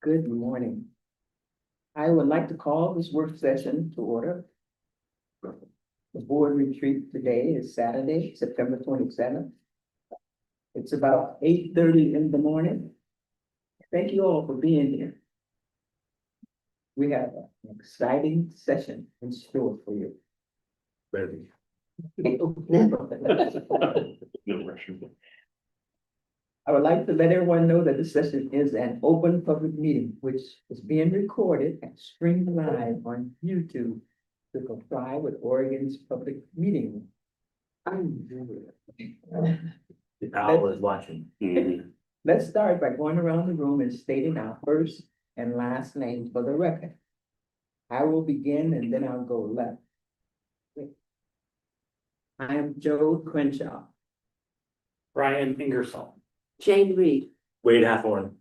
Good morning. I would like to call this work session to order. The board retreat today is Saturday, September 27th. It's about 8:30 in the morning. Thank you all for being here. We have an exciting session in store for you. Ready. No pressure. I would like to let everyone know that this session is an open public meeting, which is being recorded and streamed live on YouTube to comply with Oregon's public meeting. The owl is watching. Let's start by going around the room and stating our first and last names for the record. I will begin and then I'll go left. I am Joe Crenshaw. Brian Ingersoll. Jane Reed. Wade Hathorn.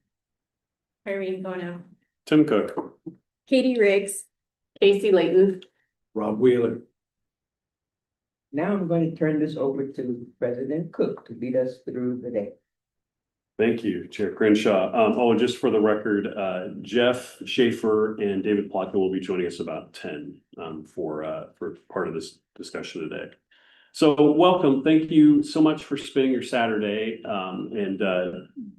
Irene Bono. Tim Cook. Katie Riggs. Casey Layton. Rob Wheeler. Now I'm going to turn this over to President Cook to lead us through the day. Thank you, Chair Crenshaw. Just for the record, Jeff Schaefer and David Plotkin will be joining us about 10 for part of this discussion today. So welcome. Thank you so much for spending your Saturday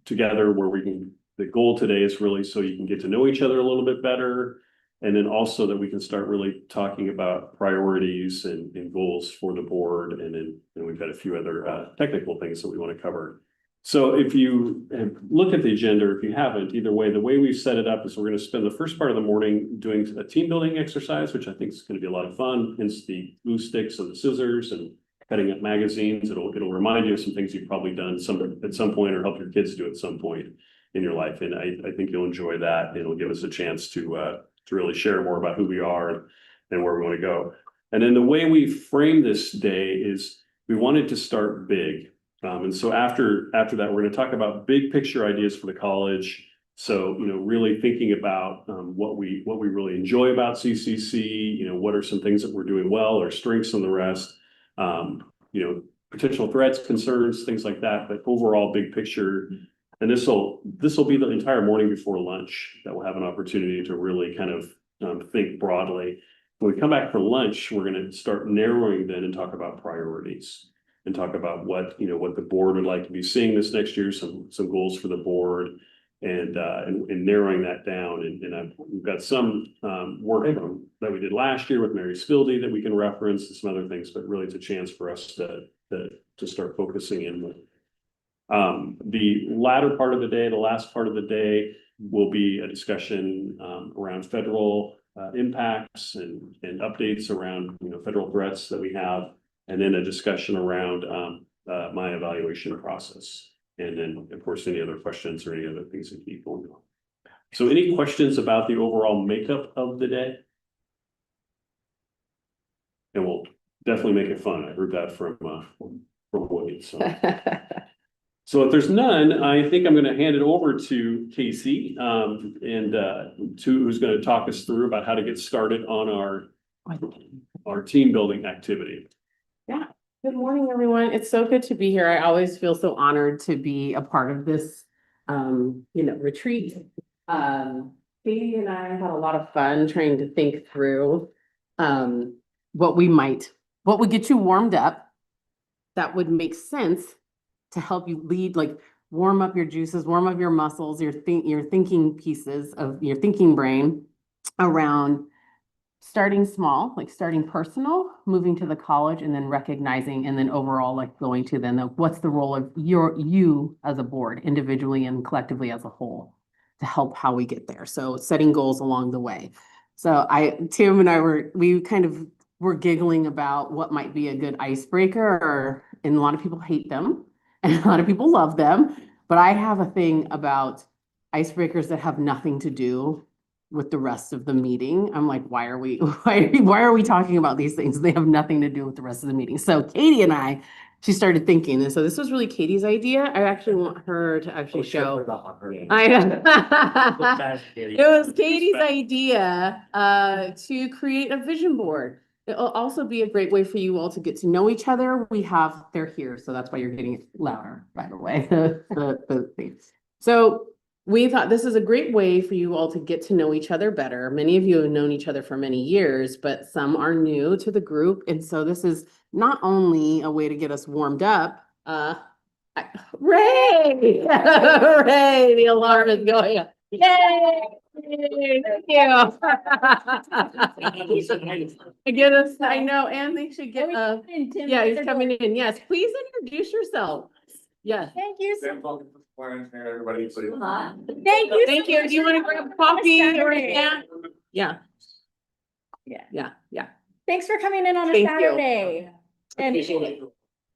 together where we can, the goal today is really so you can get to know each other a little bit better. And then also that we can start really talking about priorities and goals for the board. And then we've got a few other technical things that we want to cover. So if you look at the agenda, or if you haven't, either way, the way we've set it up is we're going to spend the first part of the morning doing a team building exercise, which I think is going to be a lot of fun, hence the glue sticks and the scissors and cutting up magazines. It'll remind you of some things you've probably done at some point or help your kids do at some point in your life. And I think you'll enjoy that. It'll give us a chance to really share more about who we are and where we want to go. And then the way we frame this day is we wanted to start big. And so after that, we're going to talk about big picture ideas for the college. So, really thinking about what we really enjoy about CCC, what are some things that we're doing well, our strengths and the rest, potential threats, concerns, things like that, but overall big picture. And this will be the entire morning before lunch that we'll have an opportunity to really kind of think broadly. When we come back for lunch, we're going to start narrowing then and talk about priorities and talk about what the board would like to be seeing this next year, some goals for the board, and narrowing that down. And we've got some work that we did last year with Mary Spildy that we can reference and some other things, but really it's a chance for us to start focusing in with. The latter part of the day, the last part of the day, will be a discussion around federal impacts and updates around federal threats that we have, and then a discussion around my evaluation process. And then, of course, any other questions or any other things that keep going on. So any questions about the overall makeup of the day? And we'll definitely make it fun. I heard that from Wade. So if there's none, I think I'm going to hand it over to Casey who's going to talk us through about how to get started on our team building activity. Yeah. Good morning, everyone. It's so good to be here. I always feel so honored to be a part of this, retreat. Katie and I had a lot of fun trying to think through what would get you warmed up that would make sense to help you lead, like warm up your juices, warm up your muscles, your thinking pieces of your thinking brain around starting small, like starting personal, moving to the college, and then recognizing, and then overall, like going to then what's the role of you as a board, individually and collectively as a whole, to help how we get there. So setting goals along the way. So Tim and I were giggling about what might be a good icebreaker, and a lot of people hate them, and a lot of people love them. But I have a thing about icebreakers that have nothing to do with the rest of the meeting. I'm like, why are we talking about these things? They have nothing to do with the rest of the meeting. So Katie and she started thinking, and so this was really Katie's idea. I actually want her to actually show. I know. It was Katie's idea to create a vision board. It'll also be a great way for you all to get to know each other. They're here, so that's why you're getting it louder, by the way. So we thought this is a great way for you all to get to know each other better. Many of you have known each other for many years, but some are new to the group. And so this is not only a way to get us warmed up, Ray! Ray, the alarm is going up. Yay! Thank you. Get us, I know, and they should get, yeah, he's coming in. Yes, please introduce yourself. Yes. Thank you. Everybody, please. Thank you. Thank you. Do you want to grab coffee or a snack? Yeah. Yeah. Yeah, yeah. Thanks for coming in on a Thank you. Saturday. And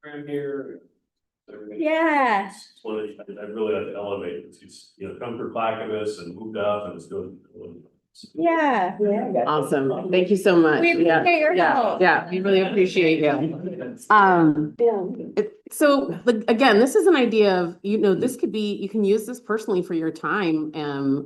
I'm here. yeah, It's one of the, I really like to elevate it. It's, you know, come for Clackamas and moved up and it's good. yeah. Awesome. Thank you so much. We Yeah, appreciate your yeah, help. yeah, we really appreciate you. So again, this is an idea of, you know, this could be, you can use this personally for your time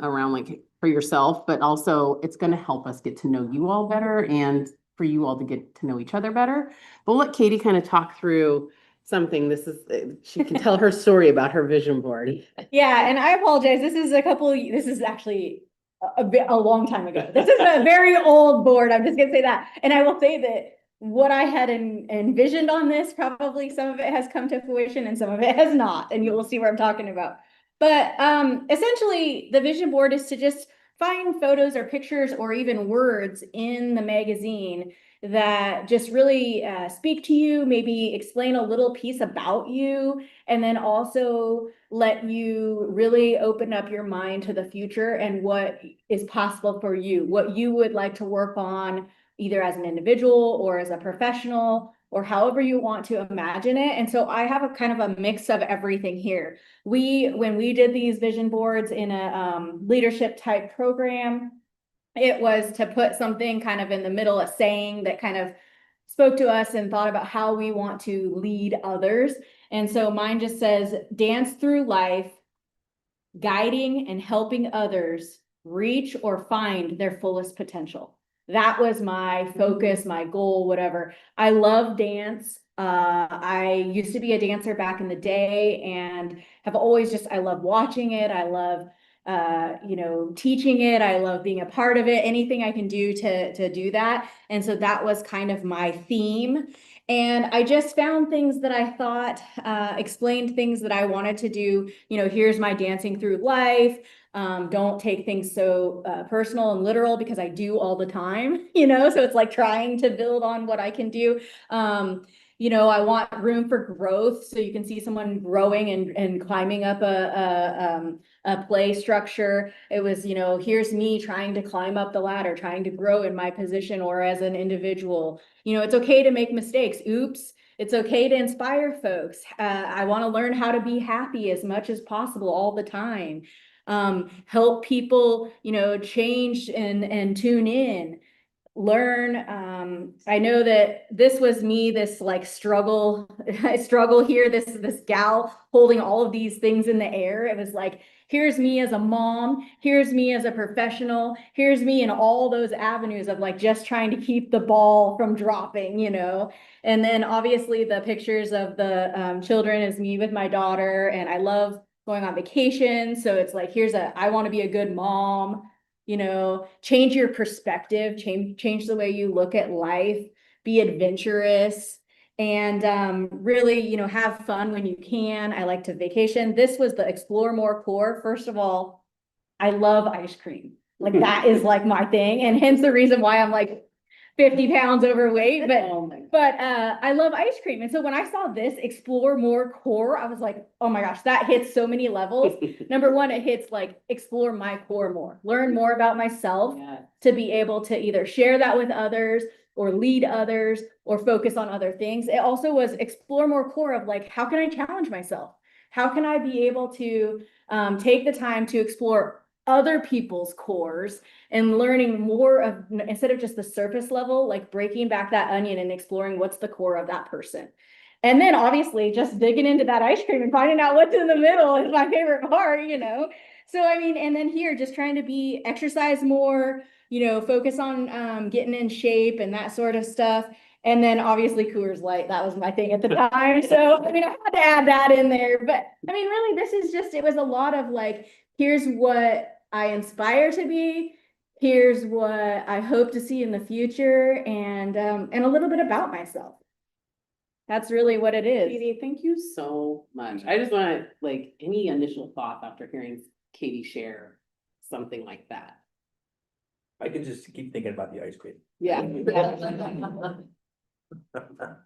around like for yourself, but also it's going to help us get to know you all better and for you all to get to know each other better. But we'll let Katie kind of talk through something. This is, she can tell her story about her vision board. Yeah, and I apologize. This is actually a long time ago. This is a very old board. I'm just gonna say that. And I will say that what I had envisioned on this, probably some of it has come to fruition and some of it has not. And you will see what I'm talking about. But essentially the vision board is to just find photos or pictures or even words in the magazine that just really speak to you, maybe explain a little piece about you, and then also let you really open up your mind to the future and what is possible for you, what you would like to work on, either as an individual or as a professional, or however you want to imagine it. And so I have a kind of a mix of everything here. When we did these vision boards in a leadership type program, it was to put something kind of in the middle, a saying that kind of spoke to us and thought about how we want to lead others. And so mine just says, dance through life, guiding and helping others reach or find their fullest potential. That was my focus, my goal, whatever. I love dance. I used to be a dancer back in the day and have always just, I love watching it. I love teaching it. I love being a part of it, anything I can do to do that. And so that was kind of my theme. And I just found things that I thought explained things that I wanted to do. You know, here's my dancing through life. Don't take things so personal and literal, because I do all the time, so it's like trying to build on what I can do. I want room for growth. So you can see someone growing and climbing up a play structure. It was, here's me trying to climb up the ladder, trying to grow in my position or as an individual. It's okay to make mistakes. Oops. It's okay to inspire folks. I want to learn how to be happy as much as possible all the time. Help people, change and tune in. Learn. I know that this was me, this like struggle, I struggle here, this gal holding all of these things in the air. It was like, here's me as a mom, here's me as a professional, here's me in all those avenues of like just trying to keep the ball from dropping, and then obviously the pictures of the children is me with my daughter, and I love going on vacation. So it's like, I want to be a good mom. Change your perspective, change the way you look at life, be adventurous, and really, have fun when you can. I like to vacation. This was the Explore More core. First of all, I love ice cream. Like that is like my thing. And hence the reason why I'm like 50 pounds overweight, but I love ice cream. And so when I saw this Explore More core, I was like, oh my gosh, that hits so many levels. Number one, it hits like explore my core more, learn more about myself, to be able to either share that with others or lead others or focus on other things. It also was explore more core of like, how can I challenge myself? How can I be able to take the time to explore other people's cores and learning more of, instead of just the surface level, like breaking back that onion and exploring what's the core of that person. And then obviously just digging into that ice cream and finding out what's in the middle is my favorite part, So, I mean, and then here, just trying to exercise more, focus on getting in shape and that sort of stuff. And then obviously Coors Light, that was my thing at the time. So, I mean, I had to add that in there, but I mean, really, it was a lot of like here's what I inspire to be, here's what I hope to see in the future, and a little bit about myself. That's really what it is. Katie, thank you so much. I just want like any initial thoughts after hearing Katie share something like that. I could just keep thinking about the ice cream. Yeah.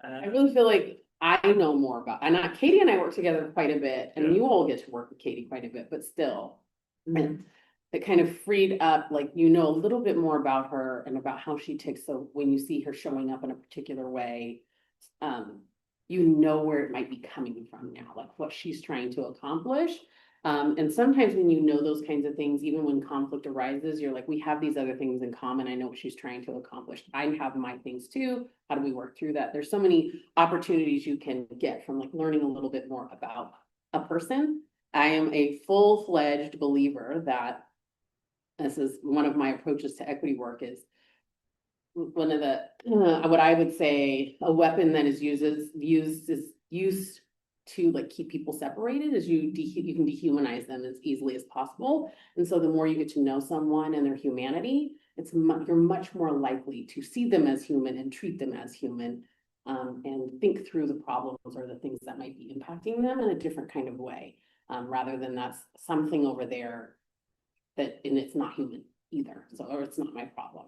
I really feel like I know more about, and Katie and I work together quite a bit, and you all get to work with Katie quite a bit, but still. And it kind of freed up, like, you know, a little bit more about her and about how she ticks. So when you see her showing up in a particular way, you know where it might be coming from now, like what she's trying to accomplish. And sometimes when you know those kinds of things, even when conflict arises, you're like, we have these other things in common. I know what she's trying to accomplish. I have my things too. How do we work through that? There's so many opportunities you can get from like learning a little bit more about a person. I am a full-fledged believer that this is one of my approaches to equity work is one of the, what I would say, a weapon that is used to like keep people separated is you can dehumanize them as easily as possible. And so the more you get to know someone and their humanity, you're much more likely to see them as human and treat them as human, and think through the problems or the things that might be impacting them in a different kind of way, rather than that's something over there and it's not human either. So, or it's not my problem.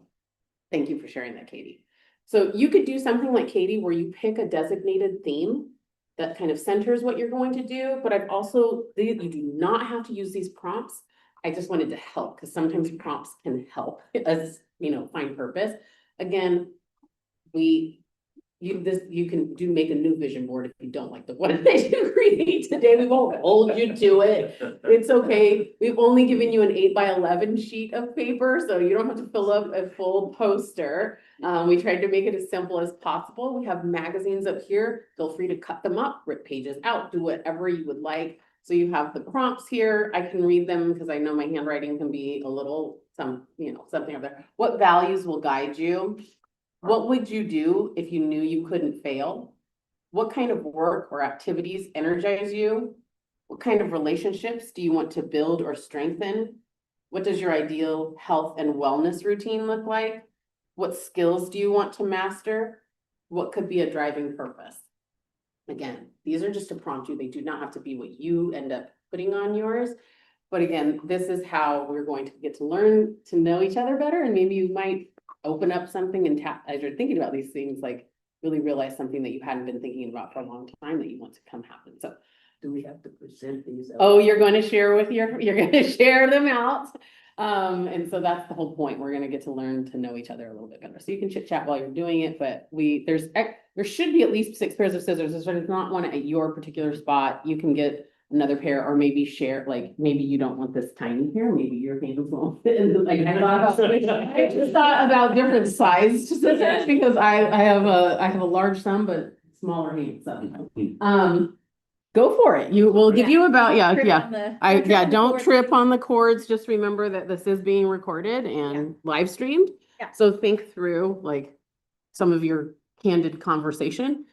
Thank you for sharing that, Katie. So you could do something like Katie, where you pick a designated theme that kind of centers what you're going to do, but I've also, you do not have to use these prompts. I just wanted to help, because sometimes prompts can help us, you know, find purpose. Again, you can make a new vision board if you don't like the one that you create today. We won't hold you to it. It's okay. We've only given you an 8x11 sheet of paper, so you don't have to fill up a full poster. We tried to make it as simple as possible. We have magazines up here. Feel free to cut them up, rip pages out, do whatever you would like. So you have the prompts here. I can read them because I know my handwriting can be a little, something up there. What values will guide you? What would you do if you knew you couldn't fail? What kind of work or activities energize you? What kind of relationships do you want to build or strengthen? What does your ideal health and wellness routine look like? What skills do you want to master? What could be a driving purpose? Again, these are just to prompt you. They do not have to be what you end up putting on yours. But again, this is how we're going to get to learn to know each other better. And maybe you might open up something and tap, as you're thinking about these things, like really realize something that you hadn't been thinking about for a long time that you want to come happen. So Do we have to present these? oh, you're going to share you're going to share them out. And so that's the whole point. We're going to get to learn to know each other a little bit better. So you can chit chat while you're doing it, but there should be at least 6 pairs of scissors. If there's not one at your particular spot, you can get another pair, or maybe share, like maybe you don't want this tiny here, maybe your hands won't fit in. Like I just thought about different sized scissors because I have a large thumb, but smaller hands. So go for it. We'll give you about, don't trip on the cords. Just remember that this is being recorded and live streamed. Yeah. So think through like some of your candid conversation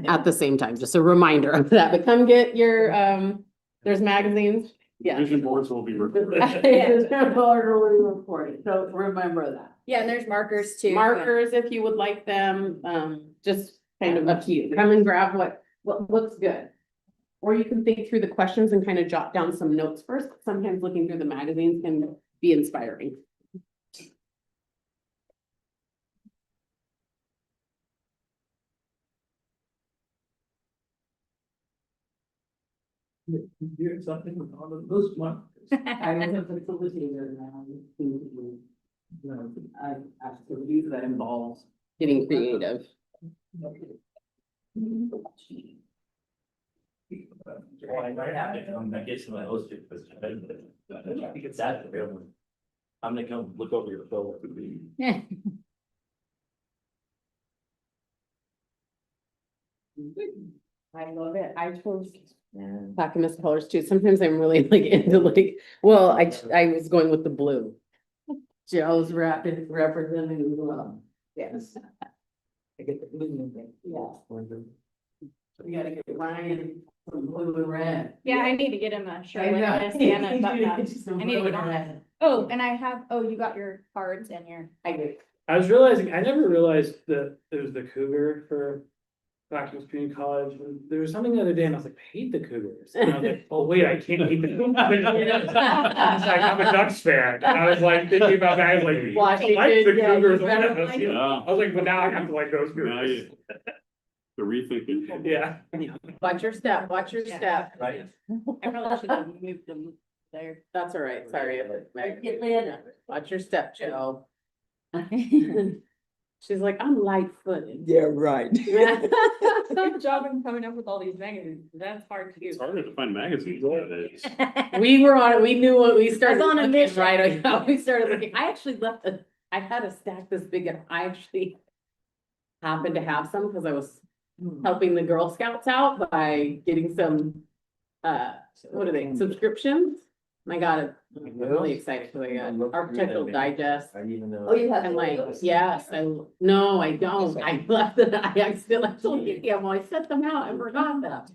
at the same time. Just a reminder of that. But come get your there's magazines. Yeah. Vision boards will be recorded. recorded. So remember that. Yeah, and there's markers too. Markers if you would like them. Just kind of up to you. Come and grab what looks good. Or you can think through the questions and kind of jot down some notes first. Sometimes looking through the magazines can be inspiring. Here's something with all of those markers. I have a facilitator now. Activities that involve getting creative. Well, I might have to come back, get some of those too, because I think it's that available. I'm gonna come look over your photo. Yeah. I love it. I chose Clackamas colors too. Sometimes I'm really like into like, well, I was going with the blue. Joe's representing as well. Yes. I get the blue thing. Yeah. We gotta get Ryan Blue and red. Yeah, I need to get him a shirt I like know. this and a button up. I I need to get on that. Oh, and I have, oh, you got your cards and your. I do. I was realizing, I never realized that it was the cougar for Blackfield Community College. And there was something the other day and I was like, I hate the Cougars. And I was like, oh wait, I can't hate the Cougars. It's like, I'm a Ducks fan. And I was like thinking about that, I was like, I like the Washington, yeah, Cougars. you better like Yeah, I was like, but now I have to like those now Cougars. you, the rethinking. Yeah. Watch your step, watch your step. Right. I probably should have moved them there. That's all right, sorry. Get lit. Watch your step, Joe. She's like, I'm light-footed. Yeah, right. Good job in coming up with all these magazines. That's hard to It's do. harder to find magazines nowadays. We were on it, we knew what we started. I was on a looking mission. Right, we started looking, I actually left I had a stack this big and I actually happened to have some because I was helping the Girl Scouts out by getting some, what are they, subscriptions? And I got it, I'm really excited because I got Architectural Digest. I even know. Oh, you have. And like, yes, no, I don't, I left it, I accidentally, yeah, well, I set them out, I forgot them.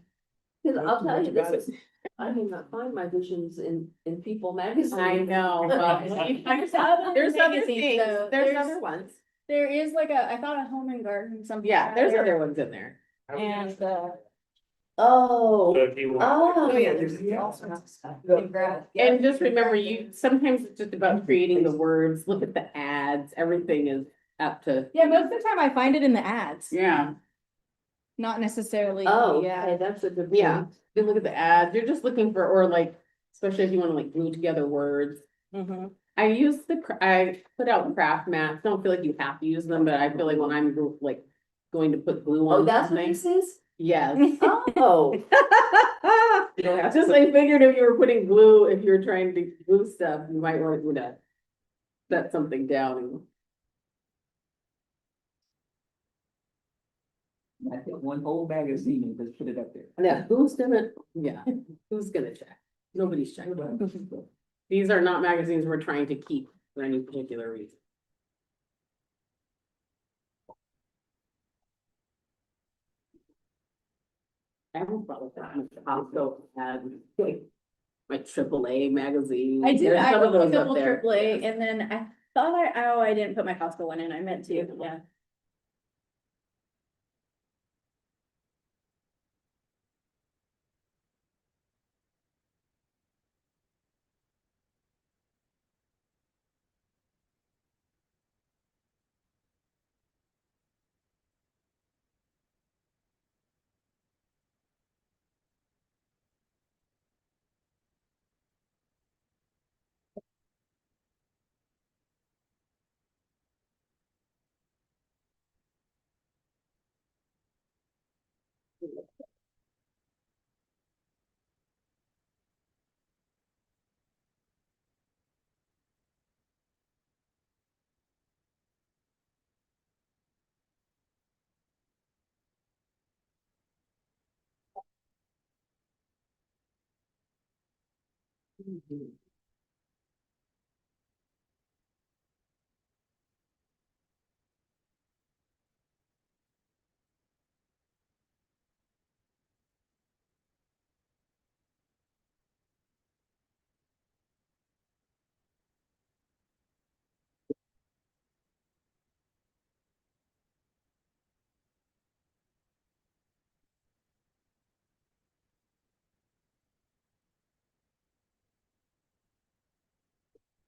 Cause I'll tell you, this is, I did not find my visions in People magazine. I know, There's other there's other magazines, things, though. there's other ones. There is like a, I thought a home and garden, something. Yeah, there's other ones in there. And, Oh, So if you want. oh. And just remember, sometimes it's just about creating the words, look at the ads, everything is up to, Yeah, most of the time I find it in the ads, yeah. not necessarily. Oh, Yeah. okay, that's a good Yeah. point. You look at the ads, you're just looking for, or like, especially if you wanna like glue together words. I use I put out craft mats, don't feel like you have to use them, but I feel like when I'm like going to put glue Oh, on that's what something. this is? Yes. Oh, Just I figured if you were putting glue, if you were trying to glue stuff, you might want to set something down. I think one whole magazine and just put it up there. Yeah, who's gonna check? Nobody's checking. These are not magazines we're trying to keep for any particular reason. I haven't brought that much. I also had like my AAA magazine. I did, There's I some of wrote those a up couple there. AAA and then I thought I didn't put my Costco one in, I meant to, yeah.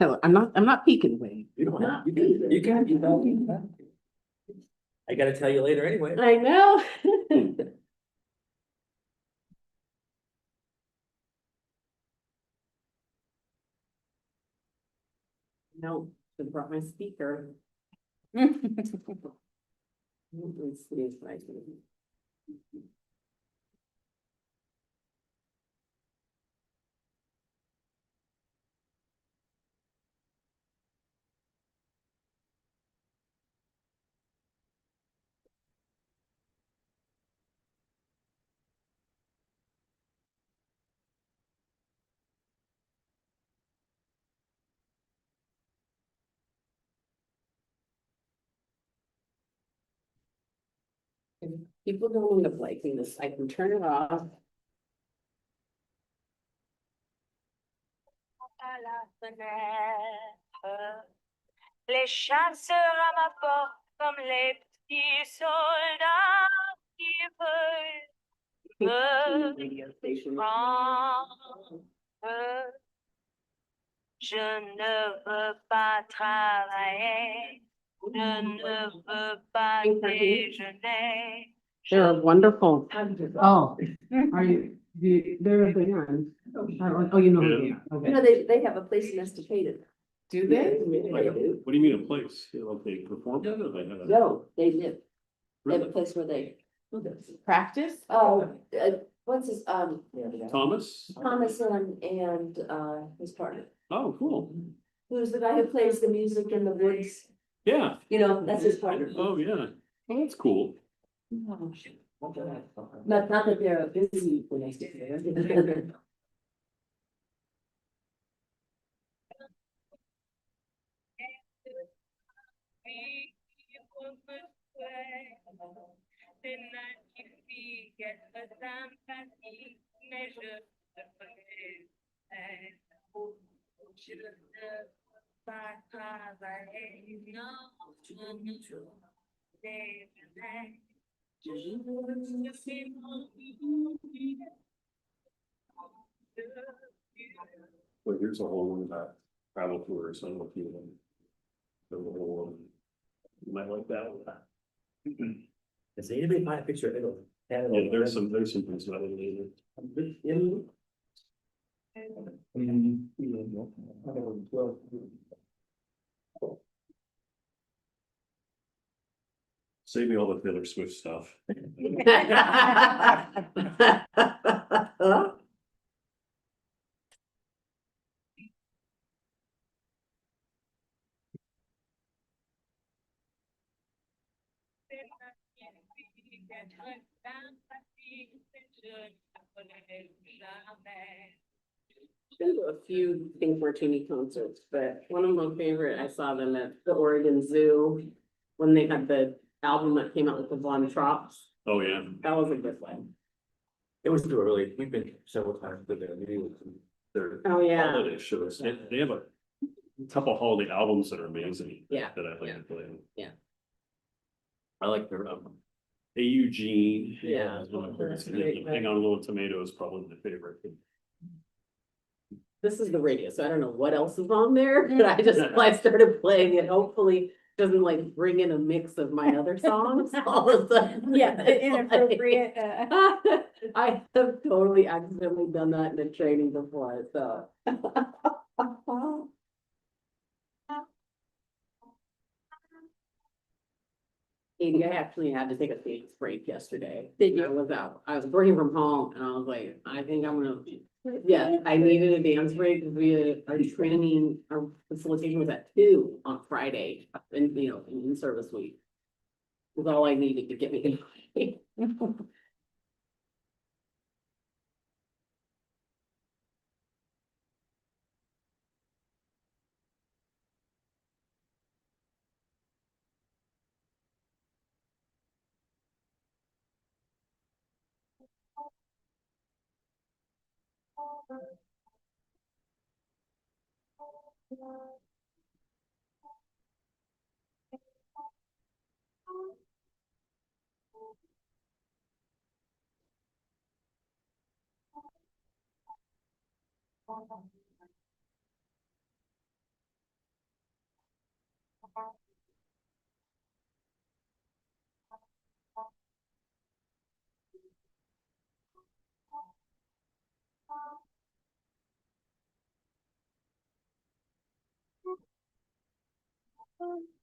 Hello, I'm not peeking away. You don't have, you can. I gotta tell you later anyway. I know. No, I brought my speaker. Let's see if I can. If people don't end up liking this, I can turn it off. à la fenêtre. Les chasseurs à ma porte comme les petits soldats qui veulent me prendre. Je ne veux pas travailler, je ne veux pas déjeuner. They're wonderful. Oh, are you, they're a band. Oh, you know who they are. You know, Okay. they have a place in Estacada. Do they? They do. What do you mean a place? Like they perform? Or they have a- No, they live. They have a Really? place where they. Practice? Oh, what's his, Thomas? Thomas and his partner, Oh, cool. who's the guy who plays the music in the woods, Yeah. you know, that's his partner. Oh, yeah. Oh, that's cool. Not that they're busy when they stay there. C'est magnifique, être sympathique, mais je ne je ne veux pas travailler, non, je ne veux déjeuner. Je suis mon Well, here's a whole one about travel tours. I don't know if you want. The little, you might like that one. Does anybody find a picture of Italy? Yeah, there's some things about it. Save me all the Taylor Swift stuff. Been to a few Think Martini concerts, but one of my favorite, I saw them at the Oregon Zoo when they had the album that came out with the Von Tropps. Oh, yeah. That was a good one. It was too early. We've been several times to their meetings. Their Oh, yeah. holiday shows. They have a couple holiday albums that are amazing. Yeah. That I like Yeah. to play. Yeah. I like their, Hey Eugene. Yeah. That's one of my favorites. That's great. Hang on a Little Tomato is probably my favorite. This is the radio, so I don't know what else is on there, but I started playing it. Hopefully doesn't like bring in a mix of my other songs all of a sudden. Yeah, inappropriate, I have totally accidentally done that in a training before, so. Katie, I actually had to take a dance break yesterday. Did you? I was working from home and I was like, I think I'm gonna, yeah, I needed a dance break because our training, our facilitation was at 2 on Friday, and in service week. Was all I needed to get me.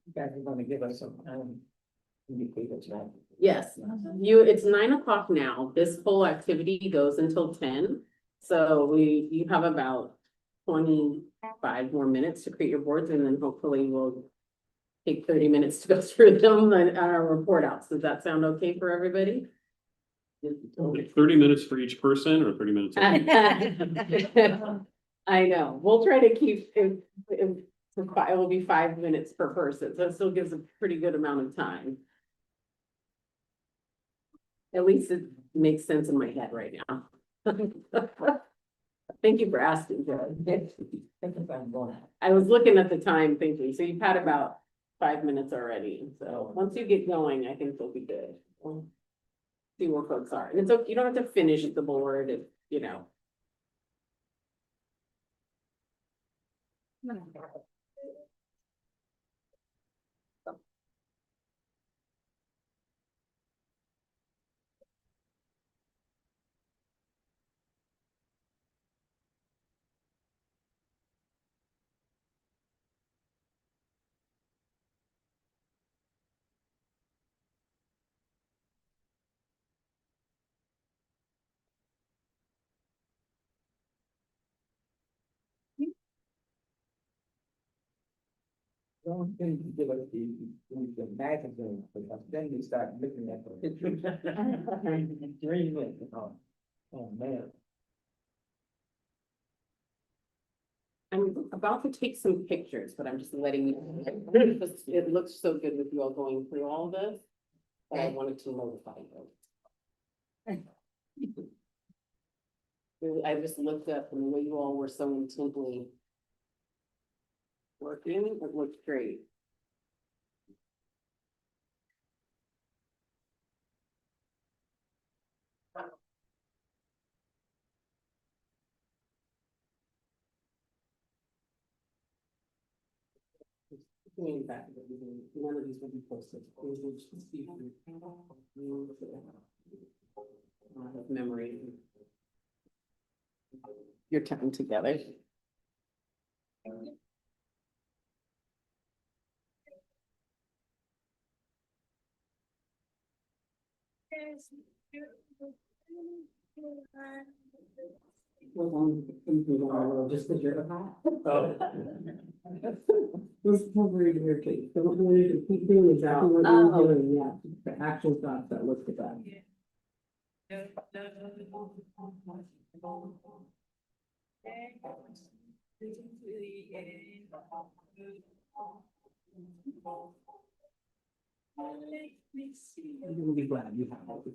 You guys are gonna give us some, indicators, right? Yes, it's 9 o'clock now. This whole activity goes until 10. So you have about 25 more minutes to create your boards and then hopefully we'll take 30 minutes to go through them and our report outs. Does that sound okay for everybody? Like 30 minutes for each person or 30 minutes? I know, we'll try to keep it will be 5 minutes per person, so it still gives a pretty good amount of time. At least it makes sense in my head right now. Thank you for asking, Joe. Think if I'm going. I was looking at the time thinking, so you've had about 5 minutes already, so once you get going, I think they'll be good. We'll see where folks are, and it's okay, you don't have to finish the board, if, you know. Don't think you give us the magazine, because then we start looking at the pictures. Dreaming, oh, man. I'm about to take some pictures, but I'm just letting you, it looks so good with you all going through all of this. But I wanted to notify you. I just looked up and the way you all were so intently working, it looked great. None of these will be posted. These will just be of memory. Your time together. Just because you're hot. Oh. Just cover your face. Don't worry, to keep doing exactly what you're doing, yeah, the actual thoughts that look at that. I'm gonna be glad you have it.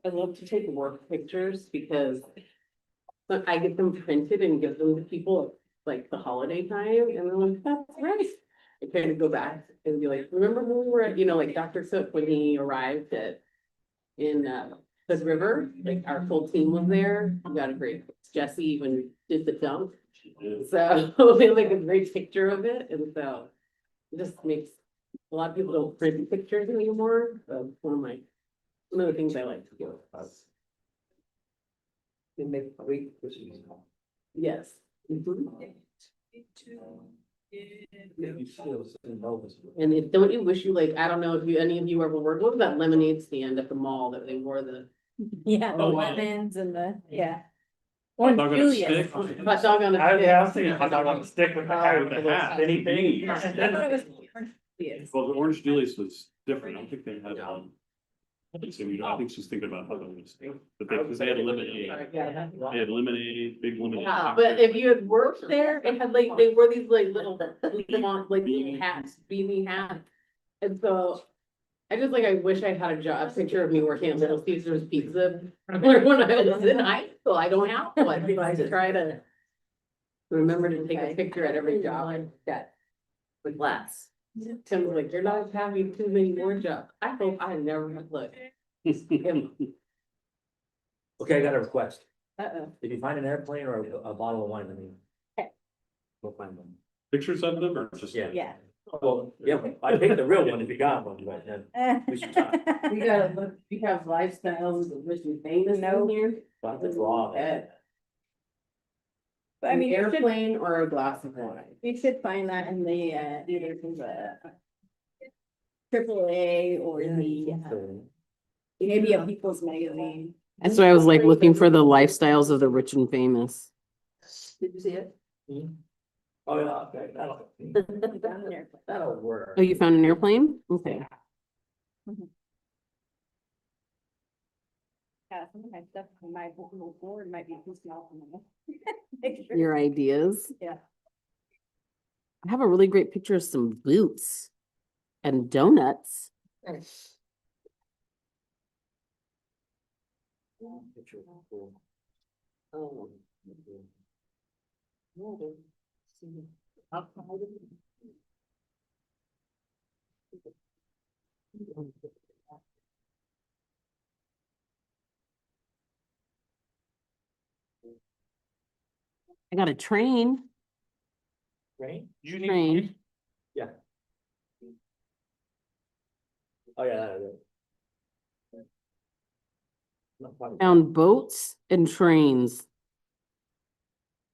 I love to take work pictures because I get them printed and give them to people like the holiday time, and they're like, that's right. I kind of go back and be like, remember when we were at, like Dr. Cook when he arrived in Hood River, like our full team was there. We got a great, Jesse even did the dunk. So we have like a great picture of it, and so it just makes a lot of people don't print pictures anymore. So one of the things I like to do. They make great Christmas. Yes. Mhm. You still send those. And don't you wish you I don't know if any of you ever worked, what was that lemonade stand at the mall that they wore the Yeah, the Oh, wow. lemons and the, yeah. Hot dog on a Julius. stick. hot dog on a I stick? was thinking hot dog on a stick with the hat, with the little hat. spinny thing. Yeah. I thought it was Julius. Well, the Orange Julius was different. I don't think they had, I think she's thinking about hot dog on a stick, but because they had lemonade. Yeah. They had lemonade, big lemonade. Yeah, but if you had worked there, it had they wore these little beanie hats. And so I wish I had a picture of me working at Little Caesar's Pizza when I was in high school. I don't have one. I try to remember to take a picture at every job I get with glass. Tim was like, you're not having too many more jobs. I hope I never have looked. Okay, I got a request. Uh-oh. If you find an airplane or a bottle of wine, I mean. We'll find one. Pictures of them or just? Yeah. Yeah. Well, yeah, I picked the real one if you got one, but then we should talk. We gotta look, we have lifestyles of rich and famous in here. But the draw. But I mean, An airplane or a glass of wine. you should find that in the, either from the AAA or the, maybe a People's Magazine. That's why I was looking for the lifestyles of the rich and famous. Did you see it? Oh, yeah, okay, that'll work. Oh, you found an airplane? Okay. Yeah, some of my stuff, my little board might be too small for me. Your ideas. Yeah. I have a really great picture of some boots and donuts. Oh. I got a train. Right? Train. Yeah. Oh, yeah, that is. Not quite. Found boats and trains.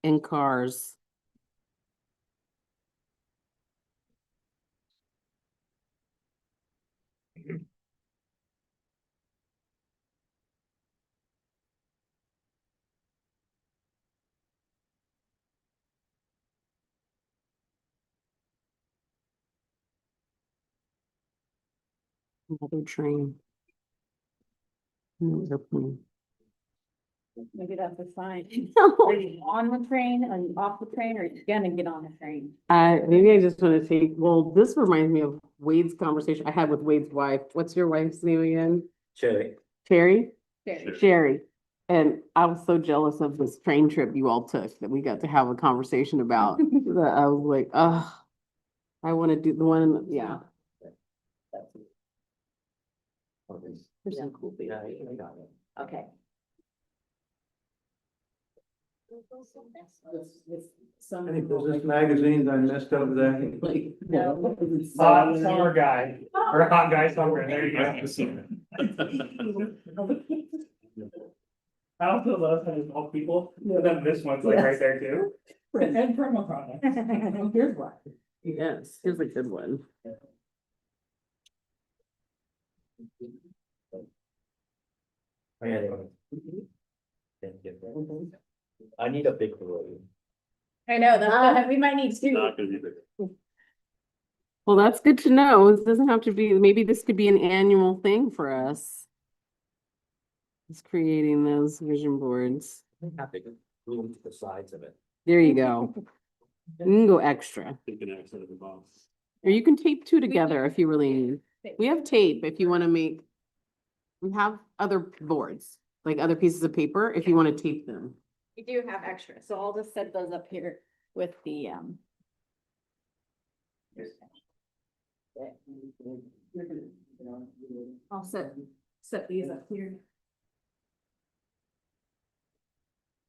And cars. Another train. Another plane. Maybe that's a sign. Are you on the train, are you off the train, or you gonna get on the train? Maybe I just want to take, well, this reminds me of Wade's conversation I had with Wade's wife. What's your wife's name again? Cherry. Sherry? Very. Sherry. And I was so jealous of this train trip you all took that we got to have a conversation about. That I was like, oh, I want to do the one, yeah. There's some cool things. I got it. Okay. Any business magazines I missed over there? No. Hot summer guy, or hot guy summer, there you go. I also love how it's all people, but then this one's like right there too. And promo product. Here's one. Yes, here's a good one. Oh, yeah, they are. Thank you. I need a big balloon. I know, that's, we might need two. Not gonna be big. Well, that's good to know. It doesn't have to be, maybe this could be an annual thing for us. Just creating those vision boards. Have big balloon to the sides of it. There you go. You can go extra. Take an X out of the box. Or you can tape two together if you really need. We have tape if you want to make. We have other boards, like other pieces of paper, if you want to tape them. We do have extra, so I'll just set those up here with the, I'll set these up here.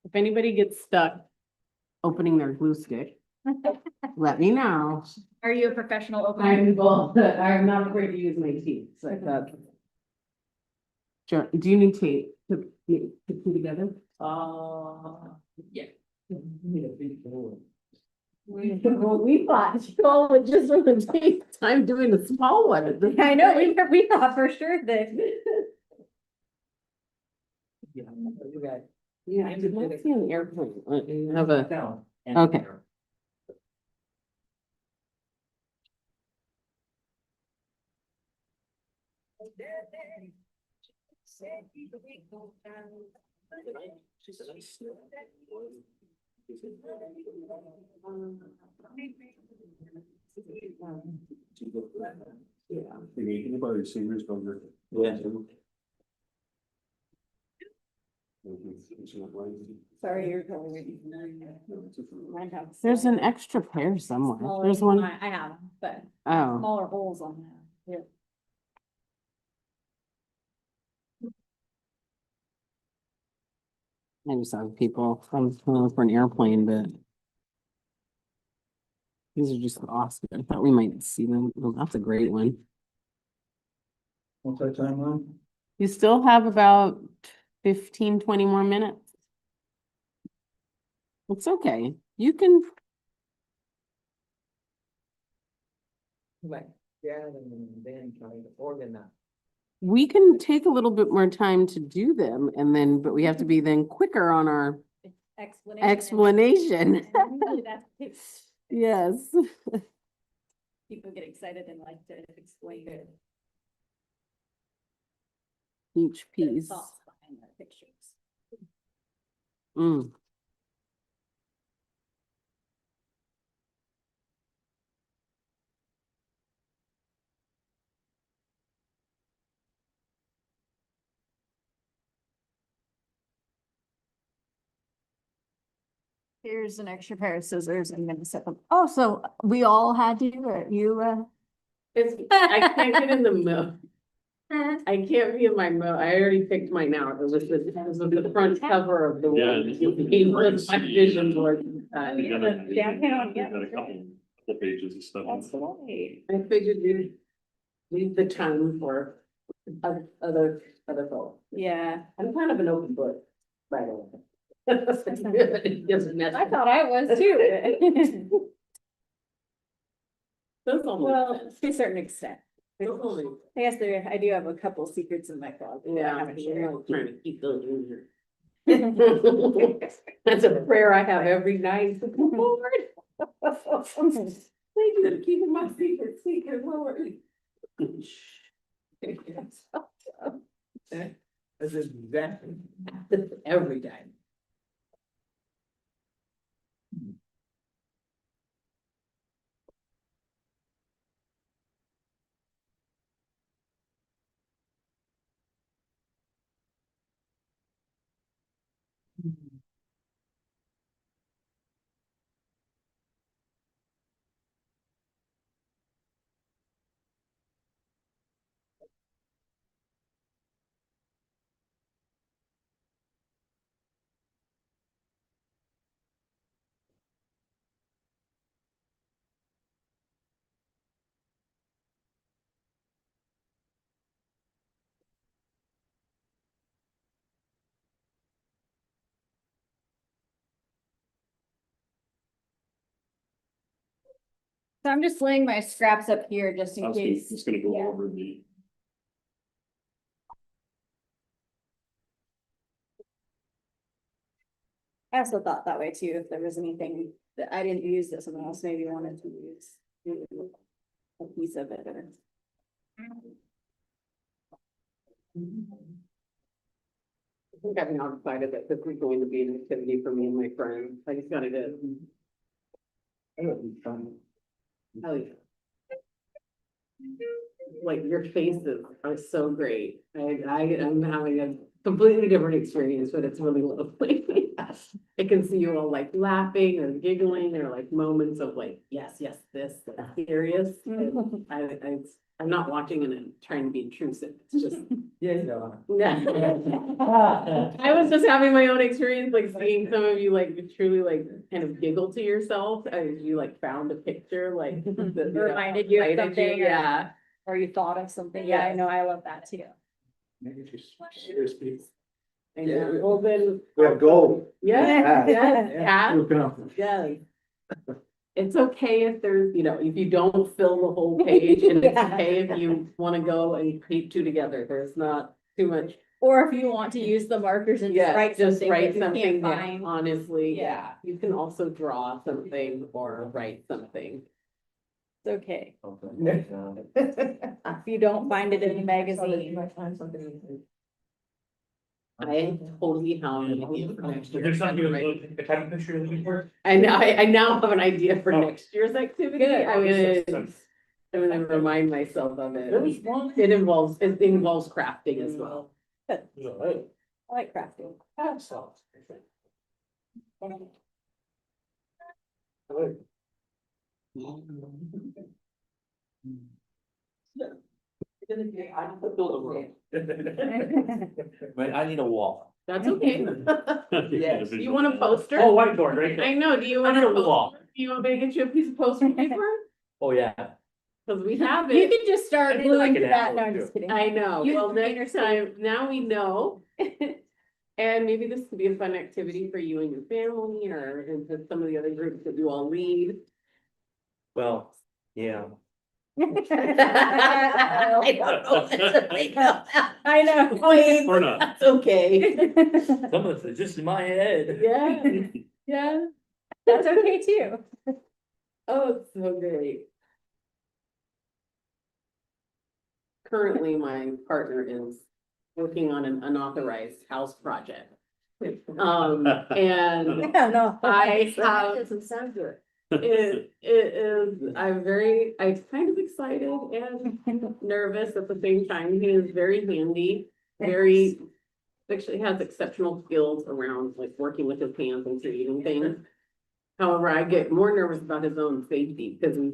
If anybody gets stuck opening their glue stick, let me know. Are you a professional opener? I'm not afraid to use my teeth, like that. Do you need tape to put together? Yeah. Need a big balloon. We thought you all would just want to take time doing the small one. I know, we thought for sure that. Yeah, you got. Yeah, I did not see an airplane. You have a, Down. Okay. Anybody seniors don't work. Yeah. Sorry, you're going. there's an extra pair somewhere. There's one. I have, them, but Oh, smaller holes on that. I just have people from for an airplane, but these are just awesome. I thought we might see them. Well, that's a great one. What's our timeline? You still have about 15, 20 more minutes. It's okay. You can, Like, yeah, and then trying to organize. we can take a little bit more time to do them and then, but we have to be then quicker on our Explanation. explanation. Usually that's- Yes. People get excited and like to explain it. Each the piece. thoughts behind the pictures. Mm. Here's an extra pair of scissors. I'm gonna set them. Oh, so we all had to, or you, I can't get in the middle. I can't be in my mode. I already picked mine out. It was the front cover of the Yeah. one. It was my vision board. We got a- we downtown, got a couple pages of stuff. right. I figured you'd leave the time for other folks. Yeah, I'm kind of an open book, by the way. It doesn't matter. I thought I was too. That's all. Well, to a certain extent. That's only- I guess I do have a couple secrets in my closet. that I Yeah, haven't you're shared. not trying to keep those in here. That's a prayer I have every night. Lord. Thank you for keeping my secret secret, Lord. That's exactly. Every day. So I'm just laying my scraps up here just I in was case. just gonna go Yeah. over the. I also thought that way too, if there was anything that I didn't use that someone else maybe wanted to use. A piece of it or. I think I've now decided that this is going to be an activity for me and my friends. I just gotta do. That would be fun. Oh, yeah. Like your faces are so great. I'm having a completely different experience, but it's really lovely. I can see you all like laughing or giggling or like moments of like, yes, this, like, serious. And I'm not watching and trying to be intrusive. It's just. Yeah, no. I was just having my own experience, like seeing some of you like truly like kind of giggle to yourself as you like found a picture, like. that, Reminded you of reminded something or- Yeah. Or you thought of something. Yeah, I know. I love that too. Maybe just serious people. I Yeah, know. we- Well, then. We have gold. Yeah, Yeah. yeah, We're confident. yes. It's okay if there's, if you don't fill the whole page, and it's Yeah. okay if you wanna go and paint two together, there's not too much. Or if you want to use the markers and just Yeah, write just something write that you something can't down, find. honestly, Yeah. yeah, you can also draw something or write something. It's okay. Yeah. If you don't find it in the magazine. I totally have an idea for next year. There's something, the type of picture you're looking for? I know, I now have an idea for Oh. next year's activity, Good. I'm gonna remind myself of it. There was one. It involves crafting as well. I like crafting. But I need a wall. That's okay. Yes. Do you want a poster? Oh, whiteboard, right I there. know, do you I want need a a wall. poster? Do you want me to get you a piece of poster paper? Oh, yeah. Cause we have You it. can just start I need gluing like to an that. apple, No, I'm too. just kidding. I know, Use well, the painter's next time, now we know. And maybe this could be a fun activity for you and your family or into some of the other groups that you all lead. Well, yeah. I don't know. That's a big help. I know. Or not. That's okay. Some of it's just in my head. Yeah, yeah. That's okay too. Oh, it's so great. Currently, my partner is working on an unauthorized house project. And No. I That have, doesn't sound good. it is, I'm kind of excited and nervous at the same time. He is very handy, very, actually has exceptional skills around like working with his hands and creating things. However, I get more nervous about his own safety because he's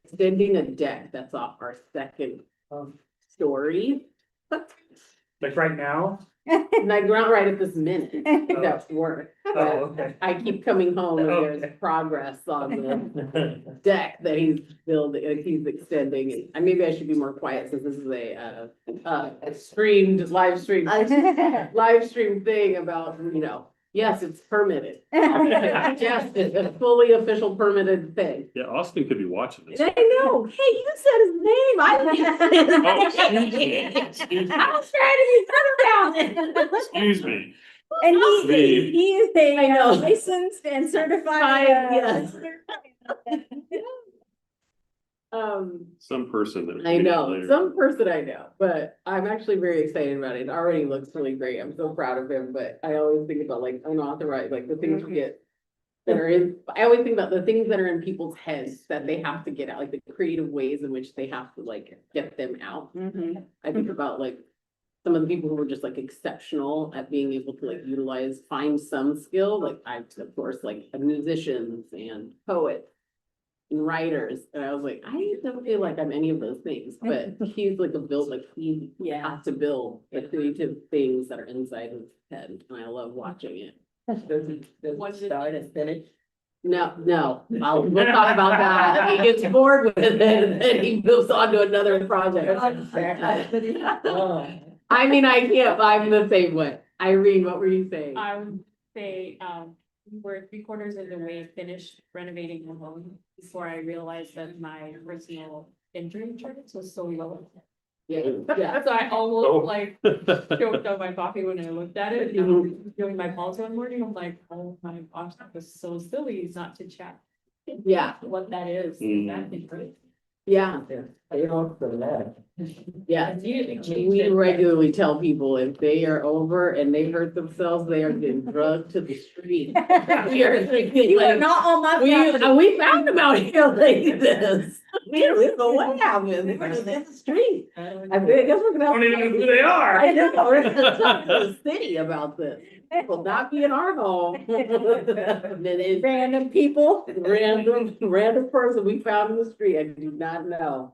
extending a deck that's off our second story. Like right now? Like not right at this minute, that's work. Oh, okay. I keep coming home and Okay. there's progress on the deck that he's building, like he's extending. And maybe I should be more quiet since this is a live stream thing about, yes, it's permitted. Yes, it's a fully official permitted thing. Yeah, Austin could be watching this. I know, hey, you said his name, I was trying to be better about it. Excuse me. And Me. he is a I know. licensed and certified. Yes. Some person that. I know, later. some person I know, but I'm actually very excited about it. It already looks really great. I'm so proud of him, but I always think about like unauthorized, like the things we get that are in, I always think about the things that are in people's heads that they have to get out, like the creative ways in which they have to like get them out. I think about like some of the people who were just like exceptional at being able to like find some skill, like of course, like musicians and poets and writers, and I was like, I don't feel like I'm any of those things, but he's like he has to build the creative things that are inside his head, and I love watching it. Does it start and finish? No, we'll talk about that. He gets bored with it and then he moves on to another project. Oh. I mean, I can't, I'm the same way. Irene, what were you saying? I would say, we're 3/4 of the way finished renovating the home before I realized that my personal injury insurance was so low. Yeah. So I Oh. almost like choked on my coffee when I looked at it. And I was doing my pulse one morning, I'm like, oh my gosh, that was so silly not to check. Yeah. What that is. Mm. That thing, right? Yeah, They don't for that. yeah. Immediately changed We it. regularly tell people if they are over and they hurt themselves, they are getting drugged to the street. We are thinking You are like, not on my property. we found them out here like this. We don't know what happened. They were just in the street. I guess we're gonna. I don't even know who they are. I know, we're gonna talk to the city about this. Will not be in our home. And then it's Random people. random person we found in the street. I do not know.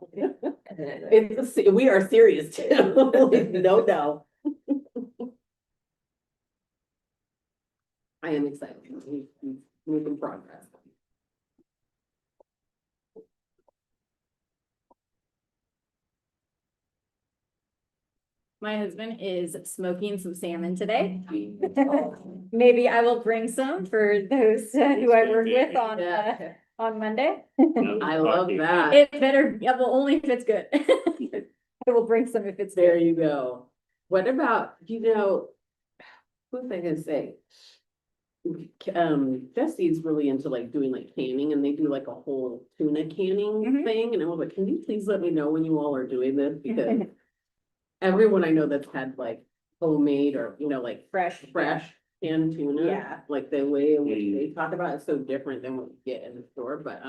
We are serious too. No. I am excited. We're making progress. My husband is smoking some salmon today. Maybe I will bring some for those who I work with on Monday. I love that. It better, yeah, well, only if it's good. I will bring some if it's There good. you go. What about, what was I gonna say? Jesse's really into like doing like canning, and they do like a whole tuna canning Mhm. thing, and I was like, can you please let me know when you all are doing this? Because everyone I know that's had like homemade or, like Fresh. canned tuna. Yeah. Like the way in which they talk about it is so different than what you get in the store, but,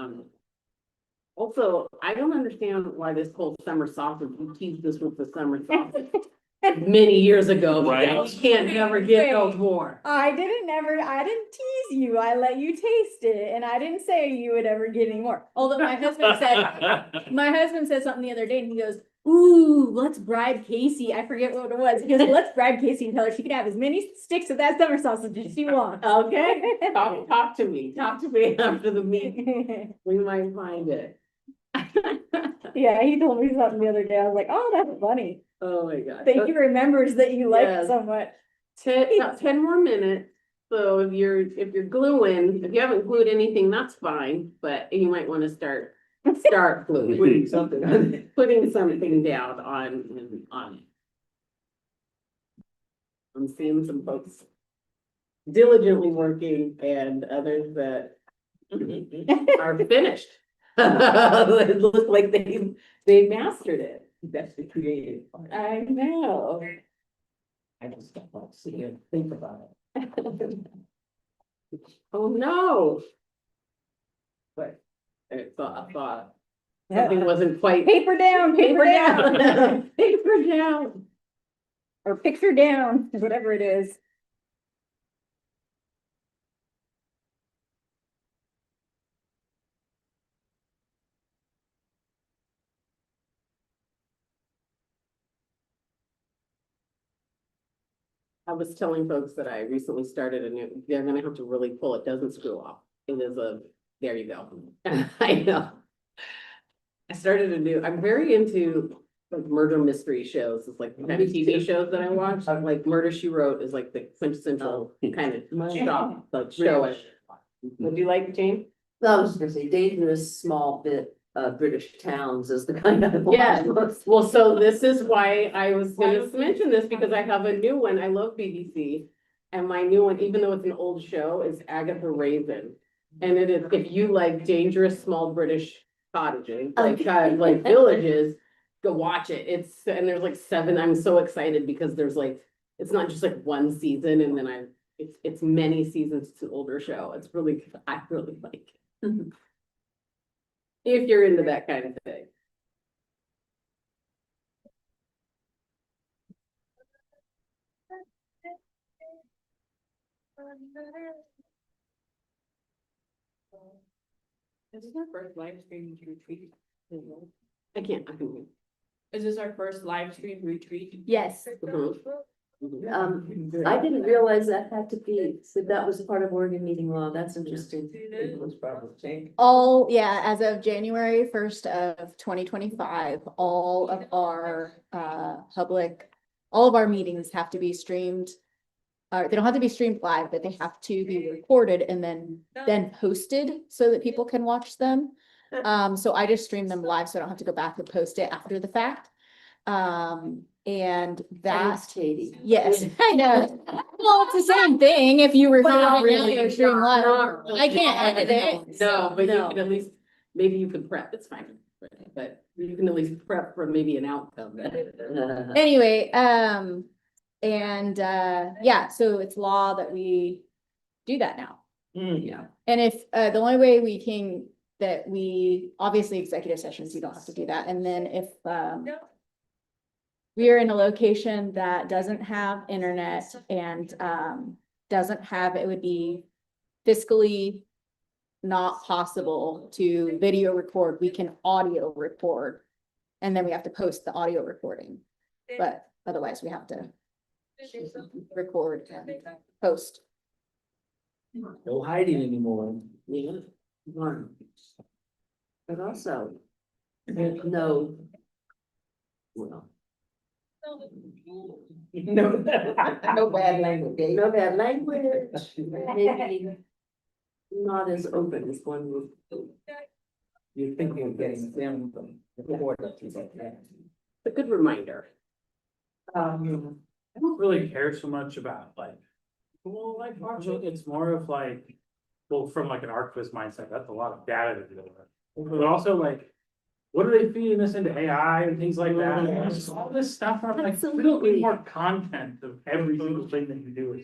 also, I don't understand why this whole summer sausage, you teased this with the summer sausage many years ago, but Right. you can't never get those more. I didn't tease you. I let you taste it and I didn't say you would ever get any more. Although my husband said something the other day and he goes, ooh, let's bribe Casey. I forget what it was. He goes, let's bribe Casey and tell her she can have as many sticks of that summer sausage as she wants. Okay, talk to me after the meeting. We might find it. Yeah, he told me something the other day. I was like, oh, that's funny. Oh my God. That he remembers that you like Yes. it so much. 10 more minutes. So if you're gluing, if you haven't glued anything, that's fine, but you might want to start gluing. Putting something on it. Putting something down on it. I'm seeing some folks diligently working and others that are finished. It looks like they mastered it. That's the creative part. I know. I just don't want to sit here and think about it. Oh, no. But I thought something wasn't quite. Paper down, paper down. Paper down. Or picture down, whatever it is. I was telling folks that I recently started a new, they're gonna have to really pull, it doesn't screw off. It is there you go. I know. I started I'm very into like murder mystery shows. It's like the kind of TV shows that I watch. Like Murder, She Wrote is like the quintessential kind of show, like show it. Would you like, Jane? I was gonna say dangerous small bit, British towns is the kind of. Yeah. Well, so this is why I was gonna mention this, because I have a new one. I love BBC. And my new one, even though it's an old show, is Agatha Raven. And it is, if you like dangerous small British cottages, like villages, go watch it. And there's like 7, I'm so excited because there's like, it's not just like one season and then it's many seasons. It's an older show. It's really, I really like it. If you're into that kind of thing. This is our first live stream retreat. I can. Is this our first live stream retreat? Yes. I didn't realize that had to be, so that was part of Oregon meeting law. That's interesting. it was probably changed. All, yeah, as of January 1st of 2025, all of our all of our meetings have to be streamed. They don't have to be streamed live, but they have to be recorded and then posted so that people can watch them. So I just stream them live, so I don't have to go back and post it after the fact. And Thanks, that, Katie. yes, I know. Well, it's the same thing if you record Not it really, or stream live. not really. I can't edit it. No, but you No. can at least, maybe you can prep, it's fine, but you can at least prep for maybe an outcome. Anyway, yeah, so it's law that we do that now. Yeah. And if, the only way obviously executive sessions, you don't have to do that. And then if, we are in a location that doesn't have internet and, it would be fiscally not possible to video record, we can audio record. And then we have to post the audio recording, but otherwise we have to record and post. No hiding anymore. Yeah. But also, no. Well, No, no bad language. Dave. no bad language, maybe not as open as one would. You're thinking of getting them recorded. It's a good reminder. I don't really care so much about like, well, like watching, it's more of like, well, from like an ArcGIS mindset, that's a lot of data to deal with. But also like, what are they feeding this into AI and things like that? And it's just all this stuff, I'm like, we don't need more content of every single thing that you do.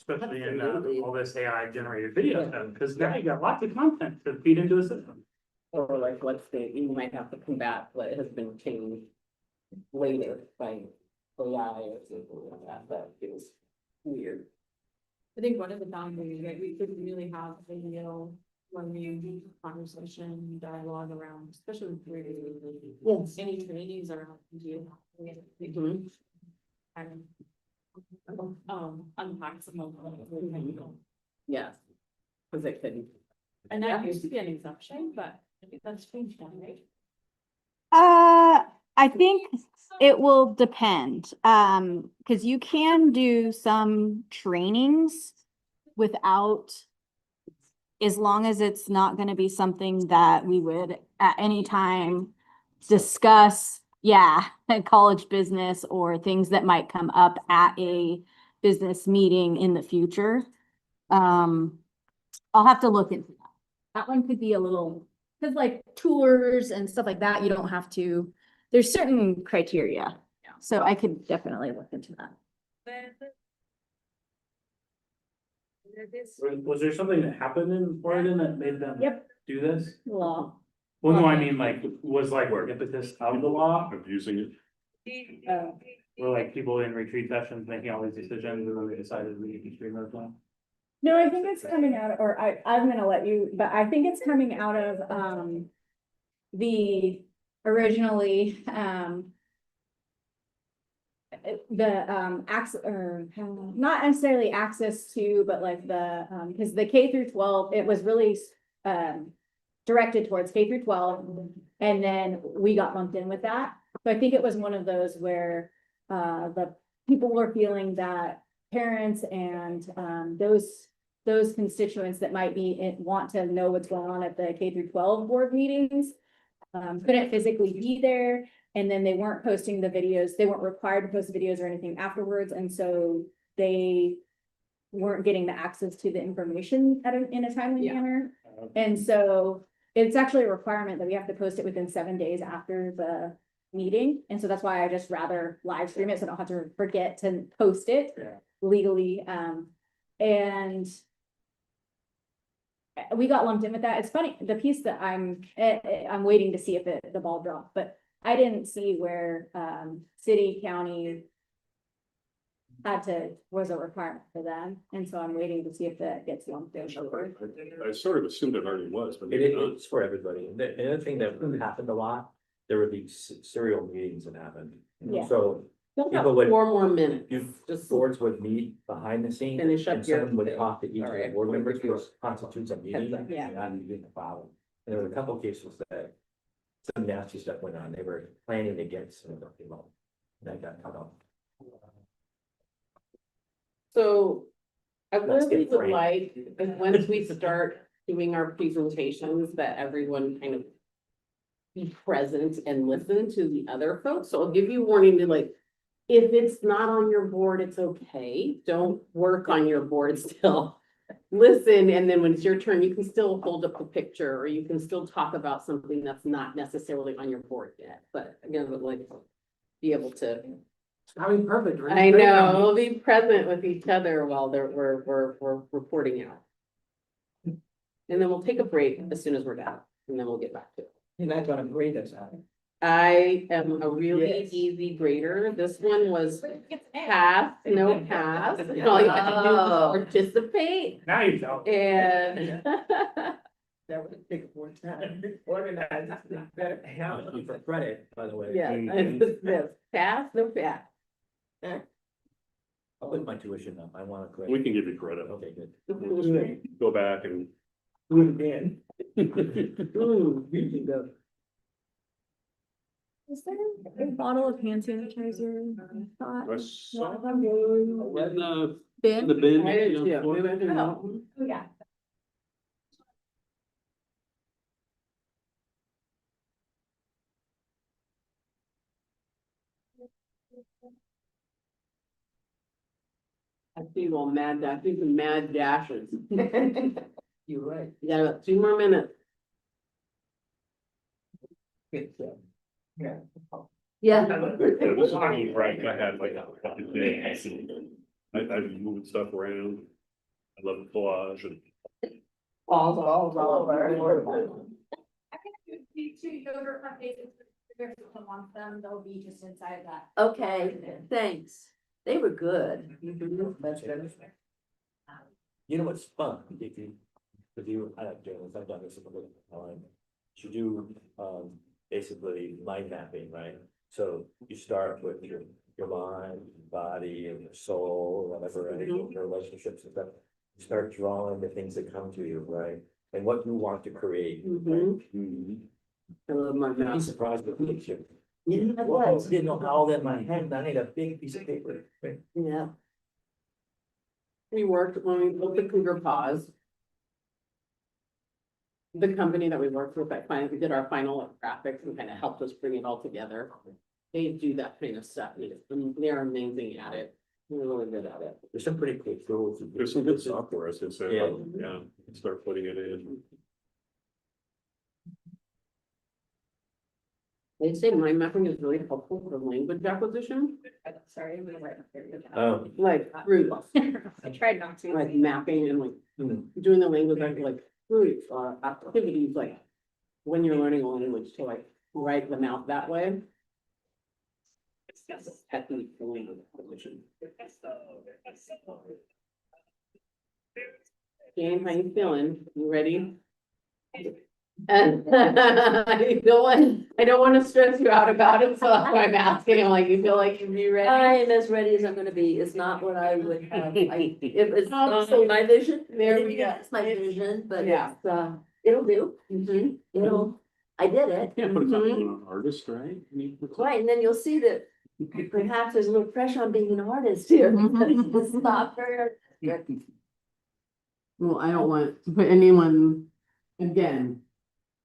Especially in all this AI generated video stuff, because now you got lots of content to feed into a system. Or like, you might have to combat what has been changed later by AI or something like that, but it was weird. I think one of the boundaries that we could really have video when we do conversation, dialogue around, especially with Yes. any trainings around video. Mhm. And unpack some of them. Yes. Cause it couldn't. And that used to be an exception, but I think that's changed now, right? I think it will depend, because you can do some trainings without, as long as it's not gonna be something that we would at any time discuss, at college business or things that might come up at a business meeting in the future. I'll have to look into that. That one could be a little, cause like tours and stuff like that, you don't have to, there's certain criteria. So I could definitely look into that. Was there something that happened in Oregon that made them Yep. do this? Law. Well, no, I mean, like, was like impetus of the law, Abusing it. were like people in retreat sessions making all these decisions and then they decided we need to stream those now? No, I think it's coming out, or I'm gonna let you, but I think it's coming out of, the originally, access, or not necessarily access to, but like the, because the K through 12, it was really, directed towards K through 12, and then we got lumped in with that. So I think it was one of those where, the people were feeling that parents and, those constituents that might want to know what's going on at the K through 12 board meetings, couldn't physically be there, and then they weren't posting the videos, they weren't required to post videos or anything afterwards, and so they weren't getting the access to the information in a timely Yeah. manner. And so it's actually a requirement that we have to post it within 7 days after the meeting, and so that's why I just rather live stream it, so I don't have to forget to post it Yeah. legally, and we got lumped in with that. It's funny, the piece that I'm waiting to see if the ball dropped, but I didn't see where, city, county was a requirement for them, and so I'm waiting to see if that gets lumped in. I sort of assumed it already was, but It, maybe not. it's for everybody. And the other thing that happened a lot, there would be serial meetings that happened. Yeah. So Still got People would- 4 more minutes. you, Just boards would meet behind the scenes. Finish up And your- someone would talk to each of Sorry. the board members, which constitutes a meeting. Yeah. And I'm doing the following. And there were a couple of cases that some nasty stuff went on. They were planning against some of the people. That got cut off. So I Let's really get would frank. like, and once we start doing our presentations, that everyone kind of be present and listen to the other folks. So I'll give you warning to like, if it's not on your board, it's okay. Don't work on your board still. Listen, and then when it's your turn, you can still hold up the picture, or you can still talk about something that's not necessarily on your board yet. But again, would like be able to, I mean, perfect. right? I know, we'll be present with each other while we're reporting out. And then we'll take a break as soon as we're done, and then we'll get back to it. You're not gonna grade us out. I am a really Yes. easy grader. This one was pass, no pass. All you have to do Oh. is participate Now you tell. and. That would take more time. Organize it better. Yeah, I'm looking for credit, by the way. Yeah, it's this, pass, no pass. I'll put my tuition up. I want to credit. We can give you credit. Okay, good. Good. Go back and. Do it again. Mm. We can go. Is there a bottle of hand sanitizer? I saw Thought- in the Bin? bin. I did you know, too. We went through that one. Oh, yeah. I see well I see some mad dashes. You're right. You got about 2 more minutes. Good job. Yeah. Yeah. Yeah, this is right. I had like a day. I moved stuff around. I love the collage and. All over. I can do the 2 yogurt front faces, if someone wants them, they'll be just inside of that. Okay, thanks. They were good. That's good. You know what's fun, if you, I like doing this, I've done this a little time. You do, basically mind mapping, right? So you start with your mind, your body, and your soul, whatever, and your relationships and stuff. You start drawing the things that come to you, right? And what you want to create. right? I love my You'd be mouse. surprised with the picture. Yeah, I was, didn't know how that in my head, I need a big piece of paper. right? Yeah. We worked, when we built the Cougar Paws. The company that we worked with, that finally did our final graphics and kind of helped us bring it all together. They do that kind of stuff, and they're amazing at it. We're really good at it. There's some pretty cool tools. There's some good software, I was gonna say, Yeah. yeah, start putting it in. They say mind mapping is really helpful for language acquisition, Sorry, I'm gonna write up there. like through I tried not to. like mapping and like Mhm. doing the language like through activities like when you're learning a language to like write them out that way. Technique for language acquisition. Jane, how you feeling? You ready? I don't want to stress you out about it, so that's why I'm asking. I'm like, you feel like you're ready? I am as ready as I'm gonna be. It's not what I would have, if it's not So my vision. there we go. It's my vision, but Yeah. it's, it'll do. Mhm. I did it. Yeah, put a couple on an artist, right? I mean, Right, and then you'll see that perhaps there's a little pressure on being an artist here. because It's not very. Well, I don't want to put anyone, again,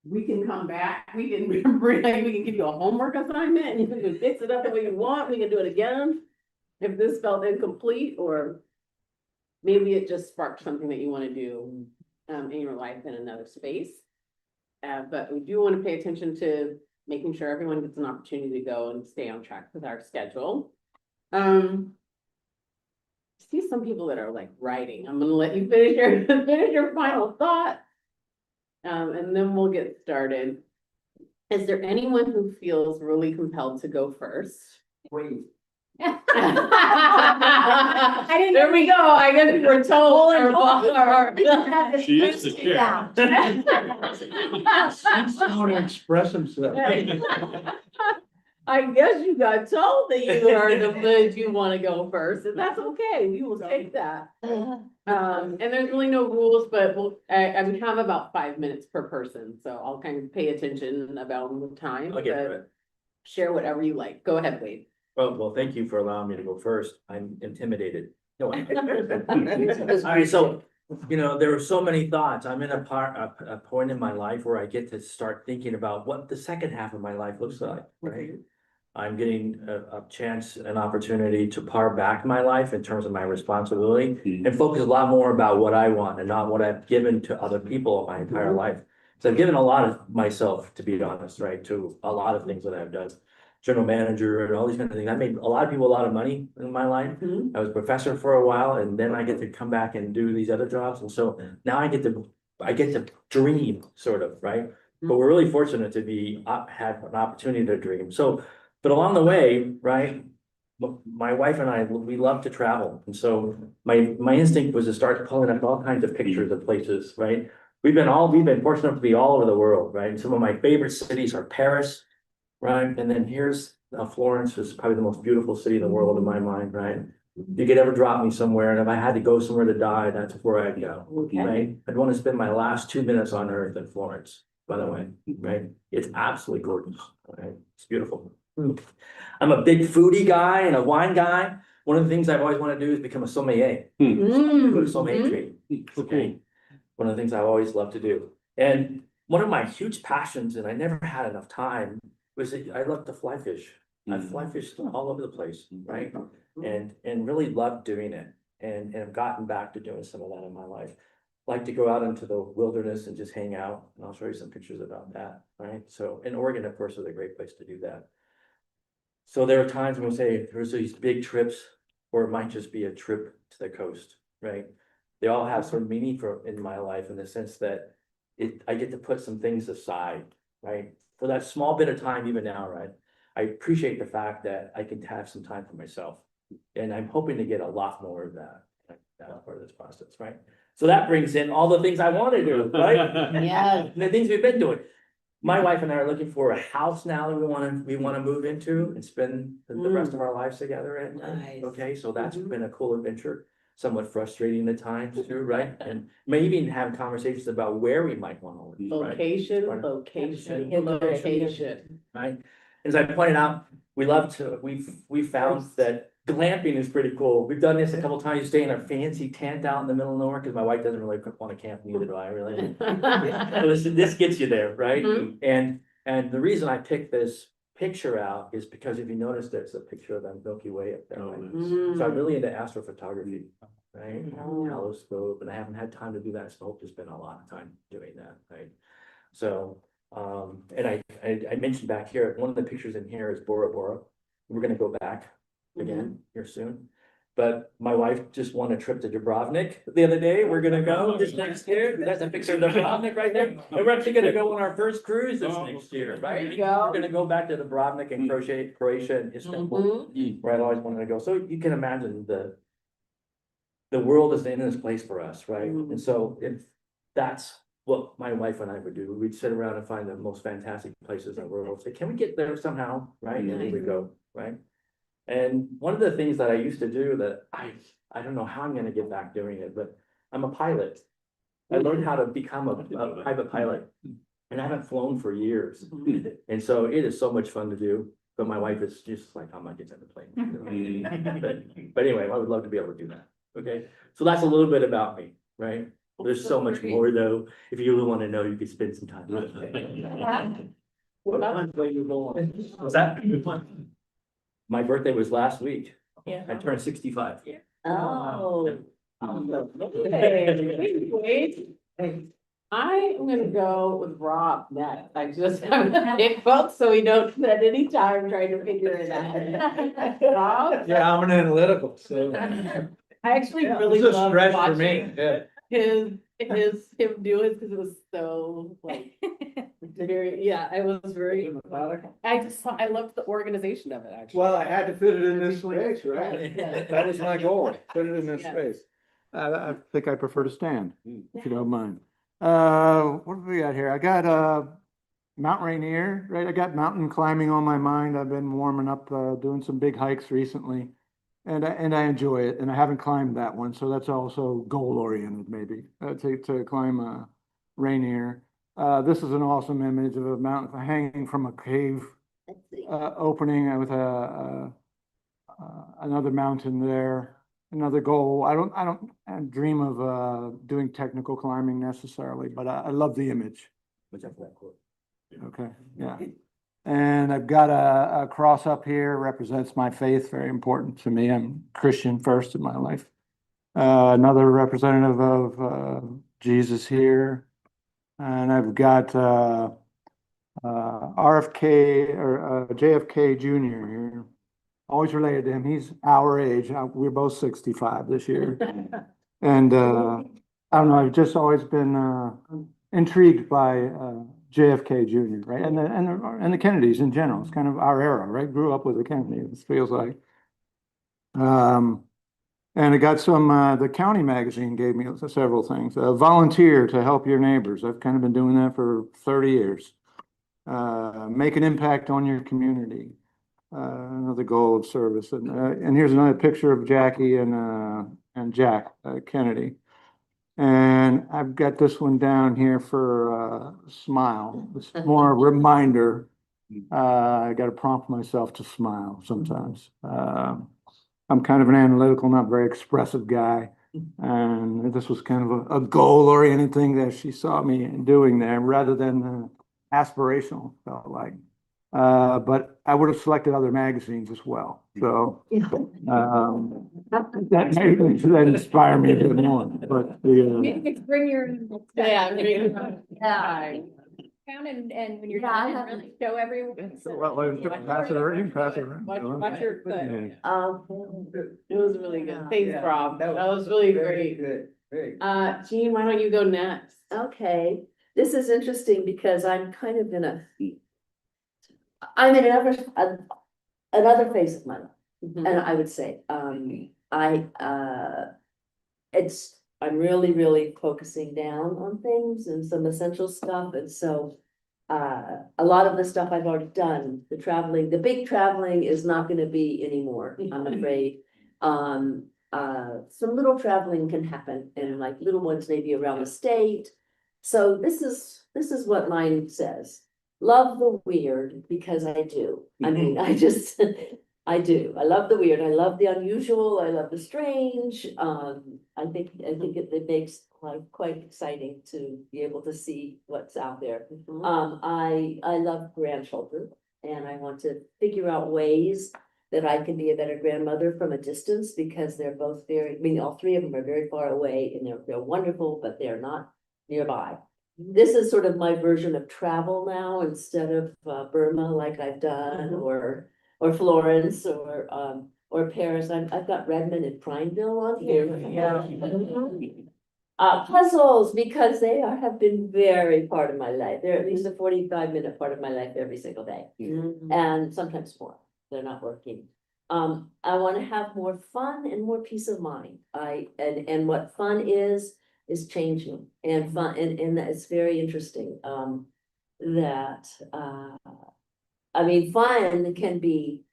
we can come back, we can bring, we can give you a homework assignment and you can fix it up the way you want, we can do it again. If this felt incomplete, or maybe it just sparked something that you want to do in your life in another space. But we do want to pay attention to making sure everyone gets an opportunity to go and stay on track with our schedule. See some people that are like writing. I'm gonna let you finish your final thought. And then we'll get started. Is there anyone who feels really compelled to go first? Wait, I didn't. There we go. I guess we were told. She is the chair. want to express himself. I guess you got told that you are the you want to go first, and that's okay. We will take that. And there's really no rules, but we have about 5 minutes per person, so I'll kind of pay attention about the time. I'll get but to it. Share whatever you like. Go ahead, Wade. Well, thank you for allowing me to go first. I'm intimidated. No. All right, so, there are so many thoughts. I'm in a point in my life where I get to start thinking about what the second half of my life looks like, right? I'm getting a chance, an opportunity to par back my life in terms of my responsibility and focus a lot more about what I want and not what I've given to other people my entire life. So I've given a lot of myself, to be honest, right, to a lot of things that I've done. General manager and all these kind of things. I made a lot of people a lot of money in my life. I was a professor for a while, and then I get to come back and do these other jobs. And so now I get to dream, sort of, right? But we're really fortunate to have an opportunity to dream. So, but along the way, right, my wife and I, we love to travel. And so my instinct was to start pulling up all kinds of pictures of places, right? We've been fortunate to be all over the world, right? And some of my favorite cities are Paris, right? And then here's Florence, is probably the most beautiful city in the world in my mind, right? You could ever drop me somewhere, and if I had to go somewhere to die, that's where I'd go, right? I'd want to spend my last 2 minutes on Earth in Florence, by the way, right? It's absolutely gorgeous, right? It's beautiful. I'm a big foodie guy and a wine guy. One of the things I've always wanted to do is become a sommelier. Go to sommelier training, okay? One of the things I've always loved to do. And one of my huge passions, and I never had enough time, was that I love to fly fish. I fly fish all over the place, right? And really loved doing it. And have gotten back to doing some of that in my life. Like to go out into the wilderness and just hang out. And I'll show you some pictures about that, right? So, and Oregon, of course, is a great place to do that. So there are times when we say there's these big trips, or it might just be a trip to the coast, right? They all have sort of meaning in my life in the sense that I get to put some things aside, right? For that small bit of time, even now, right? I appreciate the fact that I can have some time for myself. And I'm hoping to get a lot more of that part of this process, right? So that brings in all the things I want to do, right? Yes. And the things we've been doing. My wife and I are looking for a house now that we want to move into and spend the rest of our lives together in. Nice. Okay, so that's been a cool adventure, somewhat frustrating at times too, right? And maybe even have conversations about where we might want to live, right? Location, Right? As I pointed out, we've found that glamping is pretty cool. We've done this a couple times, stay in a fancy tent out in the middle of nowhere, because my wife doesn't really want to camp, neither do I really. So this gets you there, right? And the reason I picked this picture out is because if you notice, there's a picture of the Milky Way up there. Oh, right? nice. So I'm really into astrophotography, right? Oh. Telescope, and I haven't had time to do that, so I hope to spend a lot of time doing that, right? So, and I mentioned back here, one of the pictures in here is Bora Bora. We're gonna go back again here soon. But my wife just won a trip to Dubrovnik the other day. We're gonna go this next year. That's a picture of Dubrovnik right there. And we're actually gonna go on our first cruise this next year, right? There you go. We're gonna go back to Dubrovnik and Croatia and Istanbul, where I always wanted to go. So you can imagine the world is in this place for us, right? And so if that's what my wife and I would do, we'd sit around and find the most fantastic places in the world. Say, can we get there somehow, right? And here we go, right? And one of the things that I used to do that I don't know how I'm gonna get back doing it, but I'm a pilot. I learned how to become a private pilot, and I haven't flown for years. And so it is so much fun to do, but my wife is just like, I'm not getting on the plane. But anyway, I would love to be able to do that, okay? So that's a little bit about me, right? There's so much more though. If you really wanna know, you could spend some time with me. What month were you born? What's that? My birthday was last week. Yeah. I turned 65. Oh. Wait. I am gonna go with Rob next. I just have a pick both, so we don't spend any time trying to figure it out. Rob? Yeah, I'm an analytical, so. I actually really It's a love stretch for me, watching yeah. him do it because it was so like very, yeah, I was very. I just saw, I loved the organization of it, actually. Well, I had to fit it in this space, right? Yeah. That was my goal, fit it in this Yeah. space. I think I prefer to stand, if you don't mind. What have we got here? I got, Mount Rainier, right? I got mountain climbing on my mind. I've been warming up, doing some big hikes recently. And I enjoy it, and I haven't climbed that one, so that's also goal oriented maybe, to climb, Rainier. This is an awesome image of a mountain hanging from a cave, Let's see. opening with another mountain there. Another goal. I don't dream of doing technical climbing necessarily, but I love the image. Which I forgot quote. Okay, yeah. And I've got a cross up here, represents my faith, very important to me. I'm Christian first in my life. Another representative of Jesus here. And I've got RFK or JFK Jr. here. Always related to him. He's our age. We're both 65 this year. And I don't know, I've just always been intrigued by JFK Jr., right? And the Kennedys in general. It's kind of our era, right? Grew up with the Kennedys, it feels like. And I got some, the county magazine gave me several things. Volunteer to help your neighbors. I've kind of been doing that for 30 years. Make an impact on your community. Another goal of service. And here's another picture of Jackie and Jack Kennedy. And I've got this one down here for smile. It's more a reminder. I got to prompt myself to smile sometimes. I'm kind of an analytical, not very expressive guy. And this was kind of a goal-oriented thing that she saw me doing there rather than aspirational, felt like. But I would have selected other magazines as well. So that inspire me a bit more. But Maybe you could bring your. Yeah, Yeah. Down and when you're done, and really show everyone. pass it around. You can pass it around. Watch your foot. Yeah. It was really good. Thanks, Rob. That was really great. Good, very. Jean, why don't you go next? Okay, this is interesting because I'm kind of I'm in another phase of my life. And I would say, I'm really, really focusing down on things and some essential stuff, and so. A lot of the stuff I've already done, the big traveling is not gonna be anymore, I'm afraid. Some little traveling can happen, and like little ones maybe around the state. So this is what mine says. Love the weird, because I do. I mean, I do. I love the weird. I love the unusual. I love the strange. I think it makes life quite exciting to be able to see what's out there. I love grandchildren. And I want to figure out ways that I can be a better grandmother from a distance, because they're both very, I mean, all three of them are very far away, and they're wonderful, but they're not nearby. This is sort of my version of travel now, instead of Burma like I've done, or Florence, or Paris. I've got Redmond and Prineville on here. Puzzles, because they have been very part of my life. They're at least a 45-minute part of my life every single day, and sometimes more. They're not working. I want to have more fun and more peace of mind. And what fun is changing, and fun, and it's very interesting. That I mean, fun can be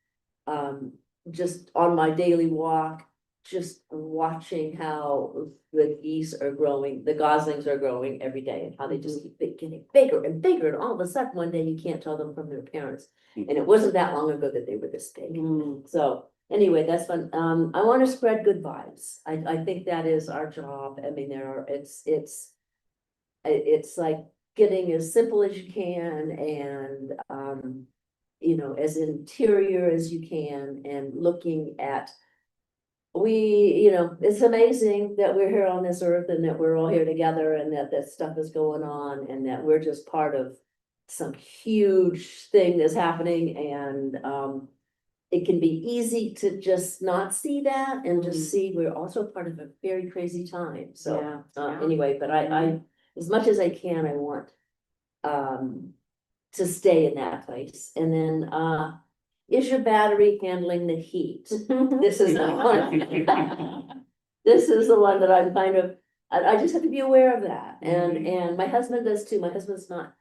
just on my daily walk, just watching how the geese are growing, the goslings are growing every day, and how they just keep getting bigger and bigger, and all of a sudden one day you can't tell them from their parents. And it wasn't that long ago that they were this big. So anyway, that's fun. I want to spread good vibes. I think that is our job. I mean, it's like getting as simple as you can, and you know, as interior as you can, and looking at, you know, it's amazing that we're here on this earth, and that we're all here together, and that stuff is going on, and that we're just part of some huge thing that's happening. And it can be easy to just not see that, and just see we're also part of a very crazy time. So anyway, but I as much as I can, I want to stay in that place. And then is your battery handling the heat? This is the one. This is the one that I'm kind of, I just have to be aware of that. And my husband does too. My husband's not,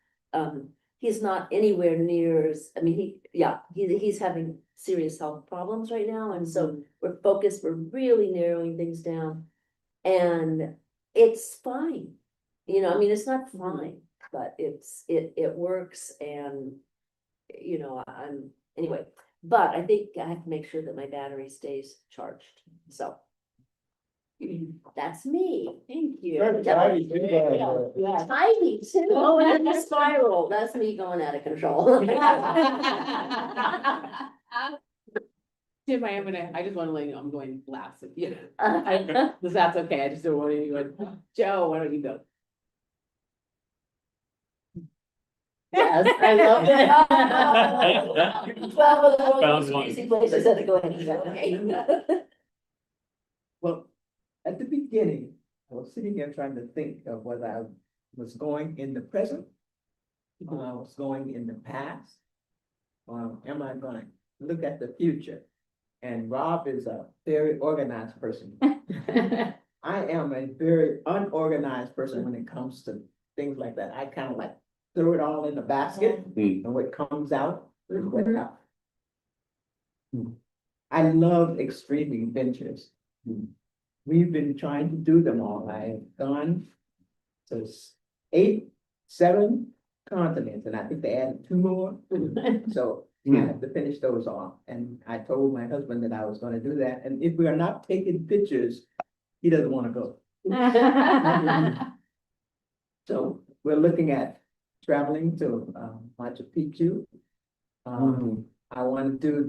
he's not anywhere near as, I mean, he's having serious health problems right now. And so we're focused, we're really narrowing things down, and it's fine. You know, I mean, it's not fine, but it works. And, you know, anyway, but I think I have to make sure that my battery stays charged. So that's me. Thank you. Tiny too, Yeah, tiny too. Oh, and the spiral. That's me going out of control. Tim, I just want to let you know, I'm going last, you know, that's okay, I just don't want anyone, Joe, why don't you go? Yes, I love it. Travel the world, Found most one. crazy places that to go anywhere. Well, at the beginning, I was sitting here trying to think of whether I was going in the present, or I was going in the past, or am I going to look at the future? And Rob is a very organized person. I am a very unorganized person when it comes to things like that. I kind of like throw it all in the basket, and what comes out is what out. I love extreme adventures. We've been trying to do them all. I've gone to 7 continents, and I think they added 2 more. So I have to finish those off. And I told my husband that I was going to do that. And if we are not taking pictures, he doesn't want to go. So we're looking at traveling to Machu Picchu. I want to do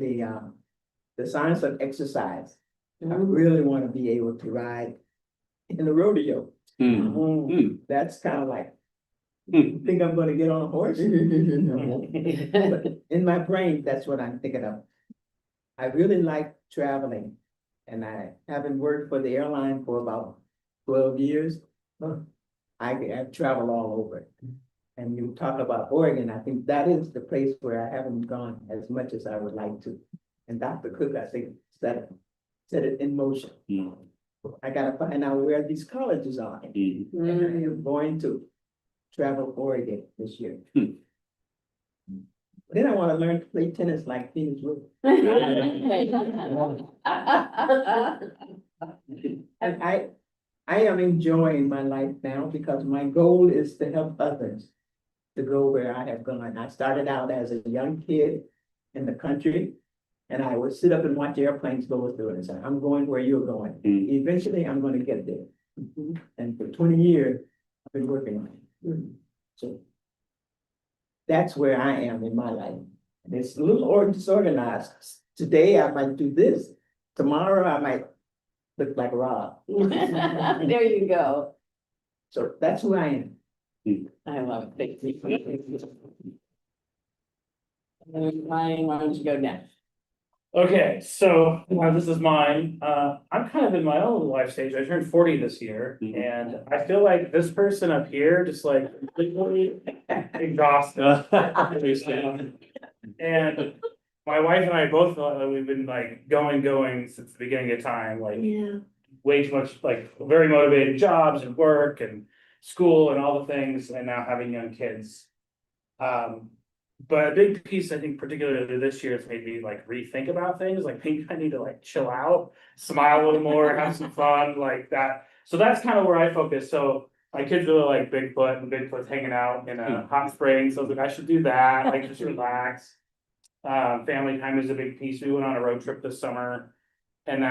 the science of exercise. I really want to be able to ride in the rodeo. That's kind of like, think I'm going to get on a horse? But in my brain, that's what I'm thinking of. I really like traveling, and I haven't worked for the airline for about 12 years. I've traveled all over. And you talk about Oregon, I think that is the place where I haven't gone as much as I would like to. And Dr. Cook, I think, set it in motion. I gotta find out where these colleges are. And I am going to travel Oregon this year. Then I want to learn to play tennis like Phoenix Wood. And I am enjoying my life now, because my goal is to help others to go where I have gone. I started out as a young kid in the country, and I would sit up and watch airplanes go through it and say, I'm going where you're going. Eventually, I'm going to get there. And for 20 years, I've been working on it. So that's where I am in my life. And it's a little disorganized. Today I might do this, tomorrow I might look like Rob. There you go. So that's who I am. I love it. Thank you. And then Ryan, why don't you go next? Okay, so this is mine. I'm kind of in my own life stage. I turned 40 this year, and I feel like this person up here just like completely exhausted. And my wife and I both feel like we've been like going since the beginning of time, like Yeah. way too much, like very motivated jobs and work and school and all the things, and now having young kids. But a big piece, I think, particularly this year, has made me like rethink about things. Like maybe I need to like chill out, smile a little more, have some fun, like that. So that's kind of where I focus. So my kids really like Bigfoot, and Bigfoot's hanging out in a hot spring. So I was like, I should do that, like just relax. Family time is a big piece. We went on a road trip this summer, and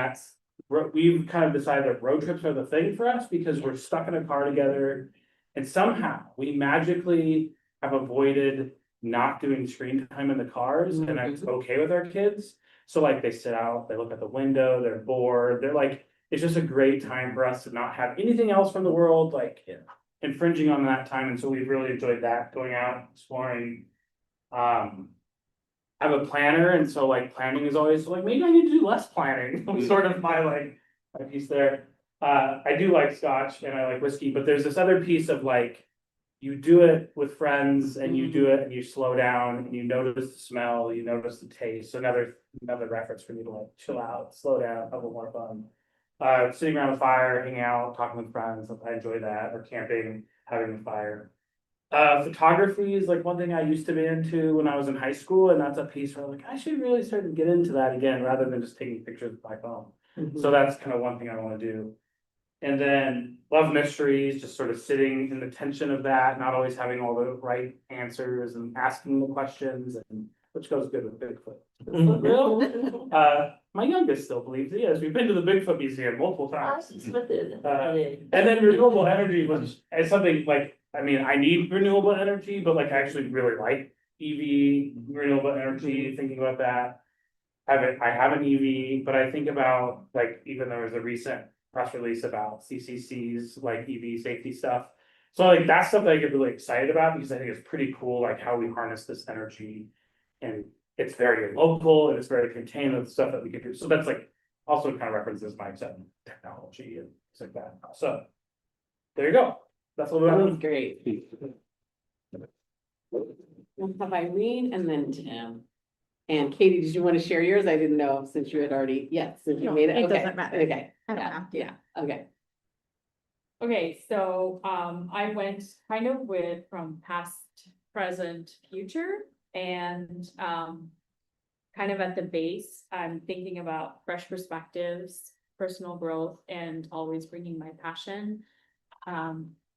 we've kind of decided that road trips are the thing for us because we're stuck in a car together, and somehow we magically have avoided not doing screen time in the cars, and that's okay with our kids. So like they sit out, they look at the window, they're bored, they're like, it's just a great time for us to not have anything else from the world, like infringing on that time. And so we've really enjoyed that, going out, exploring. I have a planner, and so like planning is always like, maybe I need to do less planning. Sort of my piece there. I do like scotch and I like whiskey, but there's this other piece of like, you do it with friends and you do it and you slow down and you notice the smell, you notice the taste. So another reference for me to like chill out, slow down, have a little more fun. Sitting around a fire, hanging out, talking with friends, I enjoy that, or camping, having a fire. Photography is like one thing I used to be into when I was in high school, and that's a piece where I'm like, I should really start to get into that again rather than just taking pictures with my phone. So that's kind of one thing I want to do. And then love mysteries, just sort of sitting in the tension of that, not always having all the right answers and asking the questions, and which goes good with Bigfoot. Bigfoot real? My youngest still believes it is. We've been to the Bigfoot Museum multiple times. And then renewable energy is something like, I mean, I need renewable energy, but like I actually really like EV, renewable energy, thinking about that. I have an EV, but I think about like, even there was a recent press release about CCC's like EV safety stuff. So like that's stuff that I get really excited about because I think it's pretty cool, like how we harness this energy. And it's very local and it's very contained with stuff that we can do. So that's like also kind of references my technology and things like that. So there you go. That's a little That bit. was great. We'll have Irene and then Tim. And Katie, did you want to share yours? I didn't know since you had already, yes, since you No, made it. it Okay, doesn't matter. Okay, I don't yeah, have to. yeah, okay. Okay, so I went kind of with from past, present, future, and kind of at the base, I'm thinking about fresh perspectives, personal growth, and always bringing my passion.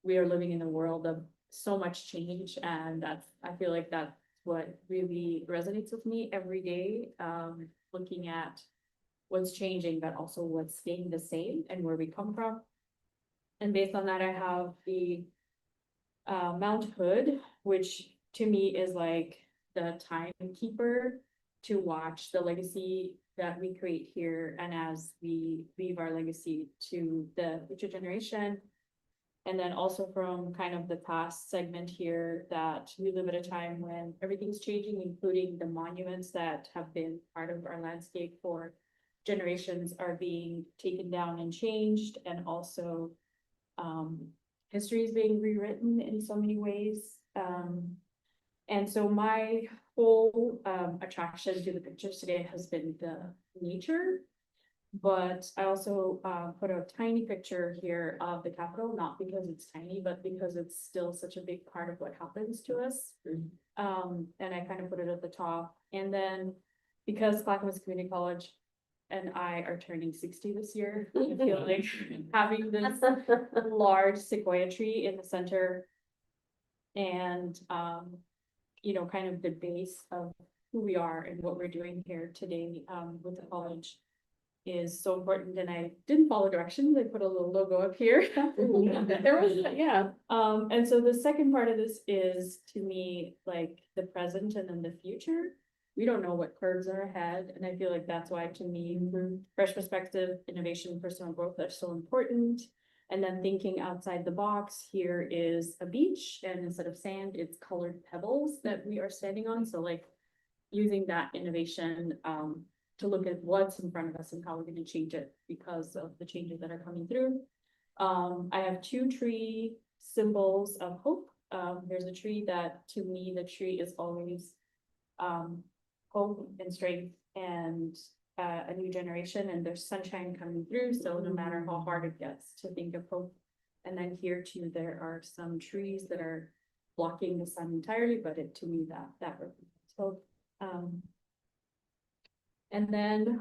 We are living in a world of so much change, and I feel like that's what really resonates with me every day. Looking at what's changing, but also what's staying the same and where we come from. And based on that, I have the Mount Hood, which to me is like the timekeeper to watch the legacy that we create here, and as we leave our legacy to the future generation. And then also from kind of the past segment here, that we live at a time when everything's changing, including the monuments that have been part of our landscape for generations are being taken down and changed, and also history is being rewritten in so many ways. And so my whole attraction to the pictures today has been the nature. But I also put a tiny picture here of the Capitol, not because it's tiny, but because it's still such a big part of what happens to us. And I kind of put it at the top. And then because Clackamas Community College and I are turning 60 this year, I feel like having this large sequoia tree in the center and, you know, kind of the base of who we are and what we're doing here today with the college is so important. And I didn't follow directions. I put a little logo up here. There was, yeah. And so the second part of this is to me like the present and then the future. we don't know what curves are ahead, and I feel like that's why, to me, fresh perspective, innovation, personal growth are so important. And then thinking outside the box, here is a beach, and instead of sand, it's colored pebbles that we are standing on, so like using that innovation to look at what's in front of us and how we're gonna change it because of the changes that are coming through. I have 2 tree symbols of hope. There's a tree that, to me, the tree is always hope and strength and a new generation, and there's sunshine coming through, so no matter how hard it gets, to think of hope. And then here too, there are some trees that are blocking the sun entirely, but it, to me, that represents hope. And then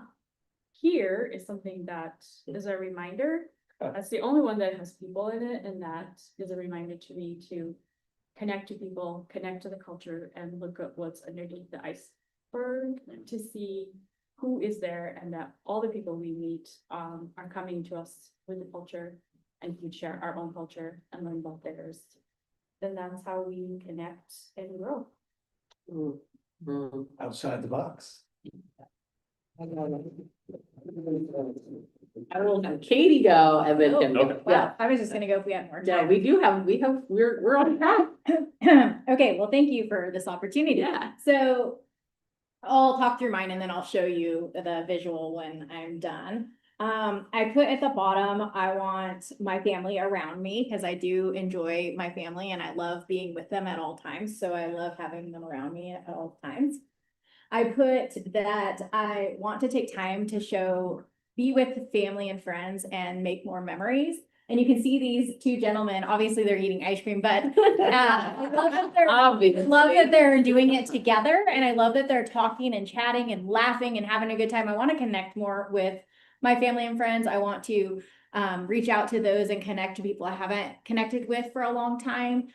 here is something that is a reminder. That's the only one that has people in it, and that is a reminder to me to connect to people, connect to the culture, and look at what's underneath the iceberg to see who is there, and that all the people we meet are coming to us with the culture, and we share our own culture and learn about theirs. Then that's how we connect and grow. Outside the box. I will have Katie go and then him. Okay. Yeah, I was just gonna go if we had more yeah, time. we're on track. Okay, well, thank you for this opportunity. Yeah. So I'll talk through mine and then I'll show you the visual when I'm done. I put at the bottom, I want my family around me because I do enjoy my family and I love being with them at all times. So I love having them around me at all times. I put that I want to take time to be with family and friends and make more memories. And you can see these 2 gentlemen, obviously they're eating ice cream, but I love that they're doing it together. And I love that they're talking and chatting and laughing and having a good time. I want to connect more with my family and friends. I want to reach out to those and connect to people I haven't connected with for a long time.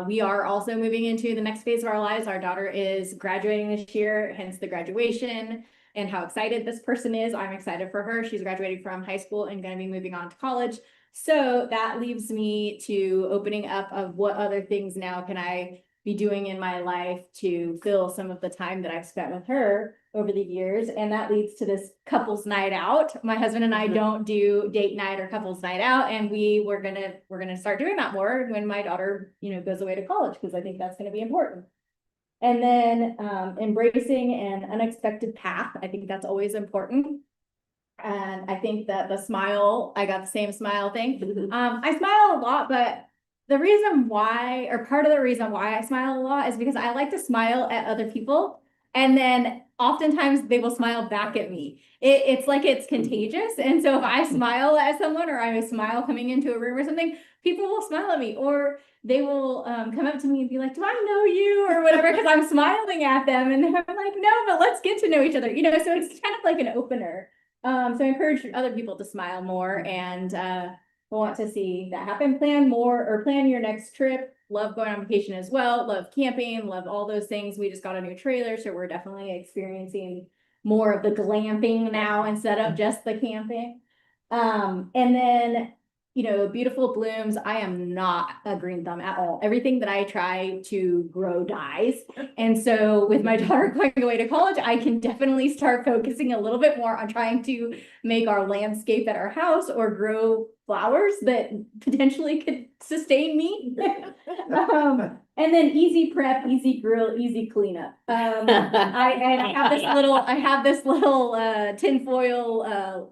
We are also moving into the next phase of our lives. Our daughter is graduating this year, hence the graduation and how excited this person is. I'm excited for her. She's graduating from high school and going to be moving on to college. So that leaves me to opening up of what other things now can I be doing in my life to fill some of the time that I've spent with her over the years. And that leads to this couples night out. My husband and I don't do date night or couples night out. And we're gonna start doing that more when my daughter, goes away to college, because I think that's gonna be important. And then embracing an unexpected path. I think that's always important. And I think that the smile, I got the same smile thing. I smile a lot, but the reason why, or part of the reason why I smile a lot is because I like to smile at other people. And then oftentimes they will smile back at me. It's like it's contagious. And so if I smile at someone or I smile coming into a room or something, people will smile at me, or they will come up to me and be like, do I know you or whatever, because I'm smiling at them. And I'm like, no, but let's get to know each other, so it's kind of like an opener. So I encourage other people to smile more, and want to see that happen. Plan your next trip. Love going on vacation as well. Love camping, love all those things. We just got a new trailer, so we're definitely experiencing more of the glamping now instead of just the camping. And then, beautiful blooms. I am not a green thumb at all. Everything that I try to grow dies. And so with my daughter going away to college, I can definitely start focusing a little bit more on trying to make our landscape at our house or grow flowers that potentially could sustain me. And then easy prep, easy grill, easy cleanup. I have this little tinfoil,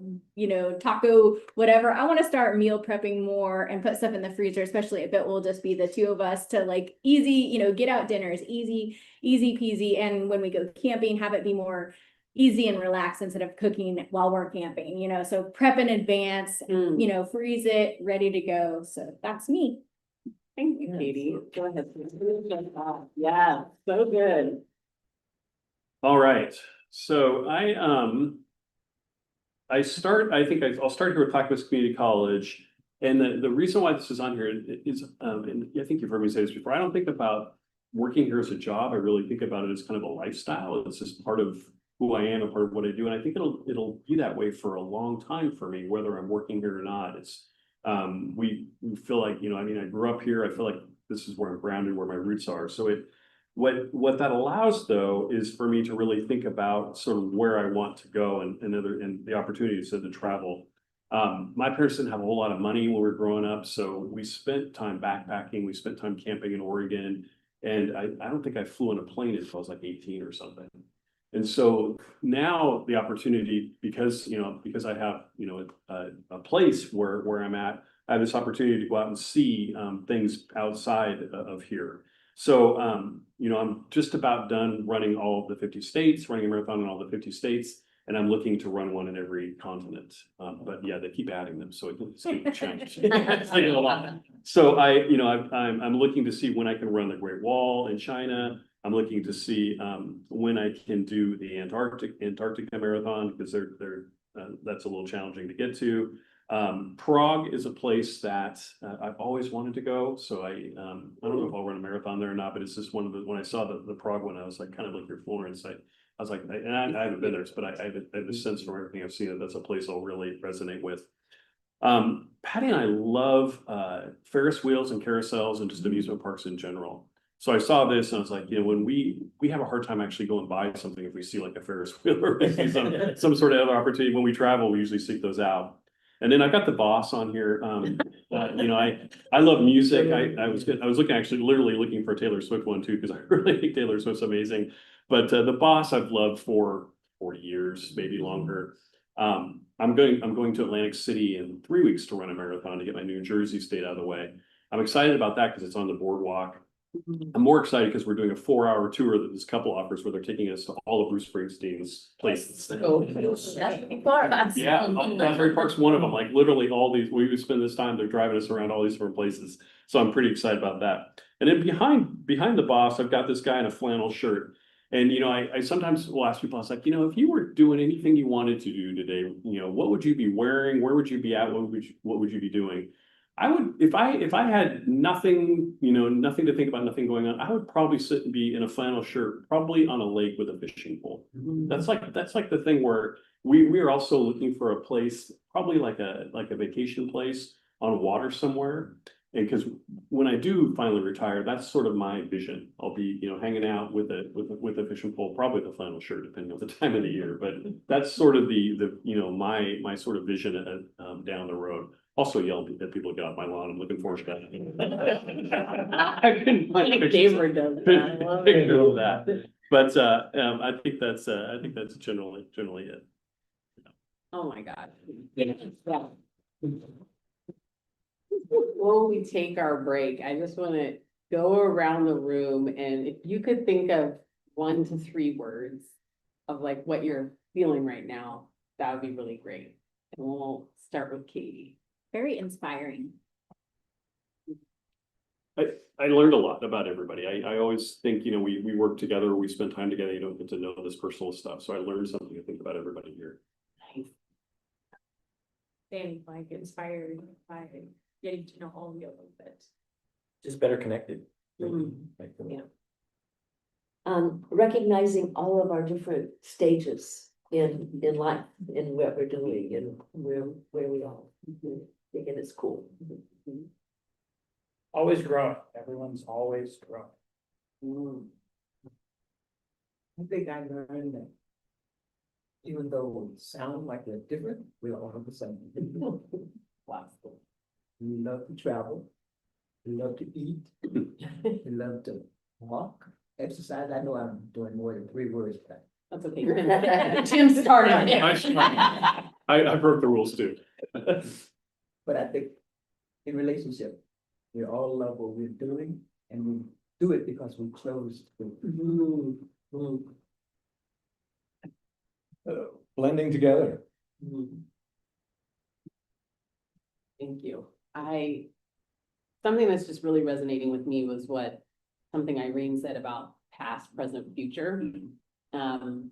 taco, whatever. I want to start meal prepping more and put stuff in the freezer, especially if it will just be the 2 of us to easy, get out dinners, easy peasy. And when we go camping, have it be more easy and relaxed instead of cooking while we're camping, so prep in advance, freeze it, ready to go. So that's me. Thank you, Katie. Go ahead. Yeah, so good. All right, so I'll start here with Clackamas Community College. And the reason why this is on here is, and I think you've heard me say this before, I don't think about working here as a job. I really think about it as kind of a lifestyle. It's just part of who I am and part of what I do. And I think it'll be that way for a long time for me, whether I'm working here or not. It's, we feel like, I grew up here. I feel like this is where I'm grounded, where my roots are. So What that allows though is for me to really think about sort of where I want to go and the opportunities to travel. My parents didn't have a whole lot of money when we were growing up, so we spent time backpacking, we spent time camping in Oregon. And I don't think I flew on a plane until I was like 18 or something. And so now the opportunity, because I have, a place where I'm at, I have this opportunity to go out and see things outside of here. So, I'm just about done running all of the 50 states, running a marathon in all the 50 states, and I'm looking to run one in every continent. But yeah, they keep adding them, so it keeps changing. It's like a lot. So I'm looking to see when I can run the Great Wall in China. I'm looking to see when I can do the Antarctica Marathon, because that's a little challenging to get to. Prague is a place that I've always wanted to go. So I don't know if I'll run a marathon there or not, but it's just one of the, when I saw the Prague one, I was like, kind of like your Florence. I was like, and I haven't been there, but I have a sense from everything I've seen that that's a place I'll really resonate with. Patty and I love Ferris wheels and carousels and just amusement parks in general. So I saw this and I was like, when we have a hard time actually going and buy something if we see like a Ferris wheel or we see some sort of other opportunity. When we travel, we usually seek those out. And then I got the Boss on here. I love music. I was literally looking for a Taylor Swift one too, because I really think Taylor Swift's amazing. But the Boss I've loved for 40 years, maybe longer. I'm going to Atlantic City in 3 weeks to run a marathon to get my New Jersey state out of the way. I'm excited about that because it's on the boardwalk. I'm more excited because we're doing a 4-hour tour that this couple offers where they're taking us to all of Bruce Springsteen's places. Yeah, Asbury Park's one of them, like literally all these, we would spend this time, they're driving us around all these different places. So I'm pretty excited about that. And then behind the Boss, I've got this guy in a flannel shirt. And, I sometimes will ask people, I was like, if you were doing anything you wanted to do today, what would you be wearing? Where would you be at? What would you be doing? I would, if I had nothing, nothing to think about, nothing going on, I would probably sit and be in a flannel shirt, probably on a lake with a fishing pole. That's like the thing where we are also looking for a place, probably like a vacation place on water somewhere. And because when I do finally retire, that's sort of my vision. I'll be, hanging out with a fishing pole, probably the flannel shirt, depending on the time of the year. But that's sort of my sort of vision down the road. Also yell at people to get off my lawn. I'm looking forward to that. I couldn't find pictures of that. But I think that's generally it. Oh my God. Yeah. Before we take our break, I just want to go around the room, and if you could think of 1 to 3 words of like what you're feeling right now, that would be really great. And we'll start with Katie. Very inspiring. I learned a lot about everybody. I always think, we work together, we spend time together, you don't get to know this personal stuff. So I learned something to think about everybody here. Nice. Danny, like inspired by getting to know all of you a little bit. Just better connected. Yeah. Recognizing all of our different stages in life, in what we're doing and where we are. Thinking it's cool. Always growing. Everyone's always growing. I think I learned that even though we sound like we're different, we're all the same. Wow. We love to travel. We love to eat. We love to walk, exercise. I know I'm doing more than 3 words, but That's okay. Tim started. I broke the rules too. but I think in relationship, we all love what we're doing, and we do it because we're close to blending together. Thank you. Something that's just really resonating with me was something Irene said about past, present, future.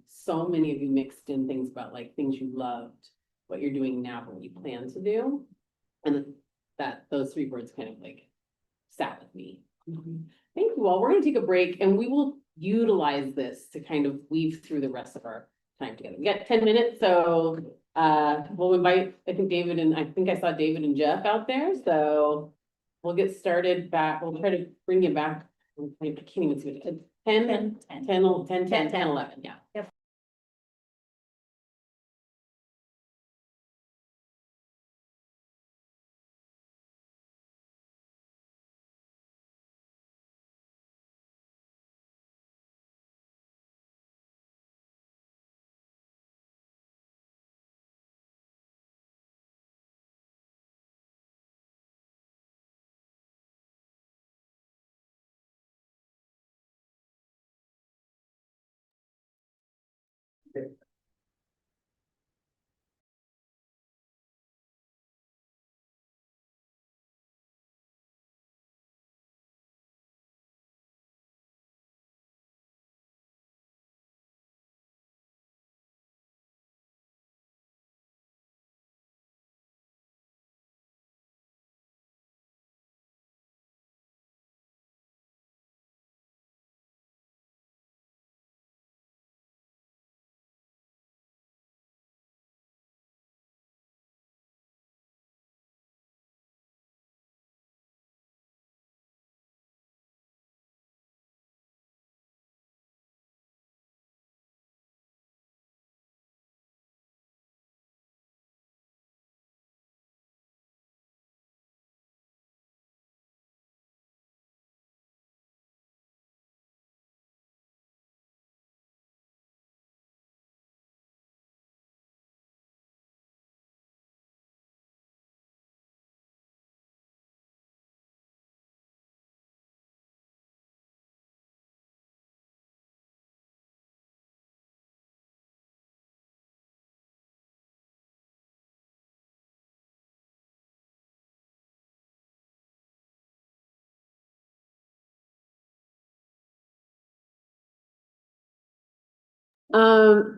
So many of you mixed in things about like things you loved, what you're doing now, what you plan to do. And those 3 words kind of like sat with me. Thank you all. We're gonna take a break and we will utilize this to kind of weave through the rest of our time together. We got 10 minutes, so we'll invite, I think I saw David and Jeff out there, so we'll get started back. We'll try to bring you back. I can't even see it. 10, 10, 10, 11, yeah.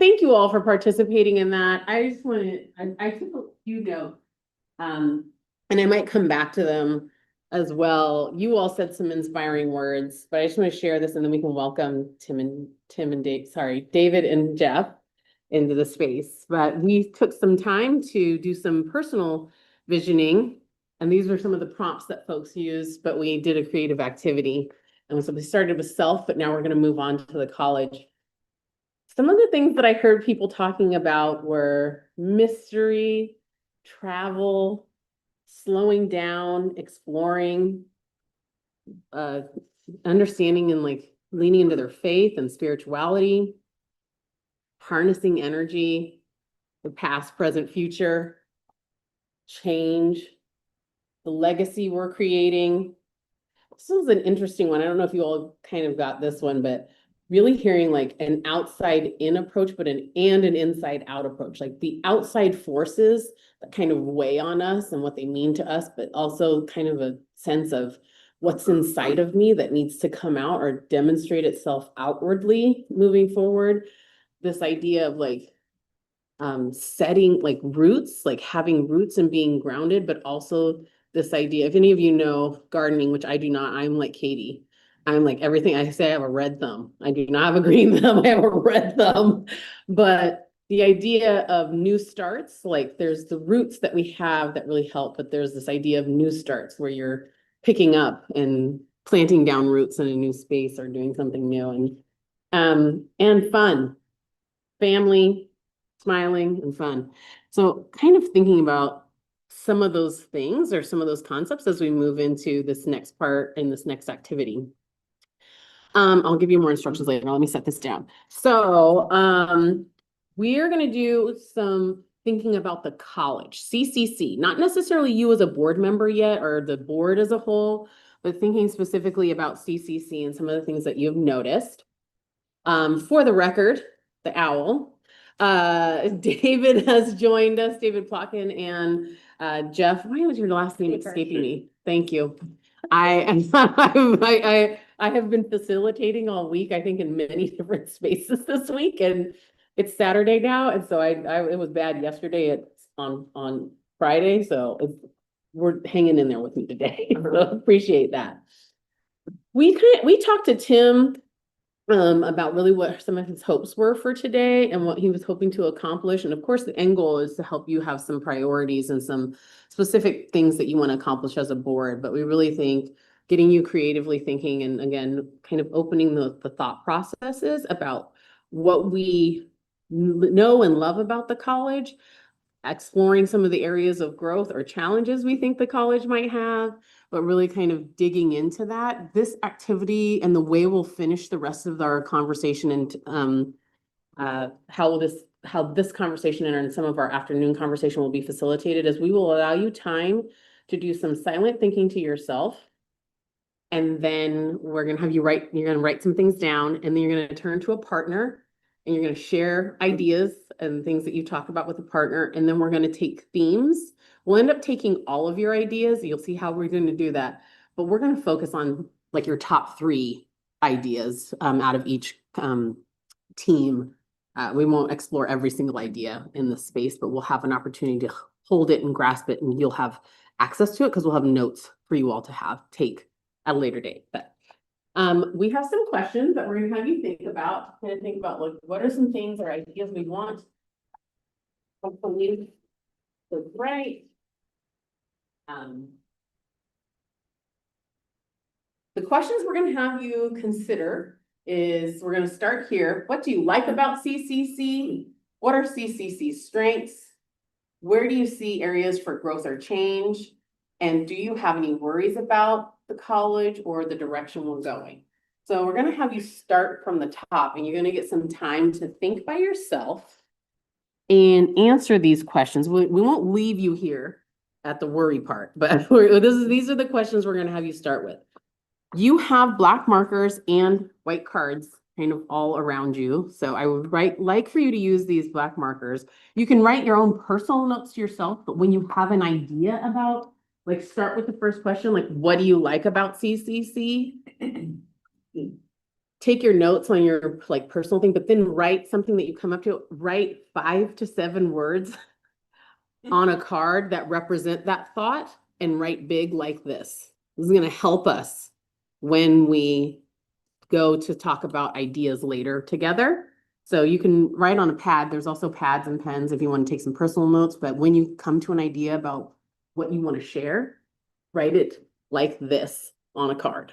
Thank you all for participating in that. I just wanted, I took a few notes. And I might come back to them as well. You all said some inspiring words, but I just want to share this and then we can welcome David and Jeff into the space. But we took some time to do some personal visioning. And these were some of the prompts that folks used, but we did a creative activity. And so we started with self, but now we're going to move on to the college. Some of the things that I heard people talking about were mystery, travel, slowing down, exploring, understanding and like leaning into their faith and spirituality, harnessing energy, the past, present, future, change, the legacy we're creating. This was an interesting one. I don't know if you all kind of got this one, but really hearing like an outside in approach, but an inside out approach, like the outside forces that kind of weigh on us and what they mean to us, but also kind of a sense of what's inside of me that needs to come out or demonstrate itself outwardly moving forward. This idea of like setting like roots, like having roots and being grounded, but also this idea, if any of you know gardening, which I do not, I'm like Katie. I'm like everything I say, I have a red thumb. I do not have a green thumb, I have a red thumb. But the idea of new starts, like there's the roots that we have that really help, but there's this idea of new starts where you're picking up and planting down roots in a new space or doing something new and fun, family, smiling and fun. So kind of thinking about some of those things or some of those concepts as we move into this next part in this next activity. I'll give you more instructions later. Let me set this down. So we are going to do some thinking about the college, CCC, not necessarily you as a board member yet or the board as a whole, but thinking specifically about CCC and some of the things that you've noticed. For the record, the owl, David has joined us, David Plotkin and Jeff. Why was your last name escaping me? Thank you. I have been facilitating all week, I think in many different spaces this week, and it's Saturday now, and so it was bad yesterday on Friday, so we're hanging in there with me today. So appreciate that. We talked to Tim about really what some of his hopes were for today and what he was hoping to accomplish. And of course, the end goal is to help you have some priorities and some specific things that you want to accomplish as a board. But we really think getting you creatively thinking and again, kind of opening the thought processes about what we know and love about the college, exploring some of the areas of growth or challenges we think the college might have, but really kind of digging into that. This activity and the way we'll finish the rest of our conversation and how this conversation and some of our afternoon conversation will be facilitated is we will allow you time to do some silent thinking to yourself. And then we're gonna have you're gonna write some things down, and then you're gonna turn to a partner and you're gonna share ideas and things that you talk about with a partner. And then we're gonna take themes. We'll end up taking all of your ideas. You'll see how we're gonna do that. But we're gonna focus on like your top 3 ideas out of each team. We won't explore every single idea in the space, but we'll have an opportunity to hold it and grasp it, and you'll have access to it because we'll have notes for you all to take at a later date. But we have some questions that we're going to have you think about. Like, what are some things or ideas we want? Hopefully, the right. The questions we're going to have you consider is we're going to start here. What do you like about CCC? What are CCC's strengths? Where do you see areas for growth or change? And do you have any worries about the college or the direction we're going? So we're going to have you start from the top, and you're going to get some time to think by yourself and answer these questions. We won't leave you here at the worry part, but these are the questions we're going to have you start with. You have black markers and white cards kind of all around you. So I would like for you to use these black markers. You can write your own personal notes to yourself, but when you have an idea about, like, start with the first question, like, what do you like about CCC? Take your notes on your like personal thing, but then write something that you come up to. Write 5 to 7 words on a card that represent that thought, and write big like this. This is going to help us when we go to talk about ideas later together. So you can write on a pad. There's also pads and pens if you want to take some personal notes, but when you come to an idea about what you want to share, write it like this on a card.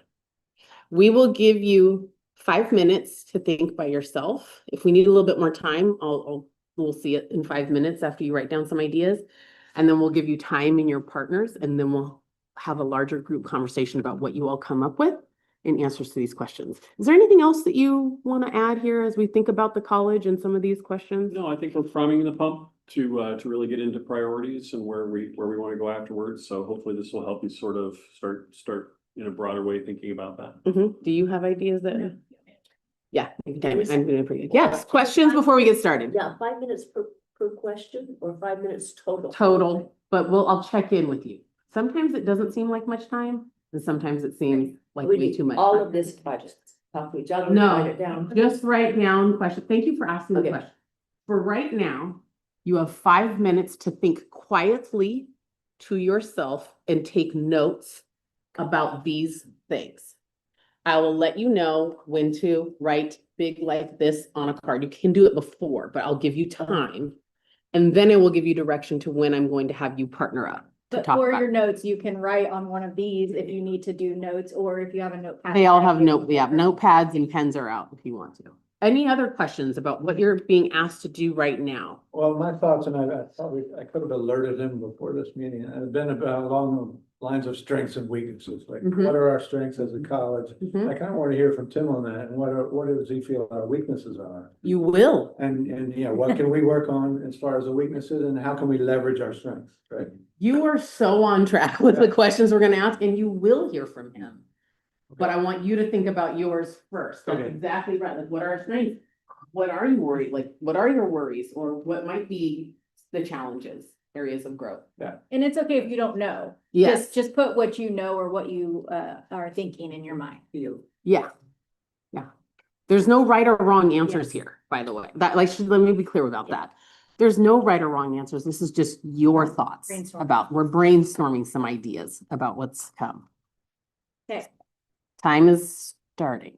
We will give you 5 minutes to think by yourself. If we need a little bit more time, we'll see it in 5 minutes after you write down some ideas. And then we'll give you time and your partners, and then we'll have a larger group conversation about what you all come up with in answers to these questions. Is there anything else that you want to add here as we think about the college and some of these questions? No, I think we're priming the pump to really get into priorities and where we want to go afterwards. So hopefully this will help you sort of start in a broader way thinking about that. Do you have ideas that? Yeah, you can I'm doing pretty good. Yes, questions before we get started. Yeah, 5 minutes per question, or 5 minutes total? Total, but I'll check in with you. Sometimes it doesn't seem like much time, and sometimes it seems like We way need too much. all time. of this, if I just talk to each other, No, write it down. just write down questions. Thank you for asking the Okay. question. For right now, you have 5 minutes to think quietly to yourself and take notes about these things. I will let you know when to write big like this on a card. You can do it before, but I'll give you time. And then it will give you direction to when I'm going to have you partner up to But talk for about your it. notes, you can write on one of these if you need to do notes, or if you have a notepad. They all have notepads and pens are out if you want to. Any other questions about what you're being asked to do right now? Well, my thoughts, and I could have alerted him before this meeting, and it's been about along the lines of strengths and weaknesses, like Mhm. what are our strengths as a college? Mhm. I kind of want to hear from Tim on that, and what does he feel our weaknesses are? You will. And, what can we work on as far as the weaknesses, and how can we leverage our strengths, right? You are so on track with the Yeah. questions we're gonna ask, and you will hear from him. But I want you to think about yours first. That's Okay. exactly right. Like, what are our strengths? What are you worried? Like, what are your worries? Or what might be the challenges, areas of growth? And it's okay if you don't know. Yes. Just put what you know or what you are thinking in your mind. Yeah. Yeah. There's no right or wrong answers Yes. here, by the way. Let me be clear about that. There's no right or wrong answers. This is just your thoughts Brainstorming. we're brainstorming some ideas about what's come. Okay. Time is starting.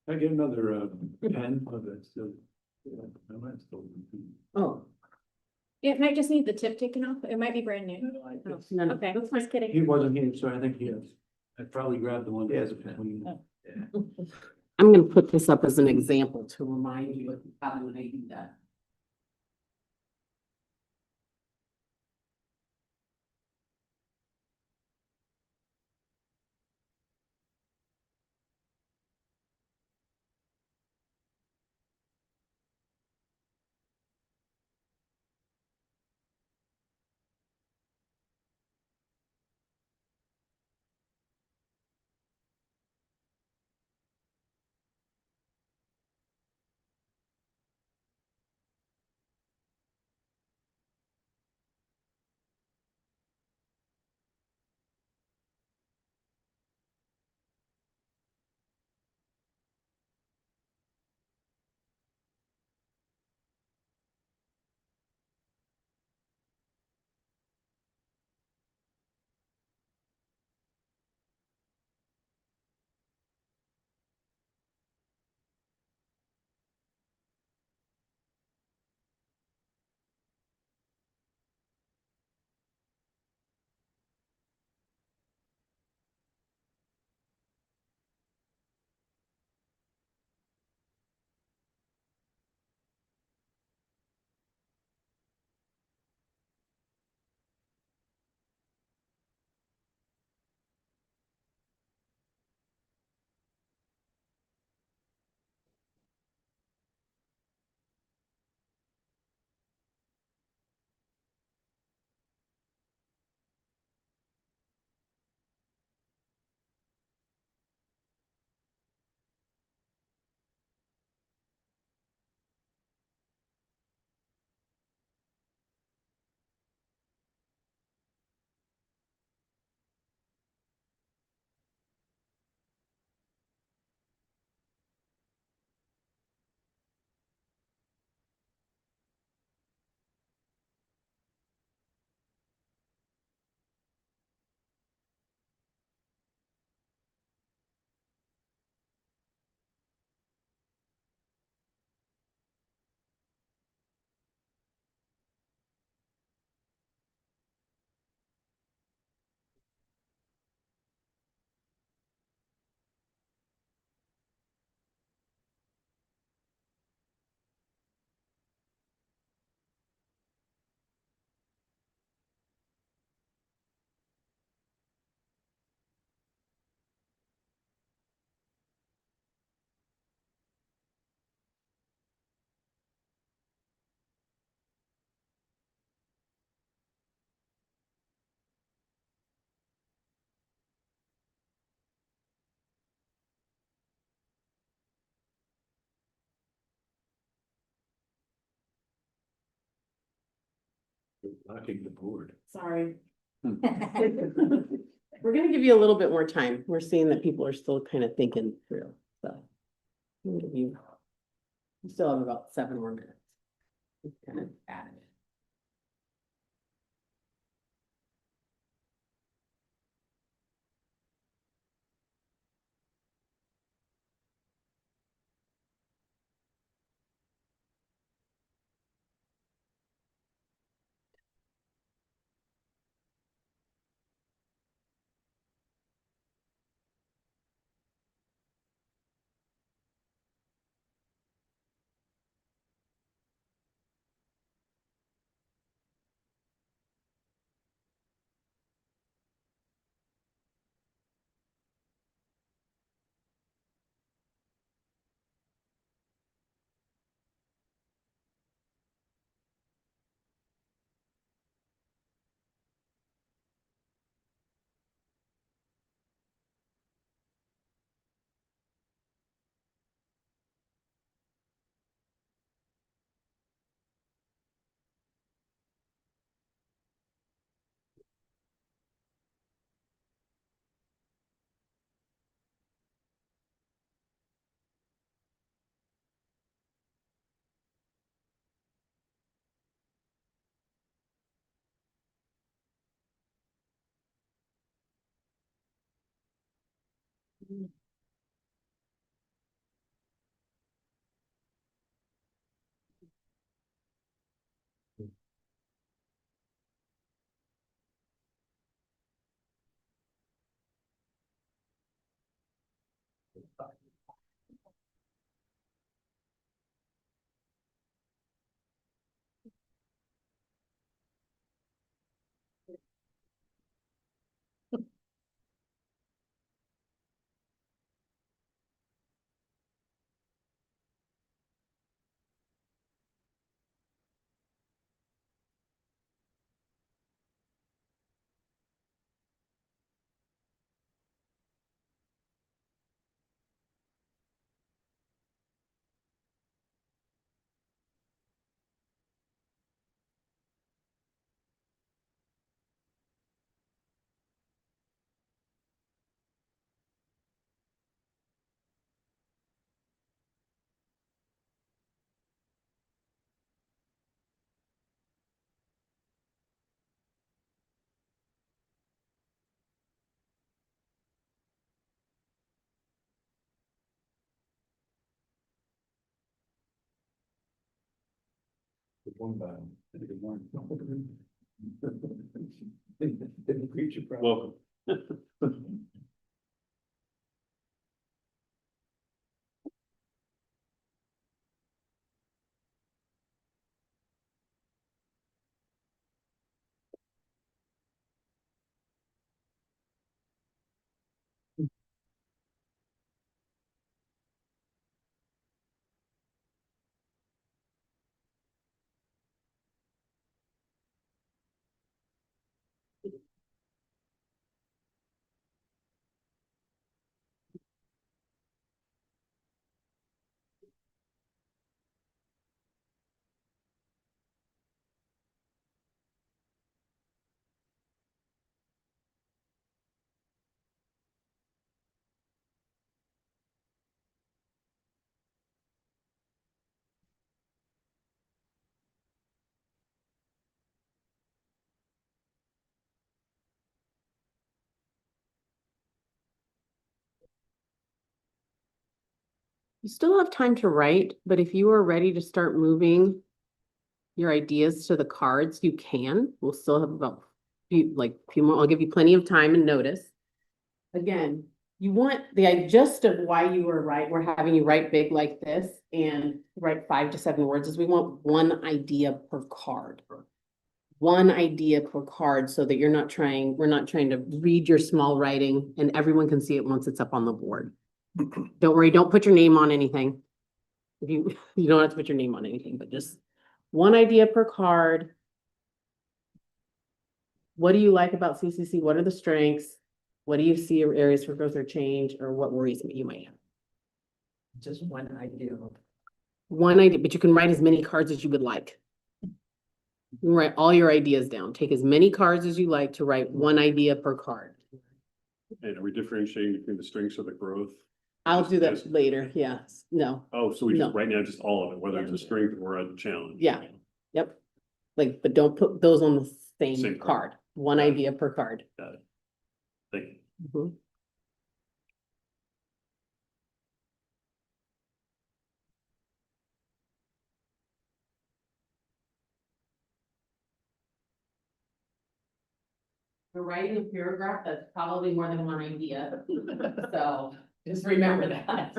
I get another pen of it still. I might still. Oh, It might just need the tip taken off. It might be brand new. no, Okay, that's fine. just kidding. He wasn't here, so I think he has. I probably grabbed the one. He has a pen. I'm gonna put this up as an example to remind you of how when I do that. Knocking the board. Sorry. We're gonna give you a little bit more time. We're seeing that people are still kind of thinking through, so. We'll give you. We still have about 7 more minutes. Kind of add it. Good one, man. Good one. Didn't preach a problem. Welcome. You still have time to write, but if you are ready to start moving your ideas to the cards, you can. We'll still have about few more. I'll give you plenty of time and notice. Again, you want the gist of why you were right. We're having you write big like this and write 5 to 7 words is we want one idea per card. One idea per card so that we're not trying to read your small writing and everyone can see it once it's up on the board. Don't worry, don't put your name on anything. If you don't have to put your name on anything, but just one idea per card. What do you like about CCC? What are the strengths? What do you see areas for growth or change, or what worries you might have? Just one idea. One idea, but you can write as many cards as you would like. You can write all your ideas down. Take as many cards as you like to write one idea per card. And are we differentiating between the strengths or the growth? I'll do that Just- later. Yeah, no, Oh, so we No. just, right now, just all of it, whether it's a strength or a challenge. yeah, yep. Like, but don't put those on the Same same card. card. One Got it. idea per card. Got it. Thank you. Mhm. You're writing a paragraph that's probably more than one idea, so just remember that.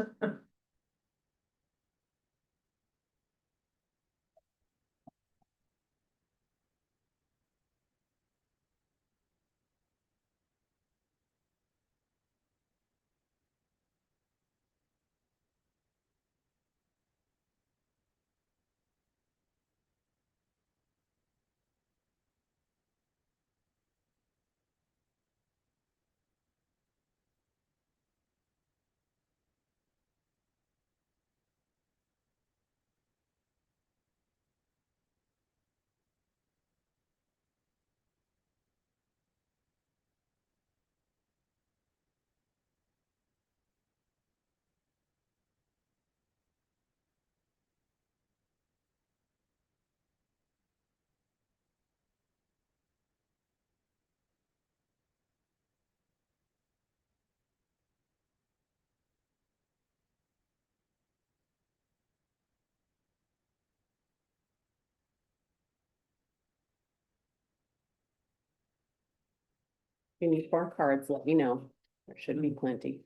If you need 4 cards, let me know. There should be plenty.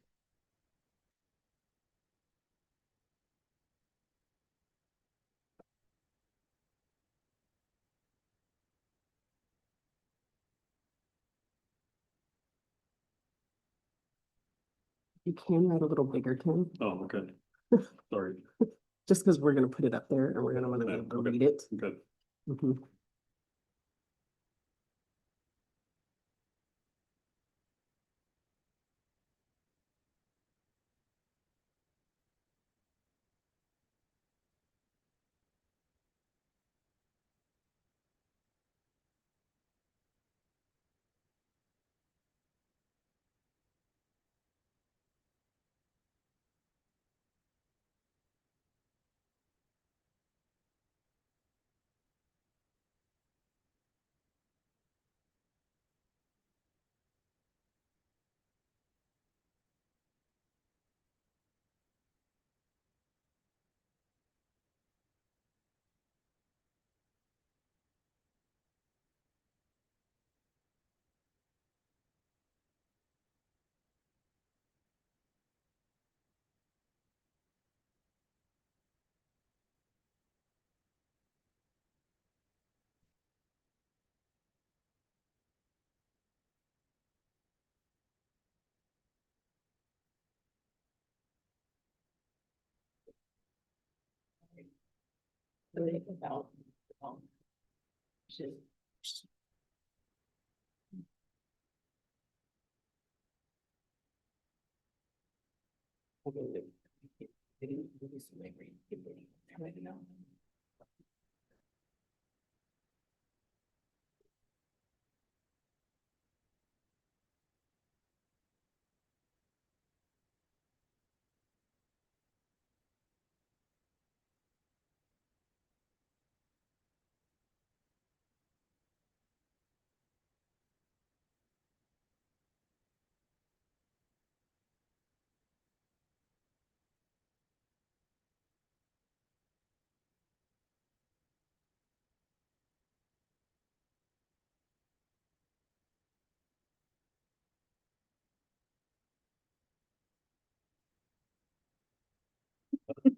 You can write a little bigger, Tim, Oh, okay. Sorry. just because we're gonna put it up there and we're gonna want to be able to Okay. read it. Okay. Mhm.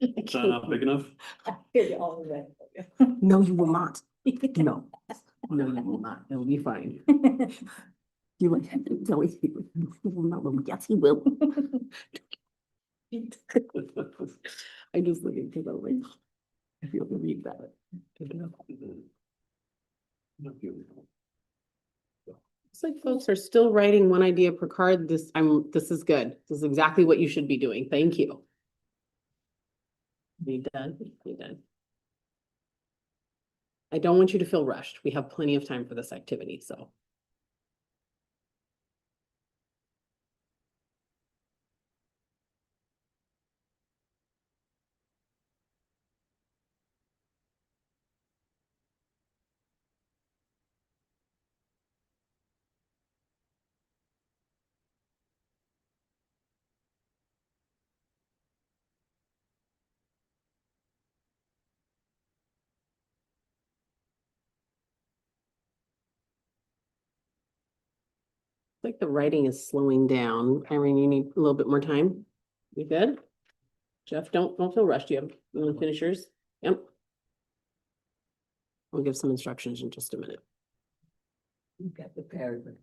Is that not big enough? No, you will not. No, no, you will not. It'll be fine. You like, tell me, he will not, yes, he will. I just look at because I'm like, I feel to read that. It's like folks are still writing one idea per card. This is good. This is exactly what you should be doing. Thank you. You done? You done? I don't want you to feel rushed. We have plenty of time for this activity, so. Like the writing is slowing down. Irene, you need a little bit more time? You good? Jeff, don't feel rushed. You want to finish yours? Yep. We'll give some instructions in just a minute. You got the paragraph.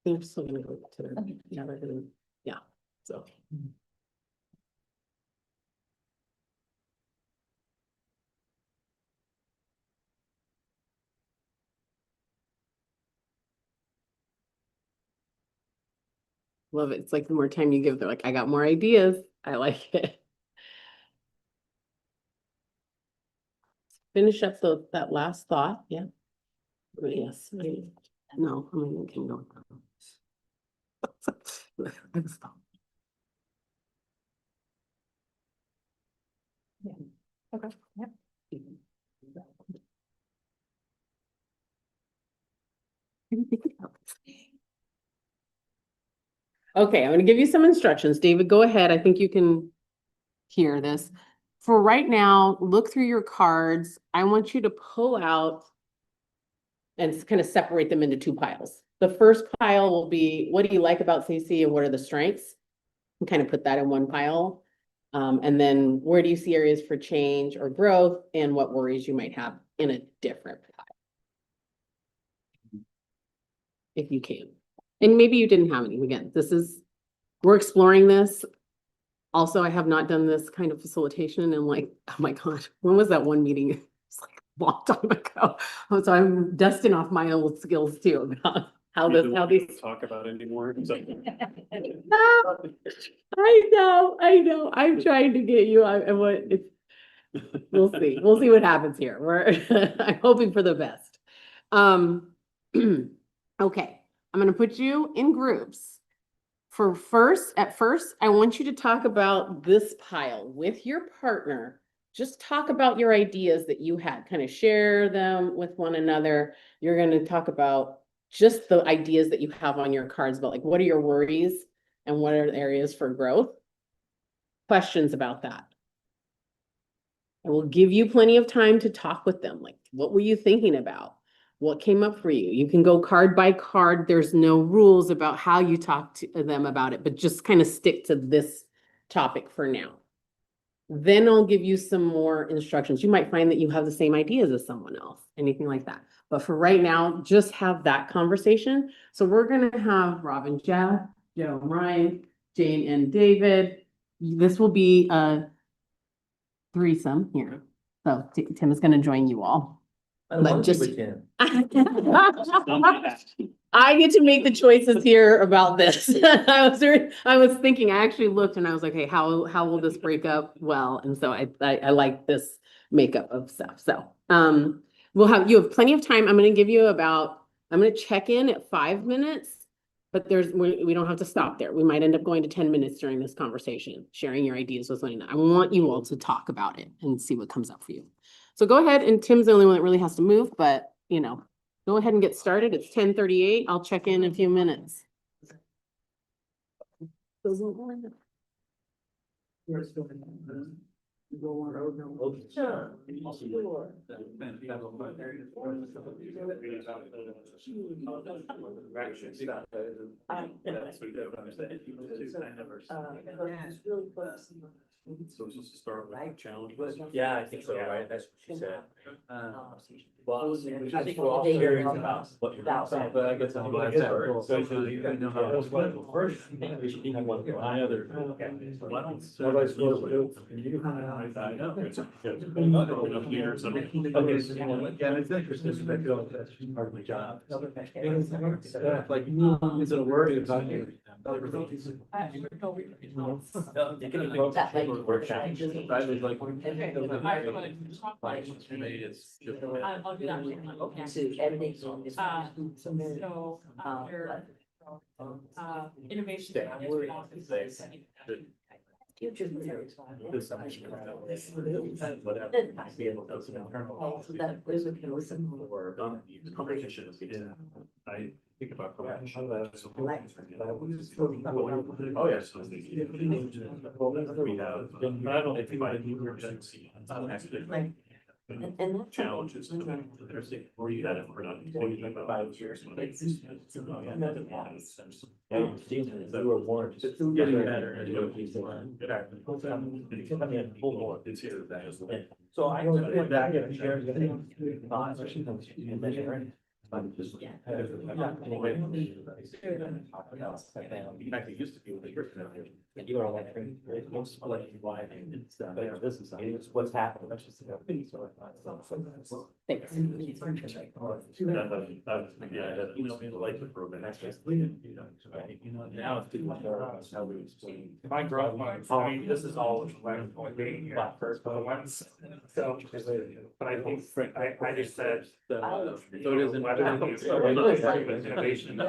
I'm still gonna go to the, yeah, yeah, so. Love it. It's like the more time you give, they're like, I got more ideas. I like it. Finish up that last thought, yeah. Yes, no, I mean, it can go. Okay, yep. Okay, I'm gonna give you some instructions. David, go ahead. I think you can hear this. For right now, look through your cards. I want you to pull out and kind of separate them into two piles. The first pile will be, what do you like about CC and what are the strengths? And kind of put that in one pile. And then where do you see areas for change or growth and what worries you might have in a different pile? if you can. And maybe you didn't have any. Again, we're exploring this. Also, I have not done this kind of facilitation in like, oh my God, when was that one meeting? It's like a long time ago. So I'm dusting off my old skills too about how these. Talk about anymore. I know. I'm trying to get you, we'll see. We'll see what happens here. I'm hoping for the best. Okay, I'm gonna put you in groups. At first, I want you to talk about this pile with your partner. Just talk about your ideas that you had, kind of share them with one another. You're gonna talk about just the ideas that you have on your cards about like, what are your worries and what are the areas for growth? Questions about that. I will give you plenty of time to talk with them. Like, what were you thinking about? What came up for you? You can go card by card. There's no rules about how you talk to them about it, but just kind of stick to this topic for now. Then I'll give you some more instructions. You might find that you have the same ideas as someone else, anything like that. But for right now, just have that conversation. So we're gonna have Robin, Jeff, Joe, Ryan, Jane, and David. This will be a threesome here. So Tim is gonna join you all. I love you with him. I get to make the choices here about this. I was thinking, I actually looked and I was like, hey, how will this break up well? And so I like this makeup of stuff. So you have plenty of time. I'm gonna check in at 5 minutes, but we don't have to stop there. We might end up going to 10 minutes during this conversation, sharing your ideas with one another. I want you all to talk about it and see what comes up for you. So go ahead, and Tim's the only one that really has to move, but go ahead and get started. It's 10:38. I'll check in a few minutes. So it's just a start with challenge. Yeah, I think so, right? That's what she said. Well, I think we're all curious about what you're saying, but I guess I'm glad that. So you know how it was. First, we should have one. I other. Why don't nobody's supposed to do it? You I know. It's enough years. I mean, Okay, so, yeah, and it's interesting, I feel like that's part of my job. Like, instead of worrying about you. You can approach That the might- workshop. I was like. It's just. I'll do that. Okay. So everything's on this. So, innovation. Future. This. Whatever. That was a listen. Or competition. I think about. Oh, yes. We have, but I don't think I do. And Challenges. There's the, or you had it for not 5 years. You were born. It's getting better. It's here. So I went back and shared thoughts. In fact, it used to be. You are like, most like why it's this is what's happening. That's just. Thanks. Yeah, like the program. Now it's people how we. If I grow up, I mean, this is all being here first, so, but I think, I just said. So it isn't. Innovation. I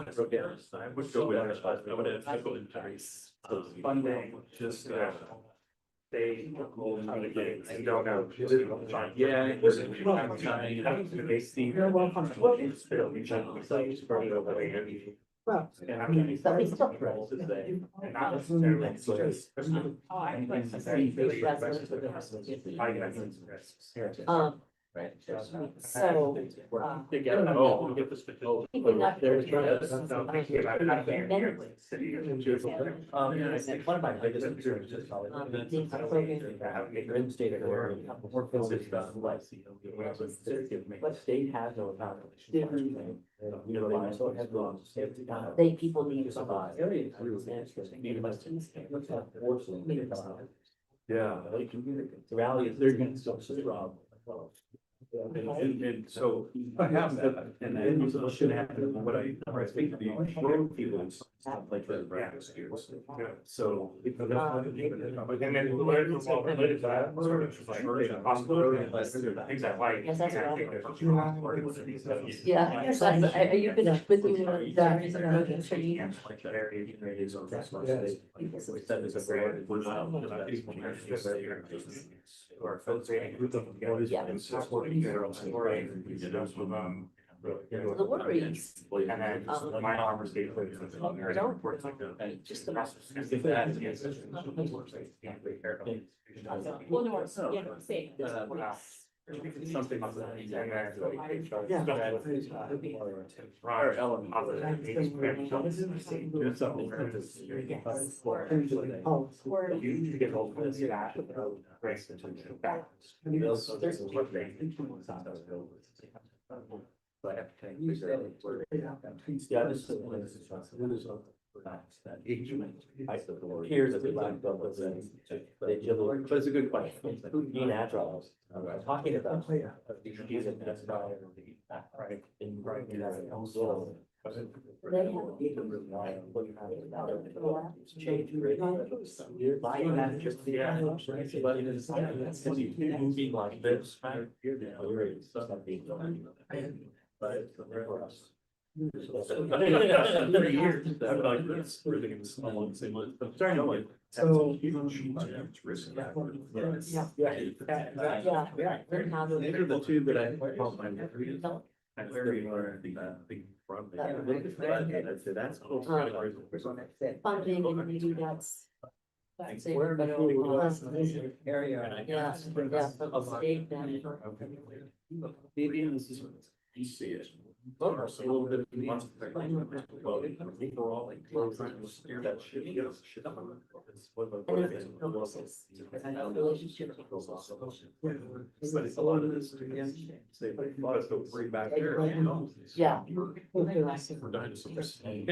just wrote down, I would go with, I would have to go into Funding, just, they. I don't know. yeah. You're welcome. Well, and I'm gonna. But we still- And not necessarily. Oh, I like I guess. Um, Right. So, They get it all. keeping up There's. with Yeah, I think one of my biggest concerns is probably. In state of Oregon, more focused on like. But state has no accountability. You know, they also have laws. they people need to Survive. survive. Yeah. The reality is they're gonna still survive. And so what happens, and then should happen, what I speak to the road people and stuff like that, right? So. And then related to that, sort of possibility, things I like. Yes, that's and I right. think there's- Yeah, so are you finished with your tree? Like that area, you know, it is on this one, so they- we said there's a great- we're not- we're not- Or folks, Yeah. And supporting their own story, you know, The worries. and then my armors gave. Don't. Just the process. If that is- Well, no, yeah, same. Something like that. And then. Yeah. Or element of it. Do something. Yes. You get all this, that, race into that. Yeah, this is. Here's a good line, but it's a good question. Being agile, talking about. Using that style, right, in right, you know, so. They have people rely on what you have about it. Change, right? You're buying that just, yeah. But it is, when you moving like this, right? You're now, you're something. But for us. 3 years, I'm like, this, we're thinking this all in the same month, but starting to like. So- It's risk. Yeah. Yeah. How do they- These are the two that I call my. I'm very, big front. That's close. Funding and maybe that's. That's it, Where but, the food was, area. yeah, from the state then. Maybe this is, you see it. A little bit. Well, we're all like. That shit, you know, shit. And then it's promises. Relationship. But it's a lot of this. Say, a lot of folks bring back there. Yeah. We're dinosaurs. And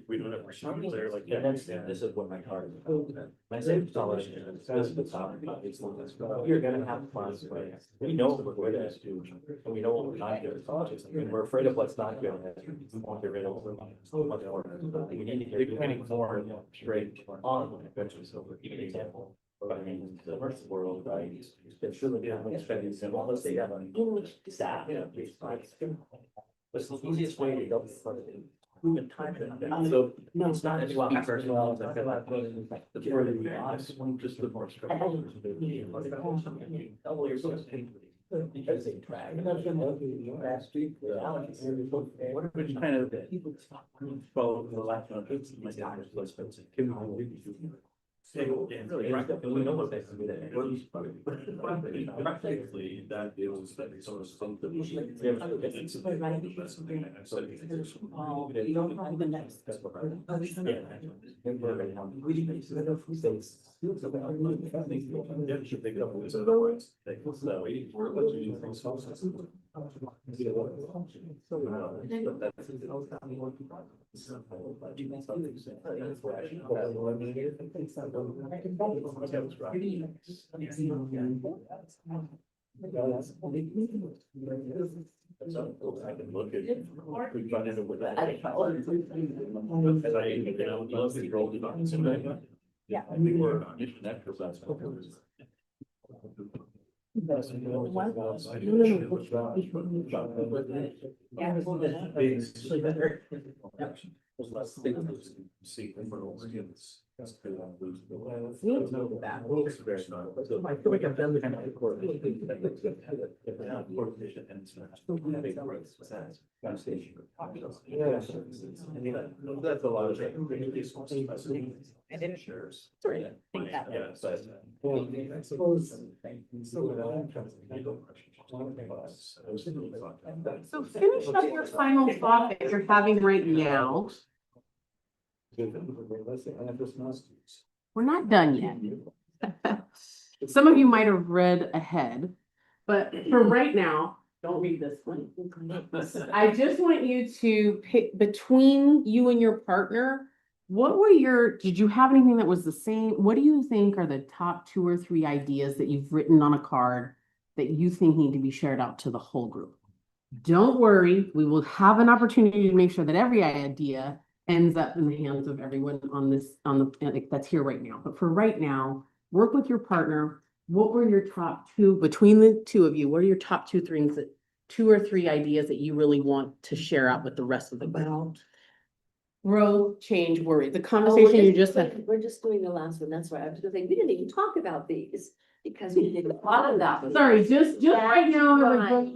we don't have machines there like And that. then this is what my card is. My same tolerance is this is the top, it's you're gonna have consequences. We know what we're good at, and we know what we're not good at. And we're afraid of what's not good. We want to get rid of much more. We need to get getting more straight on, eventually, so we're giving an example. In the first world, right, it's really spending some all this data on staff, you know, it's the easiest way to go. Proven time. So it's not as well personnel as I feel like the further we are, just the more structure. Double your system. Because they track. Last week. What are we kind of? Well, the last one, my daughter's was expensive. Really, and we know what they can do that. Practically, that is sort of something. I can look at. We've run into with that. As I, you know, love the role development. Yeah. I think we're on mission that because that's. See, I feel like I've done the kind of. That's a lot of. I didn't think that way. So finish up your final thought that you're having right now. We're not done yet. Some of you might have read ahead, but for right now, don't read this one. I just want you to pick between you and your partner. Did you have anything that was the same? What do you think are the top 2 or 3 ideas that you've written on a card that you think need to be shared out to the whole group? Don't worry, we will have an opportunity to make sure that every idea ends up in the hands of everyone that's here right now. But for right now, work with your partner. What were your top 2 between the 2 of you? What are your top 2 things 2 or 3 ideas that you really want to share out with the rest of the group? Growth, change, worry. The conversation you just had. We're just doing the last one, that's right, I was gonna say, we didn't even talk about these, because we did a lot of that. Sorry, just right now, Right.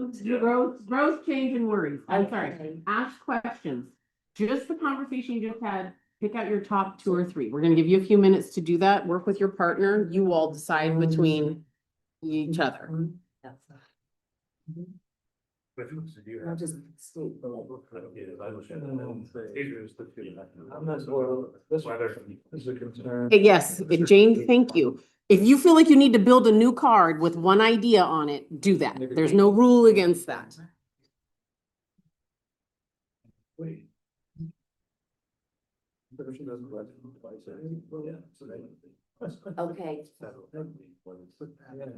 growth, change, and worries. I'm sorry. Okay. Ask questions. Just the conversation you just had, pick out your top 2 or 3. We're gonna give you a few minutes to do that. Work with your partner. You all decide between each other. I'll just state the level. I'm not sure, this is a concern. Yes, Jane, thank you. If you feel like you need to build a new card with one idea on it, do that. There's no rule against that. Wait. Okay.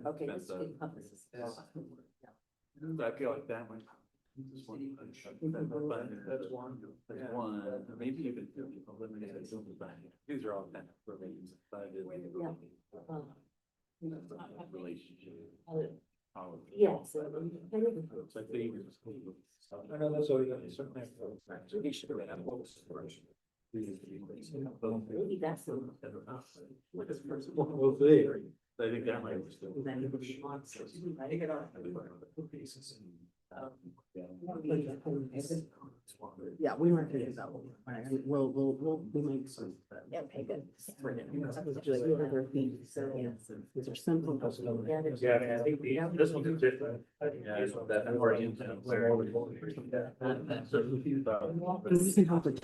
Okay, let's speak up. I feel like that one. That's one, maybe even eliminate it. These are all kind of remains. Relationship. Yes. It's like they. I know that's always certainly. He should have had a Maybe that's the. We'll see. I think that might. Yeah, we weren't gonna do that one. We might. Yeah, okay, good. These are simple. Yeah, I think this one is different. Yeah, that more intense. We can help it,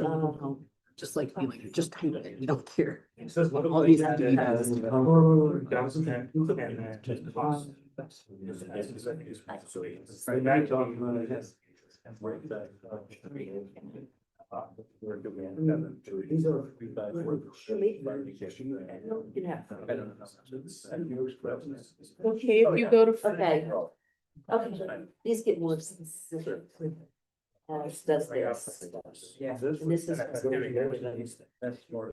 just like be like, just type it, we don't care. It says what All these ideas. Okay, if you go to. Okay. Okay, these get more specific. Does this. Yeah. And this is. That's more.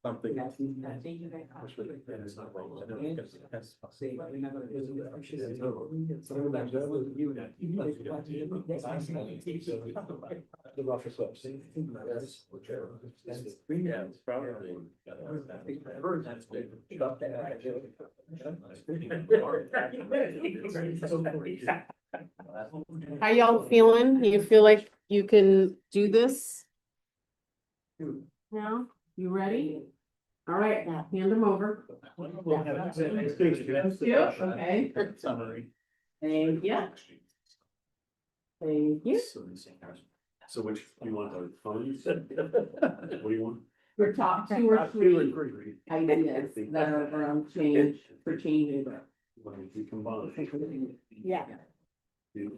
Something. Yeah, it's probably. How y'all feeling? You feel like you can do this? Now, you ready? All right, hand them over. Okay. Summary. Thank you. Thank you. So which, you want the funds? What do you want? Your top 2 or 3 ideas that are around change, for changing. When we combine. Yeah. We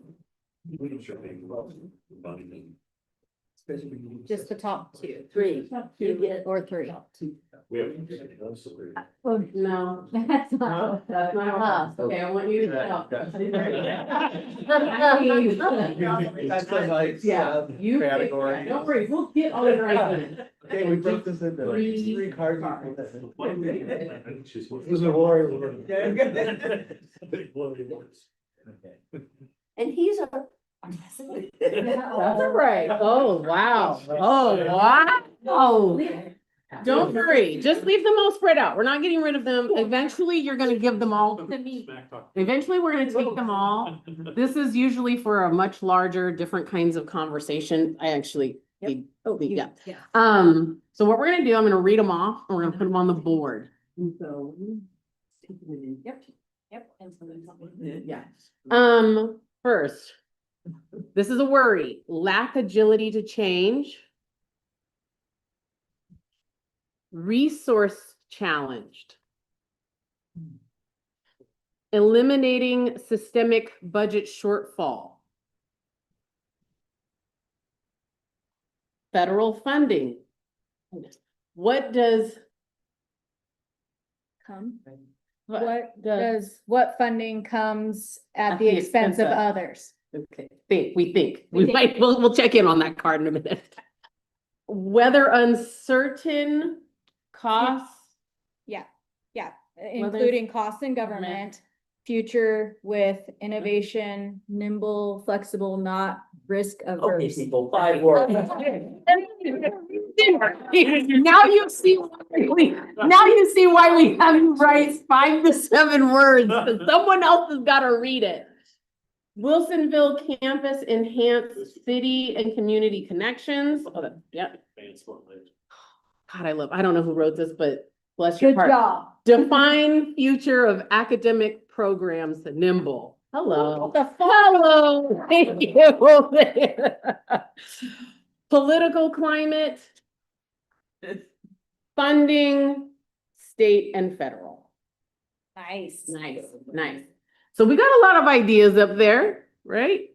can sure think about combining. Just the top 2. 3, you get. Or 3. We have. No, That's not. that's not. Ah. Okay, I want you to help. That's a nice. Yeah, you. Category. Don't worry, we'll get all the right. Okay, we broke this into Three 3 cards. She's one. This is a warrior. And he's That's all right. Oh, wow. Oh, wow. Don't worry, just leave them all spread out. We're not getting rid of them. Eventually, you're gonna give them all to me. Eventually, we're gonna take them all. This is usually for a much larger, different kinds of conversation. I actually, yeah. So what we're gonna do, I'm gonna read them off and we're gonna put them on the board. And so. Yep. And so Yeah. First, this is a worry, lack agility to change. Resource challenged. Eliminating systemic budget shortfall. Federal funding. What does? What funding comes at the expense of others? Okay, we'll check in on that card in a minute. Whether uncertain costs. Yeah, including costs in government, future with innovation, nimble, flexible, not risk Okay, averse. people, 5 words. Now you see why we have you write 5 to 7 words, because someone else has got to read it. Wilsonville campus enhance city and community connections. Oh, yeah. God, I don't know who wrote this, but bless your Good heart. job. Define future of academic programs, nimble. Hello. The Hello. Thank you. Political climate. Funding, state and federal. Nice. Nice. So we got a lot of ideas up there, right?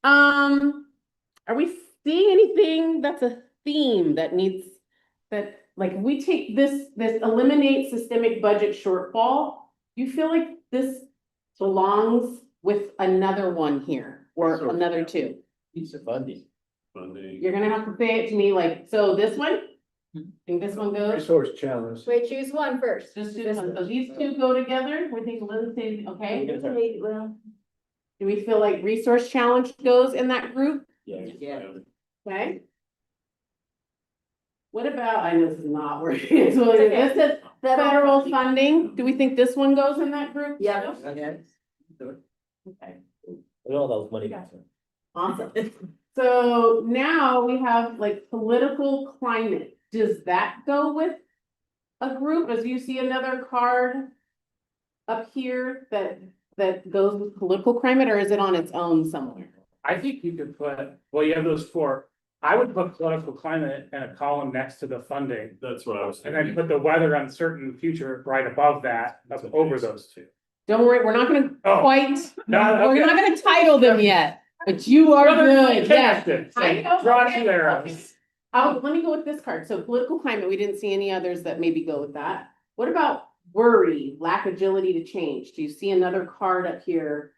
Are we seeing anything that's a theme that needs, that, like, we take this eliminate systemic budget shortfall? You feel like this belongs with another one here or another 2? Piece of funding. You're gonna have to say it to me like, so this one? Think this one goes? Resource challenge. Wait, choose one first. Just do this one. So these 2 go together. We think Liz said, okay? Okay, well, Do we feel like resource challenge goes in that group? Yeah. Okay. What about, I know this is not working. So this is federal funding. Do we think this one goes in that group? Yeah. Okay. Look at all those money. Awesome. So now we have like political climate. Does that go with a group? As you see another card up here that goes with political climate, or is it on its own somewhere? I think you could put, well, you have those 4. I would put political climate in a column next to the funding. That's what I was And thinking. then put the weather uncertain future right above that, up over those 2. Don't worry, we're not gonna Oh. quite, No, we're okay. not gonna title them yet, but you are Well, they're good, yes. connected, so I know. draw 2 arrows. Let me go with this card. So political climate, we didn't see any others that maybe go with that. What about worry, lack agility to change? Do you see another card up here?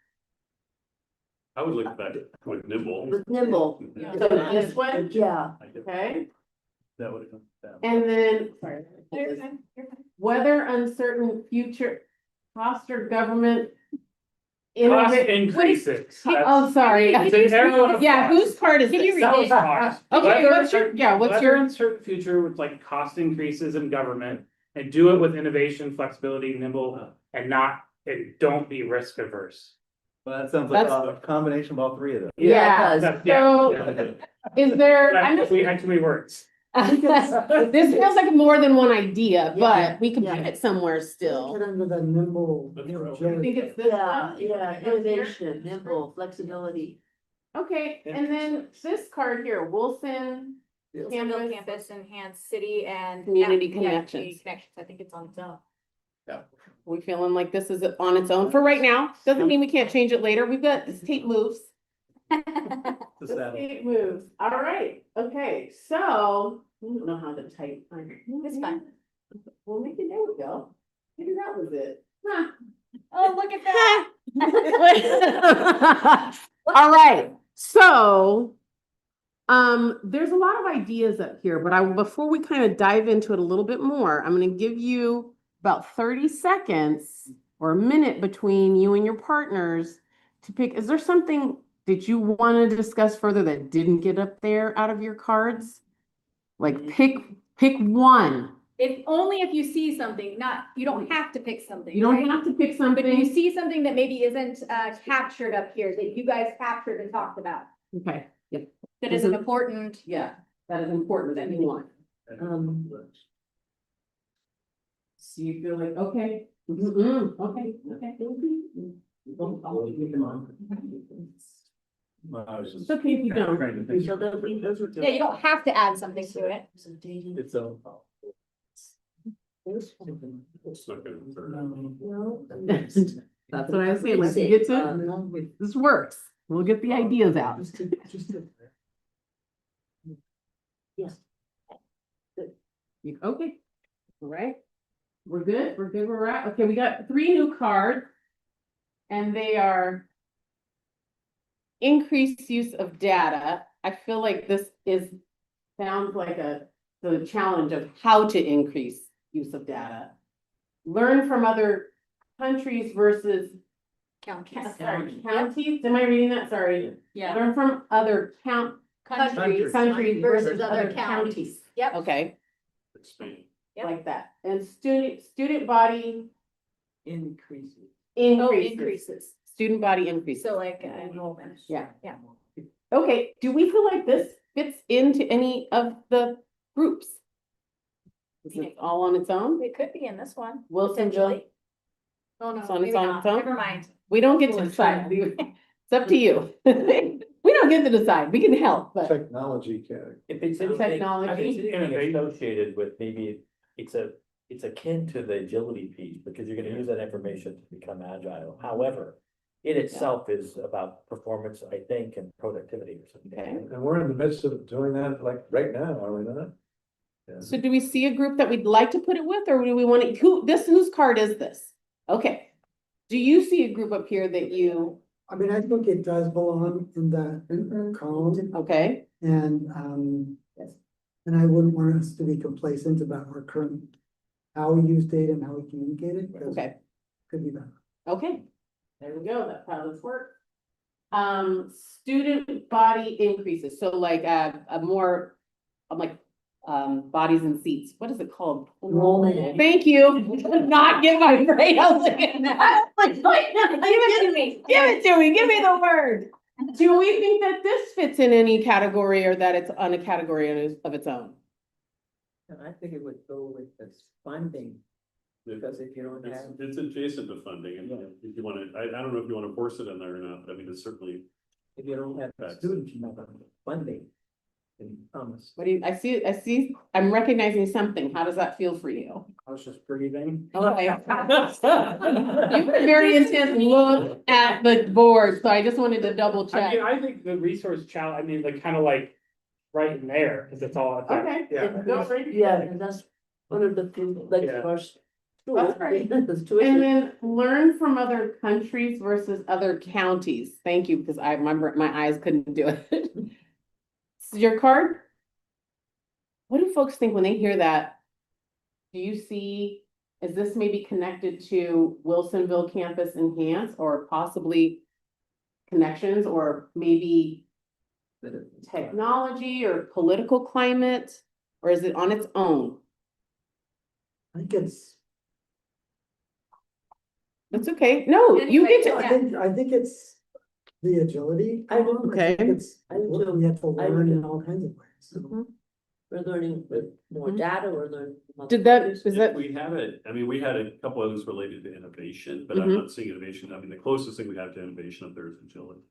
I would look at that with nimble. with nimble. So this one, Yeah. okay? That would have come down. And then, sorry. Whether uncertain future foster government. Cost innovate- increases. Oh, sorry. It's an arrow and a Yeah, cross. whose card is Can you this? read That was ours. Okay, Weather what's your, yeah, what's weather your, uncertain future with like cost increases in government and do it with innovation, flexibility, nimble, and don't be risk averse. Well, that sounds like That's- a combination of all 3 of those. yeah, That- so yeah. is there, I'm That's just. too many words. This feels like more than one idea, Yeah, but we can yeah. put it somewhere still. Put under the nimble. I think it's this Yeah, one. yeah, innovation, nimble, flexibility. Okay, and then this card here, Wilson Campus, campus enhance city and. Community yeah, connections. community connections. I think it's on its own. We feeling like this is on its own for right now. Doesn't mean we can't change it later. We've got, this tape moves. Just that. It moves. All right. Okay. So I don't know how to type. It's fine. We'll make it. There we go. Maybe that was it. Huh. Oh, look at that. All right. So there's a lot of ideas up here, but before we kind of dive into it a little bit more, I'm going to give you about 30 seconds or a minute between you and your partners to pick. Is there something did you want to discuss further that didn't get up there out of your cards? Like pick one. If only if you see something, you don't have to pick something. You don't right? have to pick But if you something. see something that maybe isn't captured up here, that you guys captured and talked about, Okay, yeah, that is an important. yeah, that is important that you want. So you feel like, okay, okay, okay. It's okay if you don't. So there'll be- Yeah, you don't have to add something to it. Some dating. It's a. It's not gonna hurt. Well, That's what I was saying, let's get to, this works, we'll get the ideas out. Yes. Okay, all right, we're good where we're at, okay, we got 3 new cards. And they are increased use of data. I feel like this sounds like the challenge of how to increase use of data. Learn from other countries versus Counties. counties, am I reading that? Sorry. Yeah. Learn from other countries versus other counties. Yep. Okay, Expand. Yep. like that. And student body Increases. Increases. Student body increases. So like enrollment. Yeah. Yeah. Okay, do we feel like this fits into any of the groups? Is it all on its own? It could be in this one. Wilsonville, Potentially. Oh, no, It's on maybe its own, not. its own? Never mind. we don't get to decide. It's up to you. We don't get to decide, we can help, but Technology category. If it's anything, Technology. I think it's anything associated with maybe it's akin to the agility piece, because you're gonna use that information to become agile. However, it itself is about performance, I think, and productivity or something. Okay. And we're in the midst of doing that like right now, are we not? so do we see a group that we'd like to put it with, or do we want to, whose card is this? Okay. Do you see a group up here that you, I mean, I think it does belong in the column okay, and, and I wouldn't want us to be complacent about our current, how we use data and how we communicate it. 'cause okay, it Could be better. okay. There we go, that's how this works. Student body increases, so like a more, I'm like, bodies and seats, what is it called? Enrollment. Thank you, not get my brain, I was like, give it to me, give me the word. Do we think that this fits in any category, or that it's on a category of its own? And I think it would go with this funding, because if you don't have. It's adjacent to funding, and if you wanna, I don't know if you wanna force it in there or not, but I mean, it's certainly. If you don't have Facts. students, you don't have funding. And Thomas. What do you, I see, I'm recognizing something, how does that feel for you? I was just breathing. Okay. You have a very intense look at the board, so I just wanted to double I check. mean, I think the resource challenge, I mean, like, kind of like right in there, because it's all. Okay. Yeah, and that's one of the things, like, Yeah. first. That's right. There's And tuition. then learn from other countries versus other counties. Thank you, because I remember my eyes couldn't do it. Your card? What do folks think when they hear that? Do you see, is this maybe connected to Wilsonville Campus Enhance, or possibly connections, or maybe technology or political climate, or is it on its own? I think it's, That's okay. No, you get to, I think it's the agility. I do. column. Okay. think It's, I do what too. we have to I do learn in too. all kinds of ways. So Mhm. We're learning with more data, we're learning. from other Did that, countries. is that, We have it, I mean, we had a couple others related to innovation, but I'm Mhm. not seeing innovation, I mean, the closest thing we have to innovation up there is agility.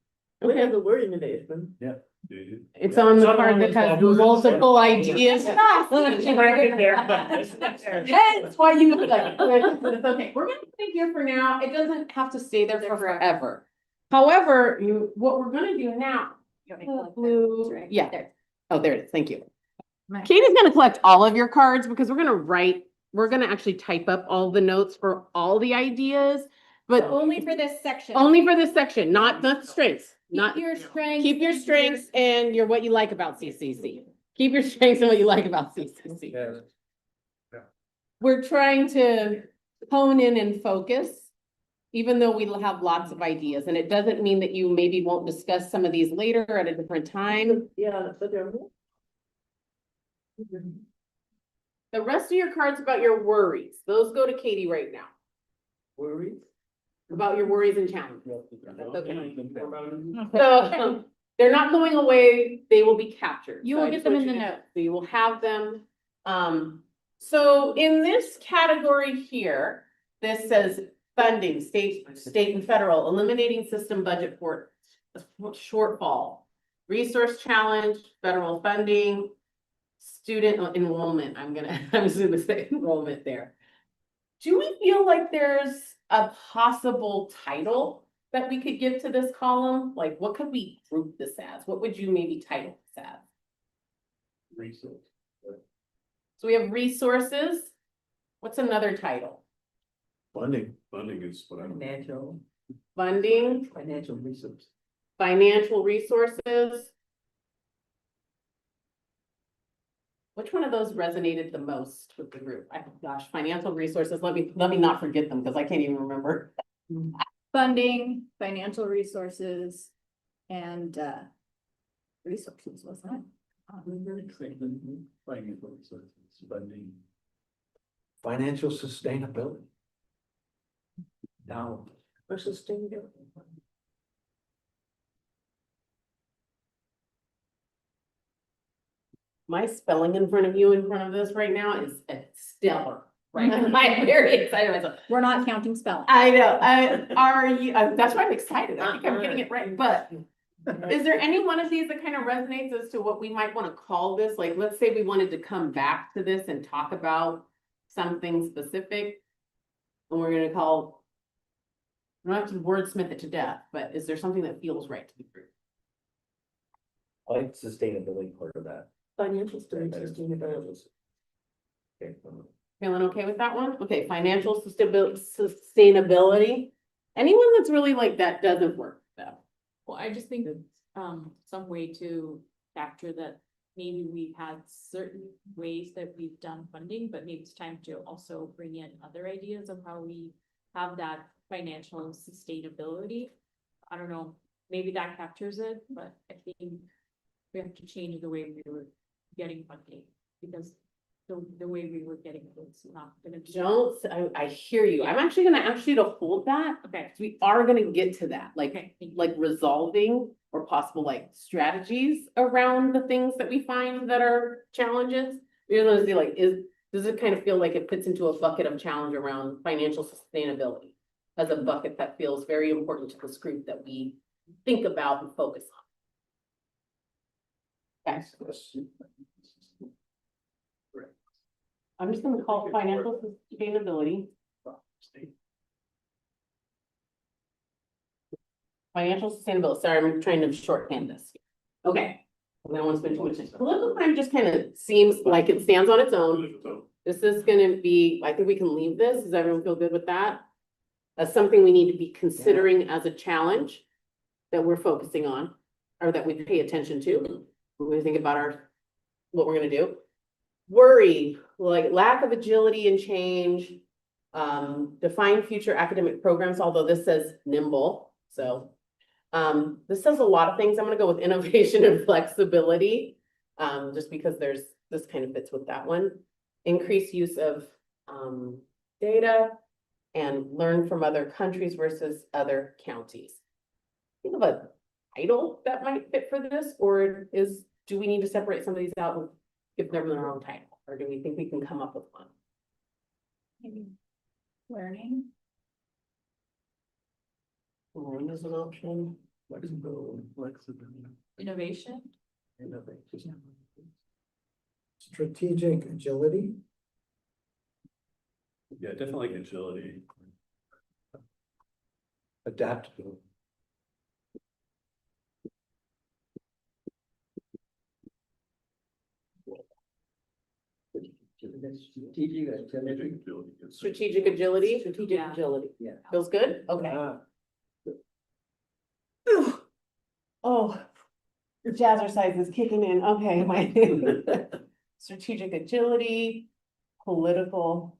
We have okay, the word innovation. Do you? it's on the It's on card one that of has those multiple ideas. Right in there. That's why you look like, but it's okay, we're gonna put it here for now, it doesn't have to stay there for forever. However, what we're gonna do now, blue, yeah, oh, there it is, thank you. Katie's gonna collect all of your cards, because we're gonna actually type up all the notes for all the ideas, but Only for this section. only for this section, not strengths, Keep not, your strengths. keep your strengths and what you like about CCC. Keep your strengths and what you like about CCC. We're trying to hone in and focus even though we'll have lots of ideas, and it doesn't mean that you maybe won't discuss some of these later at a different time. Yeah, but they're. The rest of your cards about your worries, those go to Katie right now, Worries? about your worries and challenges. Okay. So they're not going away, they will be captured. You So will I get just them want in you the to- note. So you will have them. So in this category here, this says funding, state and federal, eliminating system budget for shortfall, resource challenge, federal funding, student enrollment. I'm just gonna say enrollment there. Do we feel like there's a possible title that we could give to this column? Like, what could we group this as? What would you maybe title this as? Resource. So we have resources. What's another title? Funding is what Financial, Funding, financial resource. financial resources. Which one of those resonated the most with the group? Gosh, financial resources, let me not forget them because I can't even remember. Funding, financial resources, and resources, wasn't it? Financial resources, funding. Financial sustainability. Now. For sustainability. My spelling in front of you in front of this right now is stellar, right? I'm very excited myself. We're not counting spelling. I know, are you, that's why I'm excited. I think I'm getting it right, but is there any one of these that kind of resonates as to what we might want to call this? Like, let's say we wanted to come back to this and talk about something specific. And we're gonna call, we don't have to wordsmith it to death, but is there something that feels right to the group? I like sustainability part of that. Financial sustainability. Okay. Feeling okay with that one? Okay, financial sustainability. Anyone that's really like that doesn't work though. Well, I just think, some way to capture that maybe we've had certain ways that we've done funding, but maybe it's time to also bring in other ideas of how we have that financial sustainability. I don't know, maybe that captures it, but I think we have to change the way we were getting funding, because the way we were getting it was not gonna. I hear you. I'm actually gonna ask you to hold that. Okay. We are gonna get to that, like, Okay, thank you. like resolving or possible like strategies around the things that we find that are challenges. We're gonna see like, does it kind of feel like it fits into a bucket of challenge around financial sustainability? As a bucket that feels very important to this group that we think about and focus on. Okay. I'm just gonna call it financial sustainability. Financial sustainability, sorry, I'm trying to shorthand this. Okay, I don't want to spend too much time. Political crime just kind of seems like it stands on its own. This is gonna be, I think we can leave this. Does everyone feel good with that? That's something we need to be considering as a challenge that we're focusing on, or that we pay attention to when we think about what we're gonna do. Worry, like lack of agility and change. Define future academic programs, although this says nimble, so. This says a lot of things. I'm gonna go with innovation and flexibility. Just because this kind of fits with that one. Increased use of data and learn from other countries versus other counties. Think of a title that might fit for this, or do we need to separate some of these out and give them their own title, or do we think we can come up with one? Maybe learning. Learning is an option. Flexibility. Innovation. Strategic agility. Yeah, definitely like agility. Adaptability. Strategic agility. Strategic agility, Strategic Yeah. agility. feels good, okay. Ah, Oh, the jazzercise is kicking in, okay, my. Strategic agility, political.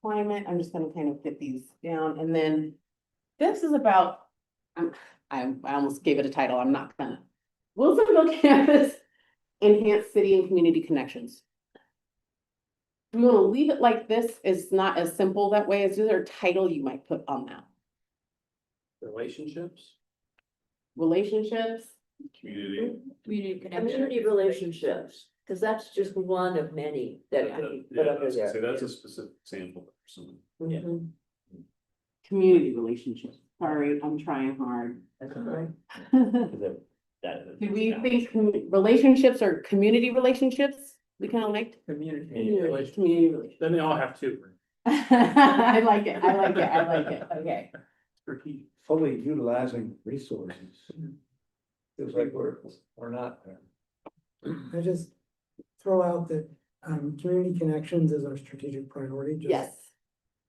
climate. I'm just gonna kind of get these down, and then this is about, I almost gave it a title, I'm not gonna. Wilsonville campus, enhance city and community connections. I'm gonna leave it like this. It's not as simple that way. Is there a title you might put on that? Relationships, Relationships? community. Community Community relationships, because that's just one of many that Yeah. can be put Yeah, under there. so that's a specific example for someone. Mhm. Community relationships. Sorry, I'm trying hard. That's all right. Do we think relationships are community relationships? We kind of liked Community. community relationships. Then they all have two. I like it, I like it, I like it, okay. Fully utilizing resources. Feels like we're not there. I just throw out that, community connections is our strategic priority. just- Yes.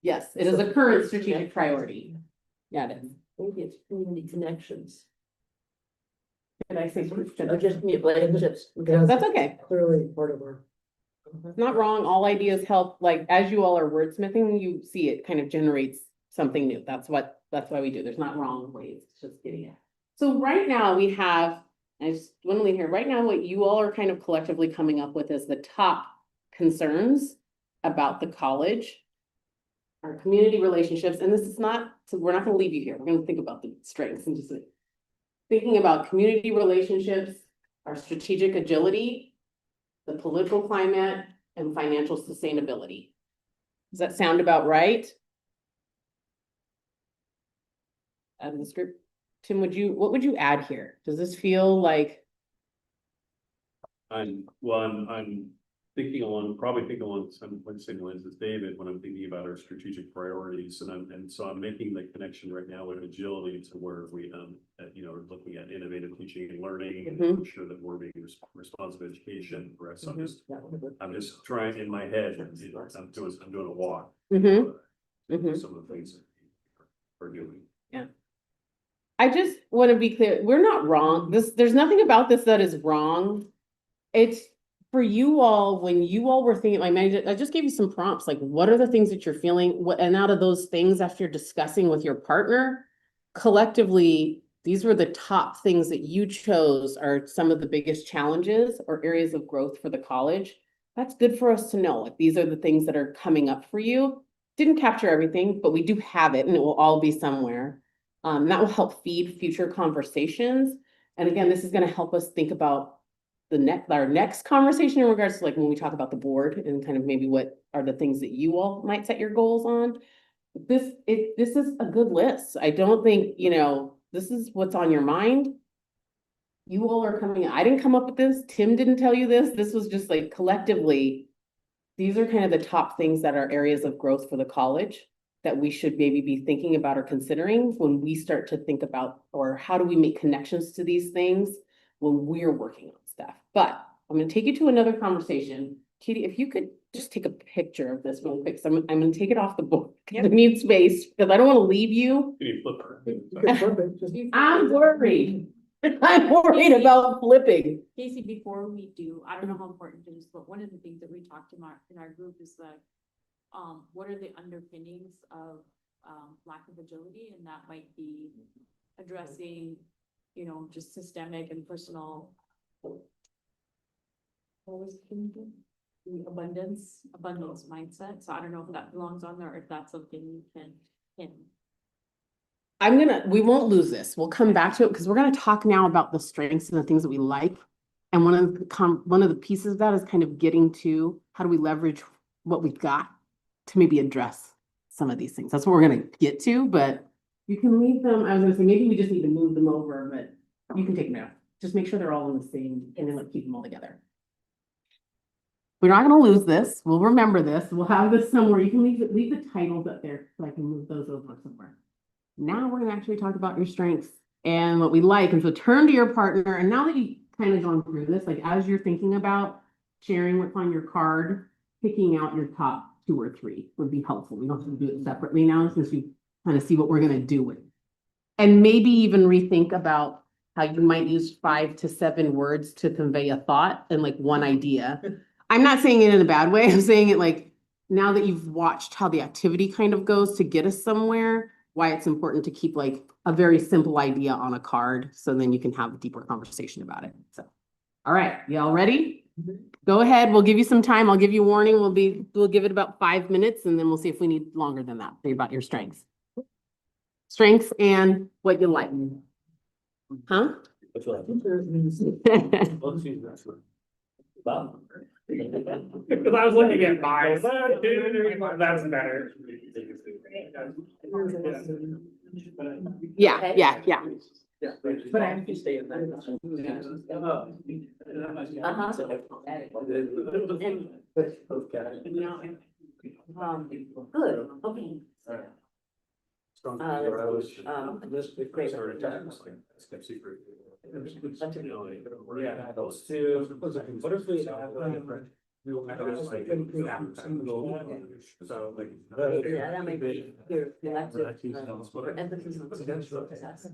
Yes, it is a current strategic priority. Yeah, it is. Maybe it's community connections, Did I say? or just relationships. Because That's okay. Clearly part of our, Not wrong. All ideas help. Like, as you all are wordsmithing, you see it kind of generates something new. That's why we do. There's not wrong ways. It's just getting it. So right now we have, I just want to leave here, right now, what you all are kind of collectively coming up with is the top concerns about the college. Our community relationships, and this is not, so we're not gonna leave you here. We're gonna think about the strengths and just thinking about community relationships, our strategic agility, the political climate, and financial sustainability. Does that sound about right? Out of the script, Tim, what would you add here? Does this feel like? I'm probably thinking along some same lines as David, when I'm thinking about our strategic priorities, and so I'm making the connection right now with agility to where we, are looking at innovative teaching and learning, and making sure that we're being responsive education, for us. I'm just trying in my head, I'm doing a walk. Mhm. Some of the things that we're doing. I just want to be clear, we're not wrong. There's nothing about this that is wrong. It's for you all, when you all were thinking, like, I just gave you some prompts, like, what are the things that you're feeling? And out of those things, after you're discussing with your partner, collectively, these were the top things that you chose are some of the biggest challenges or areas of growth for the college. That's good for us to know. Like, these are the things that are coming up for you. Didn't capture everything, but we do have it, and it will all be somewhere. That will help feed future conversations. And again, this is going to help us think about our next conversation in regards to, like, when we talk about the board and kind of maybe what are the things that you all might set your goals on. This is a good list. I don't think, this is what's on your mind. You all are coming, I didn't come up with this. Tim didn't tell you this. This was just like collectively, these are kind of the top things that are areas of growth for the college that we should maybe be thinking about or considering when we start to think about, or how do we make connections to these things when we're working on stuff. But I'm going to take you to another conversation. Katie, if you could just take a picture of this real quick. So I'm going to take it off the board. I need space because I don't want to leave you. Can you flip her? you can flip it, just. I'm worried. I'm worried about flipping. Casey, before we do, I don't know how important it is, but one of the things that we talked about in our group is that, what are the underpinnings of, lack of agility? And that might be addressing, just systemic and personal. What was the abundance mindset. So I don't know if that belongs on there or if that's something you can. We won't lose this. We'll come back to it because we're going to talk now about the strengths and the things that we like. And one of the pieces of that is kind of getting to how do we leverage what we've got to maybe address some of these things. That's what we're going to get to, but you can leave them. I was going to say, maybe we just need to move them over, but you can take them out. Just make sure they're all in the same, and then keep them all together. We're not going to lose this. We'll remember this. We'll have this somewhere. You can leave the titles up there so I can move those over somewhere. Now we're going to actually talk about your strengths and what we like. And so turn to your partner. And now that you've kind of gone through this, like as you're thinking about sharing what's on your card, picking out your top 2 or 3 would be helpful. We don't have to do it separately now since you kind of see what we're going to do with it. And maybe even rethink about how you might use 5 to 7 words to convey a thought and like one idea. I'm not saying it in a bad way. I'm saying it like now that you've watched how the activity kind of goes to get us somewhere, why it's important to keep like a very simple idea on a card, so then you can have a deeper conversation about it. So, all right, y'all ready? Go ahead, we'll give you some time. I'll give you warning. We'll give it about 5 minutes and then we'll see if we need longer than that. Say about your strengths. Strengths and what you like. Huh? What's like? Let's use this one. Bob? Because I was looking at mine, that's better. Yeah, yeah, yeah. But I have to stay in that. Good, okay. Yeah, those two. What if we? So like. Yeah, that might be your elective, or emphasis on social success.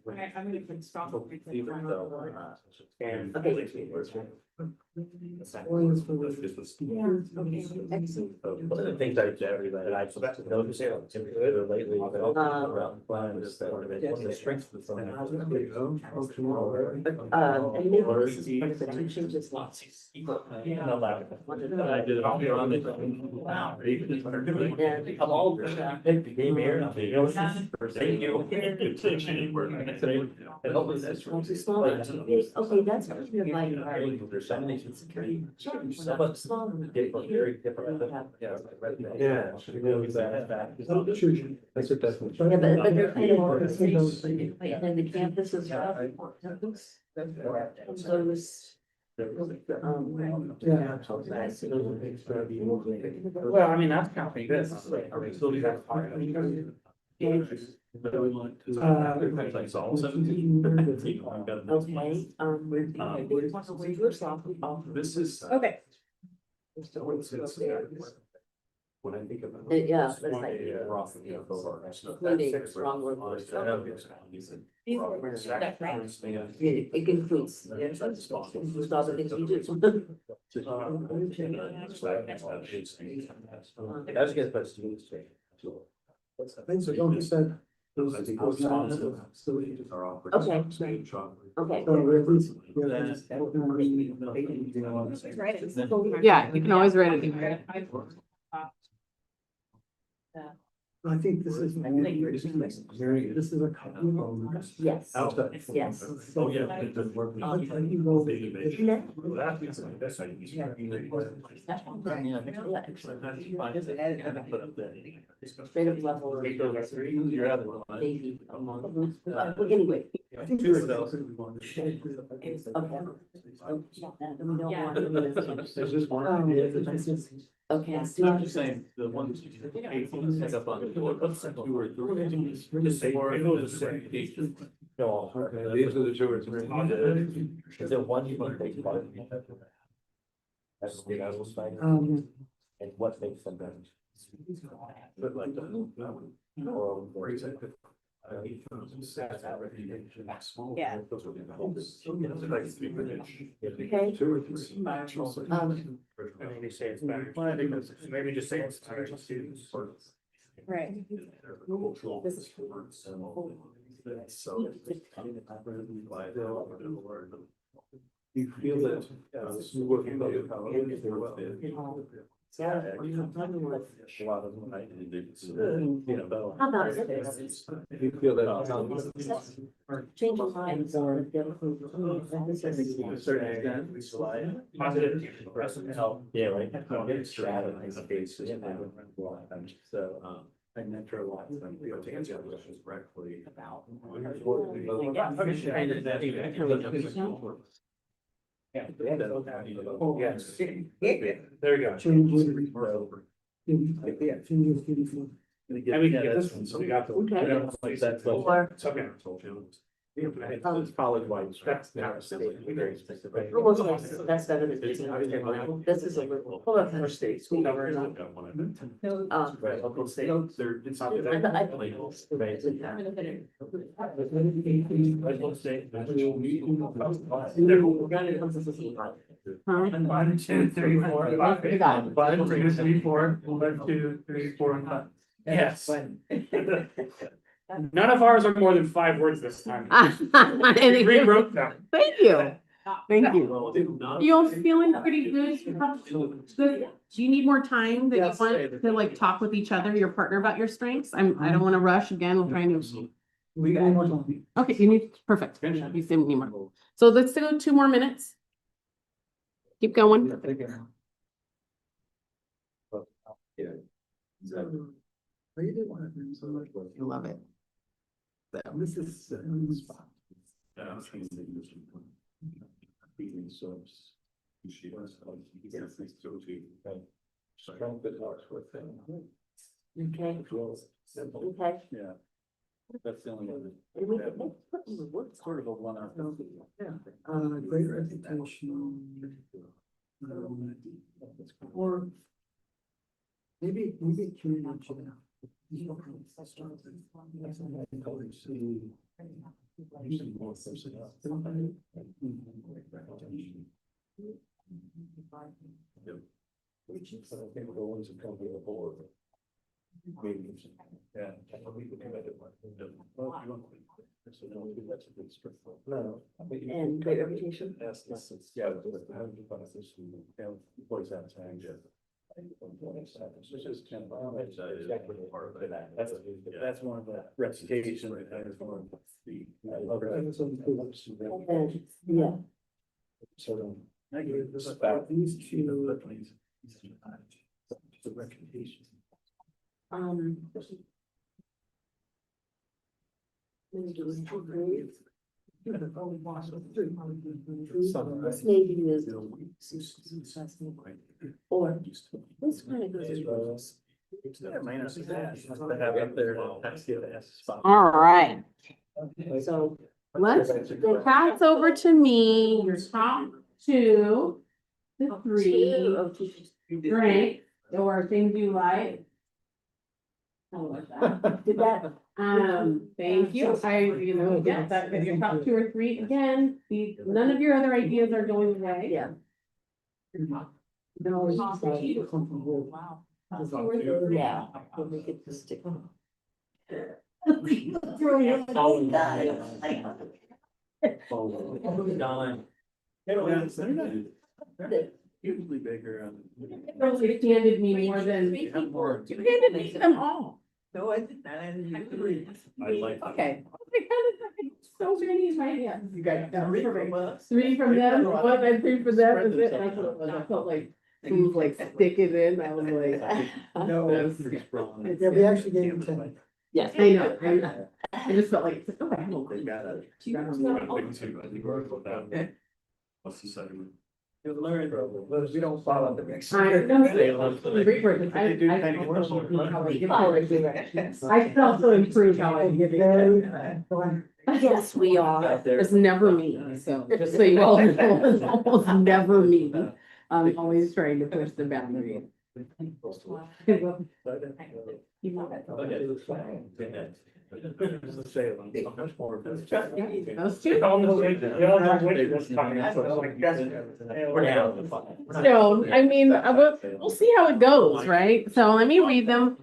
Okay, I'm gonna put stop. And. Okay. Excellent. One of the things I did, that I noticed lately, around plan is that one of the strengths of the. And maybe this is part of the teaching, just lots. I did it all on the. I'm all. The game here. Thank you. And hopefully that's. Okay, that's kind of like. There's some nations security. So much smaller. Very different. Yeah. That's what that's. Yeah, but they're kind of all the same, and then the campus is. So this. Yeah. Well, I mean, that's kind of like this. Okay, This is. Okay. When I think about. Yeah, that's like. Including strong word. It includes. Includes all the things we do. That's good, but students. Things that don't get said. Okay. Okay. So we're at least. Yeah, you can always write it. I think this is. This is a copy of. Yes. Yes. Oh, yeah. It doesn't work. Straight up level. Maybe. But anyway. Two of those. Okay. There's just one. Okay. I'm just saying, the ones. Pick up on the board, what's the two or three? Just say more of the same. No. These are the two or three. Is there one you want to take part in? That's the I was finding, and what makes them better? But like. Or example. Yeah. Okay. Two or three. Maybe say it's better. Maybe just say it's better to students. Right. This is. So. You feel that, you work in other colleges, they're well. Yeah. A lot of them, I did, How about this? You feel that. Change your minds or. Positive. Yeah, right. So, I mentor a lot of them, you know, to answer questions correctly. about. Yeah. Oh, yes. There we go. Change it. Change it, beautiful. And we can get this one, so we got the. Okay. That's like. Or. It's okay. It's college-wide. That's not very specific. That's better than this. This is a little. Well, that's our state school government. Right. Local state, they're, it's not. One, two, three, four, five. You got it. 1, 2, 3, 4. 1, 2, 3, 4, and 5. Yes. None of ours are more than 5 words this time. We rewrote them. Thank you. Thank you. You all feeling pretty good? Good. Do you need more time that you Yes. want to like talk with each other, your partner about your strengths? I don't want to rush again. We're trying to. We got more time. Okay, you need, perfect. You say we need more. So let's do 2 more minutes. Keep going. But you did want to bring so much. I love it. This is. Okay. Okay. Yeah. That's the only one. And we can make- Sort of a one hour. Great reputation. Or maybe community channel. Yeah. And great reputation. Yes, this is, yeah. Voice out time, yeah. It's just kind of. That's one of the reputation, that is one of the. And, yeah. Sort of. These two. The reputation. This maybe is. Or this kind of goes. All right. So. Let's pass over to me, your top 2 to 3 strengths or things you like. I like that. Did that, Thank you. Yes, that is your top 2 or 3. Again, none of your other ideas are going away. yeah. No. Wow. Yeah. We'll make it to stick. Usually bigger. Really handed me more than, you handed me them all. No, I didn't. I like. Okay. So many ideas. You guys got 3 from them, 1 and 3 from them. That's it. That's what it was. I felt like things like sticking in. I was like, No. Yeah, we actually gave you 10. Yes. I know. I just felt like, oh, I don't They got it. What's the second one? You learn, but we don't follow the next. I felt so improved how I give it. Yes, we are. It's never me, so just so you all know, it's almost never me. I'm always trying to push the boundary. Those 2. So, I mean, we'll see how it goes, right? So let me read them.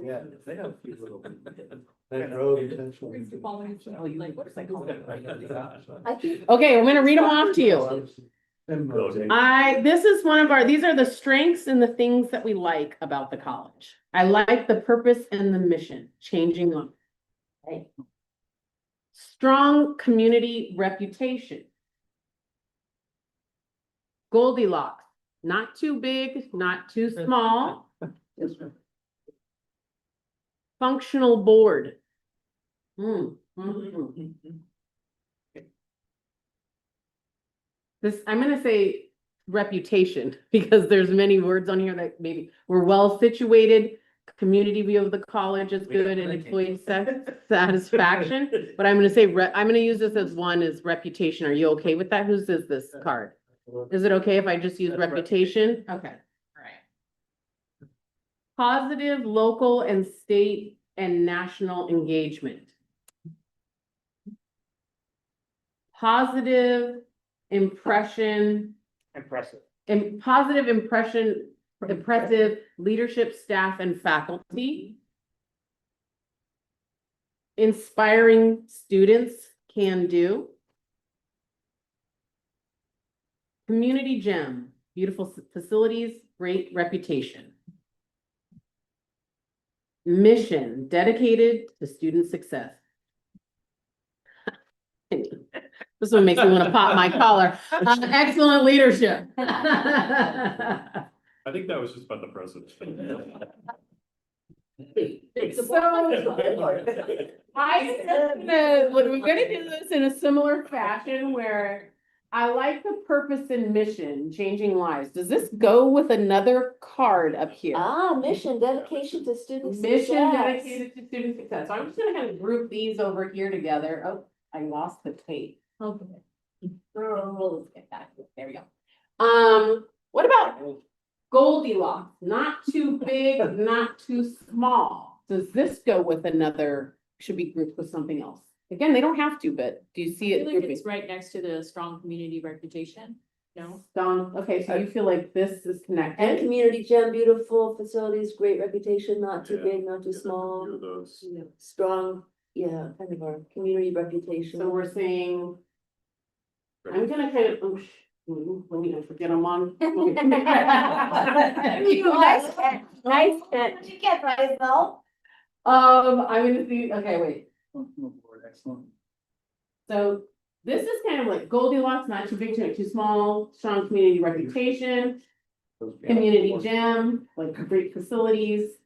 Yeah, they have a few little. I think. Okay, I'm gonna read them off to you. This is one of our, these are the strengths and the things that we like about the college. I like the purpose and the mission, changing them. Right. Strong community reputation. Goldilocks, not too big, not too small. Functional board. This, I'm gonna say reputation, because there's many words on here that maybe we're well situated, community view of the college is good and employee satisfaction. But I'm gonna say, I'm gonna use this as one is reputation. Are you okay with that? Whose is this card? Is it okay if I just use reputation? Okay, all right. Positive local and state and national engagement. Positive impression, Impressive. and positive impression, impressive leadership, staff, and faculty. Inspiring students, can do. Community gem, beautiful facilities, great reputation. Mission, dedicated to student success. This one makes me want to pop my collar. Excellent leadership. I think that was just about the president. We're gonna do this in a similar fashion where I like the purpose and mission, changing lives. Does this go with another card up here? Mission, dedication to student Mission success. dedicated to student success. So I'm just gonna kind of group these over here together. Oh, I lost the tape. Okay. Let's get back. There we go. What about Goldilocks? Not too big, not too small. Does this go with another, should be grouped with something else? Again, they don't have to, but do you see I it? feel like it's right next to the strong community reputation, no? Strong, okay, so you feel like this is And connected? community gem, beautiful facilities, great reputation, not too Yeah. big, not too small. Few of those. You know, strong, yeah, kind of our community reputation. So we're saying, I'm gonna kind of, let me not forget I'm on. Nice catch. Did you get right though? I'm gonna see, okay, wait. Excellent. So this is kind of like Goldilocks, not too big, too small, strong community reputation, community gem, like great facilities,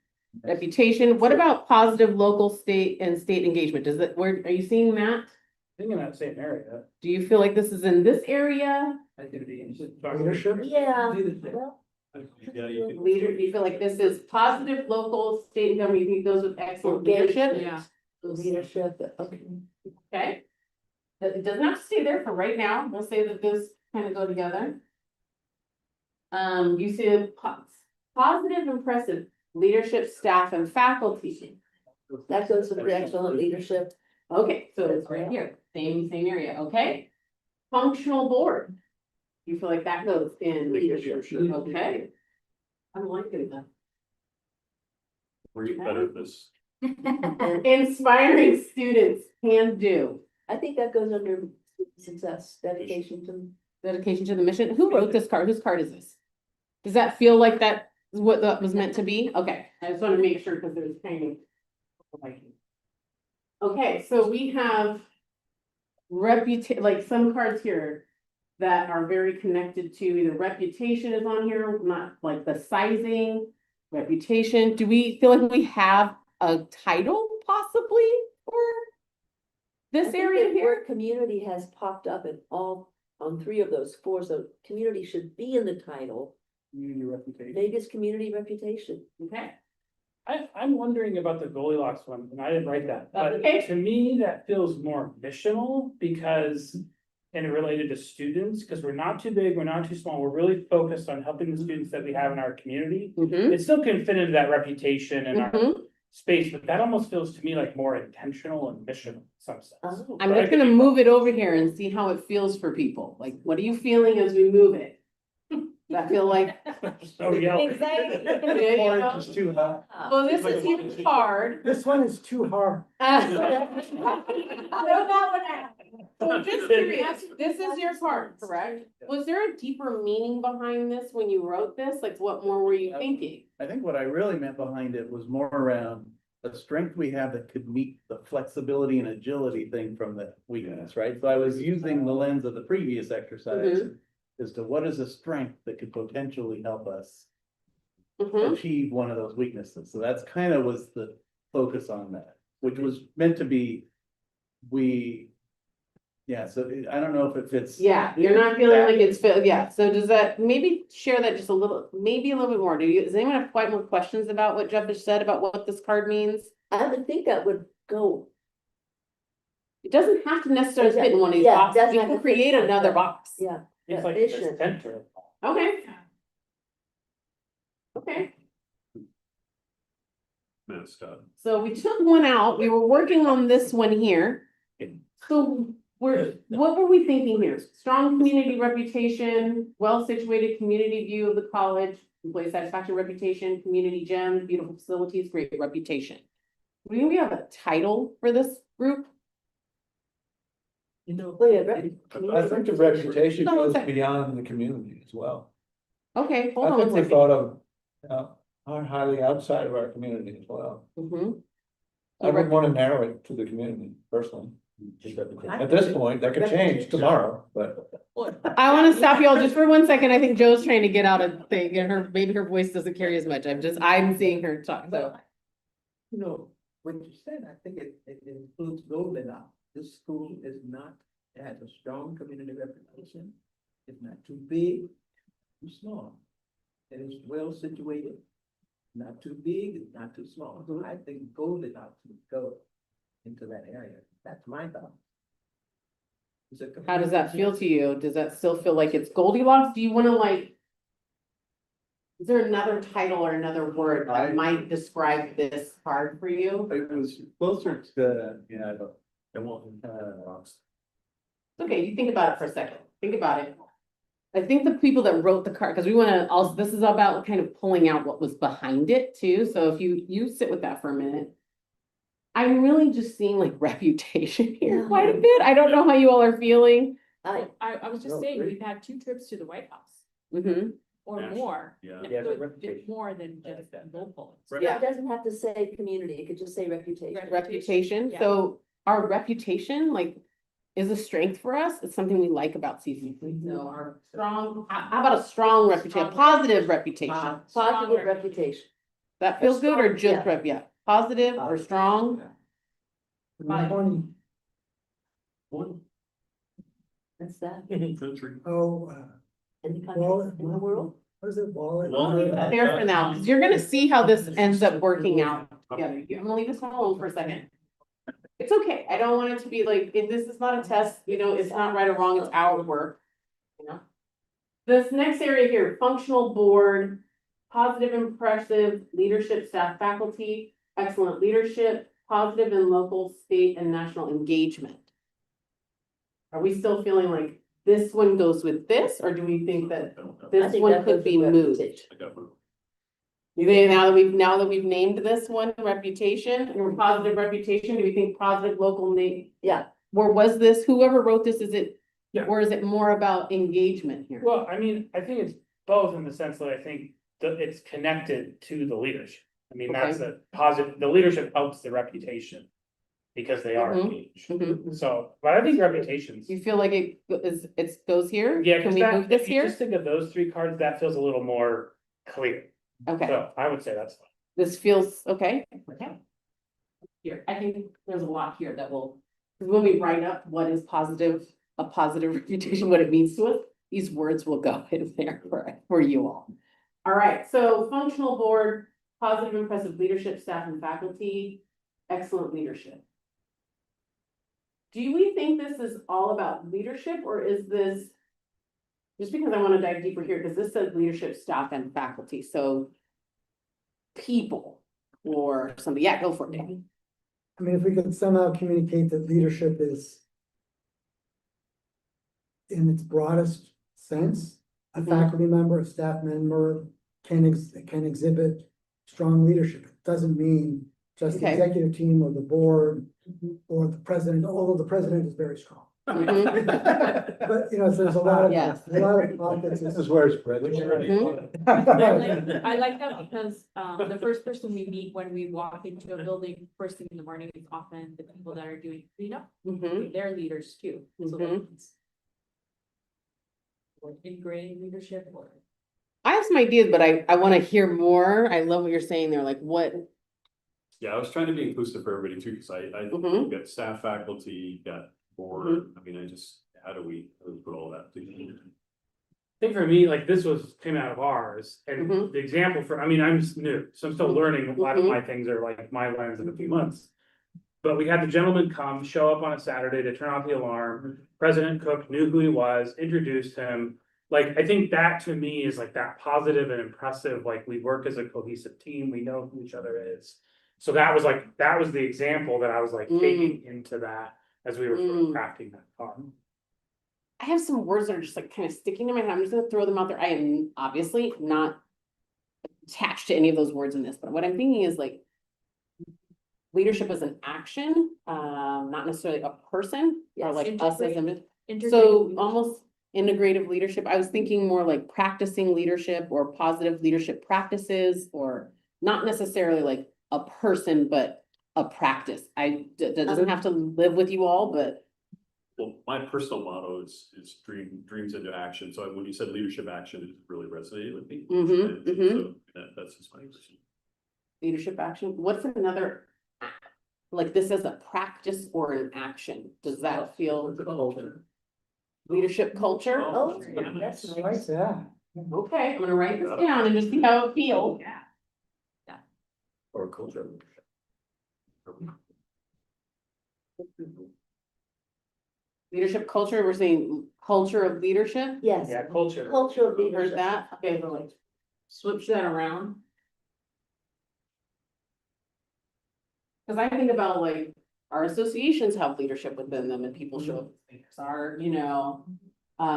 reputation. What about positive local, state and state engagement? Does that, where, are you seeing that? I think in that same area. Do you feel like this is in this area? Leadership? Yeah, well, Yeah, you can. Leader, do you feel like this is positive local, state and government? You think those with excellent leadership? Yeah. leadership, okay. Okay. It doesn't have to stay there for right now. We'll say that this kind of go together. You see a positive, impressive leadership, staff and faculty. That goes with excellent leadership. Okay, so it's right here, same area, okay? Functional board. You feel like that goes in leadership, okay? I'm liking that. Were you better at this? Inspiring students, can do. I think that goes under success, dedication to. Dedication to the mission. Who wrote this card? Whose card is this? Does that feel like that is what that was meant to be? Okay, I just want to make sure because there's kind of. Okay, so we have like some cards here that are very connected to either reputation is on here, not like the sizing, reputation. Do we feel like we have a title possibly for I this think area the here? word community has popped up in on 3 of those 4, so community should be in the title. Community reputation. Maybe it's community reputation. Okay. I'm wondering about the Goldilocks one, and I didn't write that, but Okay. to me, that feels more missional because. And it related to students, because we're not too big, we're not too small, we're really focused on helping the students that we have in our community. Mhm. It still can fit into that reputation and our Mhm. space, but that almost feels to me like more intentional and missional in some sense. Oh. I'm just gonna move it over here and see how it feels for people. Like, what are you feeling as we move it? Does that feel like? Oh, yeah. Exactly. Yeah, you know? Orange is too hot. Well, this is your card. This one is too hard. So just curious, this is your card, correct? Was there a deeper meaning behind this when you wrote this? Like, what more were you thinking? I think what I really meant behind it was more around the strength we have that could meet the flexibility and agility thing from the weakness, right? So I was using the lens of the previous exercise as to what is a strength that could potentially help us Mhm. achieve one of those weaknesses. So that's kind of was the focus on that, which was meant to be, we Yeah, so I don't know if it fits. Yeah, you're not feeling like it's, yeah, so does that, maybe share that just a little, maybe a little bit more, does anyone have quite more questions about what Jeff has said about what this card means? I would think that would go, It doesn't have to necessarily fit in one of these Yeah, boxes, doesn't you have can to fit create in, another yeah. box. yeah. It's Yeah, like it the should. center. Okay. Okay, Mascot. so we took one out, we were working on this one here. So what were we thinking here? Strong community reputation, well-situated community view of the college, employee satisfaction reputation, community gem, beautiful facilities, great reputation. Do we have a title for this group? You know, Well, yeah, I think the reputation No, one goes sec. beyond the community as well. Okay, hold I on think one we're second. thought of, are highly outside of our community as well. Mhm. I would want to narrow it to the community personally. Just reputation. At this point, that could change tomorrow, but. I wanna stop y'all just for 1 second, I think Joe's trying to get out a thing, and maybe her voice doesn't carry as much, I'm seeing her talk, so. You know, what you said, I think it includes Goldilocks. This school is not, it has a strong community reputation. It's not too big, too small. It is well situated, not too big, it's not too small. So I think Goldilocks would go into that area. That's my thought. It's a How does that feel community- to you? Does that still feel like it's Goldilocks? Do you wanna like? Is there another title or another word that might describe this card for you? It was closer to, It won't, Okay, you think about it for a second. Think about it. I think the people that wrote the card, because we wanna also, this is about kind of pulling out what was behind it too. So if you sit with that for a minute. I'm really just seeing like reputation here Yeah. quite a bit. I don't know how you all are feeling. I was just No, saying, great. we've had 2 trips to the White House Mhm. or Yeah. more. Yeah. Yeah, So the it's reputation. more than just local. Yeah. It doesn't have to say community, it could just say reputation. Reputation, Yeah. so our reputation, like, is a strength for us, it's something we like about CCC, so our strong, how about a strong reputation, a positive reputation? Positive reputation. That feels good, or strong, just yeah. positive or strong? One, That's that. Country. oh, Any country wallet, in the world. what is it, wallet? There for now, because you're gonna see how this ends up working out together, I'm gonna leave this one alone for a second. It's okay, I don't want it to be like, if this is not a test, it's not right or wrong, it's our work, This next area here, functional board, positive, impressive leadership, staff, faculty, excellent leadership, positive in local, state, and national engagement. Are we still feeling like this one goes with this, or do we think that I this think one that could goes be with moved? reputation. You think now that we've named this one reputation, or positive reputation, do we think positive local name? Yeah. Or was this, whoever wrote this, is it? Yeah. Or is it more about engagement here? Well, I mean, I think it's both in the sense that I think that it's connected to the leadership. I mean, that's a positive, the leadership helps the reputation. Because they are Mhm. engaged. Mhm. So, but I think reputations. You feel like it goes here? Yeah, Can because we that, move this if you here? just think of those 3 cards, that feels a little more clear. Okay, So I would say that's fine. this feels, okay. Here, I think there's a lot here that will, because when we write up what is positive, a positive reputation, what it means to us, these words will go in there for you all. All right, so functional board, positive, impressive leadership, staff and faculty, excellent leadership. Do we think this is all about leadership, or is this? Just because I want to dive deeper here, because this says leadership, staff and faculty, so. People or somebody, yeah, go for it, Danny. I mean, if we could somehow communicate that leadership is in its broadest sense, a Mhm. faculty member, a staff member can exhibit strong leadership. It doesn't mean just the Okay. executive team or the board or the president, although the president is very strong. Mhm. But, so there's a lot of, Yes. pockets. This is where it's spread. I like that because, the first person we meet when we walk into a building first thing in the morning is often the people that are doing cleanup. Mhm. They're leaders too. So Mhm. that's. Or integrating leadership or. I have some ideas, but I want to hear more. I love what you're saying there, like what, Yeah, I was trying to be inclusive for everybody too, because I Mhm. you've got staff, faculty, you've got Or, I mean, how do we put all that together? I think for me, like this came out of ours and Mhm. the example for, I mean, I'm just new, so I'm still learning. A lot of my things are like my lens in a few months. But we had the gentleman come, show up on a Saturday to turn off the alarm. President Cook knew who he was, introduced him. Like, I think that to me is like that positive and impressive, like we work as a cohesive team, we know who each other is. So that was the example that I was like taking into that as we were sort of crafting that car. I have some words that are just like kind of sticking in my head. I'm just gonna throw them out there. I am obviously not attached to any of those words in this, but what I'm thinking is like leadership as an action, not necessarily a person or Yes. like us as a, so Integrated almost integrative leadership. I was thinking more like practicing leadership or positive leadership practices, or not necessarily like a person, but a practice. That doesn't have to live with you all, but Well, my personal motto is dreams into action. So when you said leadership action, it really resonated with me. So that's just my personal. leadership action. What's another, like this as a practice or an action? Does that feel leadership culture? Oh, that's nice. Yeah. Okay, I'm gonna write this down and just see how it feels. Or culture. Leadership culture, we're saying culture of leadership. Yes, Yeah, culture. culture of Heard leadership. that? Okay, but like switch that around. Cause I think about like our associations have leadership within them and people show up as leaders. Our,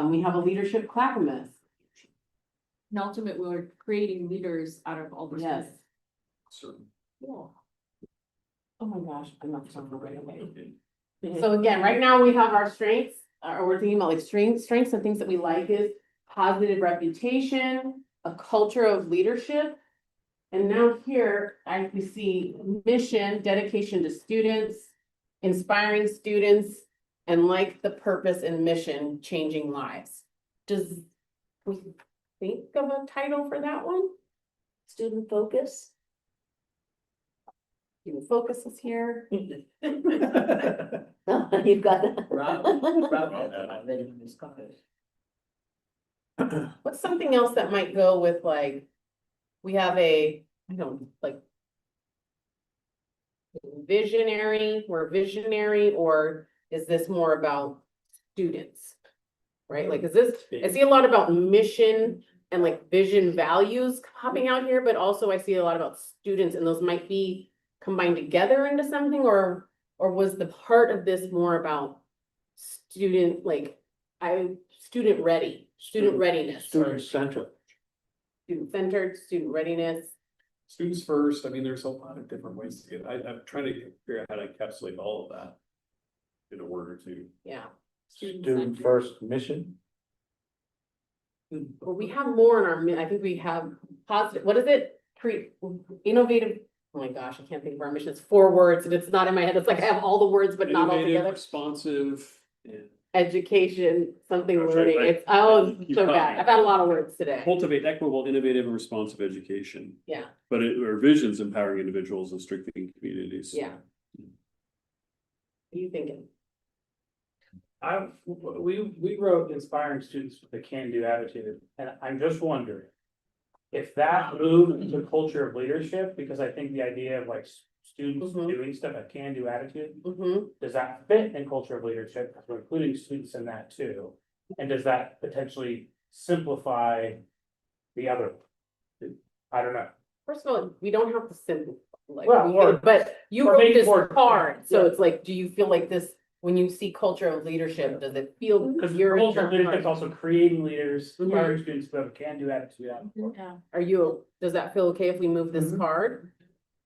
we have a leadership clackamas. And ultimately, we're creating leaders out of all the. Yes. Certain. Oh my gosh, I'm not talking right away. So again, right now we have our strengths, or we're thinking about like strengths and things that we like is positive reputation, a culture of leadership. And now here, we see mission, dedication to students, inspiring students, and like the purpose and mission, changing lives. Does we think of a title for that one? Student focus. Student focus is here. No, you've got that. What's something else that might go with like, we have visionary, we're visionary, or is this more about students? Right, like, is this, I see a lot about mission and like vision values popping out here, but also I see a lot about students, and those might be combined together into something, or was the part of this more about student, student readiness? Student-centered. Student-centered, student readiness. Students first, I mean, there's a lot of different ways to get, I'm trying to figure out how to encapsulate all of that in a word or two. Yeah. Student first mission. Well, we have more in our, I think we have positive, what is it? Innovative, oh my gosh, I can't think of our mission. It's 4 words and it's not in my head. It's like I have all the words, but not all Innovative, together. responsive, and Education, something That's learning. right. It's, oh, You so caught bad. me. I've had a lot of words today. cultivate equitable, innovative, and responsive education. Yeah, But our vision's empowering individuals and strengthening communities. yeah. What are you thinking? We wrote inspiring students with a can-do attitude, and I'm just wondering. If that moved to culture of leadership, because I think the idea of like students doing stuff, a can-do attitude. Does that fit in culture of leadership? Because we're including students in that too. And does that potentially simplify the other? I don't know. First of all, we don't have to simplify, Well, but you or wrote maybe this more- card, so yeah. it's like, do you feel like this, when you see culture of leadership, does it feel? Because you're in culture of your leadership is heart? also creating leaders, inspiring students who have a can-do attitude. Yeah. Does that feel okay if we move this card?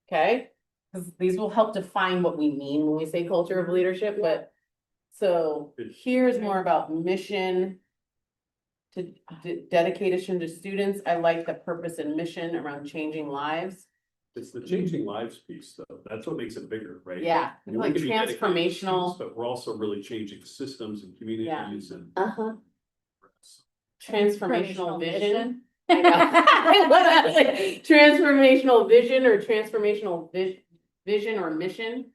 Okay, because these will help define what we mean when we say culture of leadership, but. So here's more about mission. To dedication to students. I like the purpose and mission around changing lives. It's the changing lives piece, though. That's what makes it bigger, right? Yeah, You like can be dedicated to students, transformational, But we're also really changing systems and communities and. Uh-huh. transformational vision. I know. Transformational vision or transformational vision or mission.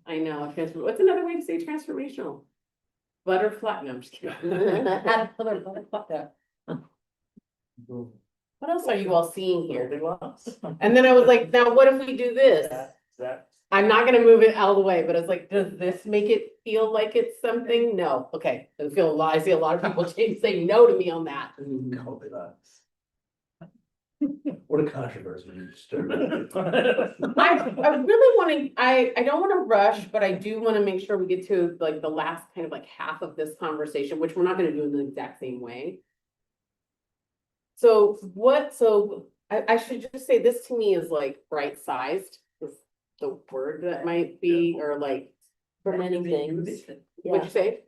I know, what's another way to say transformational? Butterfly, no, I'm just kidding. Add another butterfly. What else are you all seeing here? And then I was like, now what if we do this? That, I'm not gonna move it out of the way, but it's like, does this make it feel like it's something? No, okay, I see a lot of people say no to me on that. What a controversy you stirred. I really wanna, I don't wanna rush, but I do wanna make sure we get to like the last kind of like half of this conversation, which we're not gonna do in the exact same way. So I should just say this to me is like right sized, is the word that might be, or like, For many things. what'd you say?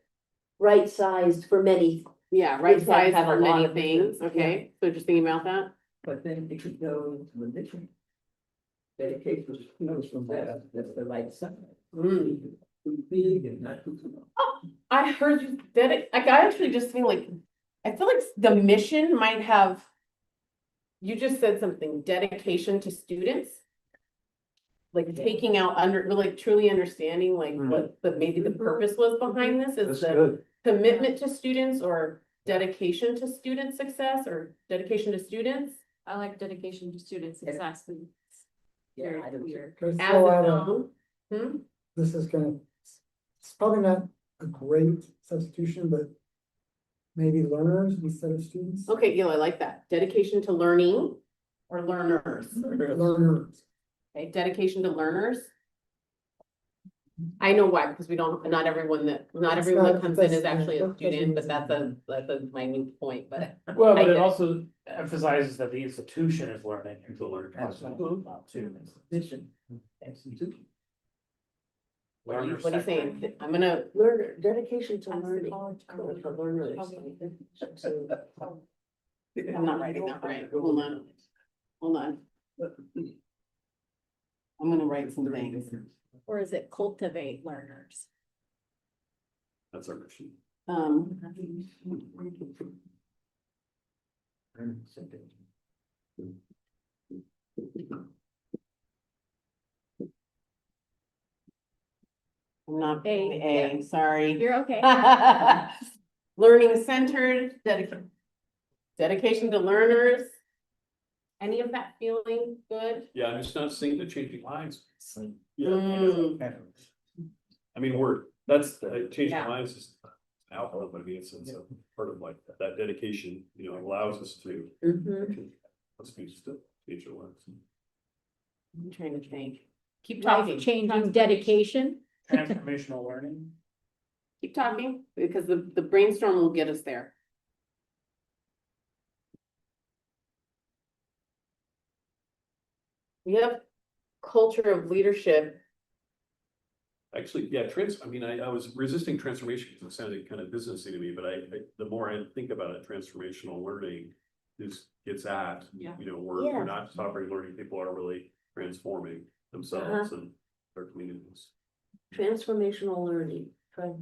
Right sized for many. Yeah, right Which sized have a for lot many of things, different- okay, so just thinking about that. But then it could go to addition. Dedication knows from that, that's the light side. Mm. Too big and not too small. I heard you, I actually just feel like, I feel like the mission might have. You just said something, dedication to students. Like taking out like truly understanding like what maybe the purpose was behind this is the commitment to students or dedication to student success or dedication to students. I like dedication to student success. And Yeah, I do. clear. Let's As throw its out a- own. Hmm? This is gonna, it's probably not a great substitution, but maybe learners instead of students. Okay, yeah, I like that. Dedication to learning or learners. Learners. Okay, dedication to learners. I know why, because not everyone that comes in is actually a student, but that's a minute point, but. Well, I but get it it. also emphasizes that the institution is learning and to learn. Mission. Institution. What are you saying? I'm gonna, Learner, dedication to As the learning. college goes. For learners. I'm not writing that right. Hold on. I'm gonna write some things. Or is it cultivate learners? That's our mission. I'm not A, A, sorry. You're okay. Learning centered, dedication to learners. Any of that feeling good? Yeah, I'm just not seeing the changing lives. Yeah, Mm. I mean, changing Yeah. lives is an outcome, but I mean, it's a part of like that dedication, allows us to. Mhm. Let's be still, change our lives. I'm trying to think. Keep Life talking. changing dedication. Transformational learning. Keep talking, because the brainstorm will get us there. We have culture of leadership. Actually, yeah, I was resisting transformation because it sounded kind of businessy to me, but the more I think about it, transformational learning gets at, Yeah. we're Yeah. not just offering learning, people are really transforming themselves and their communities. Transformational learning. Try-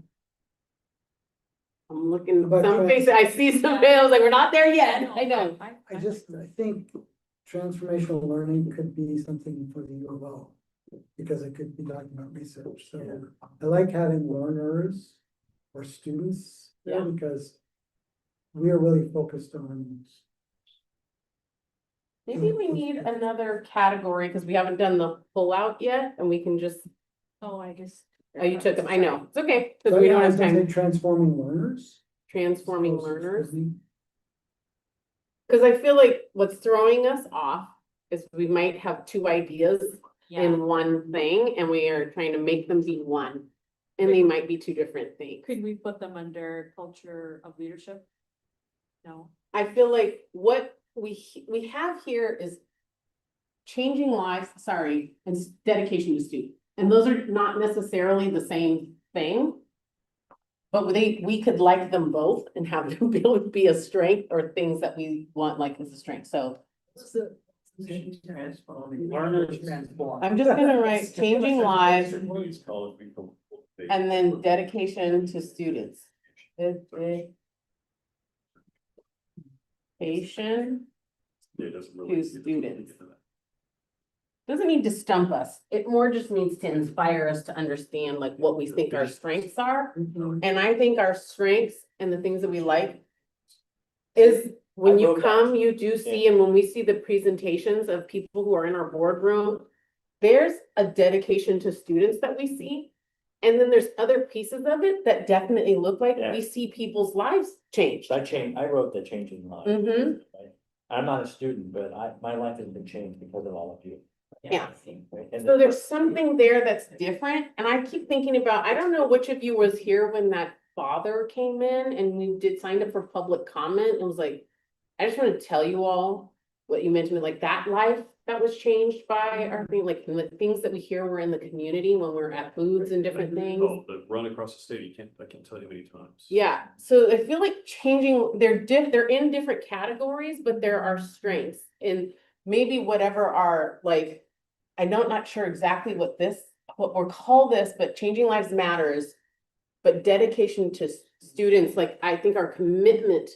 I'm looking, About some trans- faces, I see some fails, like, we're not there yet, I know. I think transformational learning could be something for the U of O. Because it could be talking about research, so I like having learners or students there because we are really focused on. Maybe we need another category, because we haven't done the pull out yet, and we can just, Oh, I just. oh, you took them, I know, it's okay, because So we yeah, don't I was have gonna say time. transforming learners. Transforming learners. Cause I feel like what's throwing us off is we might have two ideas Yeah, in one thing, and we are trying to make them be one. And they might be two different things. could we put them under culture of leadership? No. I feel like what we have here is changing lives, sorry, and dedication to student. And those are not necessarily the same thing. But we could like them both and have them be a strength or things that we want like as a strength, so. Transforming. Learners. Transform. I'm just gonna write changing lives Please call it become. and then dedication to students. Dedication It doesn't really. to students. doesn't need to stump us. It more just needs to inspire us to understand like what we think our strengths are. And I think our strengths and the things that we like is when I you wrote that. come, you do see, and when we see the presentations of people who are in our boardroom, there's a dedication to students that we see. And then there's other pieces of it that definitely look like Yeah. we see people's lives change. I wrote the changing lives. Mhm. Right? I'm not a student, but my life has been changed because of all of you. Yeah. Right? And So there's something there that's different, and I keep thinking about, I don't know which of you was here when that father came in and we signed up for public comment and was like, I just want to tell you all what you mentioned, like that life that was changed by our thing, like the things that we hear were in the community when we're at foods and different things. Oh, the run across the state, I can't tell you many times. Yeah, so I feel like changing, they're in different categories, but there are strengths and maybe whatever our like, not sure exactly what we'll call this, but changing lives matters. But dedication to students, like I think our commitment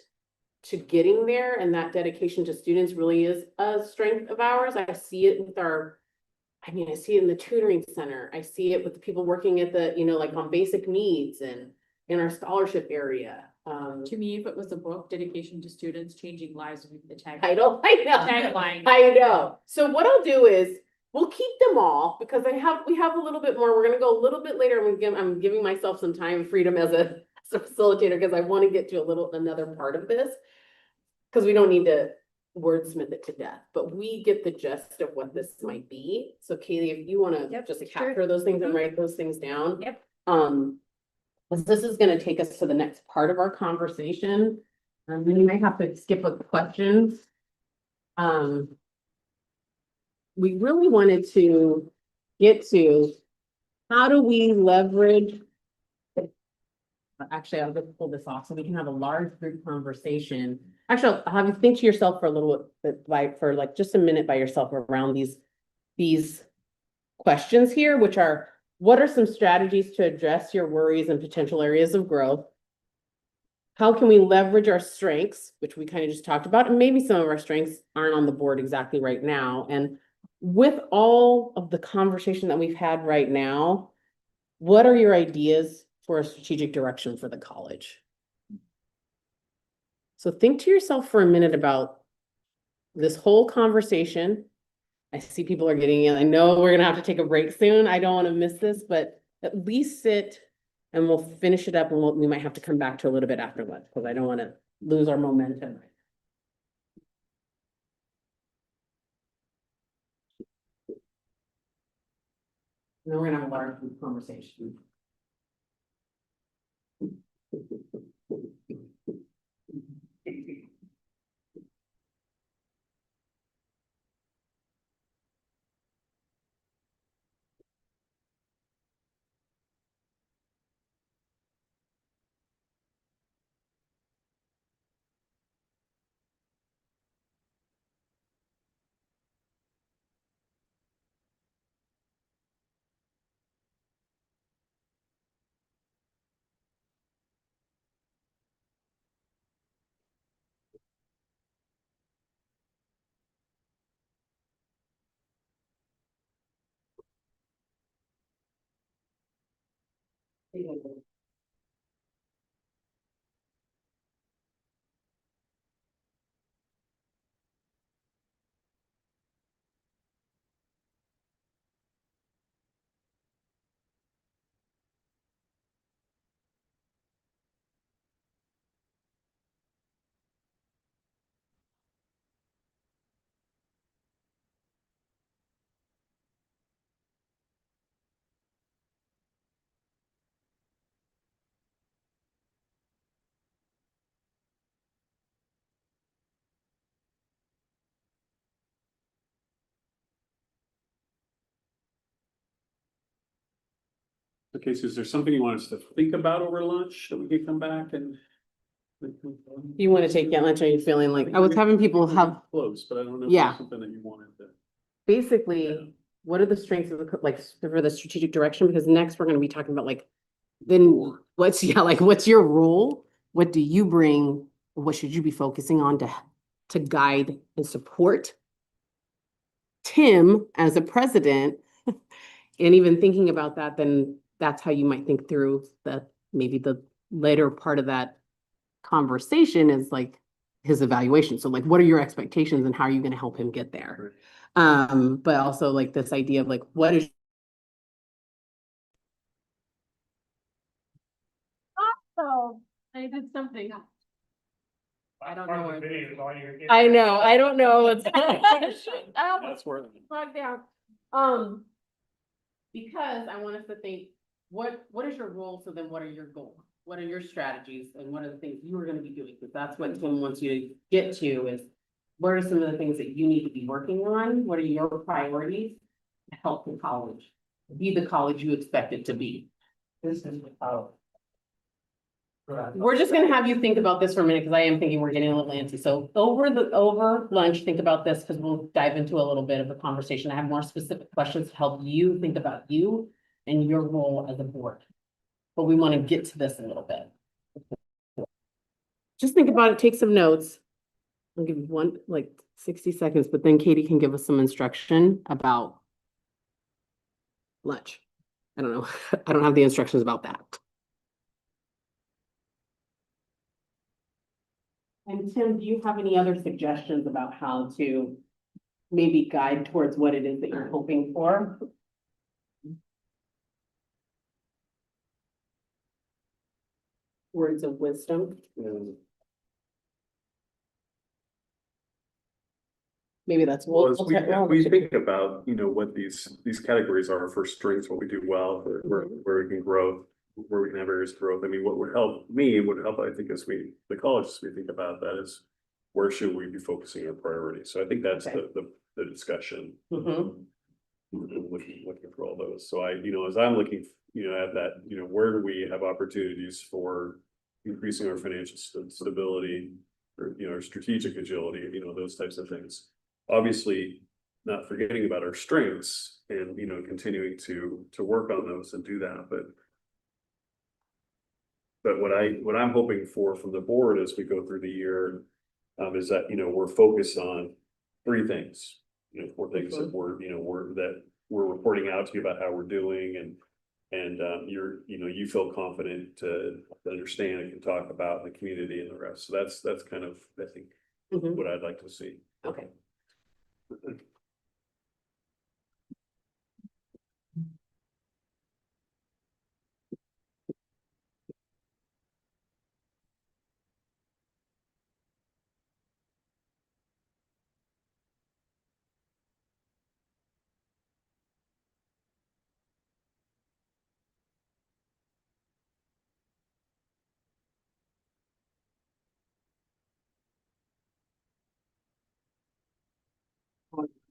to getting there and that dedication to students really is a strength of ours. I see it with I see it in the tutoring center. I see it with the people working at the, like on basic needs and in our scholarship area. To me, if it was a book, Dedication to Students, Changing Lives with the tag. I know. Tagline. I know. So what I'll do is we'll keep them all because we have a little bit more. We're gonna go a little bit later. I'm giving myself some time freedom as a facilitator because I want to get to another part of this. Because we don't need to wordsmith it to death, but we get the gist of what this might be. So Kaylee, if you want to Yep, just sure. capture those things and write those things down. Yep. This is gonna take us to the next part of our conversation. We may have to skip a questions. We really wanted to get to how do we leverage. Actually, I'll just pull this off so we can have a large group conversation. Actually, I'll have you think to yourself for a little bit, for like just a minute by yourself around these questions here, which are, what are some strategies to address your worries and potential areas of growth? How can we leverage our strengths, which we kind of just talked about, and maybe some of our strengths aren't on the board exactly right now. And with all of the conversation that we've had right now, what are your ideas for a strategic direction for the college? So think to yourself for a minute about this whole conversation. I see people are getting in. I know we're gonna have to take a break soon. I don't want to miss this, but at least sit and we'll finish it up and we might have to come back to a little bit after lunch because I don't want to lose our momentum. And then we're gonna have a large group conversation. Okay, so is there something you want us to think about over lunch that we could come back and? You want to take lunch? Are you feeling like, I was having people have, Close, but I don't know if Yeah. there's something that you wanted to. basically, what are the strengths of like, for the strategic direction? Because next we're gonna be talking about like, then what's your role? What do you bring? What should you be focusing on to guide and support Tim as a president, and even thinking about that, then that's how you might think through maybe the later part of that conversation is like his evaluation. So like, what are your expectations and how are you going to help him get there? But also like this idea of like, what is So I did something. I don't know. know. I know, I don't know what's. That's where. Plug down. Because I want us to think, what is your role? So then what are your goals? What are your strategies and what are the things you are gonna be doing? Because that's what Tim wants you to get to is what are some of the things that you need to be working on? What are your priorities to help the college be the college you expect it to be? This is, We're just gonna have you think about this for a minute, because I am thinking we're getting a little antsy. So over lunch, think about this, because we'll dive into a little bit of a conversation. I have more specific questions to help you think about you and your role as a board. But we want to get to this a little bit. Just think about it, take some notes. I'll give you 60 seconds, but then Katie can give us some instruction about lunch. I don't know. I don't have the instructions about that. And Tim, do you have any other suggestions about how to maybe guide towards what it is that you're hoping for? Words of wisdom? Maybe that's. Well, as we think about, what these categories are for strengths, what we do well, where we can grow, where we can have areas of growth. I mean, what would help me, I think, the college, as we think about that is where should we be focusing our priorities? So I think that's the discussion. Looking for all those. So as I'm looking, at that, where do we have opportunities for increasing our financial stability or, our strategic agility, those types of things. Obviously, not forgetting about our strengths and, continuing to work on those and do that, but what I'm hoping for from the board as we go through the year, is that, we're focused on 3 things, 4 things that we're reporting out to you about how we're doing and you feel confident to understand and can talk about the community and the rest. So that's kind of, I think, what I'd like to see. Okay.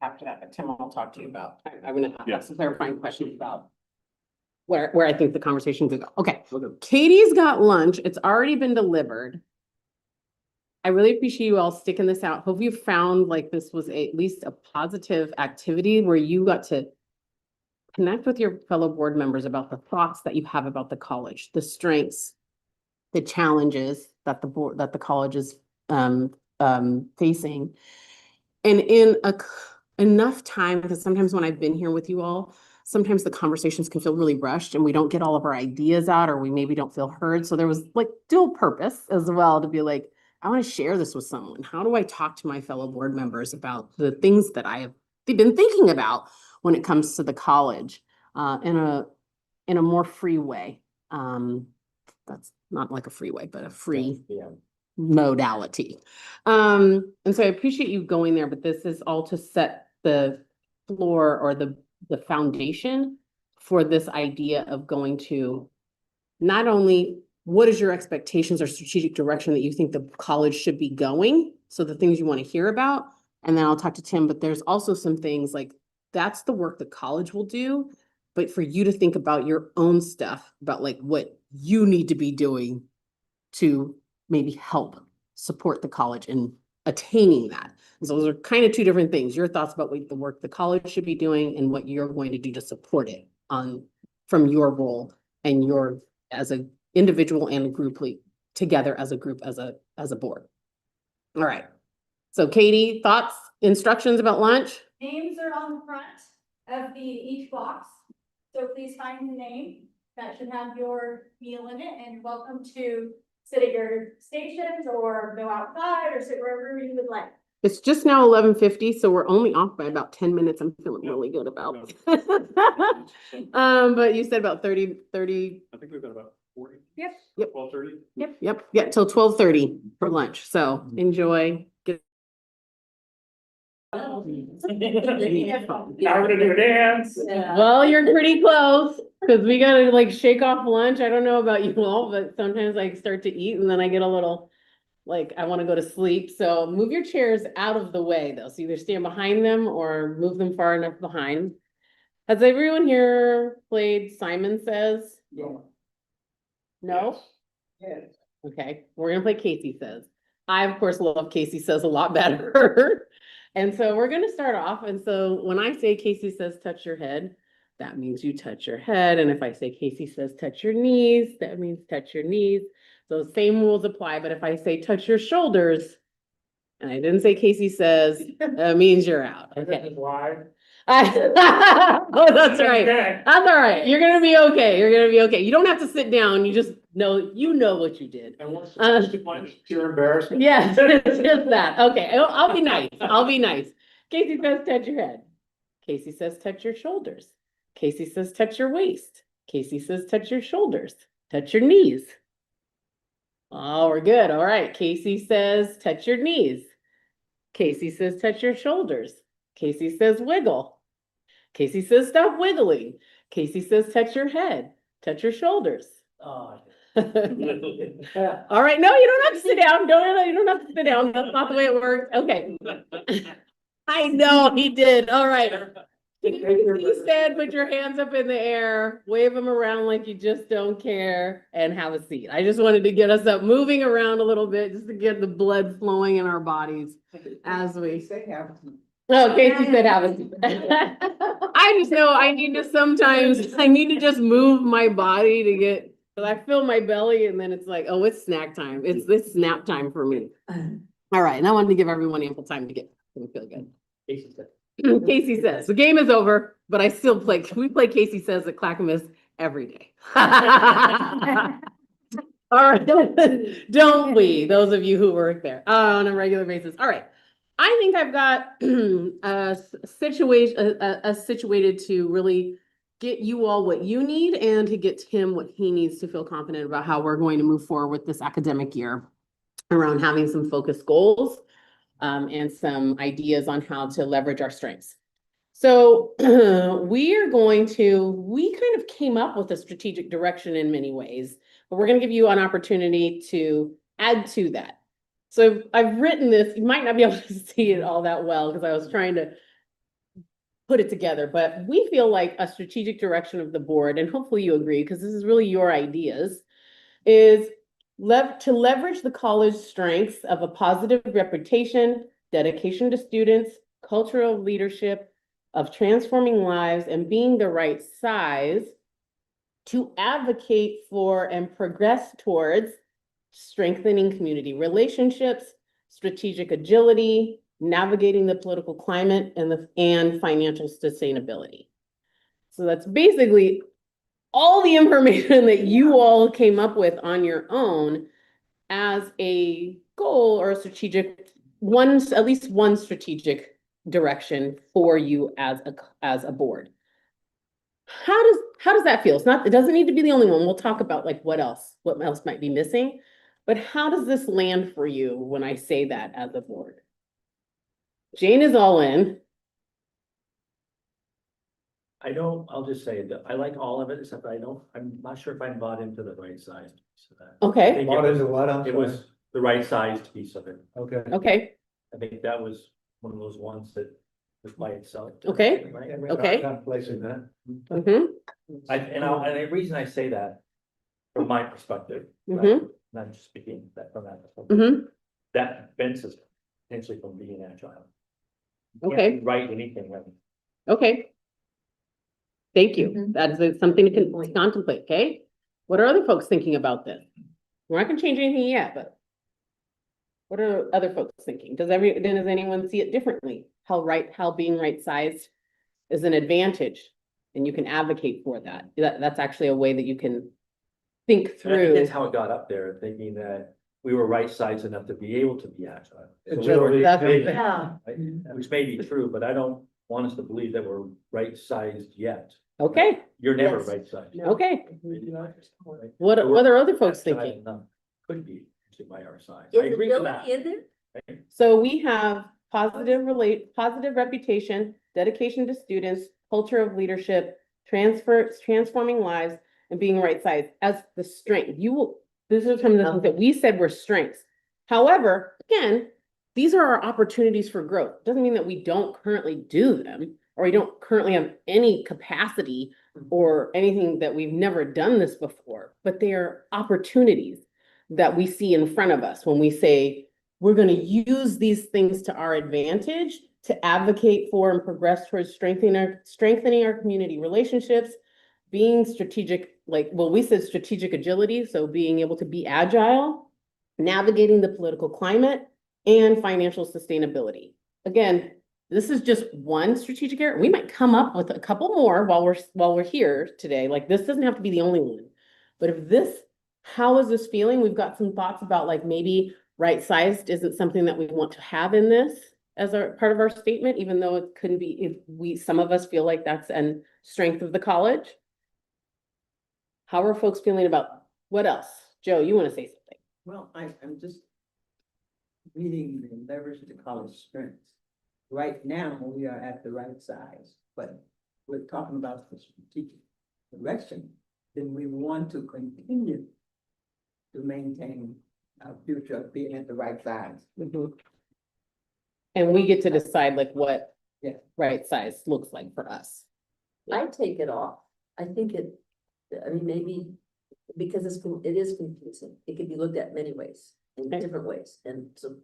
After that, but Tim, I'll talk to you about, I'm gonna have some clarifying questions about where I think the conversation could go. Okay, Katie's got lunch. It's already been delivered. I really appreciate you all sticking this out. Hope you found like this was at least a positive activity where you got to connect with your fellow board members about the thoughts that you have about the college, the strengths, the challenges that the college is facing. And in enough time, because sometimes when I've been here with you all, sometimes the conversations can feel really rushed and we don't get all of our ideas out, or we maybe don't feel heard. So there was like dual purpose as well to be like, I want to share this with someone. How do I talk to my fellow board members about the things that I have been thinking about when it comes to the college in a more free way? That's not like a freeway, but a free modality. And so I appreciate you going there, but this is all to set the floor or the foundation for this idea of going to not only what is your expectations or strategic direction that you think the college should be going, so the things you want to hear about, and then I'll talk to Tim, but there's also some things like that's the work the college will do, but for you to think about your own stuff, about like what you need to be doing to maybe help support the college in attaining that. And so those are kind of 2 different things. Your thoughts about what the work the college should be doing and what you're going to do to support it from your role and your as an individual and a group together as a group, as a board. All right. So Katie, thoughts, instructions about lunch? names are on the front of each box. So please find the name that should have your meal in it, and you're welcome to sit at your stations or go outside or sit wherever you would like. It's just now 11:50, so we're only off by about 10 minutes. I'm feeling really good about. But you said about 30. I think we've got about 40. Yep. 12:30. Yeah, till 12:30 for lunch. So enjoy. Get Now we're gonna do a dance. Yeah. Well, you're pretty close, because we gotta like shake off lunch. I don't know about you all, but sometimes I start to eat and then I get a little, like, I wanna go to sleep. So move your chairs out of the way though. So either stand behind them or move them far enough behind. Has everyone here played Simon Says? Yeah. No? Yes. Okay, we're gonna play Casey Says. I, of course, love Casey Says a lot better. And so we're gonna start off, and so when I say Casey Says touch your head, that means you touch your head, and if I say Casey Says touch your knees, that means touch your knees. So same rules apply, but if I say touch your shoulders, and I didn't say Casey Says, that means you're out, okay? Why? Oh, that's right. Okay. That's all right. You're gonna be okay. You're gonna be okay. You don't have to sit down. You just know, you know what you did. And what's pure embarrassment? Yes, it's just that. Okay, I'll be nice. I'll be nice. Casey says touch your head. Casey says touch your shoulders. Casey says touch your waist. Casey says touch your shoulders. Touch your knees. Oh, we're good. All right. Casey says touch your knees. Casey says touch your shoulders. Casey says wiggle. Casey says stop wiggling. Casey says touch your head. Touch your shoulders. Oh. All right, no, you don't have to sit down. No, you don't have to sit down. That's not the way it works. Okay. I know he did. All right. He said, put your hands up in the air, wave them around like you just don't care, and have a seat. I just wanted to get us up, moving around a little bit, just to get the blood flowing in our bodies as we. Say have a seat. Oh, Casey said have a seat. I just know I need to sometimes, I need to just move my body to get, but I feel my belly and then it's like, oh, it's snack time. It's this snap time for me. All right, and I wanted to give everyone ample time to get, to feel good. Casey said. Casey Says, the game is over, but I still play, we play Casey Says at Clackamas every day. All right, don't we, those of you who work there on a regular basis. All right. I think I've got a situation, situated to really get you all what you need and to get Tim what he needs to feel confident about how we're going to move forward with this academic year around having some focused goals and some ideas on how to leverage our strengths. So we kind of came up with a strategic direction in many ways, but we're going to give you an opportunity to add to that. So I've written this, you might not be able to see it all that well because I was trying to put it together, but we feel like a strategic direction of the board, and hopefully you agree, because this is really your ideas, is to leverage the college strengths of a positive reputation, dedication to students, cultural leadership, of transforming lives and being the right size to advocate for and progress towards strengthening community relationships, strategic agility, navigating the political climate, and financial sustainability. So that's basically all the information that you all came up with on your own as a goal or a strategic at least one strategic direction for you as a board. How does that feel? It doesn't need to be the only one. We'll talk about like what else might be missing. But how does this land for you when I say that as a board? Jane is all in. I'll just say that I like all of it, except I'm not sure if I'm bought into the right size. So that, Okay. I think Bought into what? I'm it sorry. was the right sized piece of it. Okay. Okay. I think that was one of those ones that was by itself. Okay. Right? Okay. Contemplating that. Mm-hmm. And the reason I say that, from my perspective, Mm-hmm. not just speaking from that perspective, Mm-hmm. that fence is potentially from being agile. You can't Okay. write anything right. Okay. Thank you. That is something to contemplate, okay? What are other folks thinking about this? We're not gonna change anything yet, but. What are other folks thinking? Does anyone see it differently? How being right-sized is an advantage and you can advocate for that. That's actually a way that you can think And I think through. that's how it got up there, thinking that we were right sized enough to be able to be agile. So we Agility. were- That's- Yeah. right? Which may be true, but I don't want us to believe that we're right sized yet. Okay, You're never Yes. right sized. okay. Right? What are other folks Agile thinking? enough Could be by our size. Is I agree with that. agility in there? So we have positive reputation, dedication to students, culture of leadership, transforming lives, and being right sized as the strength. These are some of the things that we said were strengths. However, again, these are our opportunities for growth. Doesn't mean that we don't currently do them, or we don't currently have any capacity or anything that we've never done this before, but they are opportunities that we see in front of us when we say, we're going to use these things to our advantage to advocate for and progress towards strengthening our community relationships, being strategic, we said strategic agility, so being able to be agile, navigating the political climate, and financial sustainability. Again, this is just one strategic area. We might come up with a couple more while we're here today. Like, this doesn't have to be the only one. But how is this feeling? We've got some thoughts about maybe right-sized isn't something that we want to have in this as a part of our statement, even though it couldn't be, some of us feel like that's a strength of the college. How are folks feeling about what else? Joe, you want to say something? Well, I'm just reading the leverage to college strengths. Right now, we are at the right size, but we're talking about the strategic direction. Then we want to continue to maintain our future of being at the right size. And we get to decide what Yeah. right size looks like for us. I take it off. I think maybe because it is confusing. It can be looked at many ways, in Okay. different ways, and so.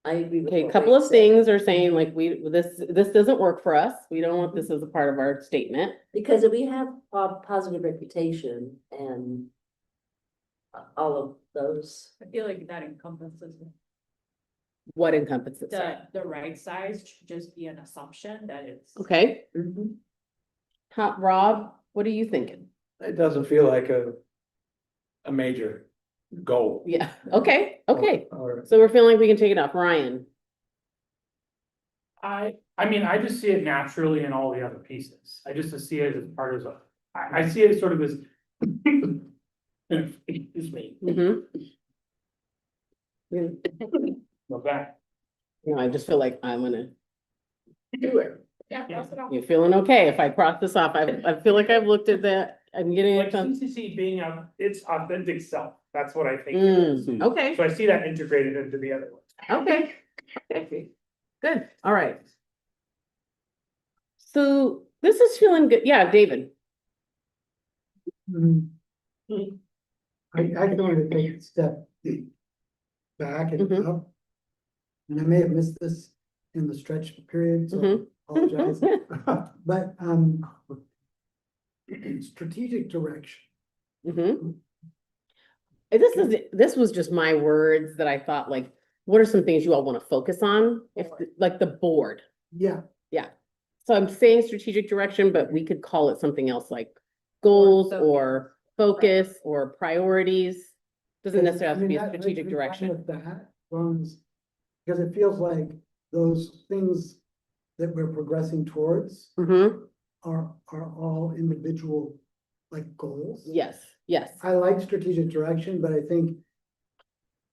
I agree with. Okay, a what couple Wade of said. things are saying this doesn't work for us. We don't want this as a part of our statement. Because if we have a positive reputation and all of those. I feel like that encompasses What encompasses that? the right size should just be an assumption that it's. Okay, Mhm. Rob, what are you thinking? It doesn't feel like a major goal. Yeah, okay. Or, So we're feeling like we can take it off. Ryan, I mean, I just see it naturally in all the other pieces. I just see it as part of I see it sort of as. Excuse me, go back. No, I just feel like I'm gonna, Do it. Yeah, cross it off. you're feeling okay if I cross this off. I feel like I've looked at that. I'm getting Like it done. CCC being its authentic self, that's what I think. it is. Okay, So I see that integrated into the other ones. okay, good, all right. So this is feeling good. Yeah, David. I going to take a step back and Mhm. up. And I may have missed this in the stretch period, so Mhm. I apologize. But, strategic direction. This was just my words that I thought, what are some things you all want to focus on? If, the board. Yeah, So I'm saying strategic direction, but we could call it something else like goals or focus or priorities. Doesn't necessarily have to be a strategic direction. With that runs, because it feels like those things that we're progressing towards are all individual, goals. Yes. I like strategic direction, but I think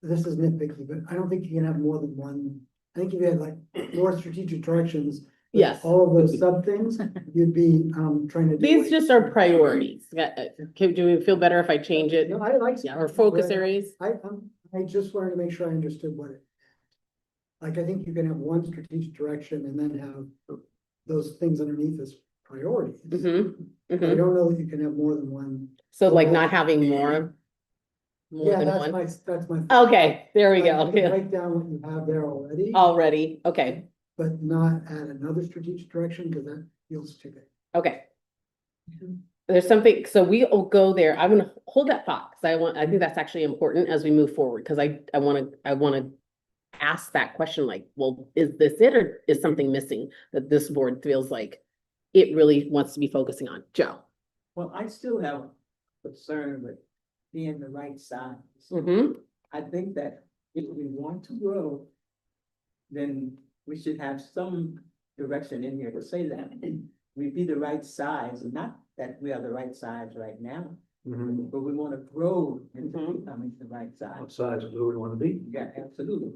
this is nitpicky, but I don't think you can have more than one. I think if you had more strategic directions. with Yes. All of those sub things, you'd be, trying to. do These like- just are priorities. Do we feel better if I change it? No, I like. Yeah, or focus but areas? I just wanted to make sure I understood what it. Like, I think you can have one strategic direction and then have those things underneath as priorities. But I don't know that you can have more than one. So not having more Yeah, than that's one? that's my. Okay, there we Like, you can go. Write down what you have there already. Already, okay, But not add another strategic direction, because that feels too big. okay. there's something, so we'll go there. I'm gonna hold that thought, because I think that's actually important as we move forward, because I wanna ask that question, like, well, is this it, or is something missing that this board feels like it really wants to be focusing on? Joe? Well, I still have concern with being the right size. Mm-hmm. I think that if we want to grow, then we should have some direction in here to say that we be the right size, not that we are the right size right now, but we want to grow into becoming the right size. What size do we want to be? Yeah, absolutely.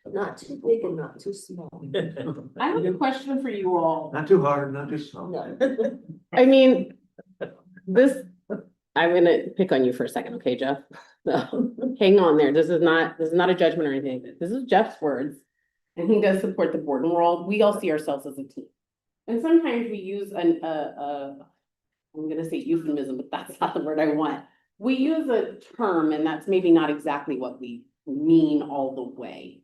Not too big and not too small. I have a question for you all. Not too hard, not too small. No. I mean, I'm gonna pick on you for a second, okay, Jeff? So, hang on there. This is not a judgment or anything. This is Jeff's words. And he does support the board, and we all see ourselves as a team. And sometimes we use I'm gonna say euphemism, but that's not the word I want. We use a term, and that's maybe not exactly what we mean all the way.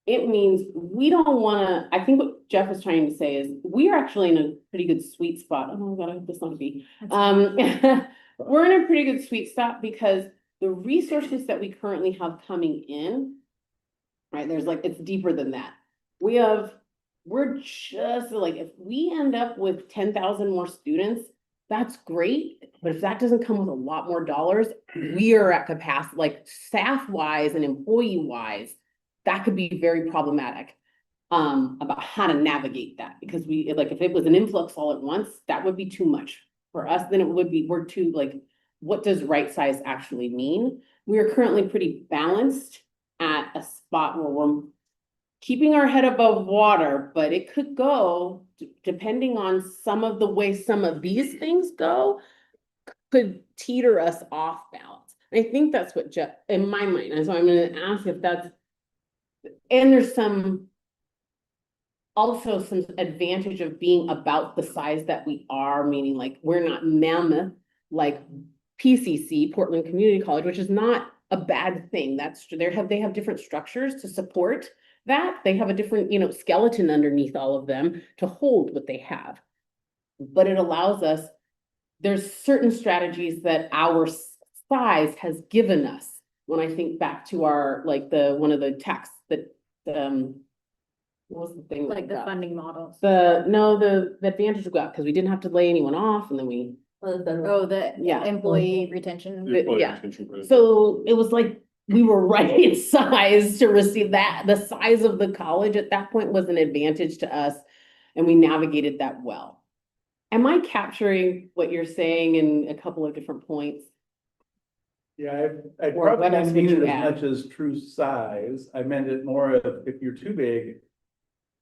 It means we don't wanna, I think what Jeff was trying to say is, we are actually in a pretty good sweet spot. Oh my God, I hope this not be. We're in a pretty good sweet spot because the resources that we currently have coming in, right, there's like, it's deeper than that. We're just like, if we end up with 10,000 more students, that's great. But if that doesn't come with a lot more dollars, we are at capacity, like staff wise and employee wise, that could be very problematic. About how to navigate that, because if it was an influx all at once, that would be too much for us. Then it would be, we're too like, what does right size actually mean? We are currently pretty balanced at a spot where we're keeping our head above water, but it could go, depending on some of the way some of these things go, could teeter us off balance. I think that's what Jeff, in my mind, and so I'm gonna ask if that's, and there's also some advantage of being about the size that we are, meaning like we're not mammoth like PCC, Portland Community College, which is not a bad thing. They have different structures to support that. They have a different, skeleton underneath all of them to hold what they have. But it allows us, there's certain strategies that our size has given us. When I think back to our, like one of the texts that, what was the thing? Like the funding models. The advantage we got, because we didn't have to lay anyone off, and then we. Oh, the Yeah. employee retention. Yeah. So it was like, we were right in size to receive that. The size of the college at that point was an advantage to us, and we navigated that well. Am I capturing what you're saying in a couple of different points? Yeah, I Or probably what else didn't would mean you it as add? much as true size. I meant it more of if you're too big,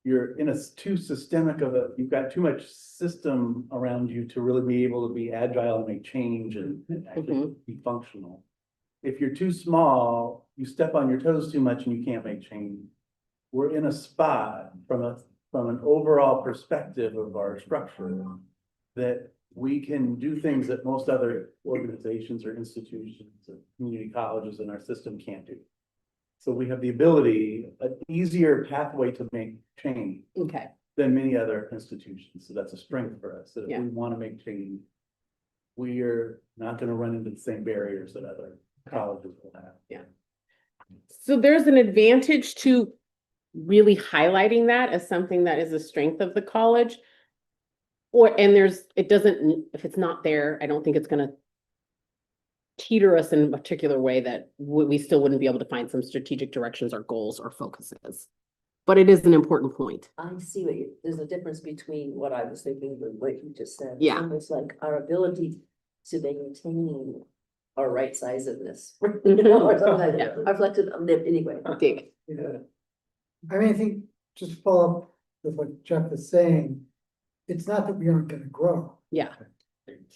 you're in too systemic you've got too much system around you to really be able to be agile and make change and actually be functional. If you're too small, you step on your toes too much and you can't make change. We're in a spot from an overall perspective of our structure that we can do things that most other organizations or institutions or community colleges in our system can't do. So we have the ability, an easier pathway to make change than many other institutions. So that's a strength for us, that if we want to make change, we are not going to run into the same barriers that other colleges will have. Yeah. So there's an advantage to really highlighting that as something that is a strength of the college. If it's not there, I don't think it's gonna teeter us in a particular way that we still wouldn't be able to find some strategic directions or goals or focuses. But it is an important point. I see there's a difference between what I was thinking and what you just said. Yeah. It's almost like our ability to maintain our right sizedness. Or something like that. I reflected on it anyway. David. Yeah. I mean, I think just to follow up with what Jeff is saying, it's not that we aren't gonna grow. Yeah.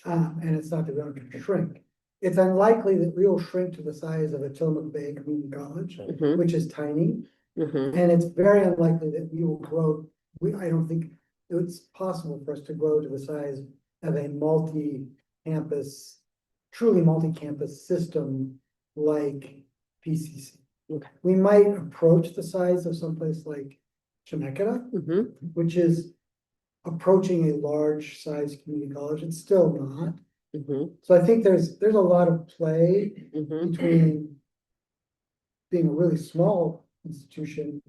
And it's not that we aren't gonna shrink. It's unlikely that we will shrink to the size of a Tillamook Bay Community College, which is tiny. And it's very unlikely that we will grow. I don't think it's possible for us to grow to the size of a multi-campus, truly multi-campus system like PCC. We might approach the size of someplace like Chemeketa, which is approaching a large size community college. It's still not, So I think there's a lot of play Mhm. between being a really small institution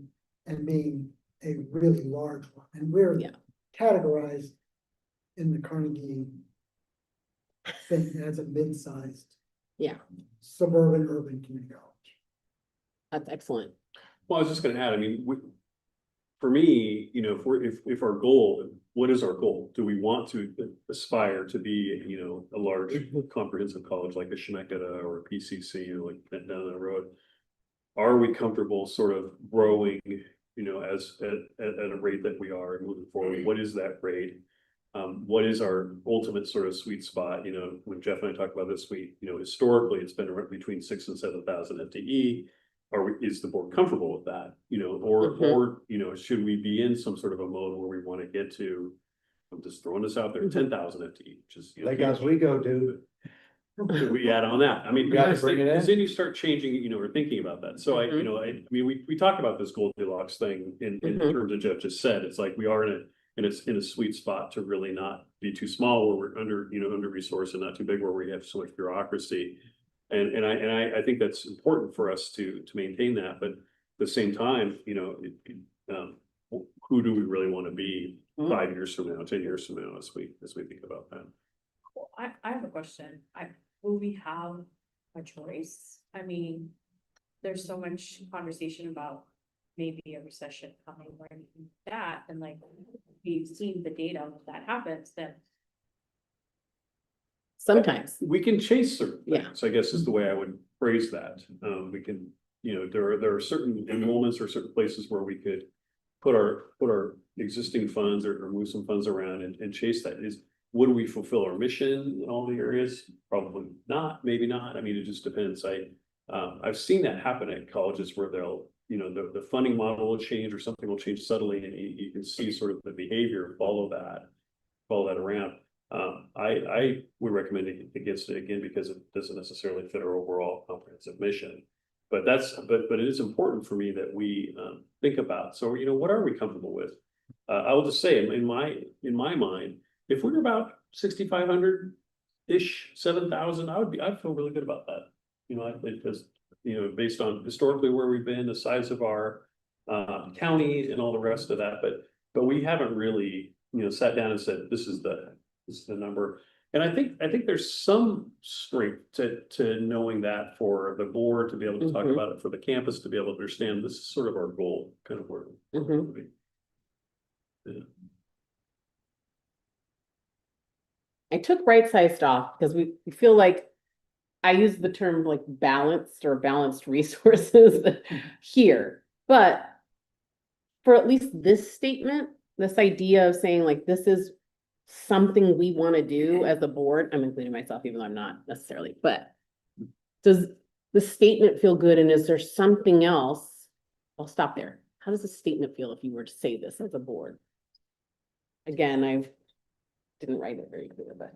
and being a really large one. And we're Yeah. categorized in the Carnegie thing as a mid-sized Yeah, suburban urban community college. that's excellent. Well, I was just gonna add, I mean, for me, you know, if our goal, what is our goal? Do we want to aspire to be, you know, a large comprehensive college like a Chemeketa or a PCC or like that down the road? Are we comfortable sort of growing, you know, at a rate that we are and moving forward? What is that rate? What is our ultimate sort of sweet spot? You know, when Jeff and I talked about this, you know, historically, it's been around between 6,000 and 7,000 FTE. Is the board comfortable with that? You know, or, you know, should we be in some sort of a mode where we want to get to, I'm just throwing this out there, 10,000 FTE, which is. You know, Like Oswego, dude. Could we add on that? I mean, You gotta because bring it in. then you start changing, you know, or thinking about that. So you know, I mean, we talk about this Goldilocks thing in terms of Jeff just said, it's like we are in a sweet spot to really not be too small where we're under resourced and not too big where we have so much bureaucracy. And I think that's important for us to maintain that, but at the same time, you know, who do we really want to be 5 years from now, 10 years from now, as we think about that? Well, I have a question. Will we have a choice? I mean, there's so much conversation about maybe a recession coming or anything like that, and like, we've seen the data, when that happens, then. Sometimes. We can chase certain Yeah. things, I guess is the way I would phrase that. We can, you know, there are certain enrollments or certain places where we could put our existing funds or move some funds around and chase that. Would we fulfill our mission in all the areas? Probably not, maybe not. I mean, it just depends. I've seen that happen at colleges where they'll, you know, the funding model will change or something will change subtly and you can see sort of the behavior, follow that around. I would recommend against it again, because it doesn't necessarily fit our overall comprehensive mission. But but it is important for me that we think about, so, you know, what are we comfortable with? I will just say in my mind, if we're about 6,500-ish, 7,000, I'd feel really good about that. You know, because, you know, based on historically where we've been, the size of our county and all the rest of that, but we haven't really, you know, sat down and said, this is the number. And I think there's some strength to knowing that for the board to be able to talk about it, for the campus to be able to understand this is sort of our goal, kind of where. Yeah. I took right-sized off because we feel like I use the term like balanced or balanced resources here, but for at least this statement, this idea of saying like, this is something we want to do as a board, I'm including myself, even though I'm not necessarily, but does the statement feel good? And is there something else? I'll stop there. How does the statement feel if you were to say this as a board? Again, I didn't write it very clear, but.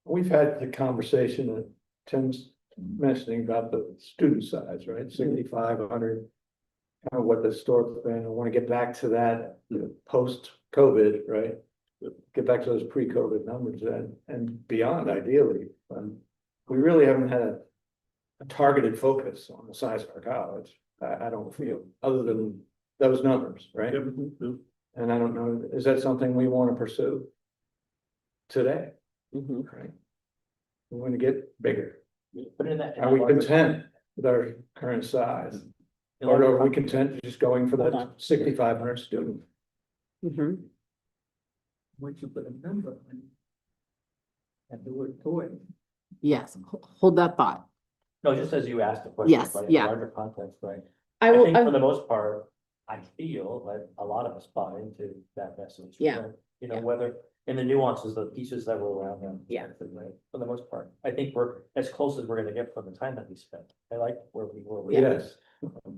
We've had the conversation that Tim's mentioning about the student size, right? 6,500. Kind of what the historic's been. I want to get back to that post-COVID, right? Get back to those pre-COVID numbers and beyond, ideally. We really haven't had a targeted focus on the size of our college. I don't feel, other than those numbers, right? And I don't know, is that something we want to pursue today? Right? We want to get bigger. Put in that. Are we content with our current size? Or are we content just going for that 6,500 student? Once you put a number on, and the word toy. Yes, hold that thought. No, just as you asked the question. Yes, right, in yeah. Larger context, right? I think for will, the most part, I feel that a lot of us buy into that message. Yeah. right? You know, Yeah. whether in the nuances, the pieces that were around them. Yeah. Right, for the most part, I think we're as close as we're gonna get from the time that we spent. I like where we were. Yes.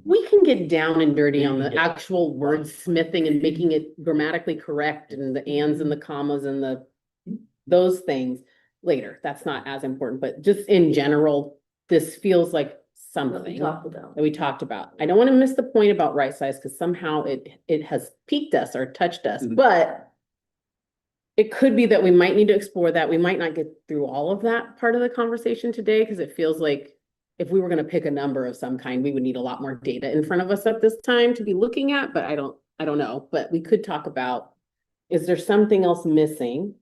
we can get down and dirty on the actual wordsmithing and making it grammatically correct and the ands and the commas and those things later. That's not as important, but just in general, this feels like something that we talked about. I don't want to miss the point about right size because somehow it has piqued us or touched us, but it could be that we might need to explore that. We might not get through all of that part of the conversation today, because it feels like if we were gonna pick a number of some kind, we would need a lot more data in front of us at this time to be looking at, but I don't know. But we could talk about, is there something else missing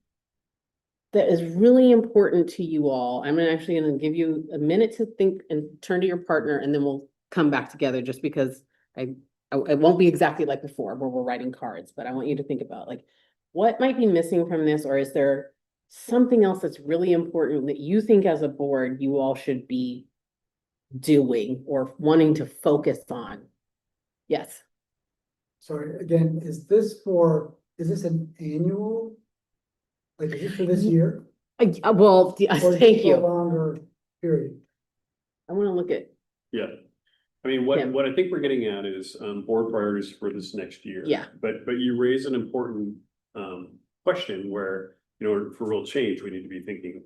that is really important to you all? I'm actually gonna give you a minute to think and turn to your partner, and then we'll come back together, just because it won't be exactly like before where we're writing cards, but I want you to think about like, what might be missing from this, or is there something else that's really important that you think as a board you all should be doing or wanting to focus on? Yes. Sorry, again, is this an annual? Like, is this for this year? Well, Or is thank it a you. longer period? I want to look at, Yeah. I mean, Yeah. what I think we're getting at is, board priorities for this next year. Yeah. But you raise an important, question where, for real change, we need to be thinking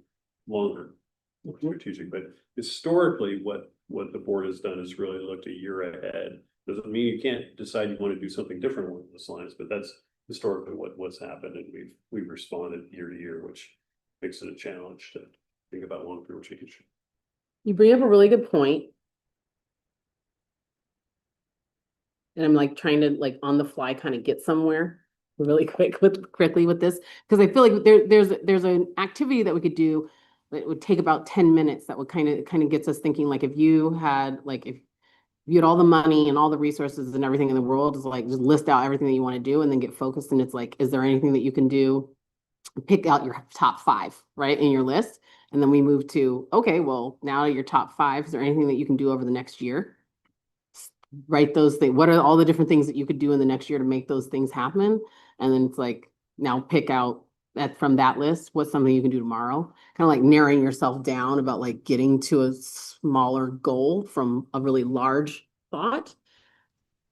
longer, more strategic, but historically, what the board has done is really looked a year ahead. Doesn't mean you can't decide you want to do something different along those lines, but that's historically what's happened, and we've responded year to year, which makes it a challenge to think about long-term change. you bring up a really good point. And I'm like trying to like on the fly kind of get somewhere really quickly with this, because I feel like there's an activity that we could do that would take about 10 minutes that would kind of gets us thinking, like if you had all the money and all the resources and everything in the world, is like just list out everything that you want to do and then get focused, and it's like, is there anything that you can do? Pick out your top 5, right, in your list, and then we move to, okay, well, now your top 5, is there anything that you can do over the next year? Write those things. What are all the different things that you could do in the next year to make those things happen? And then it's like, now pick out that from that list, what's something you can do tomorrow? Kind of like narrowing yourself down about like getting to a smaller goal from a really large thought.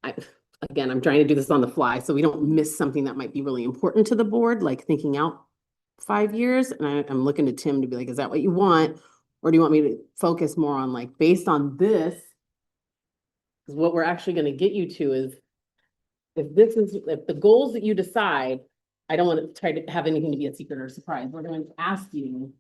Again, I'm trying to do this on the fly so we don't miss something that might be really important to the board, like thinking out 5 years. And I'm looking to Tim to be like, is that what you want? Or do you want me to focus more on like, based on this? Because what we're actually going to get you to is, if the goals that you decide, I don't want to try to have anything to be a secret or a surprise. We're going to ask you,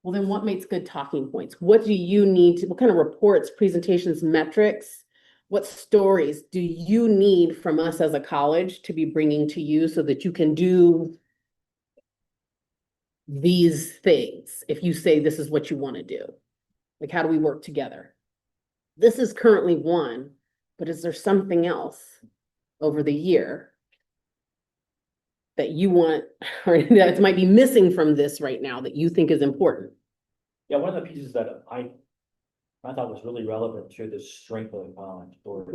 well, then what makes good talking points? What do you need to, what kind of reports, presentations, metrics, what stories do you need from us as a college to be bringing to you so that you can do these things? If you say this is what you want to do, like, how do we work together? This is currently one, but is there something else over the year that you want, or that might be missing from this right now that you think is important? Yeah, one of the pieces that I thought was really relevant to the strength of the college, or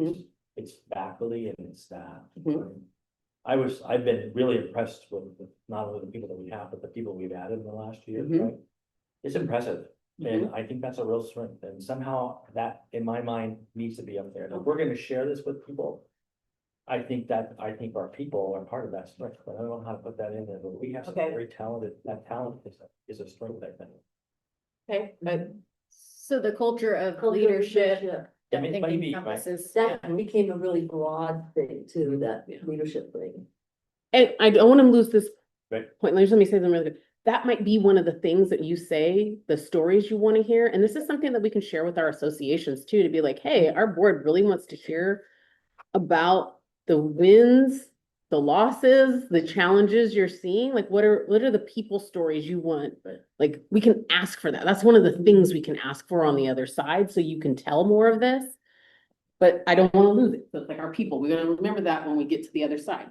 its faculty and its staff. I've been really impressed with not only the people that we have, but the people we've added in the last year, right? It's impressive. And I think that's a real strength, and somehow that, in my mind, needs to be up there. And if we're gonna share this with people, I think our people are part of that strength, but I don't know how to put that in there, but we have some very talented, that talent is a strength, I think. Okay, but So the culture of Culture of leadership. leadership. I mean, I think maybe, right? encompasses- That became a really broad thing too, that leadership thing. and I don't want to lose this Right. point. Let me say something really good. That might be one of the things that you say, the stories you want to hear. And this is something that we can share with our associations too, to be like, hey, our board really wants to hear about the wins, the losses, the challenges you're seeing. Like, what are the people stories you want? Like, we can ask for that. That's one of the things we can ask for on the other side, so you can tell more of this. But I don't want to lose it. So it's like our people, we're gonna remember that when we get to the other side.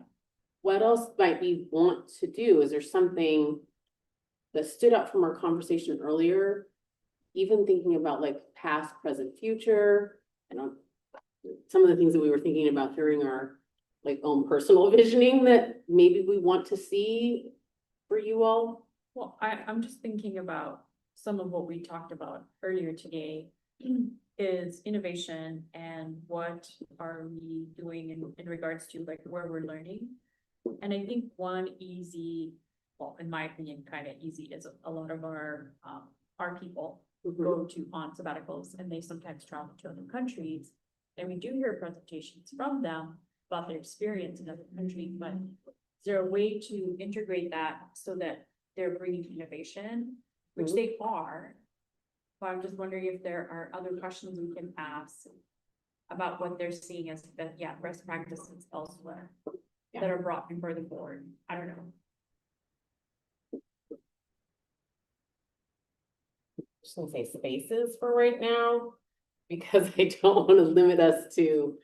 What else might we want to do? Is there something that stood out from our conversation earlier? Even thinking about like past, present, future, and some of the things that we were thinking about during our like own personal visioning that maybe we want to see for you all. Well, I'm just thinking about some of what we talked about earlier today is innovation and what are we doing in regards to like where we're learning. And I think one easy, well, in my opinion, kind of easy, is a lot of our people go to on sabbaticals, and they sometimes travel to other countries. And we do hear presentations from them about their experience in other countries, but Is there a way to integrate that so that they're bringing innovation, which Mhm. they are? But I'm just wondering if there are other questions we can ask about what they're seeing as the, best practices elsewhere that are brought before the board. I don't know. Just gonna say spaces for right now, because I don't want to limit us to.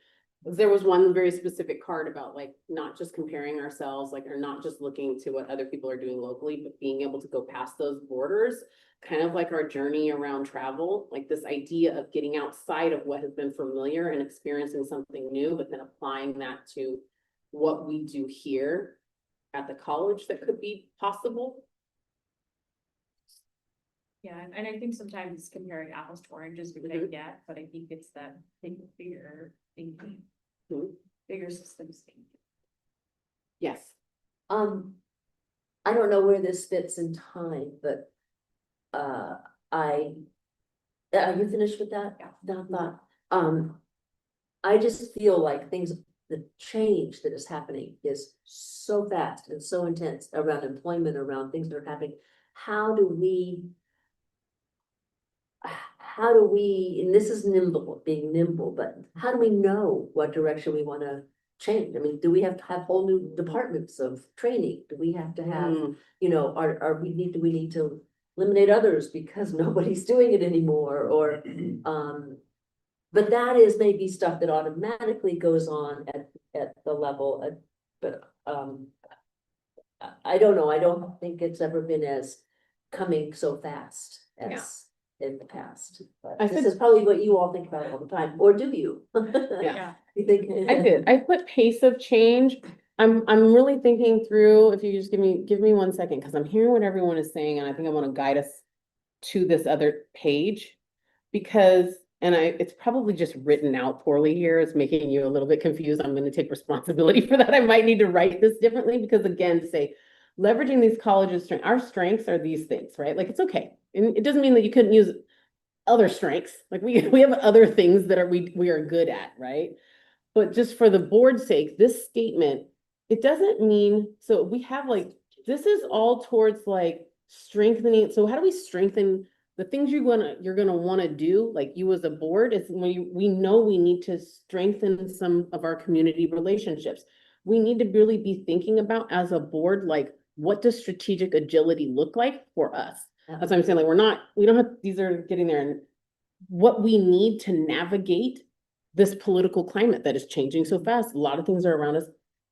There was one very specific card about like not just comparing ourselves, like, or not just looking to what other people are doing locally, but being able to go past those borders. Kind of like our journey around travel, like this idea of getting outside of what has been familiar and experiencing something new, but then applying that to what we do here at the college that could be possible. Yeah, and I think sometimes comparing apples to oranges, we can get, but I think it's that bigger thinking, bigger systems thinking. Yes. I don't know where this fits in time, but are you finished with that? Yeah. That thought, I just feel like the change that is happening is so fast and so intense around employment, around things that are happening. How do we, and this is being nimble, but how do we know what direction we want to change? I mean, do we have to have whole new departments of training? Do we have to have, do we need to eliminate others because nobody's doing it anymore? Or, but that is maybe stuff that automatically goes on at the level, but, I don't know. I don't think it's ever been as coming so fast as in the past. But this is probably what you all think about all the time, or do you? Yeah. You think? I did. I put pace of change. I'm really thinking through, if you just give me 1 second, because I'm hearing what everyone is saying, and I think I want to guide us to this other page. Because, it's probably just written out poorly here. It's making you a little bit confused. I'm going to take responsibility for that. I might need to write this differently because again, say, leveraging these colleges' strength, our strengths are these things, right? Like, it's okay. And it doesn't mean that you couldn't use other strengths. Like we have other things that we are good at, right? But just for the board's sake, this statement, it doesn't mean, so we have like, this is all towards like strengthening. So how do we strengthen the things you're gonna want to do, like you as a board, is we know we need to strengthen some of our community relationships. We need to really be thinking about as a board, like, what does strategic agility look like for us? That's what I'm saying, like, we don't have, these are getting there, and what we need to navigate this political climate that is changing so fast. A lot of things are around us.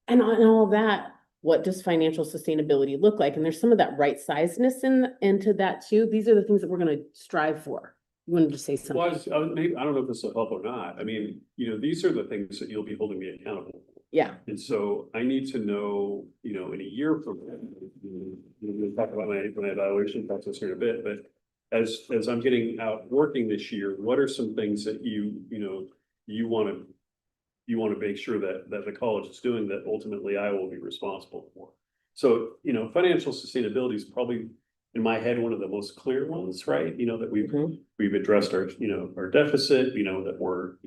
And on all of that, what does financial sustainability look like? And there's some of that right sizedness into that too. These are the things that we're going to strive for. You wanted to say something? Well, maybe, I don't know if this will help or not. I mean, these are the things that you'll be holding me accountable for. Yeah. And so I need to know, in a year from now, we'll talk about my evaluation process here in a bit, but as I'm getting out working this year, what are some things that you want to make sure that the college is doing that ultimately I will be responsible for? So, financial sustainability is probably in my head one of the most clear ones, right? That we've addressed our deficit, that we're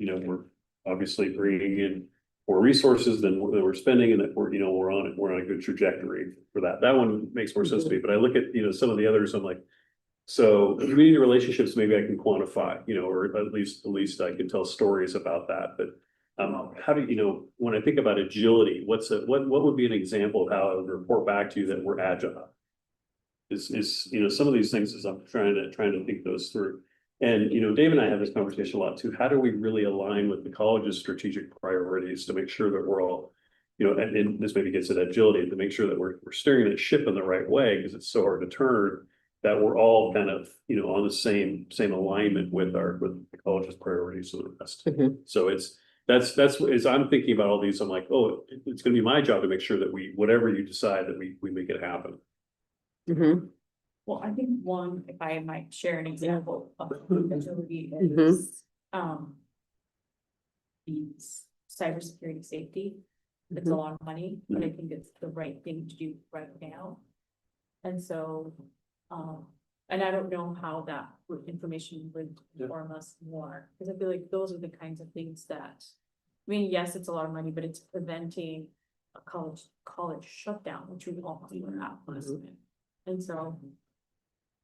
obviously bringing in more resources than we're spending, and that we're on a good trajectory for that. That one makes more sense to me. But I look at some of the others, I'm like, so community relationships, maybe I can quantify, or at least I can tell stories about that. But how do when I think about agility, what would be an example of how I would report back to you that we're agile? Is some of these things as I'm trying to think those through. And Dave and I have this conversation a lot too. How do we really align with the college's strategic priorities to make sure that we're all, and this maybe gets at agility, to make sure that we're steering the ship in the right way, because it's so hard to turn, that we're all kind of on the same alignment with the college's priorities and the rest. So that's as I'm thinking about all these, I'm like, oh, it's going to be my job to make sure that whatever you decide, that we make it happen. Well, I think one, if I might share an example of agility is, the cybersecurity safety. It's a lot of money, but I think it's the right thing to do right now. And so, and I don't know how that information would inform us more, because I feel like those are the kinds of things that, I mean, yes, it's a lot of money, but it's preventing a college shutdown, which we almost were at last minute. And so,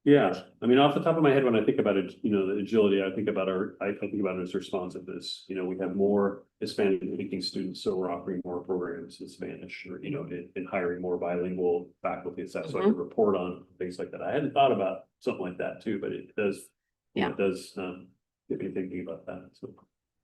Yeah, I mean, off the top of my head, when I think about it, you know, the agility, I think about it as responsiveness. You know, we have more Hispanic speaking students, so we're offering more programs in Spanish or, you know, in hiring more bilingual faculty and stuff. So I can report on things like that. I hadn't thought about something like that too, but it does, Yeah. it does, get me thinking about that. So.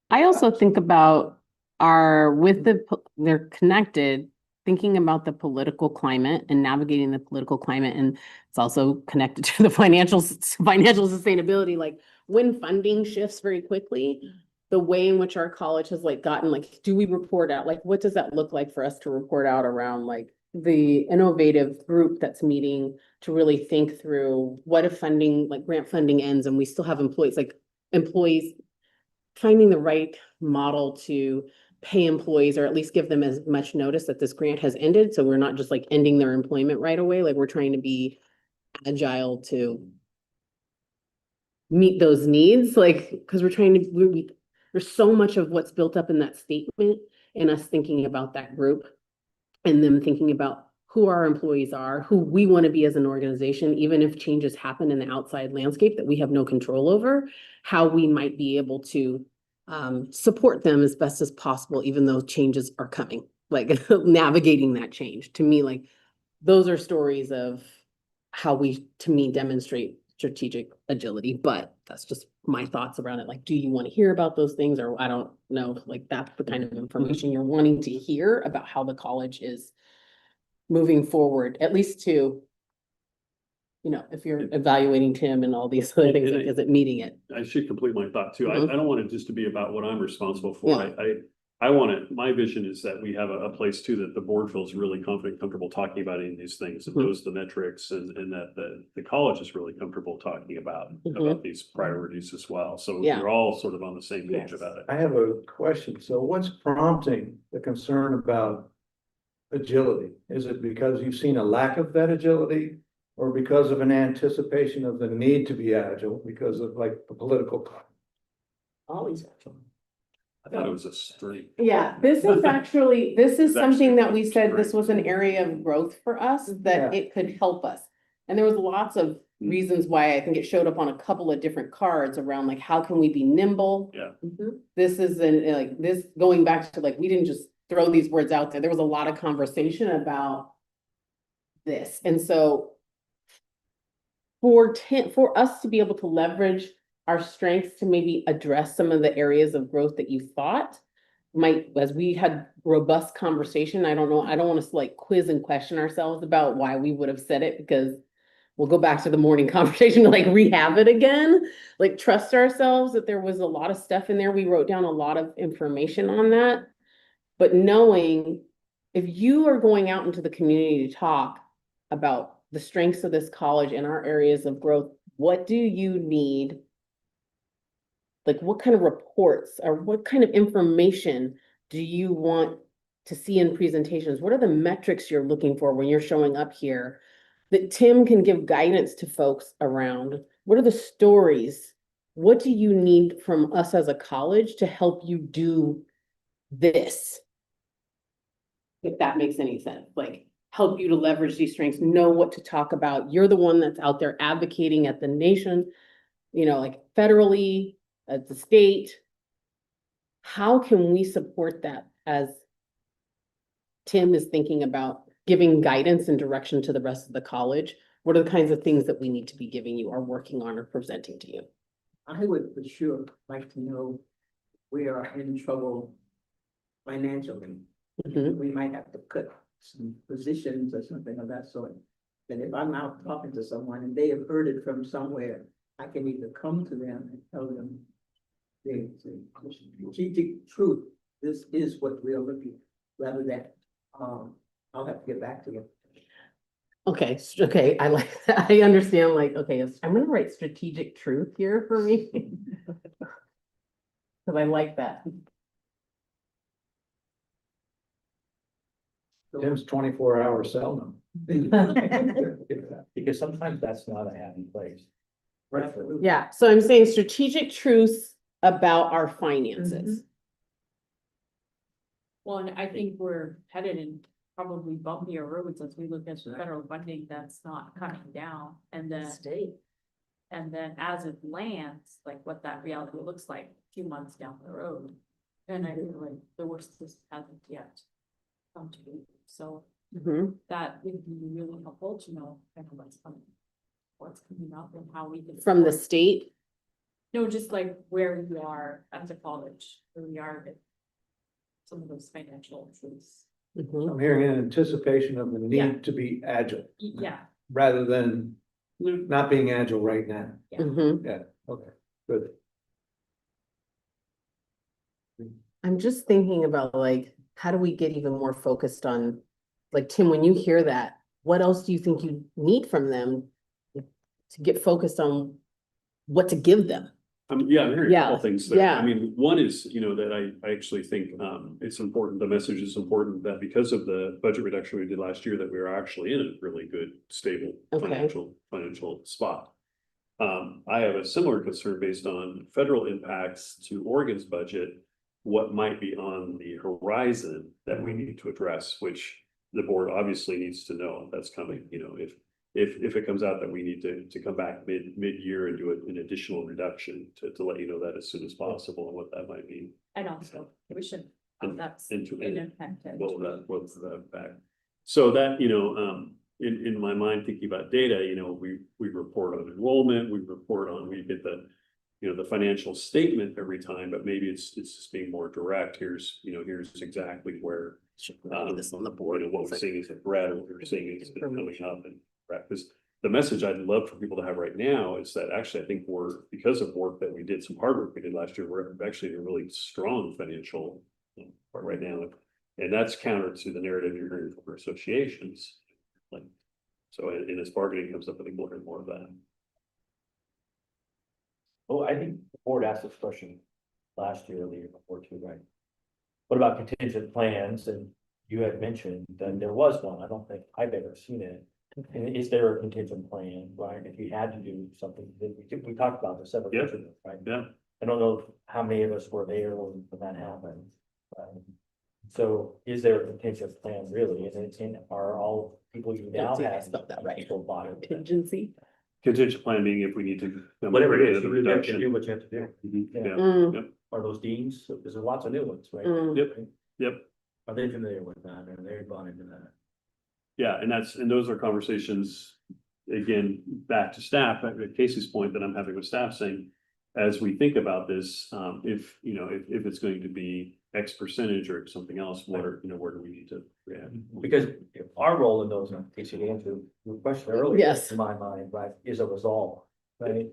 I also think about they're connected, thinking about the political climate and navigating the political climate. And it's also connected to the financial sustainability, like when funding shifts very quickly, the way in which our college has like gotten, like, do we report out? Like, what does that look like for us to report out around like the innovative group that's meeting to really think through what if funding, like grant funding ends and we still have employees finding the right model to pay employees or at least give them as much notice that this grant has ended. So we're not just like ending their employment right away. Like we're trying to be agile to meet those needs, like, because there's so much of what's built up in that statement and us thinking about that group and them thinking about who our employees are, who we want to be as an organization, even if changes happen in the outside landscape that we have no control over, how we might be able to support them as best as possible, even though changes are coming, like navigating that change. To me, like those are stories of how we, to me, demonstrate strategic agility, but that's just my thoughts around it. Like, do you want to hear about those things? Or I don't know, like that's the kind of information you're wanting to hear about how the college is moving forward, at least to, you know, if you're evaluating Tim and all these other things, like, is it meeting it? I should complete my thought too. I don't want it just to be about what I'm responsible for. Yeah. I want it, my vision is that we have a place too that the board feels really confident, comfortable talking about any of these things, and knows the metrics and that the college is really comfortable talking about these priorities as well. So we're all sort of on the same page about it. I have a question. So what's prompting the concern about agility? Is it because you've seen a lack of that agility? Or because of an anticipation of the need to be agile because of like the political climate? Always agile. I thought it was a strength. Yeah, this is actually, this is It's something that we actually said great. this was an area of growth for us, that it could help us. And there was lots of reasons why I think it showed up on a couple of different cards around like, how can we be nimble? Yeah. This is like this going back to like, we didn't just throw these words out there. There was a lot of conversation about this. And so for us to be able to leverage our strengths to maybe address some of the areas of growth that you thought might, as we had robust conversation, I don't know, I don't want to like quiz and question ourselves about why we would have said it, because we'll go back to the morning conversation, like rehab it again, like trust ourselves that there was a lot of stuff in there. We wrote down a lot of information on that, but knowing if you are going out into the community to talk about the strengths of this college and our areas of growth, what do you need? Like, what kind of reports or what kind of information do you want to see in presentations? What are the metrics you're looking for when you're showing up here that Tim can give guidance to folks around? What are the stories? What do you need from us as a college to help you do this? If that makes any sense, like help you to leverage these strengths, know what to talk about. You're the one that's out there advocating at the nation, you know, like federally, at the state. How can we support that as Tim is thinking about giving guidance and direction to the rest of the college? What are the kinds of things that we need to be giving you or working on or presenting to you? I would for sure like to know we are in trouble financially. We might have to cut some positions or something of that sort. And if I'm out talking to someone and they have heard it from somewhere, I can either come to them and tell them the strategic truth, this is what we're looking at, rather than, I'll have to get back to you. Okay, okay, I like that. I understand, like, okay, I'm gonna write strategic truth here for me. Cause I like that. Tim's 24-hour cell Because sometimes that's not a happy place. Right. Yeah, so I'm saying strategic truths about our finances. well, and I think we're headed in probably bumpier roads as we look at the federal funding that's not coming down. And then, State. and then as it lands, like what that reality looks like a few months down the road. And I feel like the worst just hasn't yet come to be. So Mhm. that would be really helpful to know kind of what's coming. What's coming up and how we can. From the support. state, No, just like where we are as a college, where we are with some of those financial truths. Mhm. I'm hearing an anticipation of the Yeah. need to be agile, Yeah, rather than not being agile right now. Mhm. Yeah, okay, good. I'm just thinking about like, how do we get even more focused on, like, Tim, when you hear that, what else do you think you need from them to get focused on what to give them? Yeah, I'm hearing a couple Yeah, things there. yeah. I mean, one is, that I actually think, it's important, the message is important that because of the budget reduction we did last year, that we are actually in a really good, stable Okay. financial spot. I have a similar concern based on federal impacts to Oregon's budget, what might be on the horizon that we need to address, which the board obviously needs to know that's coming, if it comes out that we need to come back mid-year and do an additional reduction to let you know that as soon as possible and what that might mean. and also we should, And- that's into- independent. What's the back? So that, in my mind, thinking about data, we report on enrollment, we get the financial statement every time, but maybe it's just being more direct. Here's exactly where. This on the board. What we're seeing is a red, and what we're seeing is coming up and because the message I'd love for people to have right now is that actually I think because of work that we did, some hard work we did last year, we're actually in a really strong financial part right now. And that's counter to the narrative you're hearing from our associations. Like, so and as bargaining comes up, I think we'll hear more of that. Well, I think the board asked this question last year or the year before too, right? What about contingent plans? And you had mentioned that there was one. I don't think I've ever seen it. And is there a contingent plan, right? If you had to do something, we talked about this several years ago, right? Yeah. I don't know how many of us were there when that happened. So is there a contingent plan really? And are all people you now I have? spelled that right. still bought into that? Contingency. Contingent plan being if we need to. Whatever it is, the you have to reduction. do what you have to do. Mhm, Yeah. Yeah, Mm, yep. Are those deans? Because there's lots of new ones, right? mm. Yep. Are they familiar with that? Are they bought into that? Yeah, and those are conversations, again, back to staff, at Casey's point that I'm having with staff saying, as we think about this, if it's going to be X percentage or something else, where do we need to react? Because our role in those, to answer your question earlier. Yes. In my mind, right, is a resolve, right?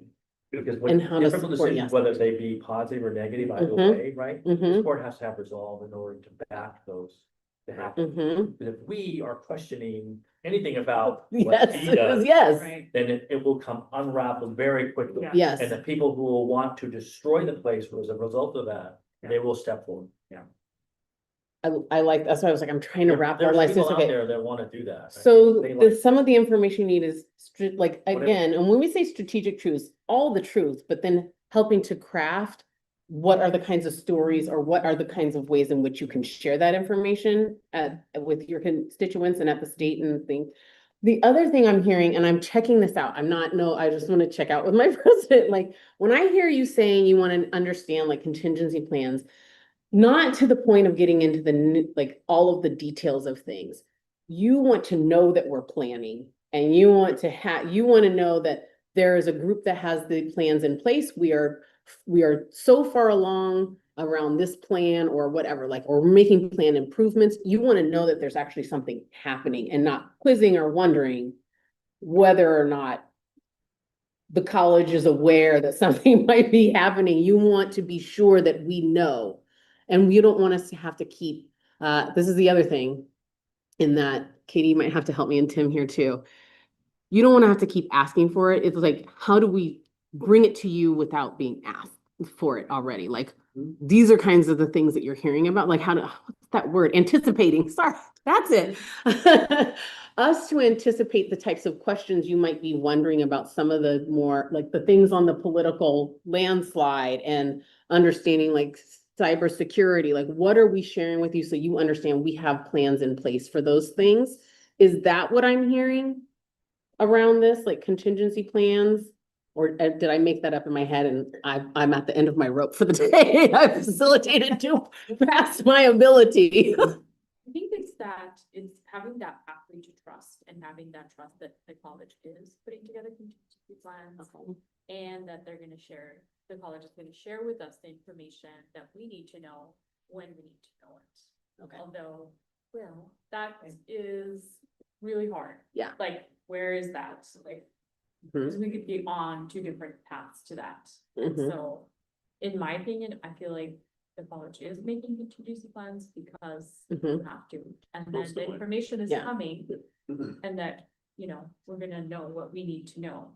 Because when And how to different support, decisions, yes. whether they be positive or negative, either Mhm. way, right? Mhm. This board has to have resolve in order to back those to happen. Mhm. But if we are questioning anything about what Yes, he does, yes, Right, then it will come unraveled very quickly. Yeah. yes. And the people who will want to destroy the place as a result of that, they will step forward. I like, that's why I was like, I'm trying to wrap our There's license, people out okay. there that wanna do that. right? So They like- some of the information you need is like, Whatever. again, and when we say strategic truths, all the truth, but then helping to craft. What are the kinds of stories or what are the kinds of ways in which you can share that information with your constituents and at the state and things. The other thing I'm hearing, and I'm checking this out, I just want to check out with my president, like, when I hear you saying you want to understand like contingency plans. Not to the point of getting into like all of the details of things. You want to know that we're planning and you want to know that there is a group that has the plans in place. We are so far along around this plan or whatever, like, or making plan improvements. You want to know that there's actually something happening and not quizzing or wondering whether or not the college is aware that something might be happening. You want to be sure that we know. And you don't want us to have to keep, this is the other thing, in that Katie might have to help me and Tim here too. You don't want to have to keep asking for it. It's like, how do we bring it to you without being asked for it already? Like, these are kinds of the things that you're hearing about, like what's that word? Anticipating, sorry, that's it. Us to anticipate the types of questions you might be wondering about some of the more, like the things on the political landslide and understanding like cybersecurity, like what are we sharing with you so you understand we have plans in place for those things? Is that what I'm hearing around this, like contingency plans? Or did I make that up in my head and I'm at the end of my rope for the day? I facilitated too past my ability. I think it's that, it's having that pathway to trust and having that trust that the college is putting together contingency plans. And that they're gonna share, the college is gonna share with us the information that we need to know when we need to know it. Okay. Although, well, that is really hard. Yeah. Like, where is that? Like, because we could be on two different paths to that. And Mhm. so, in my opinion, I feel like the college is making contingency plans because we Mhm. have to. And then Most the of it. information is Yeah. coming and that, you know, we're gonna know what we need to know.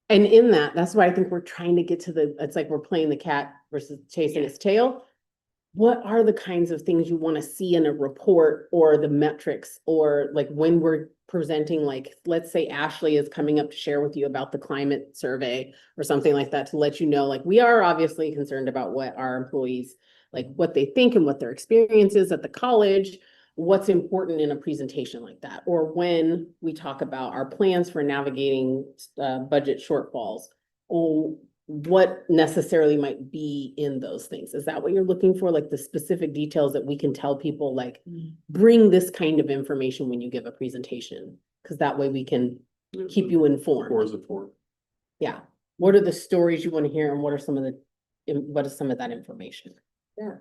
And in that's why I think we're trying to get to it's like we're playing the cat versus chasing its tail. What are the kinds of things you want to see in a report or the metrics or like when we're presenting, like, let's say Ashley is coming up to share with you about the climate survey or something like that to let you know, like, we are obviously concerned about what our employees, like what they think and what their experience is at the college, what's important in a presentation like that. Or when we talk about our plans for navigating budget shortfalls, or what necessarily might be in those things. Is that what you're looking for? Like the specific details that we can tell people, like, bring this kind of information when you give a presentation? Because that way we can keep you informed. Or is it for? Yeah. What are the stories you want to hear and what are some of what is some of that information? Yeah.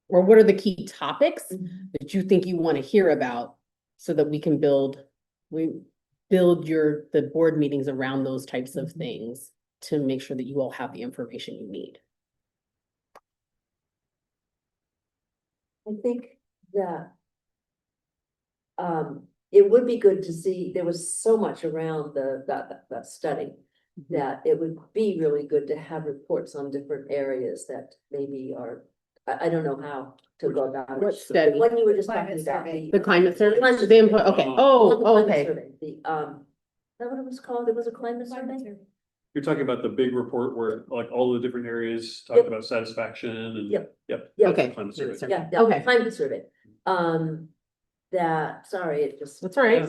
Or what are the key topics Mhm. that you think you want to hear about so that we can build the board meetings around those types of things to make sure that you all have the information you need. I think that it would be good to see, there was so much around that study that it would be really good to have reports on different areas that maybe are, I don't know how to go about it. What study? When you were just Climate talking about survey. The climate survey, Climate the input, survey. okay, Not oh, the climate okay. survey, is that what it was called? It was a climate survey? You're talking about the big report where like all the different areas Yep. talked about satisfaction and. Yep. Yep. Yep. that's the Okay. climate survey. Yeah, the Okay. climate survey. That, sorry, it just. That's all right.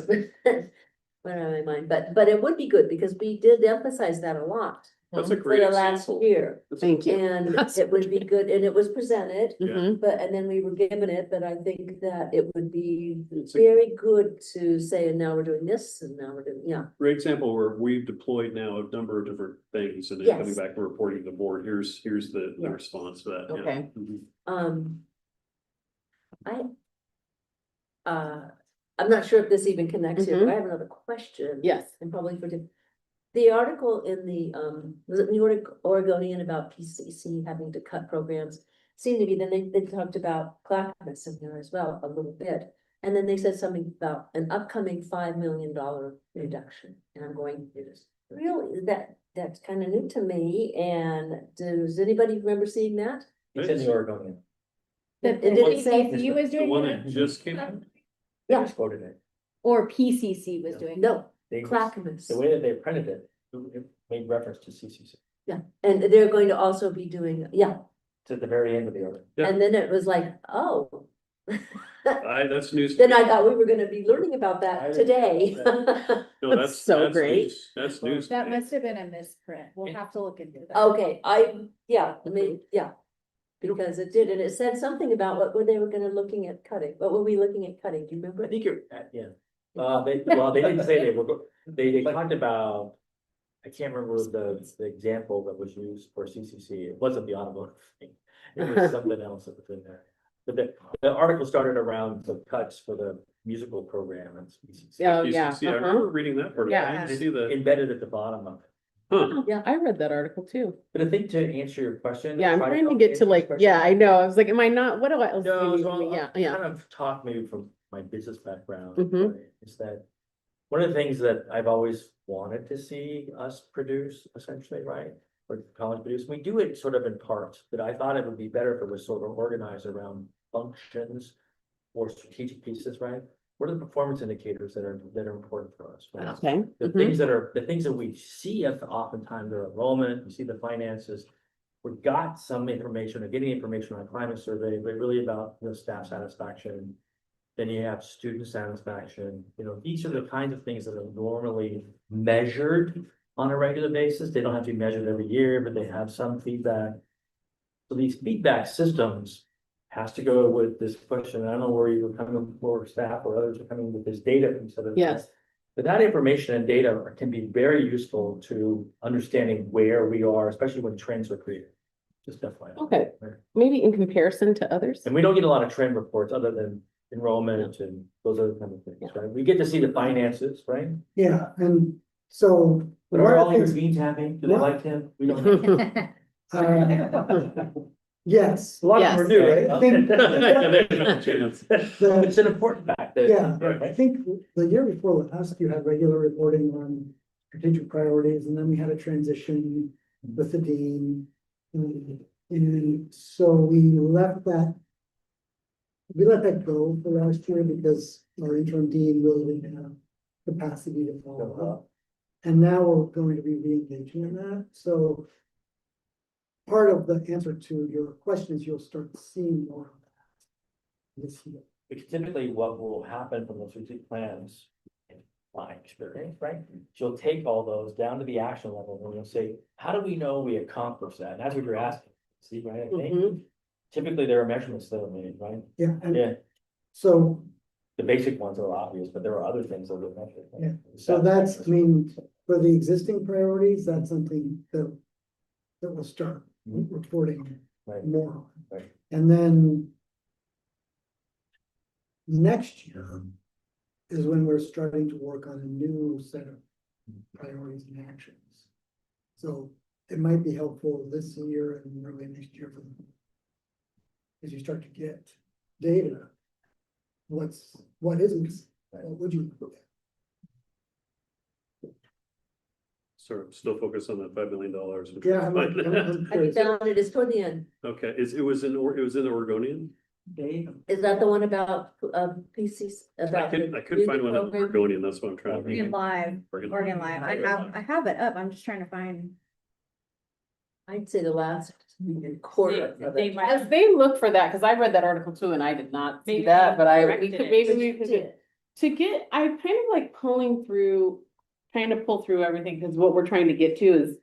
Went out of my mind, but it would be good because we did emphasize that a lot That's a for great the last example. year. Thank you. And That's it would be good, and it was presented, Mhm. but, and then we were given it, but I think that it would be It's a very good to say, and now we're doing this, and now we're doing, yeah. great example where we've deployed now a number of different things and then coming Yes. back and reporting to the board, here's the Yeah. response to that. yeah. Okay. Mhm. I'm not sure if this even connects here, but I have another question. Yes. And probably for the article in the, was it New Oregonian about PCC having to cut programs? Seemed to be, then they talked about Clackamas in there as well, a little bit. And then they said something about an upcoming $5 million reduction. And I'm going, really, that's kind of new to me. And does anybody remember seeing that? It's in the Oregonian. That It didn't say, PCC was The doing one it, that just came out. They Yeah. just quoted it. or PCC was doing it. no, They, Clackamas. the way that they printed it, it made reference to CCC. Yeah, and they're going to also be doing, yeah, To the very end of the order. Yeah. and then it was like, oh. That's news. Then I thought we were gonna be learning about I that didn't today. No, That's so great. news. That's news. That must have been a misprint. We'll have to look into that. Okay, yeah, yeah. Because it did, and it said something about what they were gonna looking at cutting, what were we looking at cutting, do you remember? I think you're, yeah. They didn't say they were, they talked about, I can't remember the example that was used for CCC. It wasn't the automotive thing. It was something else that was in there. But the article started around the cuts for the musical program and CCC. Oh, yeah. PCC, I remember reading that part. Yeah. I didn't see the. Embedded at the bottom of it. Huh. Yeah. I read that article too. But I think to answer your question. Yeah, I'm try trying to help get answer to your like, question. yeah, I know. I was like, am I not, what do I? No, so Yeah, I'll yeah. kind of talk maybe from my business background, Mhm. right, is that one of the things that I've always wanted to see us produce, essentially, right? Or college produce, we do it sort of in parts, but I thought it would be better if it was sort of organized around functions or strategic pieces, right? What are the performance indicators that are important for us, right? Okay. The Mhm. things that we see oftentimes are enrollment, we see the finances. we've got some information or getting information on climate survey, but really about, staff satisfaction. Then you have student satisfaction, these are the kinds of things that are normally measured on a regular basis. They don't have to be measured every year, but they have some feedback. So these feedback systems has to go with this question. I don't know where you were coming, or staff or others are coming with this data instead of. Yes. But that information and data can be very useful to understanding where we are, especially when trends are created. Just FYI. Okay, maybe in comparison to others. And we don't get a lot of trend reports other than enrollment and those other kind of things, right? We get to see the finances, right? Yeah, and so. But one are of all the your things- beans happy? Do they like him? We don't. Yes. A lot of them are new, right? I think- It's an important fact that. Yeah, I think the year before last, you had regular reporting on strategic priorities, and then we had a transition with the dean. And so we let that go for last year because our interim dean really didn't have capacity to follow up. And now we're going to be re-engaging in that, so part of the answer to your question is you'll start seeing more of that this year. Because typically what will happen from those strategic plans, in my experience, right? You'll take all those down to the action level and you'll say, how do we know we accomplished that? And that's what you're asking. See, right? I think Mhm. typically there are measurements that are made, right? Yeah, and Yeah, so, the basic ones are obvious, but there are other things that are measured. right? Yeah. so that's, I mean, for the existing priorities, that's something that we'll start reporting Right. more on. Right. And then next year is when we're starting to work on a new set of priorities and actions. So it might be helpful this year and early next year for them. As you start to get data, what isn't, what would you look at? Sort of still focus on that $5 million. which Yeah, is I'm fine. I curious. found it is toward the end. Okay, it was in the Oregonian? Is that the one about, PCs? I about the couldn't find music one in program? Oregonian, that's what I'm trying to Oregon think. Live, Oregon. Oregon Live. I have it up. I'm just trying to find. I'd say the last quarter of They it. might- As they look for that, because I read that article too and I did not see Maybe that, they but corrected it. maybe But we you could. did. To get, I'm kind of like trying to pull through everything, because what we're trying to get to is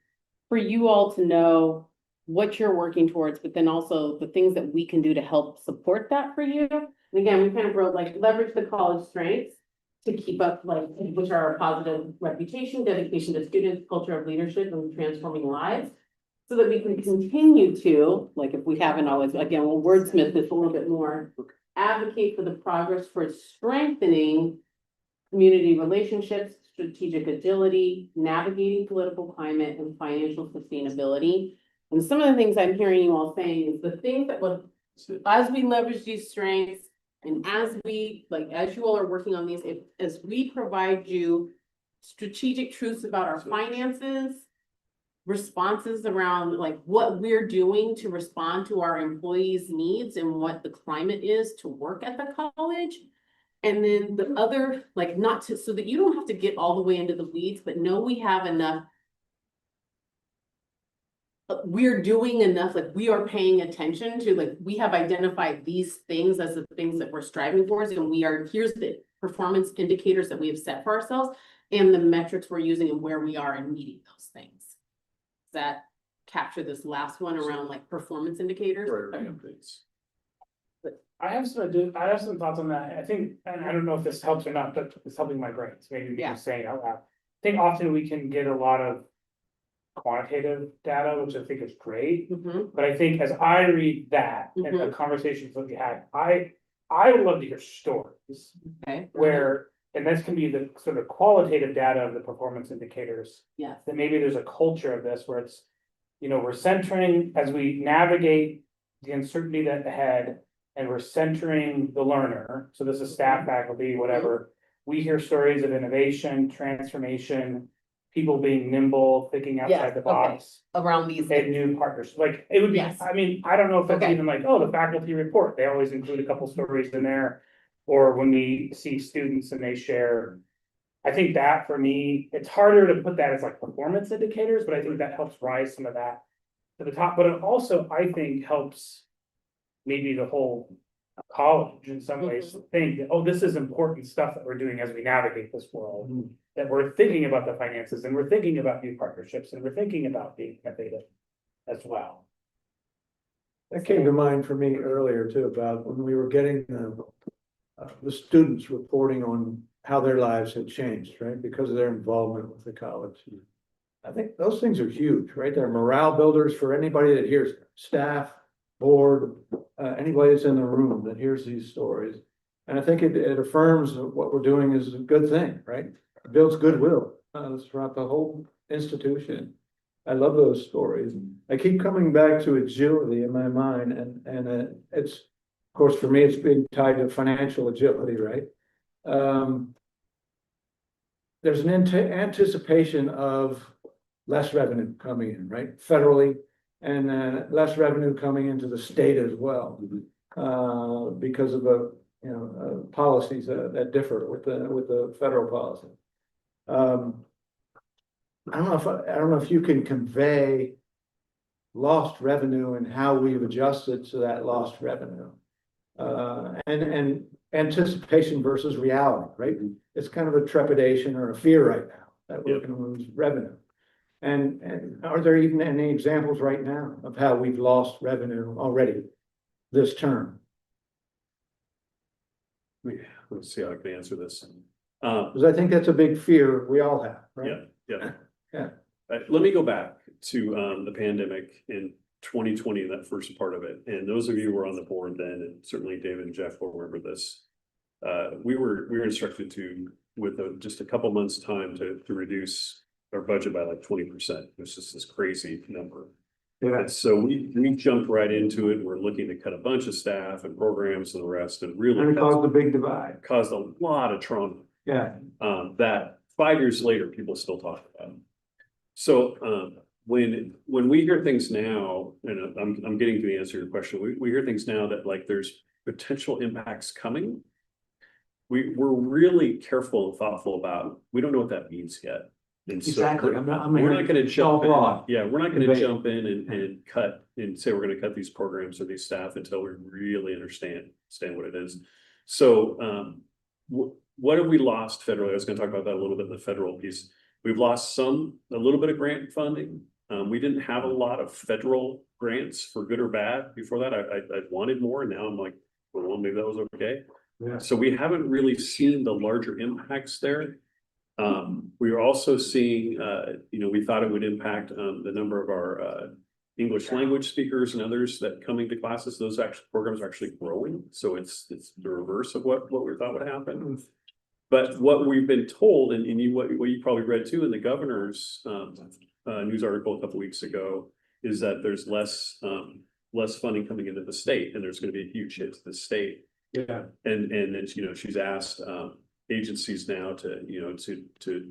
for you all to know what you're working towards, but then also the things that we can do to help support that for you. And again, we kind of wrote like leverage the college strengths to keep up, like, which are a positive reputation, dedication to students, culture of leadership, and transforming lives. So that we can continue to, like, if we haven't always, again, we'll wordsmith this a little bit more, advocate for the progress for strengthening community relationships, strategic agility, navigating political climate, and financial sustainability. And some of the things I'm hearing you all saying is the things that will, as we leverage these strengths, and as we, like, as you all are working on these, as we provide you strategic truths about our finances, responses around like what we're doing to respond to our employees' needs and what the climate is to work at the college. And then the other, like, not to, so that you don't have to get all the way into the weeds, but know we have enough. We're doing enough, like we are paying attention to, like, we have identified these things as the things that we're striving towards, and here's the performance indicators that we have set for ourselves and the metrics we're using and where we are in meeting those things. Does that capture this last one around like performance indicators? I have some thoughts on that. I think, and I don't know if this helps or not, but it's helping my brain. So maybe we Yeah. can say it out loud. I think often we can get a lot of quantitative data, which I think is great. Mhm. But I think as I read that and the conversations that we had, I would love to hear stories Okay. where, and this can be the sort of qualitative data of the performance indicators. Yes. That maybe there's a culture of this where it's, we're centering as we navigate the uncertainty that ahead. And we're centering the learner, so this is staff, faculty, whatever. We hear stories of innovation, transformation, people being nimble, thinking Yes, outside the box. Around these. And new partners, like, it would be, Yes. I mean, I don't know if it's Okay. even like, oh, the faculty report, they always include a couple stories in there. Or when we see students and they share. I think that for me, it's harder to put that as like performance indicators, but I think that helps rise some of that to the top, but it also, I think, helps maybe the whole college in some ways think, that, oh, this is important stuff that we're doing as we navigate this world. That we're thinking about the finances and we're thinking about new partnerships and we're thinking about being innovative as well. That came to mind for me earlier too, about when we were getting the students reporting on how their lives had changed, right? Because of their involvement with the college. I think those things are huge, right? They're morale builders for anybody that hears, staff, board, anybody that's in the room that hears these stories. And I think it affirms that what we're doing is a good thing, right? It builds goodwill throughout the whole institution. I love those stories. I keep coming back to agility in my mind, and it's, of course, for me, it's been tied to financial agility, right? There's an anticipation of less revenue coming in, right? Federally, and less revenue coming into the state as well, because of the policies that differ with the federal policy. I don't know if you can convey lost revenue and how we've adjusted to that lost revenue. And anticipation versus reality, right? It's kind of a trepidation or a fear right now that we're gonna lose revenue. And are there even any examples right now of how we've lost revenue already this term? Let's see how I can answer this. Because I think that's a big fear we all have, right? Yeah. Yeah. Let me go back to the pandemic in 2020, that first part of it. And those of you who were on the board then, and certainly David and Jeff will remember this. We were instructed to, with just a couple months time to reduce our budget by like 20%, which is this crazy number. Yeah. And so we jumped right into it. We're looking to cut a bunch of staff and programs and the rest, and really And it caused a big divide. caused a lot of trauma. Yeah. That 5 years later, people still talk about. So when we hear things now, and I'm getting to the answer to your question, we hear things now that like there's potential impacts coming. We're really careful and thoughtful about, we don't know what that means yet. And so Exactly. we're not gonna jump in. broad. Yeah, we're not gonna Debate. jump in and cut and say we're gonna cut these programs or these staff until we really understand what it is. So what have we lost federally? I was gonna talk about that a little bit in the federal piece. We've lost a little bit of grant funding. We didn't have a lot of federal grants for good or bad before that. I wanted more, and now I'm like, well, maybe that was okay. Yeah. So we haven't really seen the larger impacts there. We are also seeing, we thought it would impact the number of our English language speakers and others that coming to classes. Those programs are actually growing. So it's the reverse of what we thought would happen. But what we've been told, and what you probably read too in the governor's news article a couple weeks ago, is that there's less funding coming into the state, and there's going to be a huge hit to the state. Yeah. And then she's asked agencies now to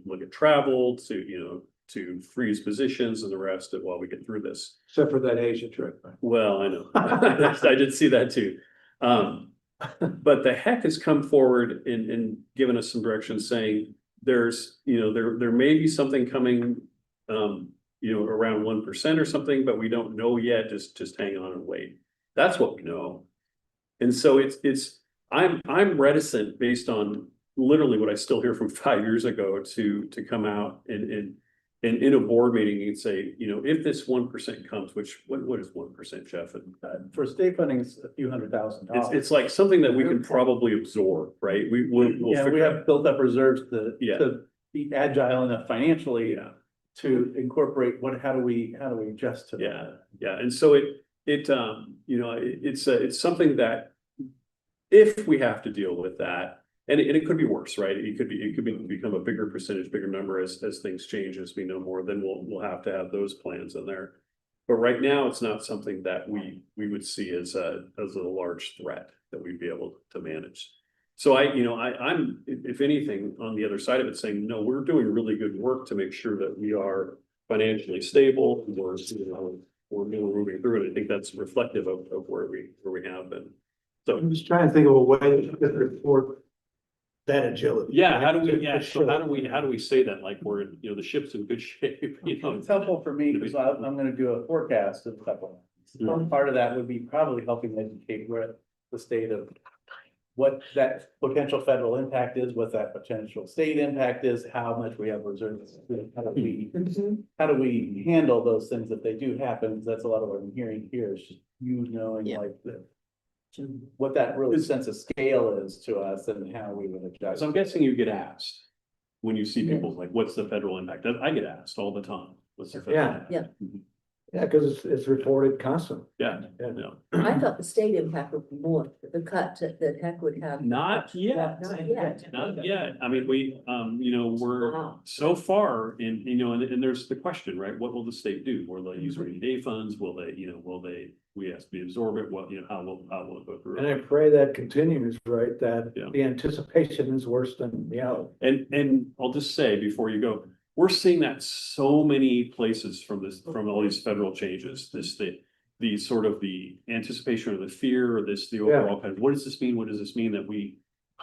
look at travel, to freeze positions and the rest of while we get through this. Except for that Asia trip. Well, I know. I did see that too. But the HEC has come forward and given us some direction saying there's, there may be something coming, around 1% or something, but we don't know yet. Just hang on and wait. That's what we know. And so I'm reticent based on literally what I still hear from 5 years ago to come out and in a board meeting and say, if this 1% comes, which what is 1%, Jeff? For state funding, it's a few $100,000. It's like something that we can probably absorb, right? We have built up reserves to be agile enough financially to incorporate how do we adjust to that? Yeah. And so it's something that if we have to deal with that, and it could be worse, right? It could become a bigger percentage, bigger number as things change, as we know more, then we'll have to have those plans in there. But right now, it's not something that we would see as a large threat that we'd be able to manage. So I'm, if anything, on the other side of it saying, no, we're doing really good work to make sure that we are financially stable. We're moving through it. I think that's reflective of where we have been. So I'm just trying to think of a way to report that agility. Yeah, how do we, To- yeah, to so show. how do we say that, like, we're, you know, the ship's in good shape, you know? It's helpful for me because I'm gonna do a forecast of a couple. Mhm. Part of that would be probably helping educate where the state of what that potential federal impact is, what that potential state impact is, how much we have reserves. How do we handle those things if they do happen? 'Cause that's a lot of what I'm hearing here is just you knowing Yeah. like what that really sense of scale is to us and how we would adjust. So I'm guessing you get asked when you see people like, what's the federal impact? I get asked all the time. What's the federal Yeah. impact? Yeah. Mhm. Yeah, because it's reported constantly. Yeah, Yeah. yeah. I thought the state impact would be more, the cut that Heck would have. Not yet. Not yet. Not yet. I mean, we, you know, we're Wow. so far in, you know, and there's the question, right? What will the state do? Will they use rainy day funds? Will they, you know, we have to be absorb it? What, you know, how will it go through? And I pray that continues, right? That Yeah. the anticipation is worse than reality. And I'll just say before you go, we're seeing that so many places from all these federal changes, the sort of the anticipation or the fear or the overall kind of, what does this mean? What does this mean that we,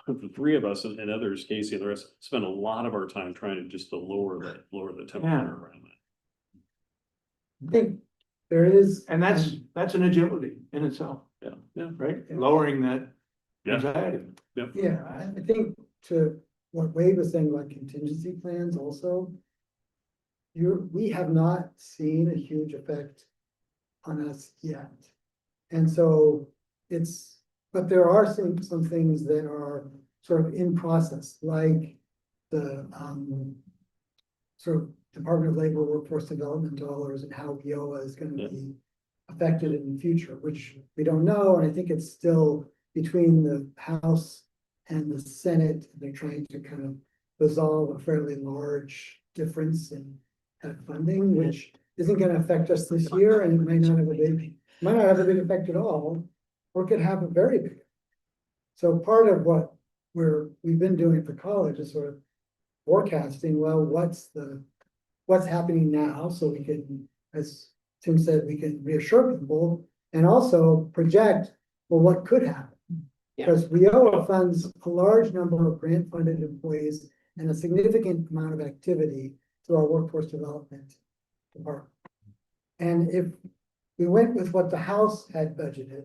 the three of us and others, Casey and the rest, spend a lot of our time trying to just to lower the temperature around that. I think there is. And that's an agility in itself, Yeah, yeah, right? Yeah. Lowering that yeah, anxiety. Yeah, I think to what Wade was saying about contingency plans also. We have not seen a huge effect on us yet. And so but there are some things that are sort of in process, like the sort of Department of Labor Workforce Development dollars and how WIOA is gonna be affected in the future, which we don't know, and I think it's still between the House and the Senate. They're trying to kind of resolve a fairly large difference in funding, which isn't gonna affect us this year, and it might not have a big effect at all, or could have a very big. So part of what we've been doing for college is sort of forecasting, well, what's happening now, so we can, as Tim said, we can reassure people and also project, well, what could happen. Because WIOA funds a large number of grant funded employees and a significant amount of activity through our workforce development department. And if we went with what the House had budgeted,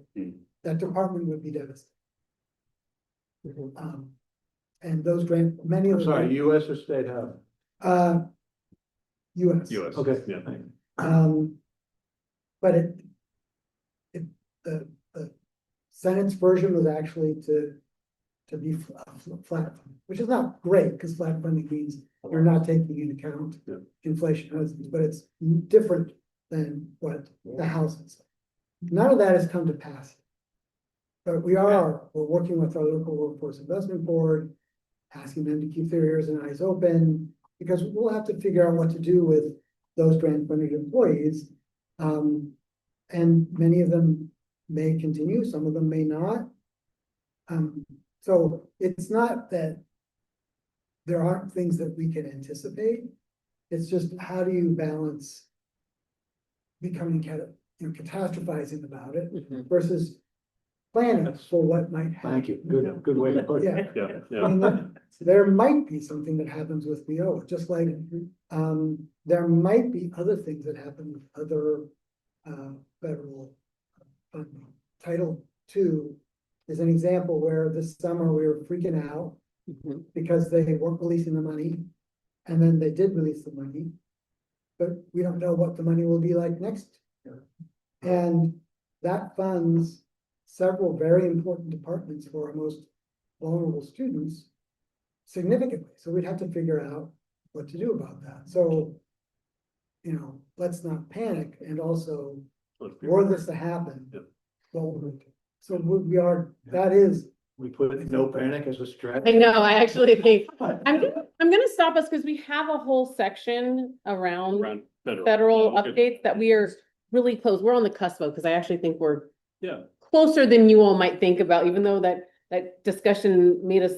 that department would be devastated. And those many of I'm them. sorry, US or state house? US. US. Okay. Yeah. But the Senate's version was actually to be flat, which is not great, because flat funding means you're not taking into account inflation, and other things, but it's different than what the House is. None of that has come to pass. But we're working with our local workforce investment board, asking them to keep their ears and eyes open, because we'll have to figure out what to do with those grant funded employees. And many of them may continue, some of them may not. So it's not that there aren't things that we can anticipate. It's just, how do you balance becoming catastrophizing about it versus planning for what might happen. Thank you. Good way to put it. Yeah. Yeah, I mean, there might be something that happens with WIOA, just like there might be other things that happen with other federal funding. Title II is an example where this summer we were freaking out because they weren't releasing the money, and then they did release the money, but we don't know what the money will be like next year. And that funds several very important departments for our most vulnerable students significantly. So we'd have to figure out what to do about that. So, let's not panic, and also, were this to happen, so We put no panic as a stretch. I know, I actually think, I'm gonna stop us because we have a whole section around around federal Yeah, okay. updates that we are really close. We're on the cusp of, because I actually think we're Yeah, closer than you all might think about, even though that discussion made us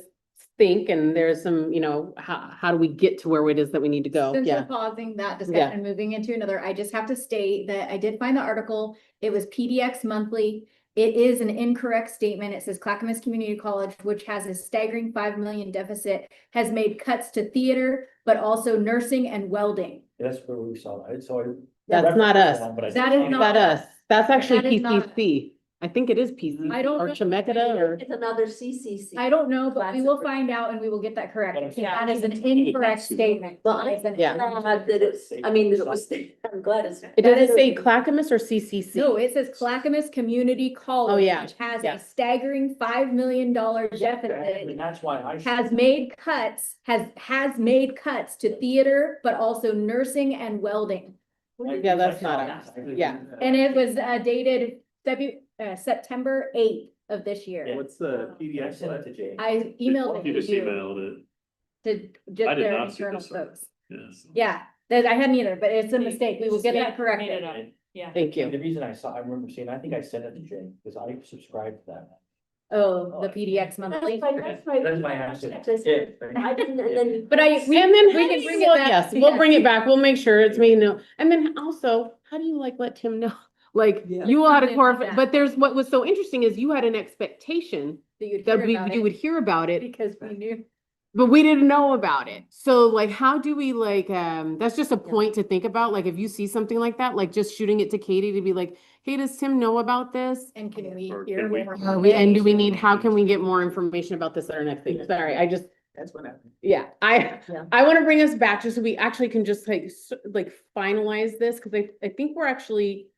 think, and there's some, how do we get to where it is that we need to go? Since Yeah. we're pausing that discussion and moving into another, I just have to state that I did find the article. It was PDX Monthly. It is an incorrect statement. It says Clackamas Community College, which has a staggering 5 million deficit, has made cuts to theater, but also nursing and welding. That's where we saw it, so I. That's not us. That is Not us. That's actually That is not- PCC. I think it is PC. I don't Or know. Chemeketa or. It's another CCC. I don't know, but we Classic. will find out and we will get that correct. Yeah. That is an incorrect statement. Well, That is an- Yeah. Glad that it's, I mean, that it was, I'm glad it's. It doesn't say Clackamas or CCC. No, it says Clackamas Community College. Oh, yeah. Which has Yeah. a staggering $5 million And deficit. that's why I. Has made cuts, has made cuts to theater, but also nursing and welding. Yeah, that's not us. Yeah. And it was dated September 8th of this year. What's the I PDF? sent it to Jay. I emailed You it just to you, emailed it. to I just did their not see internal this one. folks. Yes. Yeah, that I hadn't either, but it's a mistake. We will get that Made corrected. it up. Yeah. Thank And you. the reason I remember seeing, I think I sent it to Jay, because I subscribed to that. Oh, the PDX monthly. That's my answer. I didn't, and then. But I, we, And then we how do can you- bring it well, back. yes, we'll bring it back. We'll make sure it's made known. And then also, how do you like let Tim know? Like Yeah. you all had a Something core, like that. but there's what was so interesting is you had an expectation that you would hear about it, Because we knew. but we didn't know about it. So like, how do we like, that's just a point to think about. Like if you see something like that, like just shooting it to Katie to be like, hey, does Tim know about this? And can we Or hear can we- more? And do we need, how can we get more information about this at our next thing? Sorry, I just, That's what happened. yeah, Yeah. I want to bring us back just so we actually can just like finalize this, because I think we're actually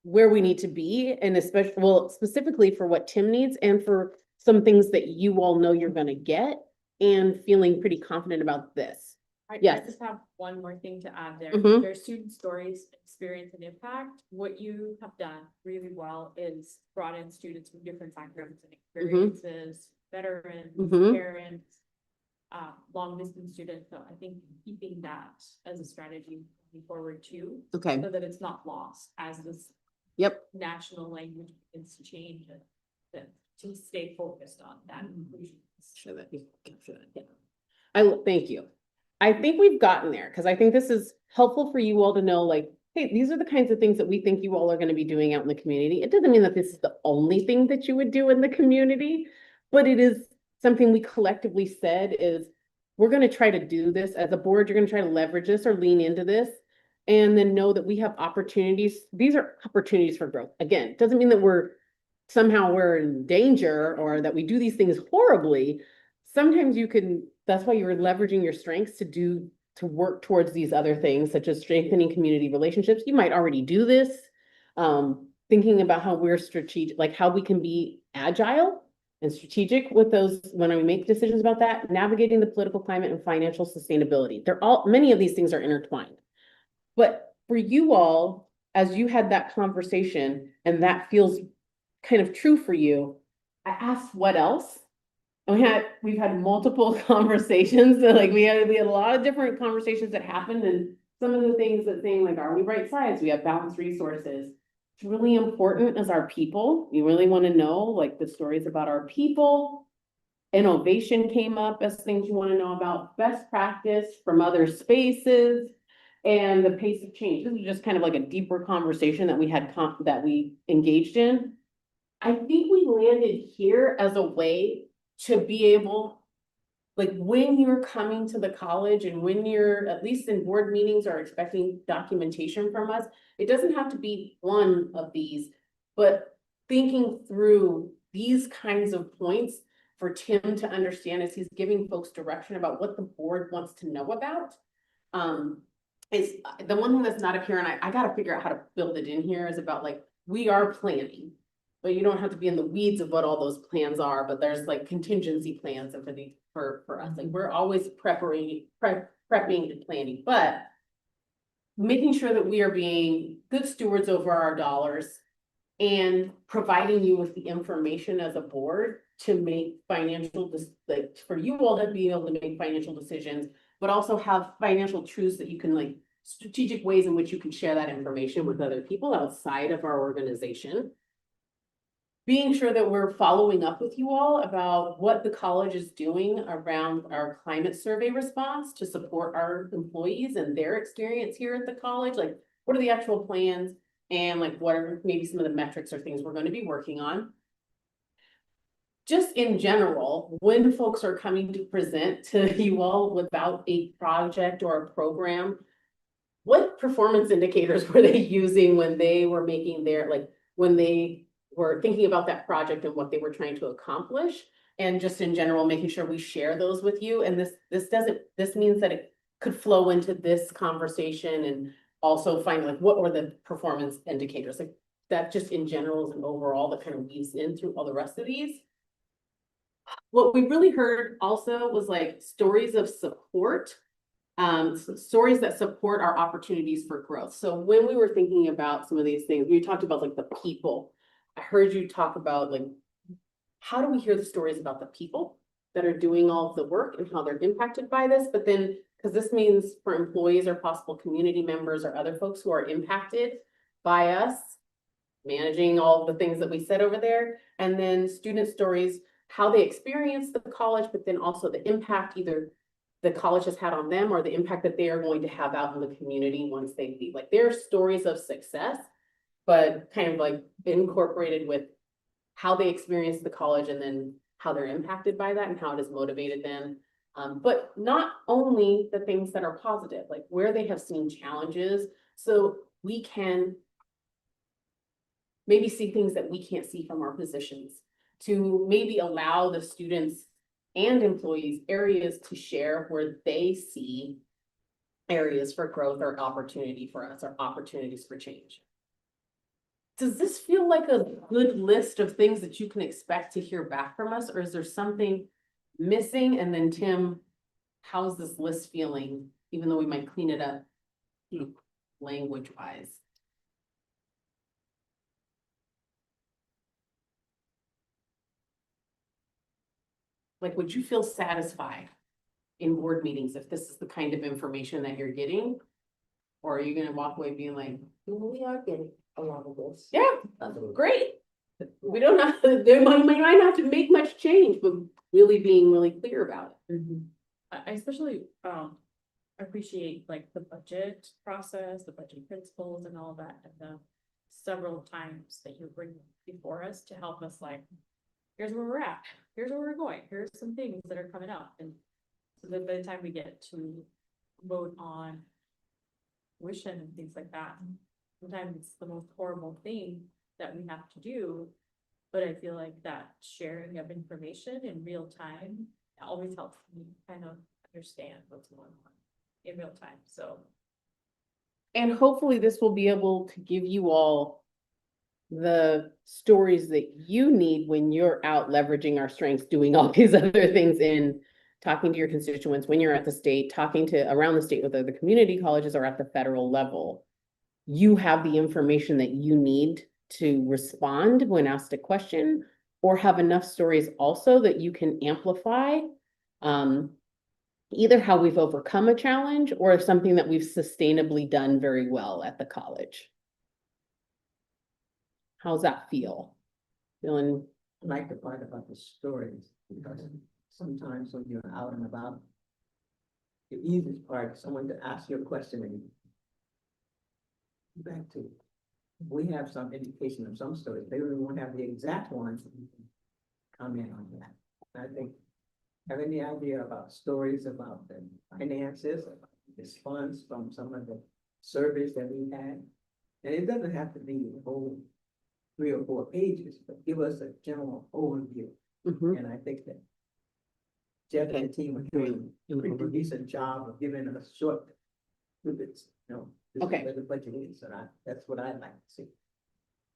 where we need to be, and especially, well, specifically for what Tim needs and for some things that you all know you're gonna get and feeling pretty confident about this. I Yes. just have one more thing to add there. Mhm. There's student stories, experience and impact. What you have done really well is brought in students from different backgrounds and experiences, veterans, Mhm. parents, long distance students. So I think keeping that as a strategy moving forward too, Okay, so that it's not lost as this yep, national language begins to change and that to stay focused on that inclusion. sure that you capture that, yeah. Thank you. I think we've gotten there, because I think this is helpful for you all to know, like, hey, these are the kinds of things that we think you all are gonna be doing out in the community. It doesn't mean that this is the only thing that you would do in the community, but it is something we collectively said is, we're gonna try to do this as a board, you're gonna try to leverage this or lean into this. And then know that we have opportunities. These are opportunities for growth. Again, it doesn't mean that we're in danger or that we do these things horribly. Sometimes that's why you're leveraging your strengths to work towards these other things, such as strengthening community relationships. You might already do this. Thinking about how we're strategic, like how we can be agile and strategic with those when we make decisions about that, navigating the political climate and financial sustainability. Many of these things are intertwined. But for you all, as you had that conversation and that feels kind of true for you, I asked what else? And we've had multiple conversations, so like we had a lot of different conversations that happened, and some of the things that saying like, are we right sides? We have balanced resources. It's really important as our people. You really want to know like the stories about our people. Innovation came up as things you want to know about, best practice from other spaces. And the pace of change. This is just kind of like a deeper conversation that we had that we engaged in. I think we landed here as a way to be able, like when you're coming to the college and when you're, at least in board meetings, are expecting documentation from us, it doesn't have to be one of these, but thinking through these kinds of points for Tim to understand as he's giving folks direction about what the board wants to know about. Is the one thing that's not up here, and I gotta figure out how to build it in here, is about like, we are planning. But you don't have to be in the weeds of what all those plans are, but there's like contingency plans for us, like we're always prepping and planning, but making sure that we are being good stewards over our dollars and providing you with the information as a board to make like for you all to be able to make financial decisions, but also have financial truths that you can like strategic ways in which you can share that information with other people outside of our organization. Being sure that we're following up with you all about what the college is doing around our climate survey response to support our employees and their experience here at the college. Like, what are the actual plans? and like what are maybe some of the metrics or things we're going to be working on. Just in general, when folks are coming to present to you all without a project or a program, what performance indicators were they using when they were making their, like, when they were thinking about that project and what they were trying to accomplish? And just in general, making sure we share those with you. And this means that it could flow into this conversation and also find like, what were the performance indicators? Like that just in general and overall that kind of weaves in through all the rest of these. What we really heard also was like stories of support, stories that support our opportunities for growth. So when we were thinking about some of these things, we talked about like the people. I heard you talk about like, how do we hear the stories about the people that are doing all of the work and how they're impacted by this? But then, because this means for employees or possible community members or other folks who are impacted by us managing all of the things that we said over there, and then student stories, how they experience the college, but then also the impact either the college has had on them or the impact that they are going to have out in the community once they leave. Like their stories of success, but kind of like incorporated with how they experience the college and then how they're impacted by that and how it has motivated them. But not only the things that are positive, like where they have seen challenges, so we can maybe see things that we can't see from our positions, to maybe allow the students and employees areas to share where they see areas for growth or opportunity for us or opportunities for change. Does this feel like a good list of things that you can expect to hear back from us, or is there something missing? And then Tim, how's this list feeling, even though we might clean it up language wise? Like, would you feel satisfied in board meetings if this is the kind of information that you're getting? Or are you gonna walk away being like, We are getting a lot of this. yeah, great. We don't have, there might not have to make much change, but really being really clear about it. I especially appreciate like the budget process, the budget principles and all that, and the several times that you bring before us to help us like, here's where we're at, here's where we're going, here's some things that are coming up. And so that by the time we get to vote on tuition and things like that, sometimes it's the most horrible thing that we have to do. But I feel like that sharing of information in real time always helps me kind of understand what's going on in real time, so. And hopefully this will be able to give you all the stories that you need when you're out leveraging our strengths, doing all these other things in talking to your constituents, when you're at the state, talking to around the state with other community colleges or at the federal level. You have the information that you need to respond when asked a question, or have enough stories also that you can amplify either how we've overcome a challenge or something that we've sustainably done very well at the college. How's that feel? Feeling? I like the part about the stories, because sometimes when you're out and about, the easiest part is someone to ask you a question and back to, we have some indication of some stories, they really won't have the exact ones, comment on that. I think having the idea about stories about the finances, about the response from some of the surveys that we had, and it doesn't have to be the whole 3 or 4 pages, but give us a general overview. And I think that Jeff and the team are doing a pretty decent job of giving us short snippets, you know, this is where the budget is, and that's what I'd like to see.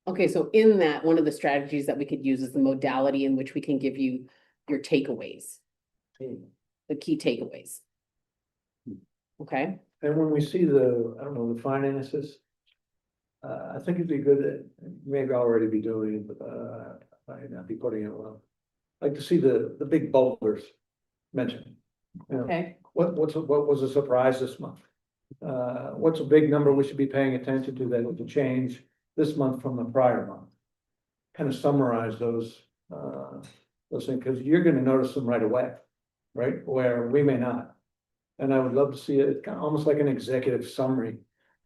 Okay, so in that, one of the strategies that we could use is the modality in which we can give you your takeaways, the key takeaways. Okay. And when we see the, I don't know, the finances, I think it'd be good, maybe I'll already be doing it, but I might not be putting it well. Like to see the big boulders mentioned. You know, Okay. what was a surprise this month? What's a big number we should be paying attention to that will change this month from the prior month? Kind of summarize those things, because you're gonna notice them right away, right? Where we may not. And I would love to see it kind of almost like an executive summary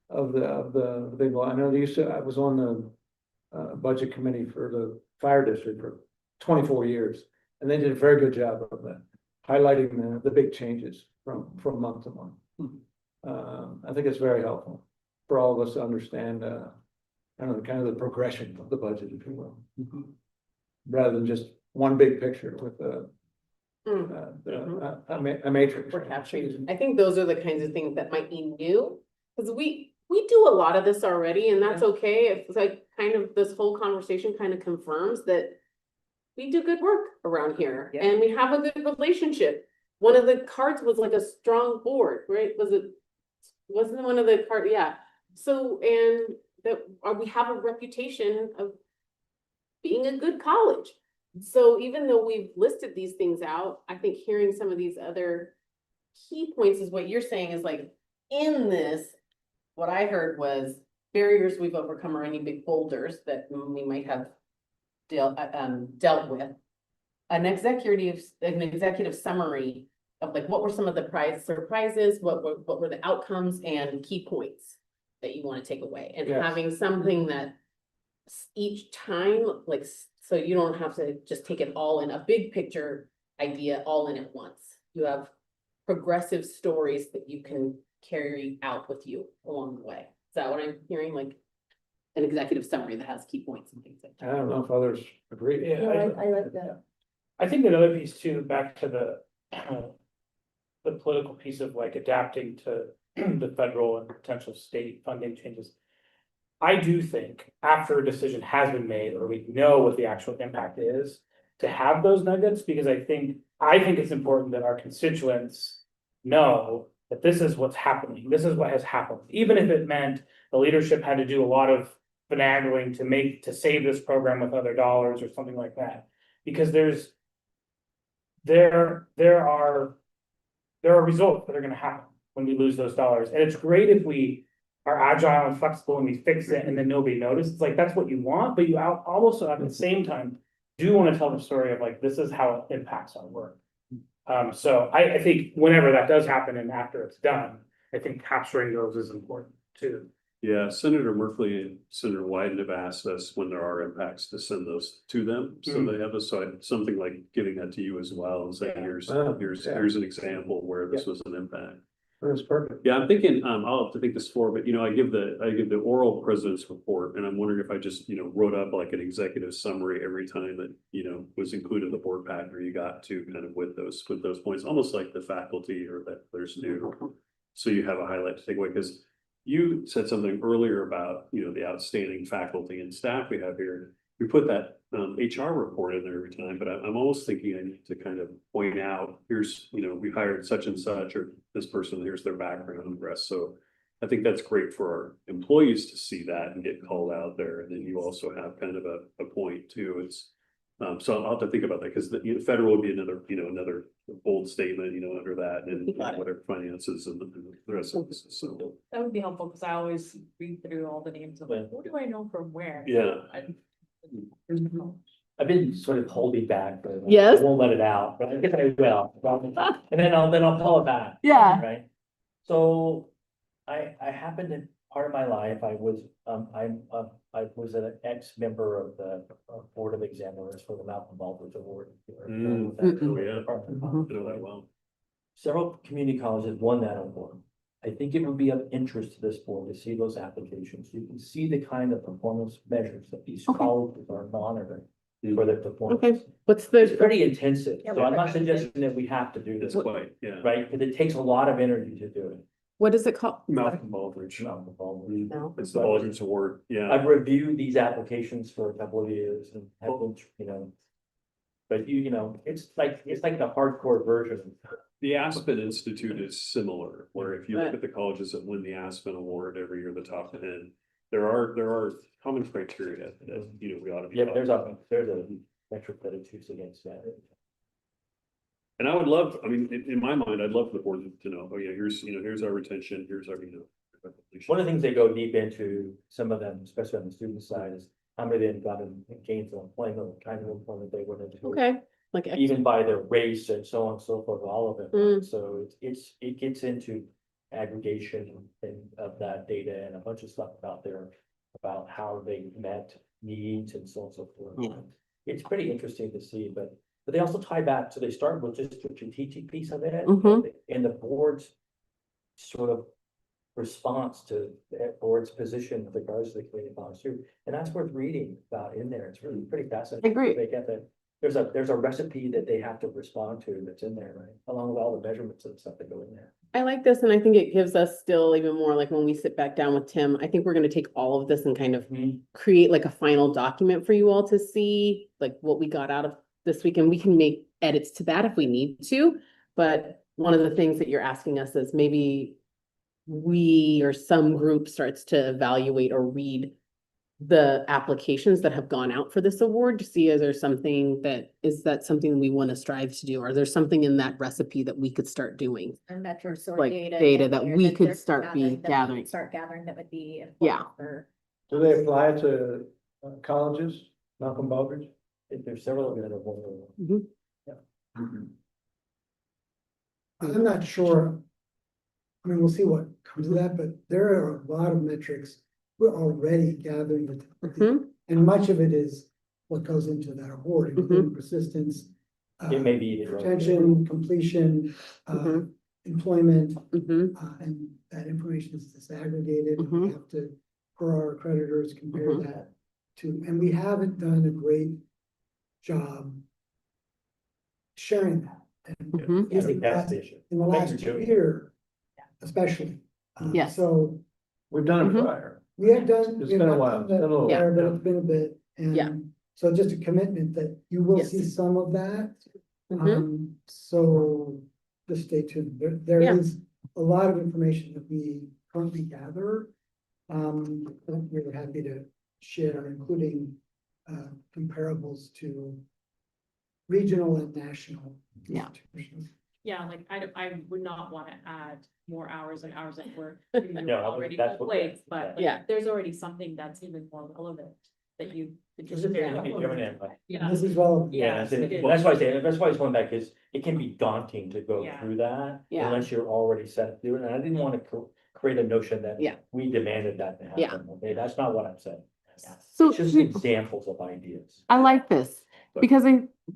of the big law. I know I was on the budget committee for the fire district for 24 years. And they did a very good job of that, highlighting the big changes from month to month. I think it's very helpful for all of us to understand, kind of the progression of the budget, if you will. Rather than just one big picture with a matrix. We're capturing. I think those are the kinds of things that might be new, because we do a lot of this already, and that's okay. It's like kind of this whole conversation kind of confirms that we do good work around here, Yeah. and we have a good relationship. One of the cards was like a strong board, right? Wasn't one of the card? Yeah. So, and that we have a reputation of being a good college. So even though we've listed these things out, I think hearing some of these other key points is what you're saying is like, in this, what I heard was barriers we've overcome, or any big boulders that we might have dealt with. An executive summary of like, what were some of the surprises, what were the outcomes and key points that you want to take away, and Yes. having something that each time, like, so you don't have to just take it all in a big picture idea all in at once. You have progressive stories that you can carry out with you along the way. Is that what I'm hearing? Like an executive summary that has key points and things like that. I don't know if others agree. Yeah, I like that. I think another piece too, back to the political piece of like adapting to the federal and potential state funding changes. I do think after a decision has been made, or we know what the actual impact is, to have those nuggets, because I think it's important that our constituents know that this is what's happening, this is what has happened, even if it meant the leadership had to do a lot of finagling to save this program with other dollars or something like that. Because there are results that are gonna happen when we lose those dollars, and it's great if we are agile and flexible and we fix it and then nobody notices. It's like, that's what you want, but you also at the same time do want to tell the story of like, this is how it impacts our work. So I think whenever that does happen and after it's done, I think capturing those is important too. Yeah, Senator Murphy and Senator Wyden have asked us when there are impacts to send those to them. So they have something like giving that to you as well and saying, here's an example where this was an impact. That's perfect. Yeah, I'm thinking, I'll have to think this for, but I give the oral president's report, and I'm wondering if I just, wrote up like an executive summary every time that, was included in the board pack, or you got to kind of with those points, almost like the faculty or that there's new. So you have a highlight to take away, because you said something earlier about, the outstanding faculty and staff we have here. We put that HR report in there every time, but I'm almost thinking I need to kind of point out, here's, we hired such and such, or this person, here's their background and the rest. So I think that's great for our employees to see that and get called out there. And then you also have kind of a point too. It's so I'll have to think about that, because the federal would be another bold statement, under that, and whatever finances and the rest of this. So That would be helpful, because I always read through all the names of like, what do I know from where? yeah. I've been sort of holding back, but Yes. I won't let it out, but I guess I will. And then I'll call it back. Yeah. Right? So I happened to, part of my life, I was an ex-member of the Board of Examiners for the Malcolm Baldrige Award. Oh, yeah. I know that well. Several community colleges won that award. I think it would be of interest to this board to see those applications. You can see the kind of performance measures that these colleges are monitoring for their performance. Okay, what's It's the, pretty intensive, Yeah, so I'm not but- suggesting that we have to do It's this, quite, yeah. right? Because it takes a lot of energy to do it. what is it called? Malcolm Baldrige. Malcolm Baldrige. No. It's the Baldrige Award, yeah. I've reviewed these applications for a couple of years and have been, but it's like the hardcore version. The Aspen Institute is similar, where if you look at the colleges that win the Aspen Award every year, the top 10, there are common criteria that, we ought to be. Yeah, there's a metric that it chooses against that. And I would love, in my mind, I'd love for the board to know, oh yeah, here's our retention, here's our, One of the things they go deep into, some of them, especially on the student side, is how many of them got in gainful employment, what kind of employment they went into. Okay, like, Even by their race and so on and so forth, all of it. Mm. So it gets into aggregation of that data and a bunch of stuff out there about how they met needs and so on and so forth. Yeah. It's pretty interesting to see, but they also tie back, so they start with just the strategic piece of it. Mhm. And the board's sort of response to the board's position with regards to the community college too. And that's worth reading about in there. It's really pretty fascinating. I agree. They get that, there's a recipe that they have to respond to that's in there, right? Along with all the measurements and stuff that go in there. I like this, and I think it gives us still even more, like when we sit back down with Tim, I think we're gonna take all of this and kind of create like a final document for you all to see, like what we got out of this week, and we can make edits to that if we need to. But one of the things that you're asking us is maybe we or some group starts to evaluate or read the applications that have gone out for this award to see, is there something is that something we want to strive to do? Or there's something in that recipe that we could start doing? And metrics or Like data. data in that there we that could they're start gathering. Start gathering that would be. Yeah. important for- Do they apply to colleges, Malcolm Baldrige? There's several of them that are vulnerable. I'm not sure. I mean, we'll see what comes of that, but there are a lot of metrics we're already gathering. Mhm. And much of it is what goes into that award, including persistence. It may be either. Retention, completion, Mhm. employment, Mhm. and that information is disaggregated. We Mhm. have to, for our creditors, compare Mhm. that to, and we haven't done a great job sharing that. And Mhm. I think that's the issue. in the Thanks last for doing it. year, especially. Yes. So We've done it Mhm. prior. we have done. It's we have been a not while. done It's been a that little prior, while, But yeah. it's been a bit, Yeah. and so just a commitment that you will Yes. see some of that. Mhm. So just stay tuned. There Yeah. is a lot of information that we currently gather. We're happy to share, including comparables to regional and national. Yeah. institutions. Yeah, like I would not want to add more hours and hours at work. No, You're already that's full what- plates, but Yeah. like, there's already something that's even more relevant that you. that you Is it- share. Yeah, This is relevant. Yeah. that's why I say, that's why I was going back, is it can be daunting to go Yeah. through that. Yeah. Unless you're already set up to do it, and I didn't want to create a notion that. Yeah. We demanded that to Yeah. happen, okay, that's not what I'm saying. So Just examples of ideas. I like this because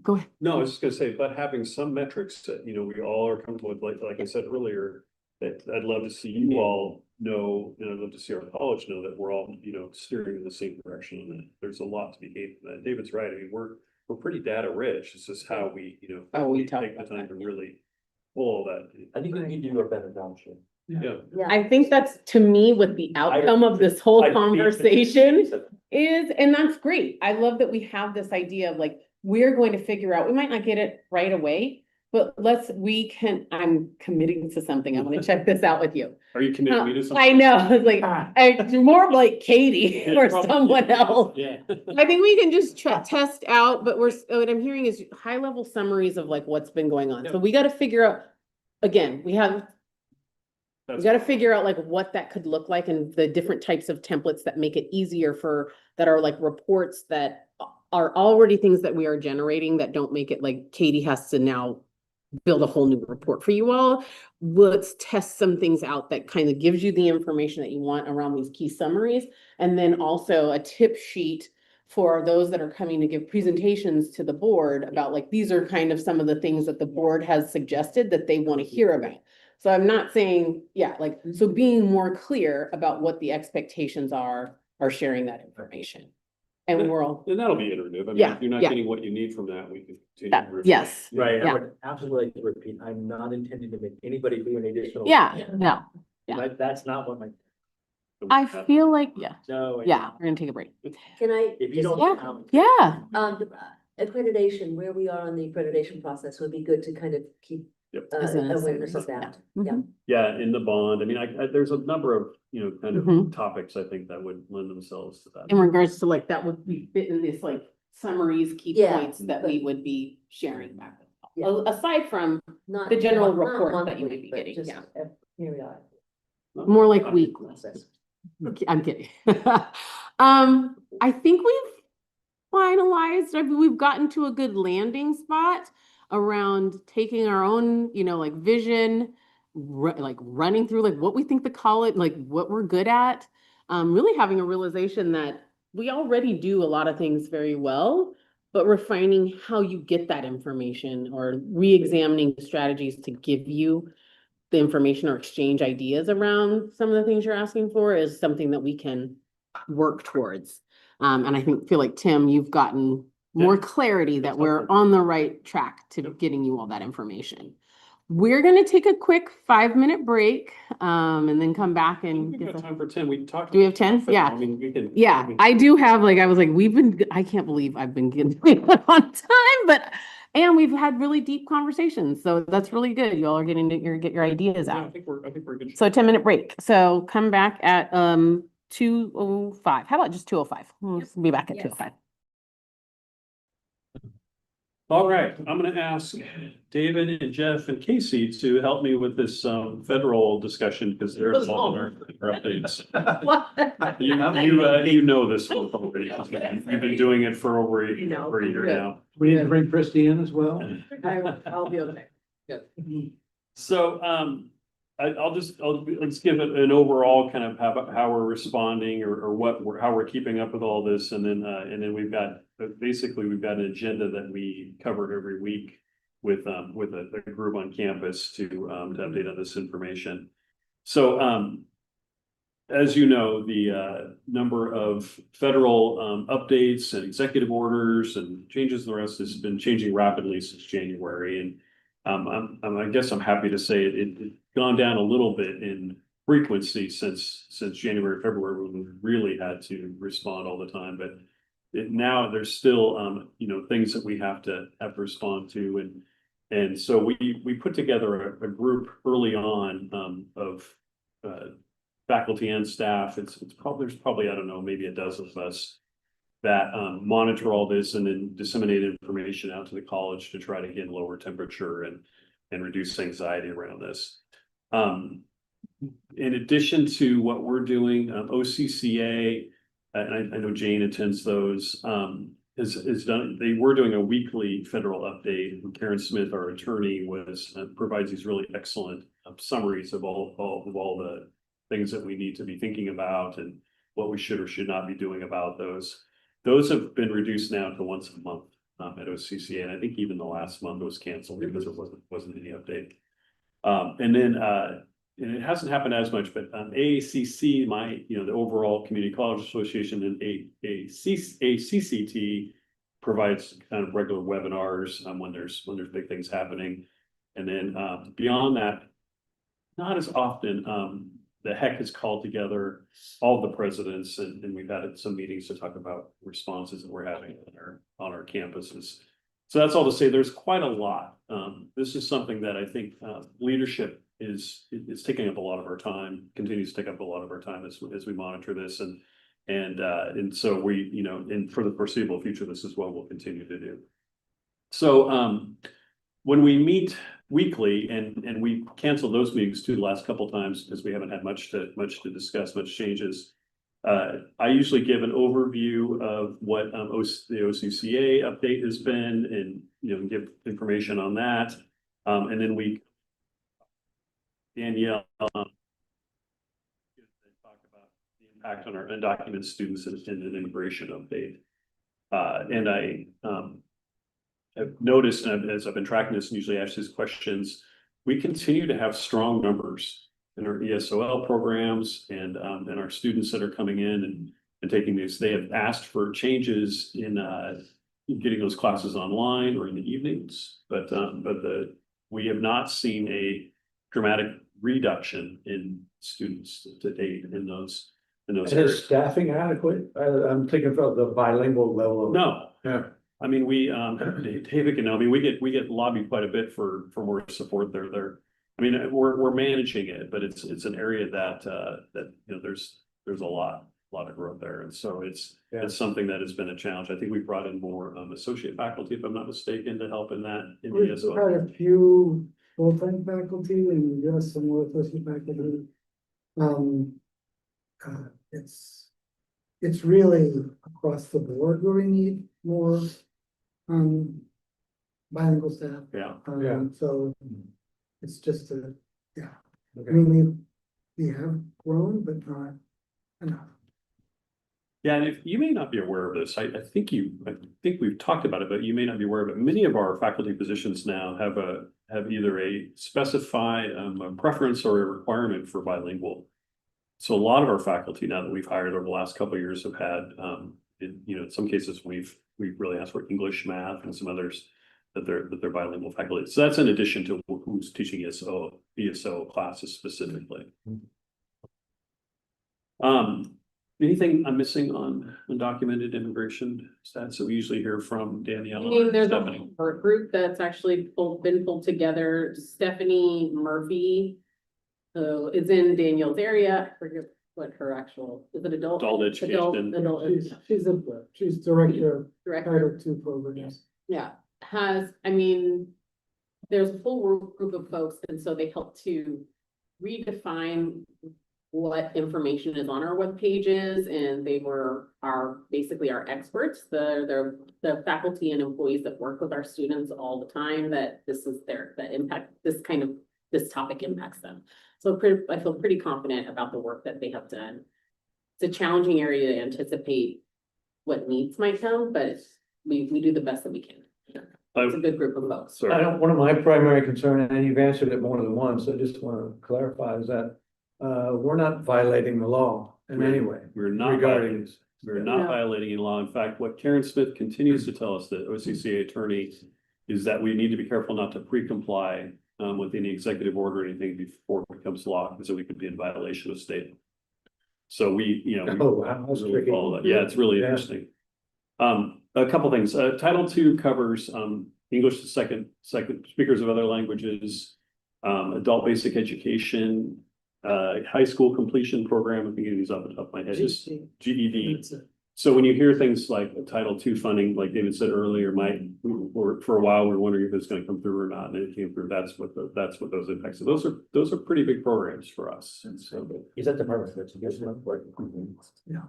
go ahead. No, I was just gonna say, but having some metrics that, we all are comfortable with, like I said earlier, that I'd love to see you all know, and I'd love to see our college know that we're all, steering in the same direction. And that there's a lot to be gained from that. David's right. I mean, we're pretty data rich. It's just how we, we talk take the about time that, to yeah. really pull all that. I think we need to do a better job, Shane. Yeah. I think that's, to me, what the outcome of this whole I- conversation is, and that's great. I love that we have this idea of like, we're going to figure out, we might not get it right away, but I'm committing to something. I want to check this out with you. Are you committing me to something? I know, it's like, it's more of like Katie Yeah, or probably. someone else. Yeah. I think we can just test out, but what I'm hearing is high level summaries of like what's been going on. So we got to figure out, again, we got to figure out like what that could look like and the different types of templates that make it easier that are like reports that are already things that we are generating that don't make it like Katie has to now build a whole new report for you all. Let's test some things out that kind of gives you the information that you want around these key summaries. And then also a tip sheet for those that are coming to give presentations to the board about like, these are kind of some of the things that the board has suggested that they want to hear about. So I'm not saying, so being more clear about what the expectations are sharing that information. And we're all, And that'll be iterative. I mean, Yeah, if you're not yeah. getting what you need from that, we can continue. to refine. yes. Right, I Yeah. would absolutely like to repeat, I'm not intending to make anybody do an additional. No, yeah. But that's not what my, I feel like, no. we're gonna take a break. Can I? If you just- don't. Yeah. Accreditation, where we are on the accreditation process would be good to kind of keep Yep. As an awareness of assessment, that. yeah. Yeah. Yeah, in the bond, I mean, there's a number of, kind of Mhm. topics I think that would lend themselves to that. In regards to like, that would be fit in this like summaries, key Yeah, points that we would be sharing back. Yeah. Aside from Not. the general not report that you monthly, may be but getting, just yeah. Periodic. More like weekly. I'm kidding. I think we've finalized, we've gotten to a good landing spot around taking our own, like vision, like running through like what we think the college, like what we're good at. Really having a realization that we already do a lot of things very well, but refining how you get that information or re-examining strategies to give you the information or exchange ideas around some of the things you're asking for is something that we can work towards. And I feel like, Tim, you've gotten more clarity that we're on the right track to getting you all that information. We're gonna take a quick 5-minute break, and then come back and. We've got time for 10. We talked. Do we have 10? Yeah. I mean, we can. Yeah, I do have, like, I was like, I can't believe I've been getting on time, and we've had really deep conversations, so that's really good. You all are getting to get your ideas Yeah, I out. think we're good. So a 10-minute break. So come back at 2:05. How about just 2:05? We'll be back at Yes. 2:05. All right, I'm gonna ask David and Jeff and Casey to help me with this federal discussion because they're involved in our updates. You know this one already. You've been doing it for over a year now. We need to bring Christie in as well. I'll be okay. So, let's give it an overall kind of how we're responding or how we're keeping up with all this. And then we've got an agenda that we cover every week with a group on campus to update on this information. So, as you know, the number of federal updates and executive orders and changes in the rest has been changing rapidly since January. And I guess I'm happy to say it's gone down a little bit in frequency since January, February, when we really had to respond all the time. But now there's still things that we have to respond to, and so we put together a group early on of faculty and staff. There's probably I don't know, maybe a dozen of us that monitor all this and then disseminate information out to the college to try to get lower temperature and reduce anxiety around this. In addition to what we're doing, OCCA, and I know Jane attends those, is done. They were doing a weekly federal update. Karen Smith, our attorney, provides these really excellent summaries of all the things that we need to be thinking about and what we should or should not be doing about those. Those have been reduced now to once a month at OCCA, and I think even the last month was canceled because there wasn't any update. And it hasn't happened as much, but AACC, the overall Community College Association, and CCT provides kind of regular webinars when there's big things happening, and then beyond that, not as often. The HEC has called together all the presidents, and we've had some meetings to talk about responses that we're having on our campuses. So that's all to say there's quite a lot. This is something that I think leadership is taking up a lot of our time, continues to take up a lot of our time as we monitor this, and so we, and for the foreseeable future, this is what we'll continue to do. So when we meet weekly, and we canceled those meetings too the last couple of times because we haven't had much to discuss, much changes. I usually give an overview of what the OCCA update has been, and give information on that, and then Danielle talk about the impact on our undocumented students in an immigration update, and I I've noticed, and as I've been tracking this and usually ask these questions, we continue to have strong numbers in our ESOL programs and our students that are coming in and taking these. They have asked for changes in getting those classes online or in the evenings, but we have not seen a dramatic reduction in students to date in those Is areas. staffing adequate? I'm thinking about the bilingual level. No. Yeah. I mean, David can know, I mean, we get lobbied quite a bit for more support there. I mean, we're managing it, but it's an area that there's a lot of growth there. And so it's something that has been a challenge. I think we brought in more associate faculty, if I'm not mistaken, to help in that. We've had a few full-time faculty and just some more associate faculty. It's really across the board where we need more bilingual staff. Yeah. So it's just Yeah, I mean, we have grown, but not enough. Yeah, and if you may not be aware of this, I think we've talked about it, but you may not be aware of it. Many of our faculty positions now have either a specified a preference or a requirement for bilingual. So a lot of our faculty now that we've hired over the last couple of years have had, in some cases, we've really asked for English, math, and some others that they're bilingual faculty. So that's in addition to who's teaching ESO classes specifically. Anything I'm missing on undocumented immigration stats that we usually hear from Danielle? I mean, there's a Stephanie? work group that's actually been pulled together. Stephanie Murphy, who is in Daniel's area. I forget what her actual, is it adult? Adult education. Adult She's director of director. Title II programs. Yeah, there's a full group of folks, and so they help to redefine what information is on our web pages, and they were basically our experts, the faculty and employees that work with our students all the time, that this topic impacts them. So I feel pretty confident about the work that they have done. It's a challenging area to anticipate what needs might come, but we do the best that we can. It's a good group of folks. One of my primary concerns, and you've answered it more than once, I just want to clarify, is that we're not violating the law in any way. We're not regarding this. We're not violating any law. In fact, what Karen Smith continues to tell us, the OCCA attorney, is that we need to be careful not to pre-comply with any executive order or anything before it becomes law, because we could be in violation of state. So we Oh, wow, that's really tricky. follow that. Yeah, it's really interesting. A couple things. Title II covers English as second speakers of other languages, adult basic education, high school completion program. I'm thinking these off the top of my head, just GED. So when you hear things like Title II funding, like David said earlier, for a while we were wondering if it's going to come through or not, and it came through. That's what those impacts. So those are pretty big programs for us. And so Is that Department of Education? Yeah.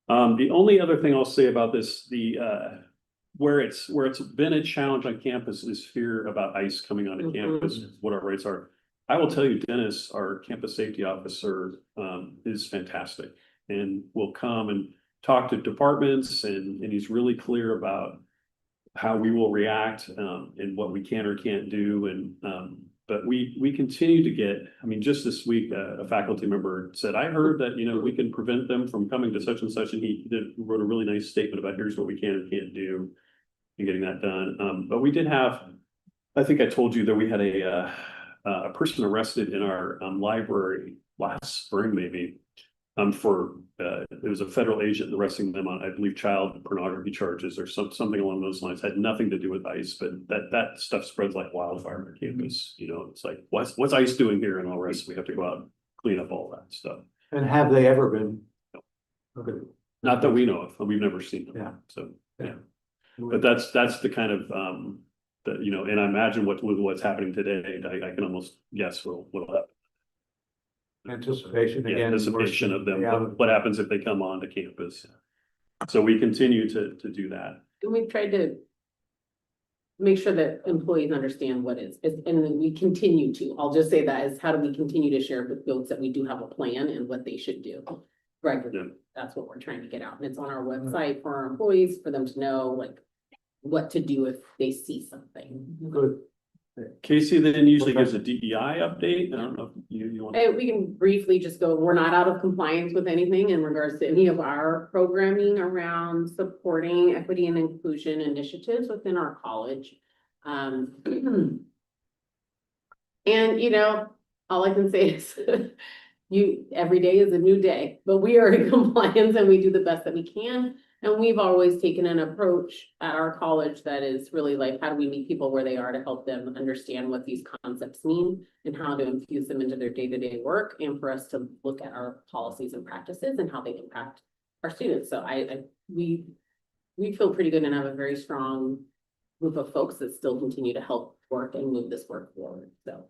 the only other thing I'll say about this, where it's been a challenge on campus is fear about ICE coming onto campus, what our rates are. I will tell you, Dennis, our campus safety officer, is fantastic and will come and talk to departments, and he's really clear about how we will react and what we can or can't do. And but we continue to get, just this week, a faculty member said, I heard that, we can prevent them from coming to such and such, and he wrote a really nice statement about here's what we can and can't do and getting that done. But we did have, I think I told you that we had a person arrested in our library last spring, maybe, it was a federal agent arresting them on, I believe, child pornography charges or something along those lines. Had nothing to do with ICE, but that stuff spreads like wildfire on campus. It's like, what's ICE doing here and all the rest? We have to go out and clean up all that stuff. And have they ever been? Okay. Not that we know of. We've never seen them. Yeah. So, yeah. But that's the kind of and I imagine what's happening today, I can almost guess what'll happen. Anticipation Yeah, again. anticipation of them, reality. what happens if they come onto campus. So we continue to do that. And we've tried to make sure that employees understand what and then we continue to, I'll just say that, is how do we continue to share with folks that we do have a plan and what they should do. Right, Yeah. that's what we're trying to get out, and it's on our website for our employees, for them to know what to do if they see something. Good. Casey then usually gives a DEI update. I don't know if you want. We can briefly just go, we're not out of compliance with anything in regards to any of our programming around supporting equity and inclusion initiatives within our college. And all I can say is every day is a new day, but we are in compliance and we do the best that we can. And we've always taken an approach at our college that is really like, how do we meet people where they are to help them understand what these concepts mean and how to infuse them into their day-to-day work, and for us to look at our policies and practices and how they impact our students. So we feel pretty good and have a very strong group of folks that still continue to help work and move this work forward. So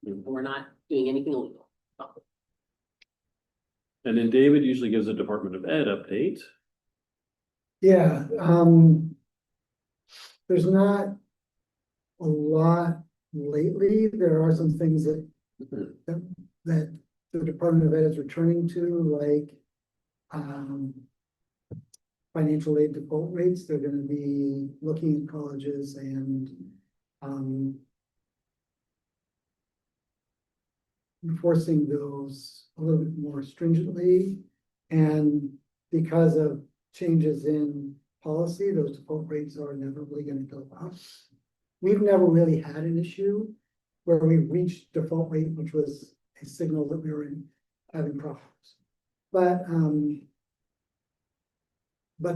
we're not doing anything illegal. And then David usually gives a Department of Ed update. Yeah, there's not a lot lately. There are some things that that the Department of Ed is returning to, like, financial aid default rates. They're gonna be looking at colleges and, enforcing those a little bit more stringently. And because of changes in policy, those default rates are inevitably gonna go up. We've never really had an issue where we reached default rate, which was a signal that we were having problems. But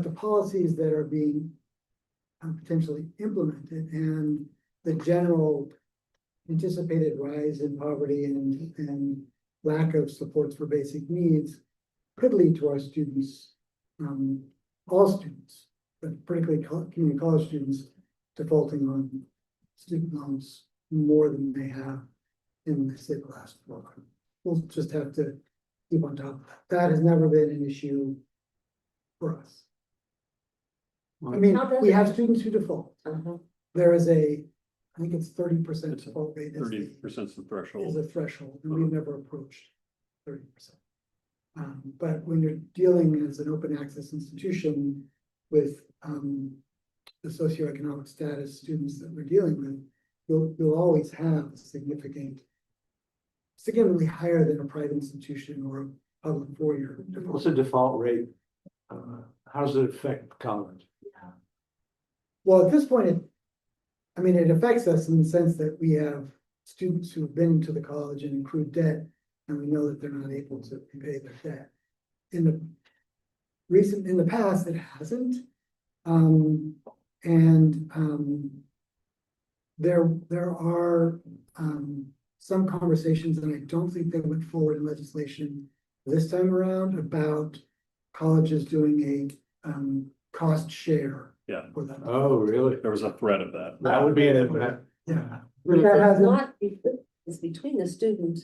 the policies that are being potentially implemented and the general anticipated rise in poverty and lack of supports for basic needs could lead to our students, all students, but particularly community college students, defaulting on student loans more than they have in the last 4 months. We'll just have to keep on top of that. That has never been an issue for us. I mean, we have students who default. There is I think it's 30% default rate. 30% is the threshold. Is a threshold, and we've never approached 30%. But when you're dealing as an open access institution with the socioeconomic status students that we're dealing with, you'll always have a significantly higher than a private institution or a public four-year. What's the default rate? How does it affect college? Well, at this point, it affects us in the sense that we have students who have been to the college and accrued debt, and we know that they're not able to repay their debt. In the past, it hasn't. There are some conversations, and I don't think they went forward in legislation this time around, about colleges doing a cost share. Yeah. For that. Oh, really? There was a threat of that. That would be an impact. Yeah. It's between the student.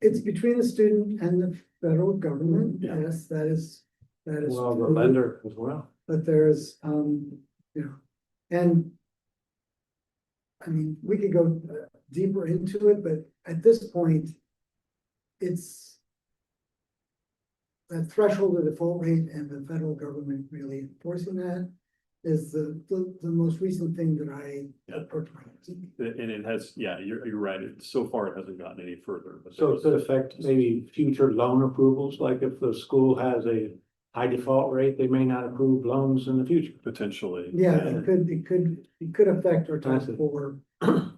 It's between the student and the federal government. Yeah. Yes, that is. Well, the true. lender as well. But there's, and I mean, we could go deeper into it, but at this point, it's that threshold of default rate and the federal government really enforcing that is the most recent thing that I heard. And it has, you're right. So far, it hasn't gotten any further. But So it could affect maybe future loan approvals, like if the school has a high default rate, they may not approve loans in the future. Potentially. Yeah, it could affect our time for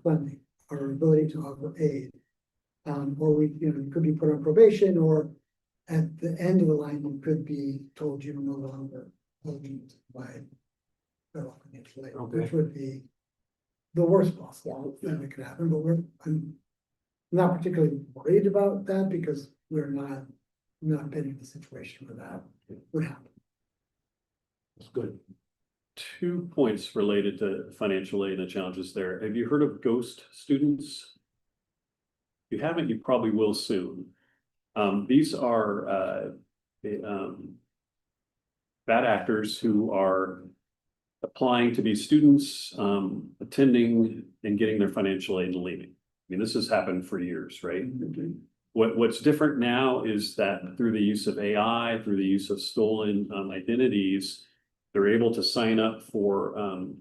funding, our ability to offer aid. Or we could be put on probation, or at the end of the line, we could be told you're no longer eligible to provide federal financial aid, which would be the worst possible thing that could happen. But I'm not particularly worried about that because we're not been in a situation where that would happen. That's good. 2 points related to financial aid and the challenges there. Have you heard of ghost students? If you haven't, you probably will soon. These are bad actors who are applying to be students, attending and getting their financial aid and leaving. I mean, this has happened for years, right? What's different now is that through the use of AI, through the use of stolen identities, they're able to sign up and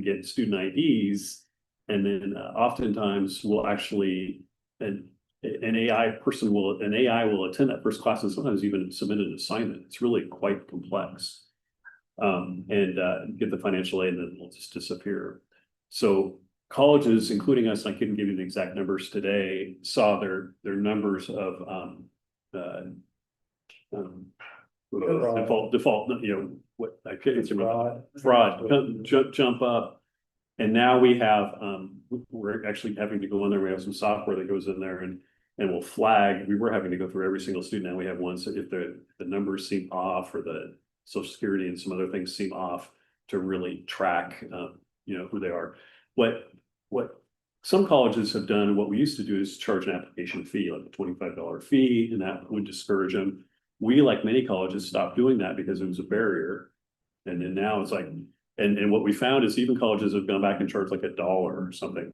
get student IDs. And then oftentimes will actually, an AI will attend that first class and sometimes even submit an assignment. It's really quite complex. And get the financial aid and then it'll just disappear. So colleges, including us, I couldn't give you the exact numbers today, saw their numbers of default, what I can't remember, fraud jump up. And now we have, we're actually having to go in there. We have some software that goes in there and will flag. We were having to go through every single student. Now we have one. So if the numbers seem off or the Social Security and some other things seem off, to really track, who they are. What some colleges have done, and what we used to do is charge an application fee, like a $25 fee, and that would discourage them. We, like many colleges, stopped doing that because it was a barrier. And then now it's like, and what we found is even colleges have gone back and charged like $1 or something.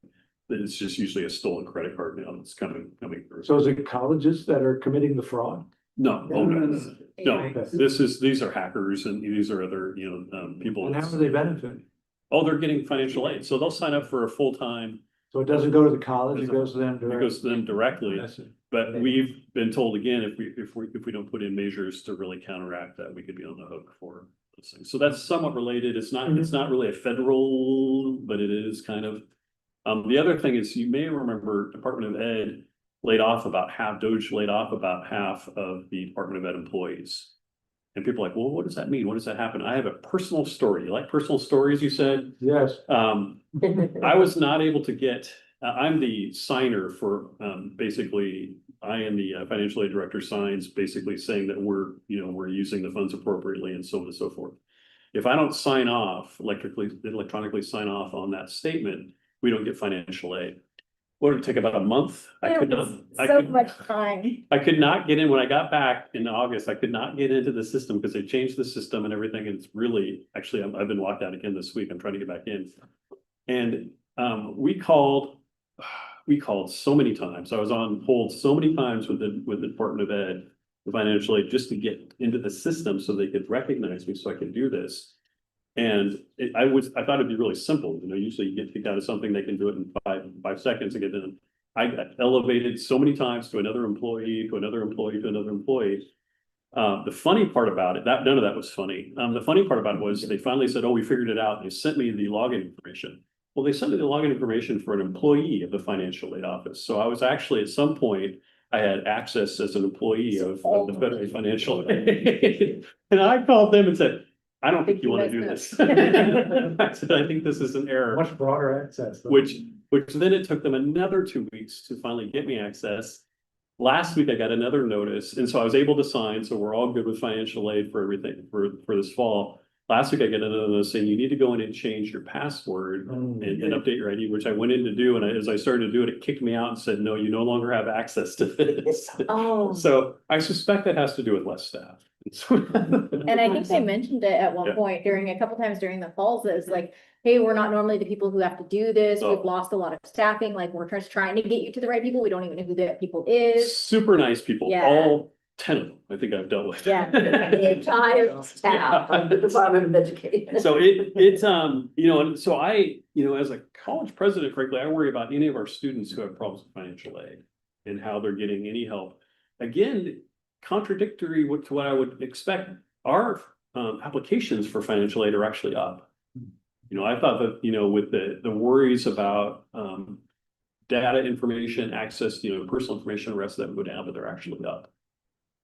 it's just usually a stolen credit card now that's coming through. So is it colleges that are committing the fraud? No, oh, no, no, Okay. these are hackers and these are other, people. And how do they benefit? Oh, they're getting financial aid, so they'll sign up for a full-time, So it doesn't go to the college, it goes to them it directly? goes to them directly. I see. But we've been told again, if we don't put in measures to really counteract that, we could be on the hook for those things. So that's somewhat related. It's not really a federal, but it is kind of. The other thing is, you may remember Department of Ed DOJ laid off about half of the Department of Ed employees. And people are like, well, what does that mean? What does that happen? I have a personal story. You like personal stories, you said? Yes. I was not able to get, I'm the signer for, basically, I am the financial aid director signs basically saying that we're using the funds appropriately and so on and so forth. If I don't sign off, electronically sign off on that statement, we don't get financial aid. What did it take about a month? Much time. I could not get in when I got back in August. I could not get into the system because they changed the system and everything. And it's really, actually, I've been locked out again this week. I'm trying to get back in. And we called so many times. I was on hold so many times with the Department of Ed, the financial aid, just to get into the system so they could recognize me so I could do this. And I thought it'd be really simple. Usually you get kicked out of something, they can do it in five seconds to get done. I got elevated so many times to another employee, to another employee, to another employee. The funny part about it, none of that was funny. The funny part about it was they finally said, oh, we figured it out. They sent me the login information. Well, they sent me the login information for an employee of the financial aid office. So I was actually, at some point, I had access as an employee of the federal financial aid. And I called them and said, I don't think you want to do this. I said, I think this is an error. Much broader access. Which then it took them another 2 weeks to finally get me access. Last week I got another notice, and so I was able to sign, so we're all good with financial aid for everything for this fall. Last week I got another notice saying you need to go in and change your password and update your ID, which I went in to do, and as I started to do it, it kicked me out and said, no, you no longer have access to this. Oh. So I suspect that has to do with less staff. And I think they mentioned it at one point a couple times during the calls, is like, hey, we're not normally the people who have to do this. We've lost a lot of staffing. Like, we're just trying to get you to the right people. We don't even know who that people is. Super nice people, Yeah. all 10 of them, I think I've dealt with. Yeah. The entire staff of the Department of Education. So it's and so I, as a college president, frankly, I worry about any of our students who have problems with financial aid and how they're getting any help. Again, contradictory to what I would expect, our applications for financial aid are actually up. I thought that, with the worries about data information, access, personal information, the rest of them go down, but they're actually up.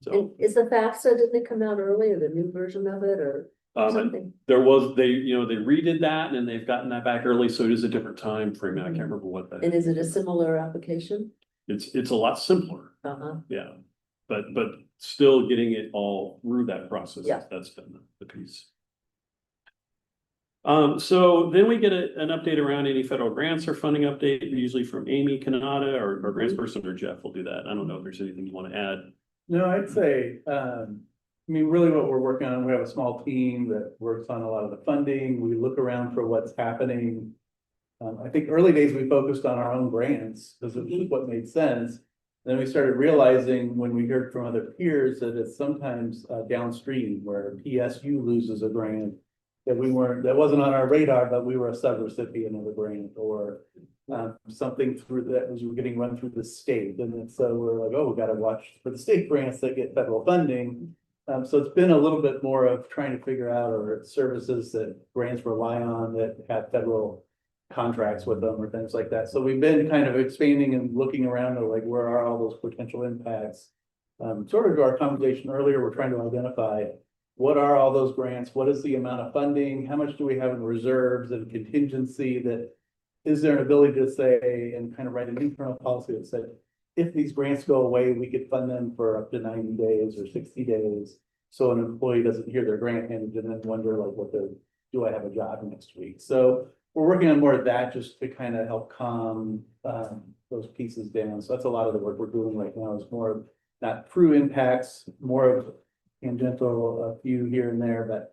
So And is the FAFSA, did it come out earlier, the new version of it, or something? there was, they redid that and they've gotten that back early, so it is a different time frame. I can't remember what that. And is it a similar application? It's a lot simpler. Yeah, but still getting it all through that process. Yeah. That's been the piece. So then we get an update around any federal grants or funding update, usually from Amy Kanata, or grants person, or Jeff will do that. I don't know if there's anything you want to add. No, I'd say, really what we're working on, we have a small team that works on a lot of the funding. We look around for what's happening. I think early days we focused on our own grants because it was what made sense. Then we started realizing when we heard from other peers that it's sometimes downstream where PSU loses a grant that wasn't on our radar, but we were a subrecipient of a grant, or something that was getting run through the state. And so we're like, oh, we got to watch for the state grants that get federal funding. So it's been a little bit more of trying to figure out, or services that grants rely on that have federal contracts with them or things like that. So we've been kind of expanding and looking around to like, where are all those potential impacts? Sort of to our conversation earlier, we're trying to identify what are all those grants? What is the amount of funding? How much do we have in reserves and contingency? That is there an ability to say and kind of write an internal policy that said, if these grants go away, we could fund them for up to 90 days or 60 days. So an employee doesn't hear their grant handed and then wonder like, do I have a job next week? So we're working on more of that just to kind of help calm those pieces down. So that's a lot of the work we're doing right now, is more of not true impacts, more of tangential, a few here and there,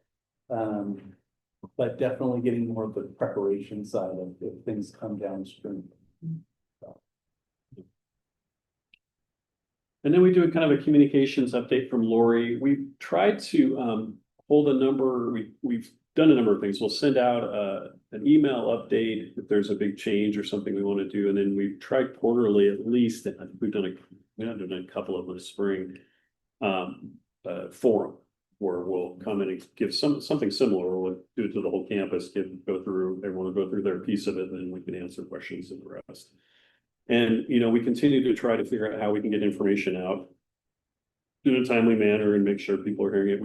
but definitely getting more of the preparation side of if things come downstream. And then we do a kind of a communications update from Lori. We've tried to hold a number, we've done a number of things. We'll send out an email update if there's a big change or something we want to do. And then we've tried quarterly at least, and I think we've done a couple of them this spring, forum where we'll come in and give something similar. We'll do it to the whole campus, everyone will go through their piece of it, and then we can answer questions and the rest. And, we continue to try to figure out how we can get information out in a timely manner and make sure people are hearing it.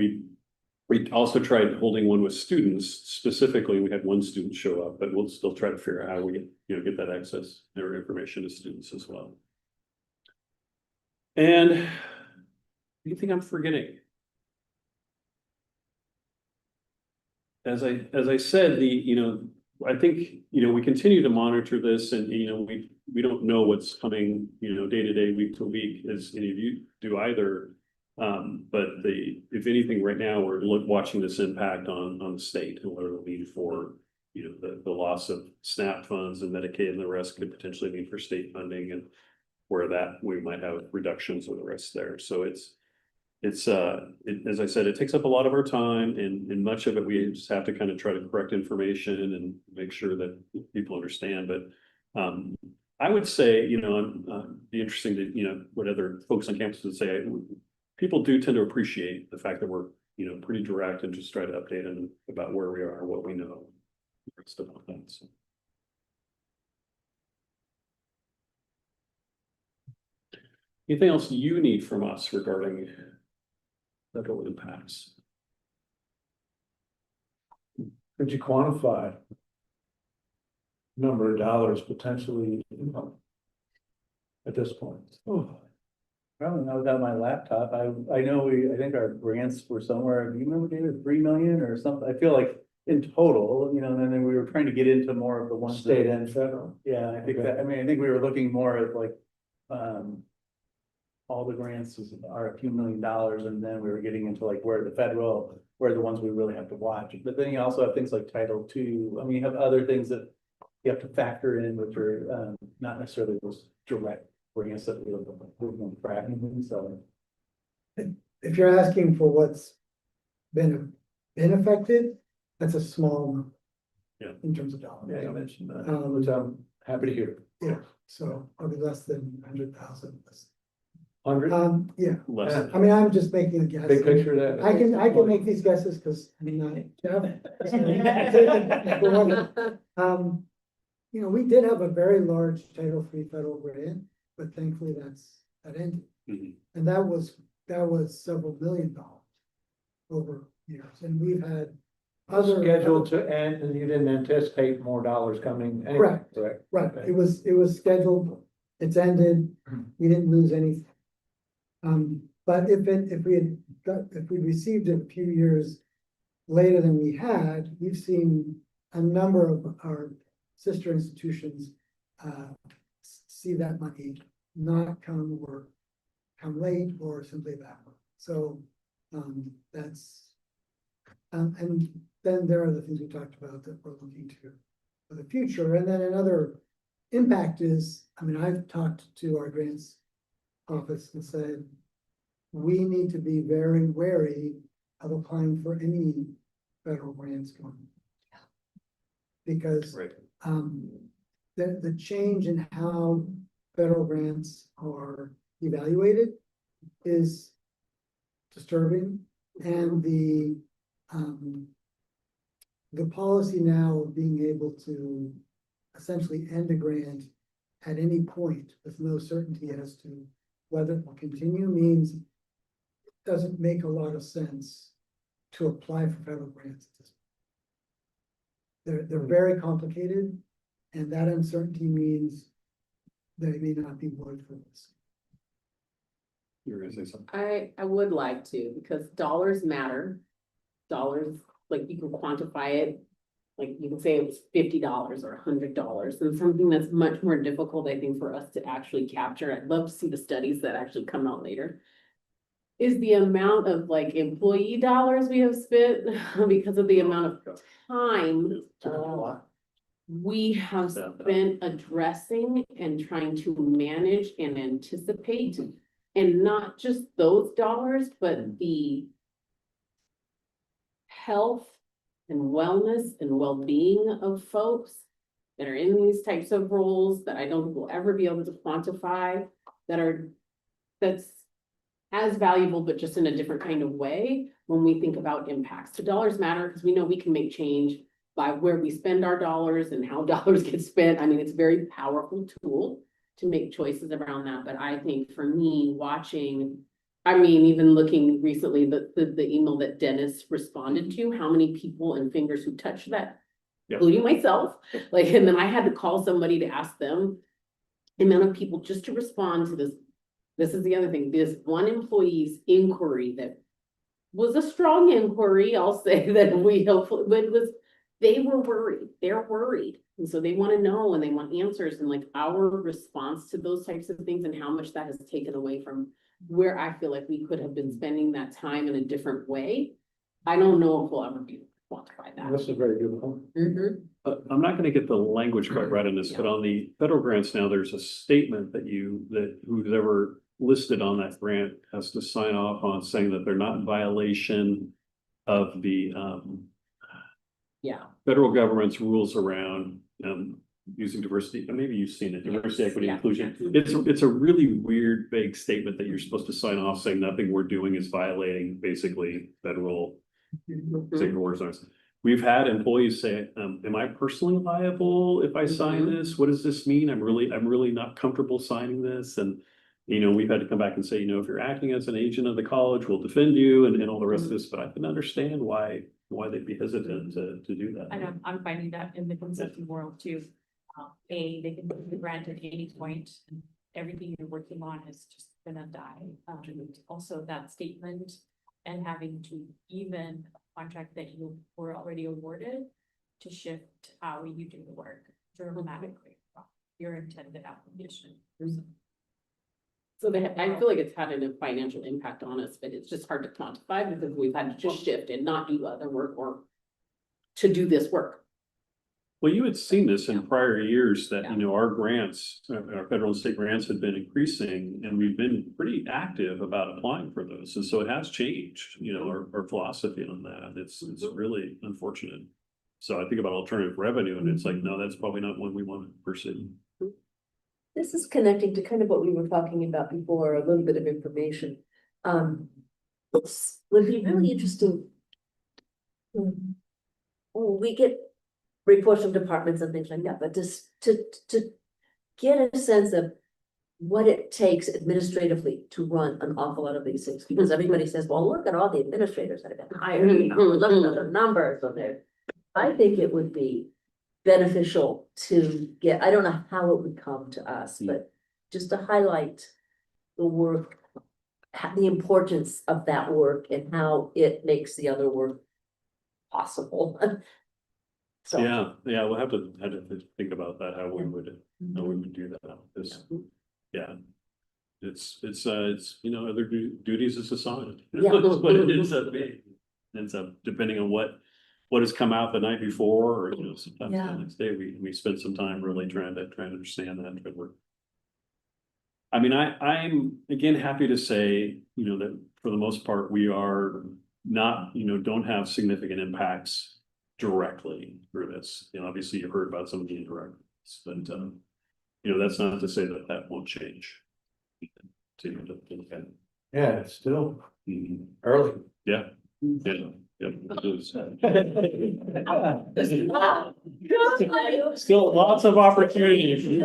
We also tried holding one with students specifically. We had one student show up, but we'll still try to figure out how we get that access or information to students as well. And anything I'm forgetting? As I said, I think, we continue to monitor this and, we don't know what's coming, day to day, week to week, as any of you do either. But if anything, right now, we're watching this impact on the state and what it'll mean for, the loss of SNAP funds and Medicaid and the rest could potentially mean for state funding and where that we might have reductions or the rest there. So it's as I said, it takes up a lot of our time and much of it, we just have to kind of try to correct information and make sure that people understand. But I would say, be interesting to, what other folks on campus would say. People do tend to appreciate the fact that we're, pretty direct and just try to update them about where we are, what we know, stuff like that. So. Anything else you need from us regarding federal impacts? Could you quantify number of dollars potentially at this point? Probably not without my laptop. I know I think our grants were somewhere, do you remember, David, 3 million or something? I feel like in total, and then we were trying to get into more of the ones. State and federal. Yeah, I think I think we were looking more at like, all the grants are a few $1 million, and then we were getting into like where the ones we really have to watch. But then you also have things like Title II. I mean, you have other things that you have to factor in, which are not necessarily those direct grants that we're tracking. So if you're asking for what's been affected, that's a small number. Yeah. In terms of dollars. Yeah, you mentioned that, which I'm happy to hear. Yeah, so probably less than 100,000. 100? Yeah. Less. I mean, I'm just making a guess. Big picture of that. I can make these guesses because I mean, we did have a very large Title III federal grant, but thankfully that ended. Mm-hmm. And that was several $1 million over years, and we've had other scheduled to end, and you didn't anticipate more dollars coming. Correct. Right. Okay. It was scheduled. It's ended. We didn't lose anything. But if we received it a few years later than we had, we've seen a number of our sister institutions see that money not come or come late or simply backward. So that's and then there are the things we talked about that we're looking to for the future. And then another impact is, I mean, I've talked to our grants office and said, we need to be very wary of applying for any federal grants going. Because Right. The change in how federal grants are evaluated is disturbing, and the policy now of being able to essentially end a grant at any point with no certainty as to whether it will continue means it doesn't make a lot of sense to apply for federal grants at this point. They're very complicated, and that uncertainty means they may not be worth for this. You were gonna say something? I would like to, because dollars matter. Dollars, like you can quantify it. Like you can say it was $50 or $100, and something that's much more difficult, I think, for us to actually capture. I'd love to see the studies that actually come out later. Is the amount of like employee dollars we have spent because of the amount of time we have been addressing and trying to manage and anticipate. And not just those dollars, but the health and wellness and well-being of folks that are in these types of roles that I don't think we'll ever be able to quantify, that's as valuable, but just in a different kind of way when we think about impacts. So dollars matter because we know we can make change by where we spend our dollars and how dollars get spent. I mean, it's a very powerful tool to make choices around that. But I think for me, watching, I mean, even looking recently, the email that Dennis responded to, how many people and fingers who touched that, including myself, like, and then I had to call somebody to ask them the amount of people just to respond to this. This is the other thing, this one employee's inquiry that was a strong inquiry, I'll say that we hopefully, but it was, they were worried, they're worried. And so they want to know and they want answers, and like our response to those types of things and how much that has taken away from where I feel like we could have been spending that time in a different way. I don't know if we'll ever be able to quantify that. That's a very good point. I'm not gonna get the language quite right on this, but on the federal grants now, there's a statement that who's ever listed on that grant has to sign off on saying that they're not in violation of the federal government's rules around using diversity, and maybe you've seen it, diversity, equity, inclusion. It's a really weird, vague statement that you're supposed to sign off saying nothing we're doing is violating basically federal sacred orders. We've had employees say, am I personally liable if I sign this? What does this mean? I'm really not comfortable signing this. And, you know, we've had to come back and say, you know, if you're acting as an agent of the college, we'll defend you and all the rest of this, but I can understand why they'd be hesitant to do that. And I'm finding that in the consulting world too. They can give the grant at any point, and everything you're working on is just gonna die. Also that statement and having to even a contract that you were already awarded to shift how you do the work dramatically from your intended application. So I feel like it's had a financial impact on us, but it's just hard to quantify because we've had to just shift and not do other work or to do this work. Well, you had seen this in prior years that, you know, our grants, our federal and state grants had been increasing, and we've been pretty active about applying for those. And so it has changed, you know, our philosophy on that. It's really unfortunate. So I think about alternative revenue and it's like, no, that's probably not one we want to pursue. This is connecting to kind of what we were talking about before, a little bit of information. It would be really interesting. We get reports from departments and things like that, but just to get a sense of what it takes administratively to run an awful lot of these things, because everybody says, well, look at all the administrators that have been hired, you know, look at the numbers on there. I think it would be beneficial to get, I don't know how it would come to us, but just to highlight the work, the importance of that work and how it makes the other work possible. So Yeah, we'll have to think about that, how we would do that. It's you know, other duties is assigned. Yeah. That's what it ends up being. Ends up depending on what has come out the night before, or you know, sometimes the next day we spend some time really trying to understand that. But I mean, I'm again happy to say, you know, that for the most part we are not, you know, don't have significant impacts directly through this. You know, obviously you've heard about some of the indirect, but you know, that's not to say that won't change. Yeah, it's still early. Yeah. Still lots of opportunity.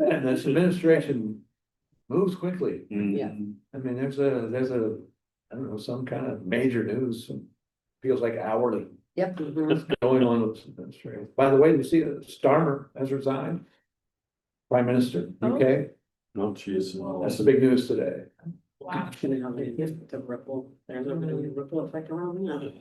And this administration moves quickly. Yeah. I mean, there's a, I don't know, some kind of major news, feels like hourly. Yep. Going on with this administration. By the way, you see that Starmer has resigned? Prime Minister, UK. Oh, geez. That's the big news today. Wow. The ripple, there's a really ripple effect around that.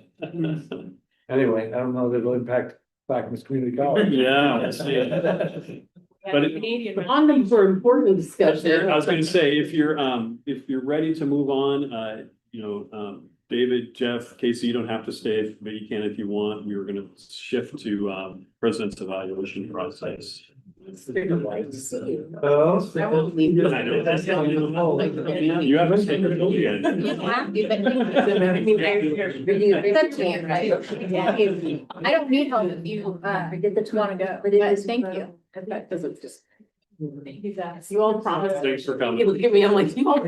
Anyway, I don't know if it'll impact Clackamas Community College. Yeah, we'll see. But on them for important discussion. I was going to say, if you're ready to move on, you know, David, Jeff, Casey, you don't have to stay, but you can if you want. We were gonna shift to president's evaluation process. Oh. I won't leave you. I know. You haven't taken it over yet. I don't need help if you, Did the wanna go, but it but is thank incredible. That doesn't just. Thank you, guys. You all promised. Thanks for coming. You look at me, I'm like, you all.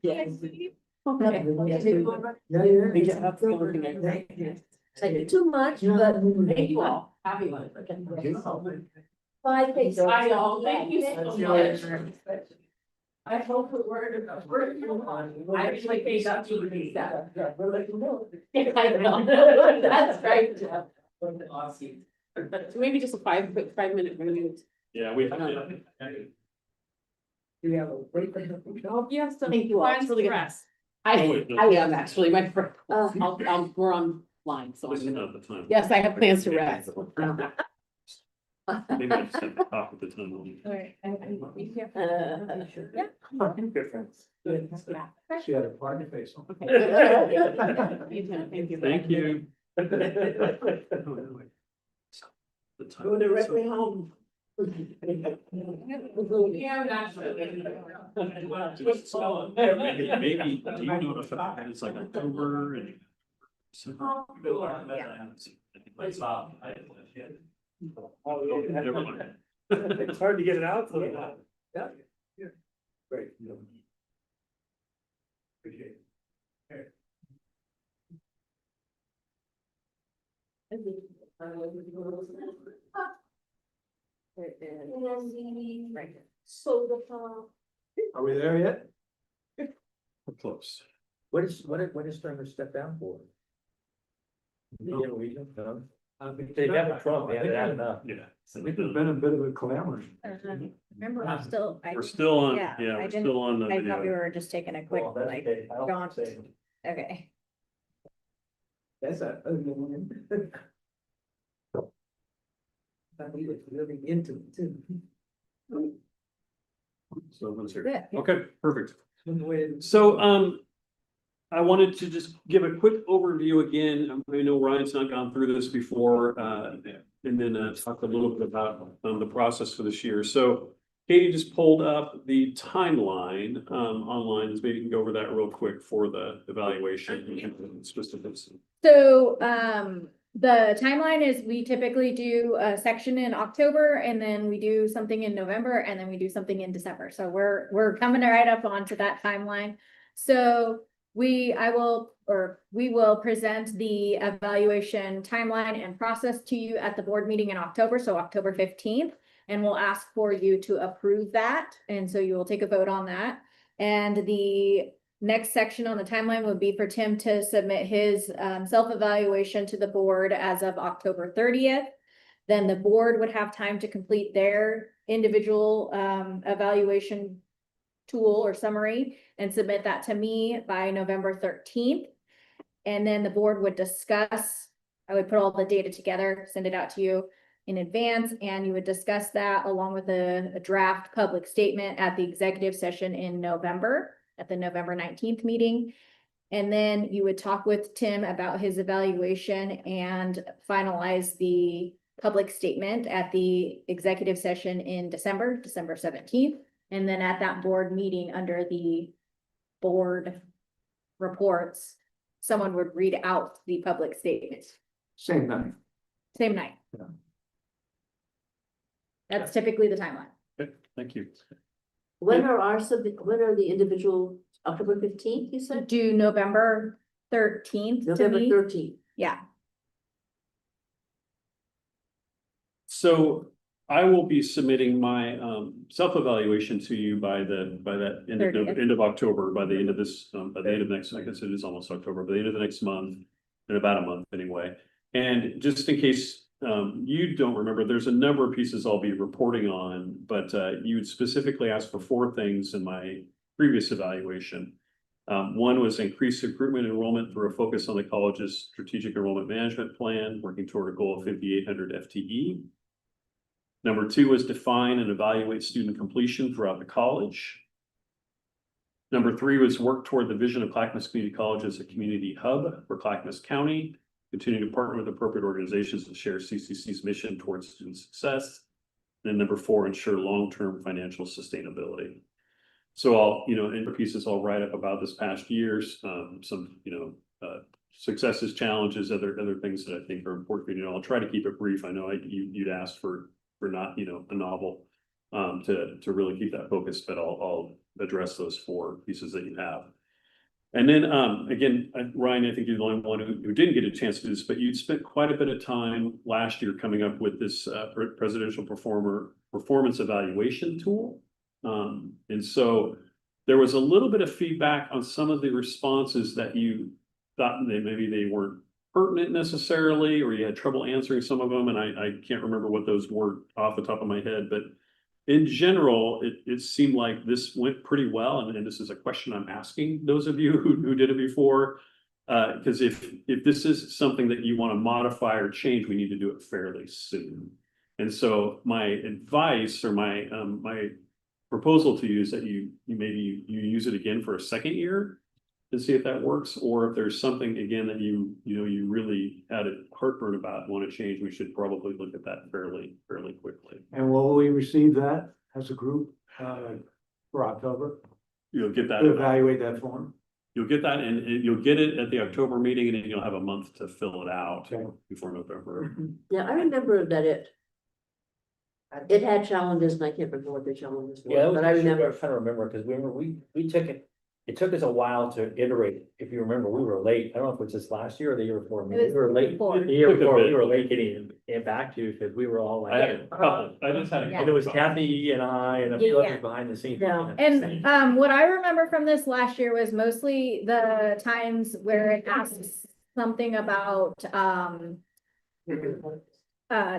Yeah. Like too much, but. Thank you all. Happy one. Bye, Casey. Bye, y'all. Thank you so much. I hope it were. I actually paid up to read that. I know. That's right, Jeff. So maybe just a quick 5-minute review. Yeah, we. We have a break. Hope you have some Thank you all. It's fun really good. rest. I am actually, my friend. Oh. We're online, so. This is I'm gonna- not the time. Yes, I have plans to rest. Maybe I just have to talk with the time. Alright. Good friends. She had a party face on. Thank you. Thank you. Go directly home. Yeah, that's. Maybe, do you know if it's like October and? Never mind. It's hard to get it out. Yeah. Great. Appreciate it. Soda pop. Are we there yet? We're close. What is Turner step down for? No reason, no. They never Trump, they haven't had enough. Yeah. I think there's been a bit of a clamor. Remember, I'm still, We're still on, Yeah, yeah, I we're didn't- still on the I thought we video. were just taking a quick, Well, that's like, okay. I don't jaunt. say- Okay. That's a ugly one. Thought he was really into it too. So let's hear. Good, yeah. Okay, perfect. When- So, I wanted to just give a quick overview again. I know Ryan's not gone through this before, and then talk a little bit about the process for this year. So Katie just pulled up the timeline online. Maybe you can go over that real quick for the evaluation and specifics. So, the timeline is we typically do a section in October and then we do something in November and then we do something in December. So we're coming right up onto that timeline. So we will present the evaluation timeline and process to you at the board meeting in October, so October 15th. And we'll ask for you to approve that. And so you will take a vote on that. And the next section on the timeline would be for Tim to submit his self-evaluation to the board as of October 30th. Then the board would have time to complete their individual evaluation tool or summary and submit that to me by November 13th. And then the board would discuss, I would put all the data together, send it out to you in advance, and you would discuss that along with a draft public statement at the executive session in November, at the November 19th meeting. And then you would talk with Tim about his evaluation and finalize the public statement at the executive session in December 17th. And then at that board meeting under the board reports, someone would read out the public statement, Same night. same night. Yeah. That's typically the timeline. Okay, thank you. When are the individual, October 15th, you said? Do November 13th to November me. 13th. Yeah, So I will be submitting my self-evaluation to you by that end of 30th. end of October, by the end of this, by the end of next, I guess it is almost October, by the end of the next month, in about a month anyway. And just in case you don't remember, there's a number of pieces I'll be reporting on, but you would specifically ask for 4 things in my previous evaluation. One was increased recruitment enrollment through a focus on the college's strategic enrollment management plan, working toward a goal of 5,800 FTE. Number 2 was define and evaluate student completion throughout the college. Number 3 was work toward the vision of Clackamas Community College as a community hub for Clackamas County. Continue to partner with appropriate organizations to share CCC's mission towards student success. And number 4, ensure long-term financial sustainability. So I'll, in pieces, I'll write up about this past year's, some, successes, challenges, other things that I think are important. I'll try to keep it brief. I know you'd asked for not, a novel, to really keep that focused, but I'll address those 4 pieces that you have. And then, again, Ryan, I think you're the only one who didn't get a chance to do this, but you'd spent quite a bit of time last year coming up with this presidential performance evaluation tool. And so there was a little bit of feedback on some of the responses that you thought that maybe they weren't pertinent necessarily, or you had trouble answering some of them. And I can't remember what those were off the top of my head, but in general, it seemed like this went pretty well. And this is a question I'm asking those of you who did it before. Because if this is something that you want to modify or change, we need to do it fairly soon. And so my advice or my proposal to you is that you maybe use it again for a second year and see if that works, or if there's something again that you really had a heartburn about, want to change, we should probably look at that fairly quickly. And will we receive that as a group, for October? You'll get that. To evaluate that form? You'll get that, and you'll get it at the October meeting, and then you'll have a month to fill it out before November. Yeah, I remember that it had challenges, and I can't remember what the challenges Yeah, were, but I remember. I'm trying to remember, because we took it took us a while to iterate. If you remember, we were late. I don't know if it was just last year or the year before. We were late. before. The year before, we were late getting it back to you because we were all I had like. a couple, I just had a Yeah. couple. And it was Kathy and I and a few Yeah. others behind the scenes. Yeah. And what I remember from this last year was mostly the times where it asks something about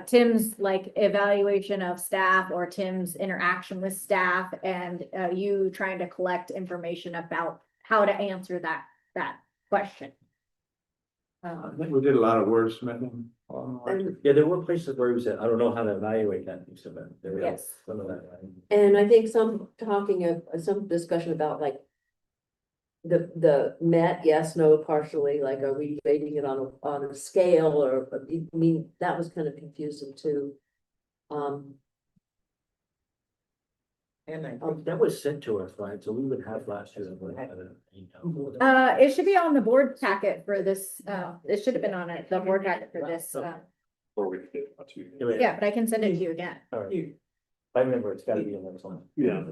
Tim's like evaluation of staff or Tim's interaction with staff and you trying to collect information about how to answer that question. I think we did a lot of wordsmithing. Yeah, there were places where we said, I don't know how to evaluate that piece of it. There was Yes. some of that, right? And I think some discussion about like the met, yes, no, partially, like, are we rating it on a scale or, I mean, that was kind of confusing too. And That was sent to us, right? So we would have last year. It should be on the board packet for this, it should have been on it, the board packet for this, Or we did about 2 years. yeah, but I can send it to you again. All right. I remember it's gotta be in there somewhere. Yeah.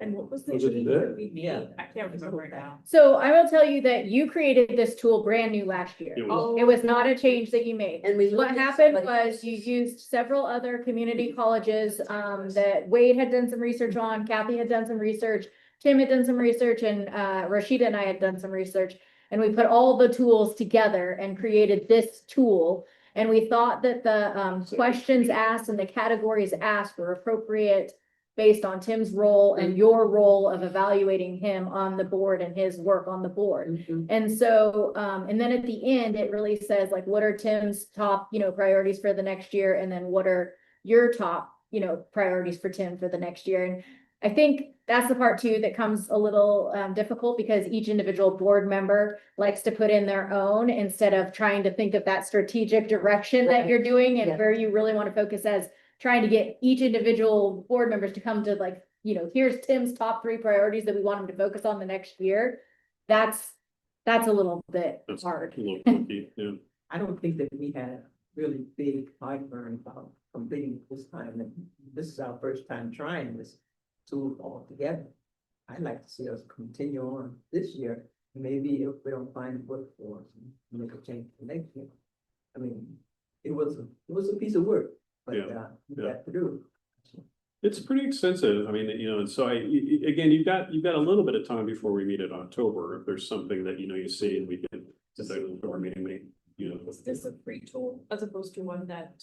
And what was the Was it change good? that we made? I can't remember now. So I will tell you that you created this tool brand new last year. It was. It was not a change that you made. And we. What looked at happened somebody was you used several other community colleges, that Wade had done some research on, Kathy had done some research, Tim had done some research, and, Rashida and I had done some research. And we put all the tools together and created this tool. And we thought that the, questions asked and the categories asked were appropriate based on Tim's role and your role of evaluating him on the board and his work on the board. Mhm. And so, and then at the end, it really says like, what are Tim's top, priorities for the next year? And then what are your top, priorities for Tim for the next year? And I think that's the part too that comes a little difficult because each individual board member likes to put in their own instead of trying to think of that strategic direction that you're doing and Yeah. where you really want to focus as trying to get each individual board members to come to like, here's Tim's top 3 priorities that we want him to focus on the next year. That's a little bit That's hard. a little tricky, yeah. I don't think that we had a really big heartburn about completing this time. And this is our first time trying this tool all together. I'd like to see us continue on this year. Maybe if we don't find work for us, make a change for next year. I mean, it was a piece of work, but we got to do. It's pretty extensive. I mean, and so again, you've got a little bit of time before we meet in October. If there's something that, you see, and we can decide in our meeting, Is this a free tool as opposed to one that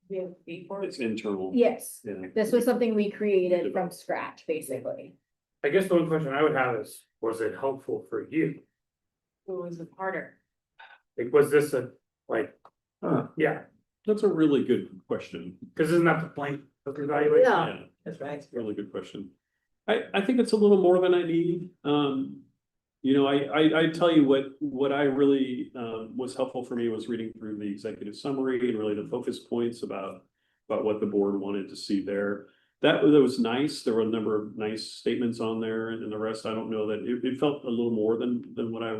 we have to pay for? it's internal. Yes, Yeah. this was something we created from scratch, basically. I guess the one question I would have is, was it helpful for you? Or was it harder? Like, was this yeah, That's a really good question. because isn't that the point of the evaluation? Yeah. That's right. Really good question. I think it's a little more than I need. You know, I tell you what I really, was helpful for me was reading through the executive summary and really the focus points about what the board wanted to see there. That was nice. There were a number of nice statements on there, and the rest, I don't know that it felt a little more than what I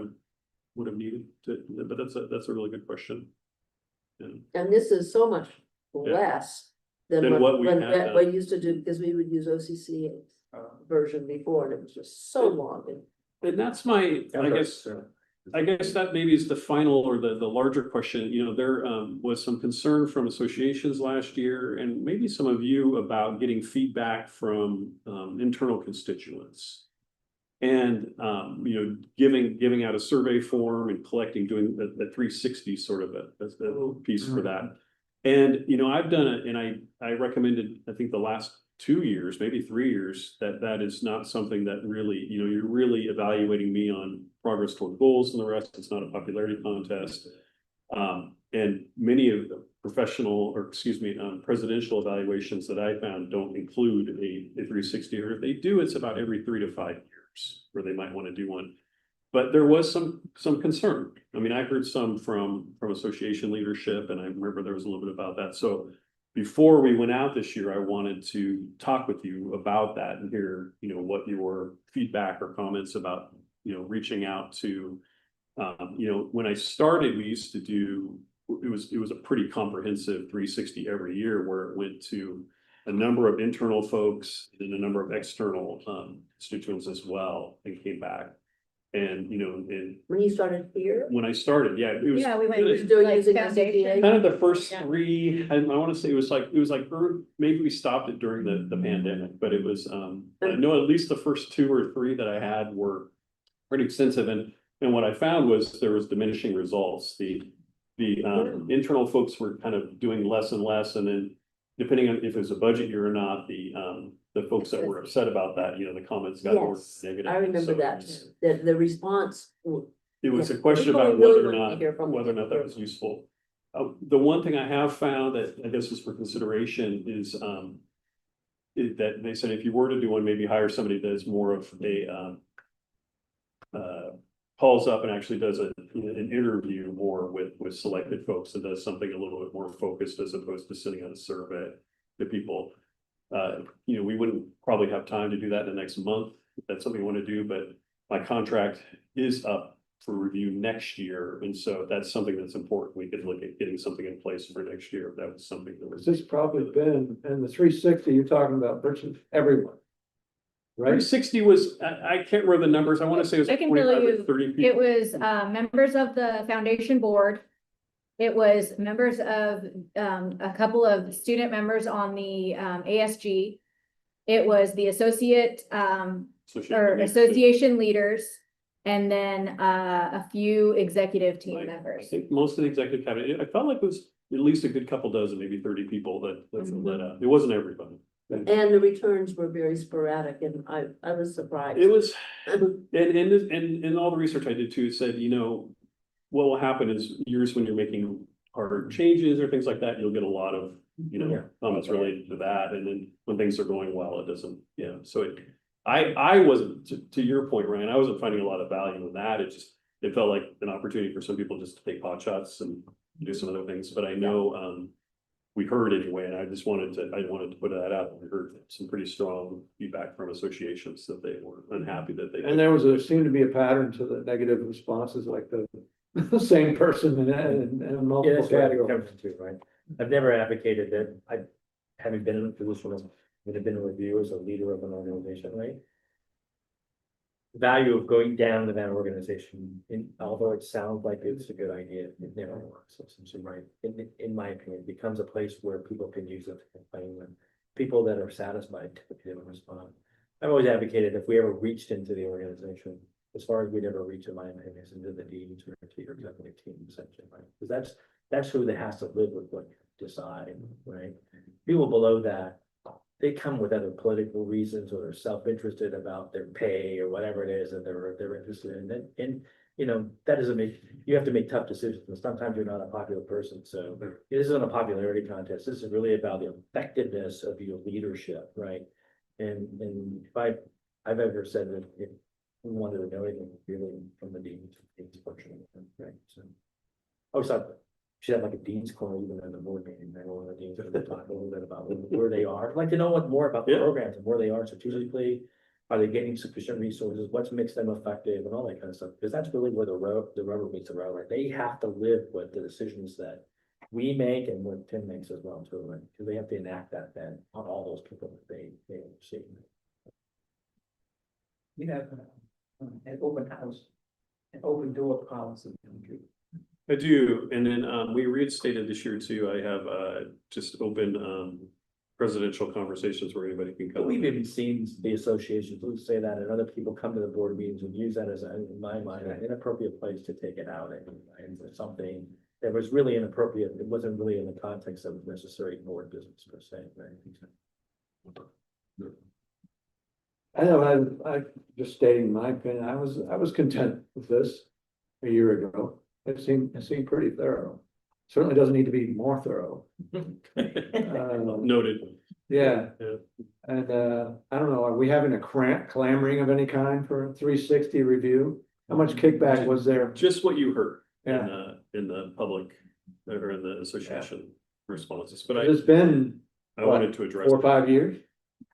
would have needed to, but that's a really good question. Yeah. And this is so much less Than than what we when had we used to do, because we would use OCC version before, and it was just so long. And that's my, I guess that maybe is the final or the larger question. You know, there was some concern from associations last year and maybe some of you about getting feedback from internal constituents. And you know, giving out a survey form and collecting, doing the 360 sort of a piece for that. And you know, I've done it, and I recommended, I think the last 2 years, maybe 3 years, that is not something that really, you know, you're really evaluating me on progress toward goals and the rest. It's not a popularity contest. And many of the professional, or excuse me, presidential evaluations that I found don't include a 360, or if they do, it's about every 3 to 5 years where they might want to do one. But there was some concern. I mean, I heard some from association leadership, and I remember there was a little bit about that. So before we went out this year, I wanted to talk with you about that and hear, you know, what your feedback or comments about, you know, reaching out to, you know, when I started, we used to do, it was a pretty comprehensive 360 every year, where it went to a number of internal folks and a number of external constituents as well, and came back. And, you know, and When you started here? when I started, yeah, it was. Yeah, we went really- to Still like using foundation. SCBA? Kind of the first Yeah. 3, and I want to say it was like, maybe we stopped it during the pandemic, but it was, I know at least the first 2 or 3 that I had were pretty extensive, and what I found was there was diminishing results. The internal folks were kind of doing less and less, and then depending on if it was a budget year or not, the folks that were upset about that, you know, the comments got more Yes, negative. I remember So it that, was- the response. It was Yeah. a question People about really whether or want to not, hear from that was useful. The one thing I have found that I guess is for consideration is that they said if you were to do one, maybe hire somebody that is more of a calls up and actually does an interview more with selected folks, and does something a little bit more focused as opposed to sending out a survey to people. You know, we wouldn't probably have time to do that in the next month, if that's something we want to do, but my contract is up for review next year, and so that's something that's important. We could look at getting something in place for next year, if that was something that was. This probably been, in the 360, you're talking about virtually everyone. Right? 360 was, I can't remember the numbers, I want to say it was I like can tell 25 or you, 30 people. It was members of the foundation board. It was members of a couple of student members on the ASG. It was the associate association leaders, and then a few executive team I members. think most of the executive cabinet, I felt like it was at least a good couple dozen, maybe 30 people that let out. It wasn't everybody. And the returns were very sporadic, and I was surprised. It was, and all the research I did too said, you know, what will happen is years when you're making hard changes or things like that, you'll get a lot of, you know, comments related to that. And then when things are going well, it doesn't, you know, so I wasn't, to your point, Ryan, I wasn't finding a lot of value in that. It felt like an opportunity for some people just to take pot shots and do some other things, but I know, we heard anyway, and I wanted to put that out. We heard some pretty strong feedback from associations that they were unhappy that they. And there seemed to be a pattern to the negative responses, like the same person in multiple categories. Right? I've never advocated that. I haven't been in a position of, when I've been a reviewer as a leader of an organization, right? The value of going down to that organization, although it sounds like it's a good idea, it never works. Right? In my opinion, it becomes a place where people can use it to complain, when people that are satisfied typically don't respond. I've always advocated, if we ever reached into the organization, as far as we'd ever reach, in my opinion, is into the deans or to your executive team, essentially, right? Because that's who that has to live with what you decide, right? People below that, they come with other political reasons, or they're self-interested about their pay or whatever it is that they're interested in. And you know, that doesn't make, you have to make tough decisions, and sometimes you're not a popular person. So this isn't a popularity contest. This is really about the effectiveness of your leadership, right? And if I I've ever said that if we wanted to know anything, really from the dean's portion of it, right, so. I always thought, should have like a dean's corner even in the board meeting, and all the deans are gonna talk a little bit about where they are. I'd like to know what more about the Yeah. programs and where they are strategically. Are they getting sufficient resources? What's makes them effective and all that kind of stuff? Because that's really where the rubber meets the road, right? They have to live with the decisions that we make and what Tim makes as well too, right? Because they have to enact that then on all those people that they see. You have an open house, an open door policy. I do, and then we reinstated this year too. I have just open presidential conversations where anybody can But come. we've even seen the associations who say that, and other people come to the board meetings and use that as, in my mind, an inappropriate place to take it out and something that was really inappropriate. It wasn't really in the context that was necessary board business per se, right? I know, I just stating my opinion, I was content with this a year ago. It seemed pretty thorough. Certainly doesn't need to be more thorough. Noted. Yeah, Yeah. and I don't know, are we having a clamoring of any kind for a 360 review? How much kickback was there? Just what you heard Yeah. in the public or in the association responses, but It's been I wanted to address. 4 or 5 years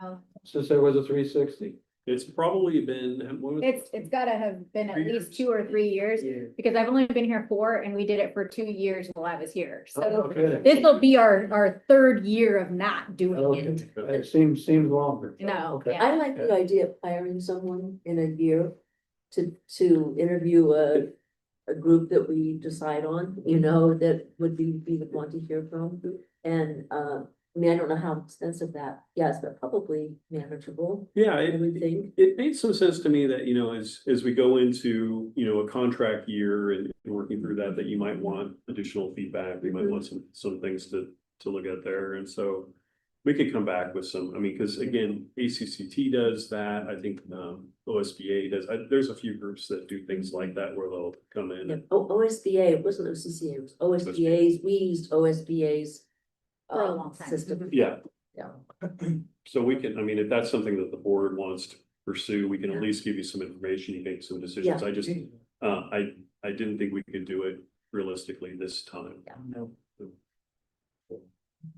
Oh. since there was a 360. It's probably been, what was it? It's gotta have been at 3 least years? 2 or 3 years, Yeah. because I've only been here 4 and we did it for 2 years while I was here. Oh, So okay. this will be our 3rd year of not doing it. It seems longer. No, Okay. yeah. I like the idea of hiring someone in a year to interview a group that we decide on, you know, that we would want to hear from. And, I mean, I don't know how extensive that, yes, but probably manageable, Yeah, I would think. it made some sense to me that, as we go into, a contract year and working through that you might want additional feedback, you might want some things to look at there, and so we could come back with some, because again, ACCT does that, I think, OSBA does, there's a few groups that do things like that where they'll come in. Yeah, OSBA, it wasn't OCCA, it was OSBA's, we used OSBA's. For a long time. System. Yeah. Yeah. So we can, if that's something that the board wants to pursue, we can at Yeah. least give you some information, you make some decisions. Yeah. I just, I didn't think we could do it realistically this time. Yeah. No.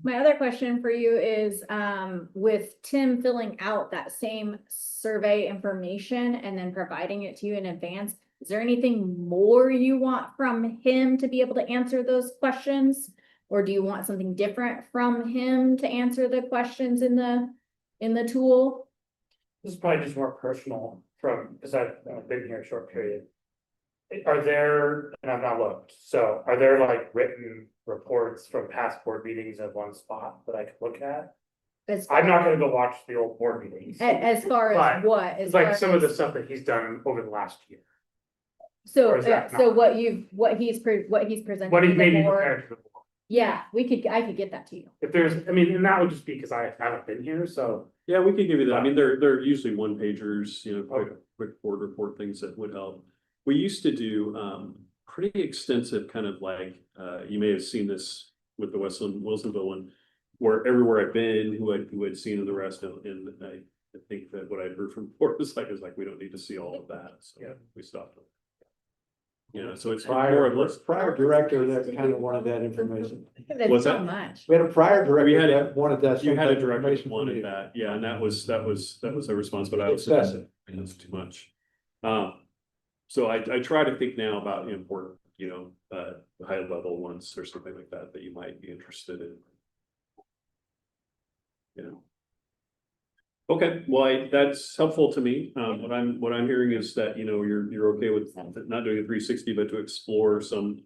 My other question for you is, with Tim filling out that same survey information and then providing it to you in advance, is there anything more you want from him to be able to answer those questions? Or do you want something different from him to answer the questions in the tool? This is probably just more personal because I've been here a short period. Are there, and I've not looked, so are there like written reports from past board meetings in one spot that I could look at? I'm not gonna go watch the old board meetings. As far as But what? As It's like far some of the as- stuff that he's done over the last year. So, or is that so not- what he's presented. What to he's the made me board- prepared for the board. Yeah, I could get that to you. If there's, and that would just be because I haven't been here, so. Yeah, we could give you that. They're usually one pagers, quick board report things that would help. We used to do pretty extensive kind of like, you may have seen this with the Wilsonville one, where everywhere I've been, who had seen the rest of, and I think that what I'd heard from board was like, we don't need to see all of that, so we stopped. So it's more of a. Prior director that kind of wanted that information. That's What's so that? much. We had a prior We director had that wanted that. You had a same director that information from wanted you. that, yeah, and that was a response, but I was. Excessive. That's too much. So I try to think now about important, high level ones or something like that you might be interested in. Okay, well, that's helpful to me. What I'm hearing is that, you're okay with not doing a 360, but to explore some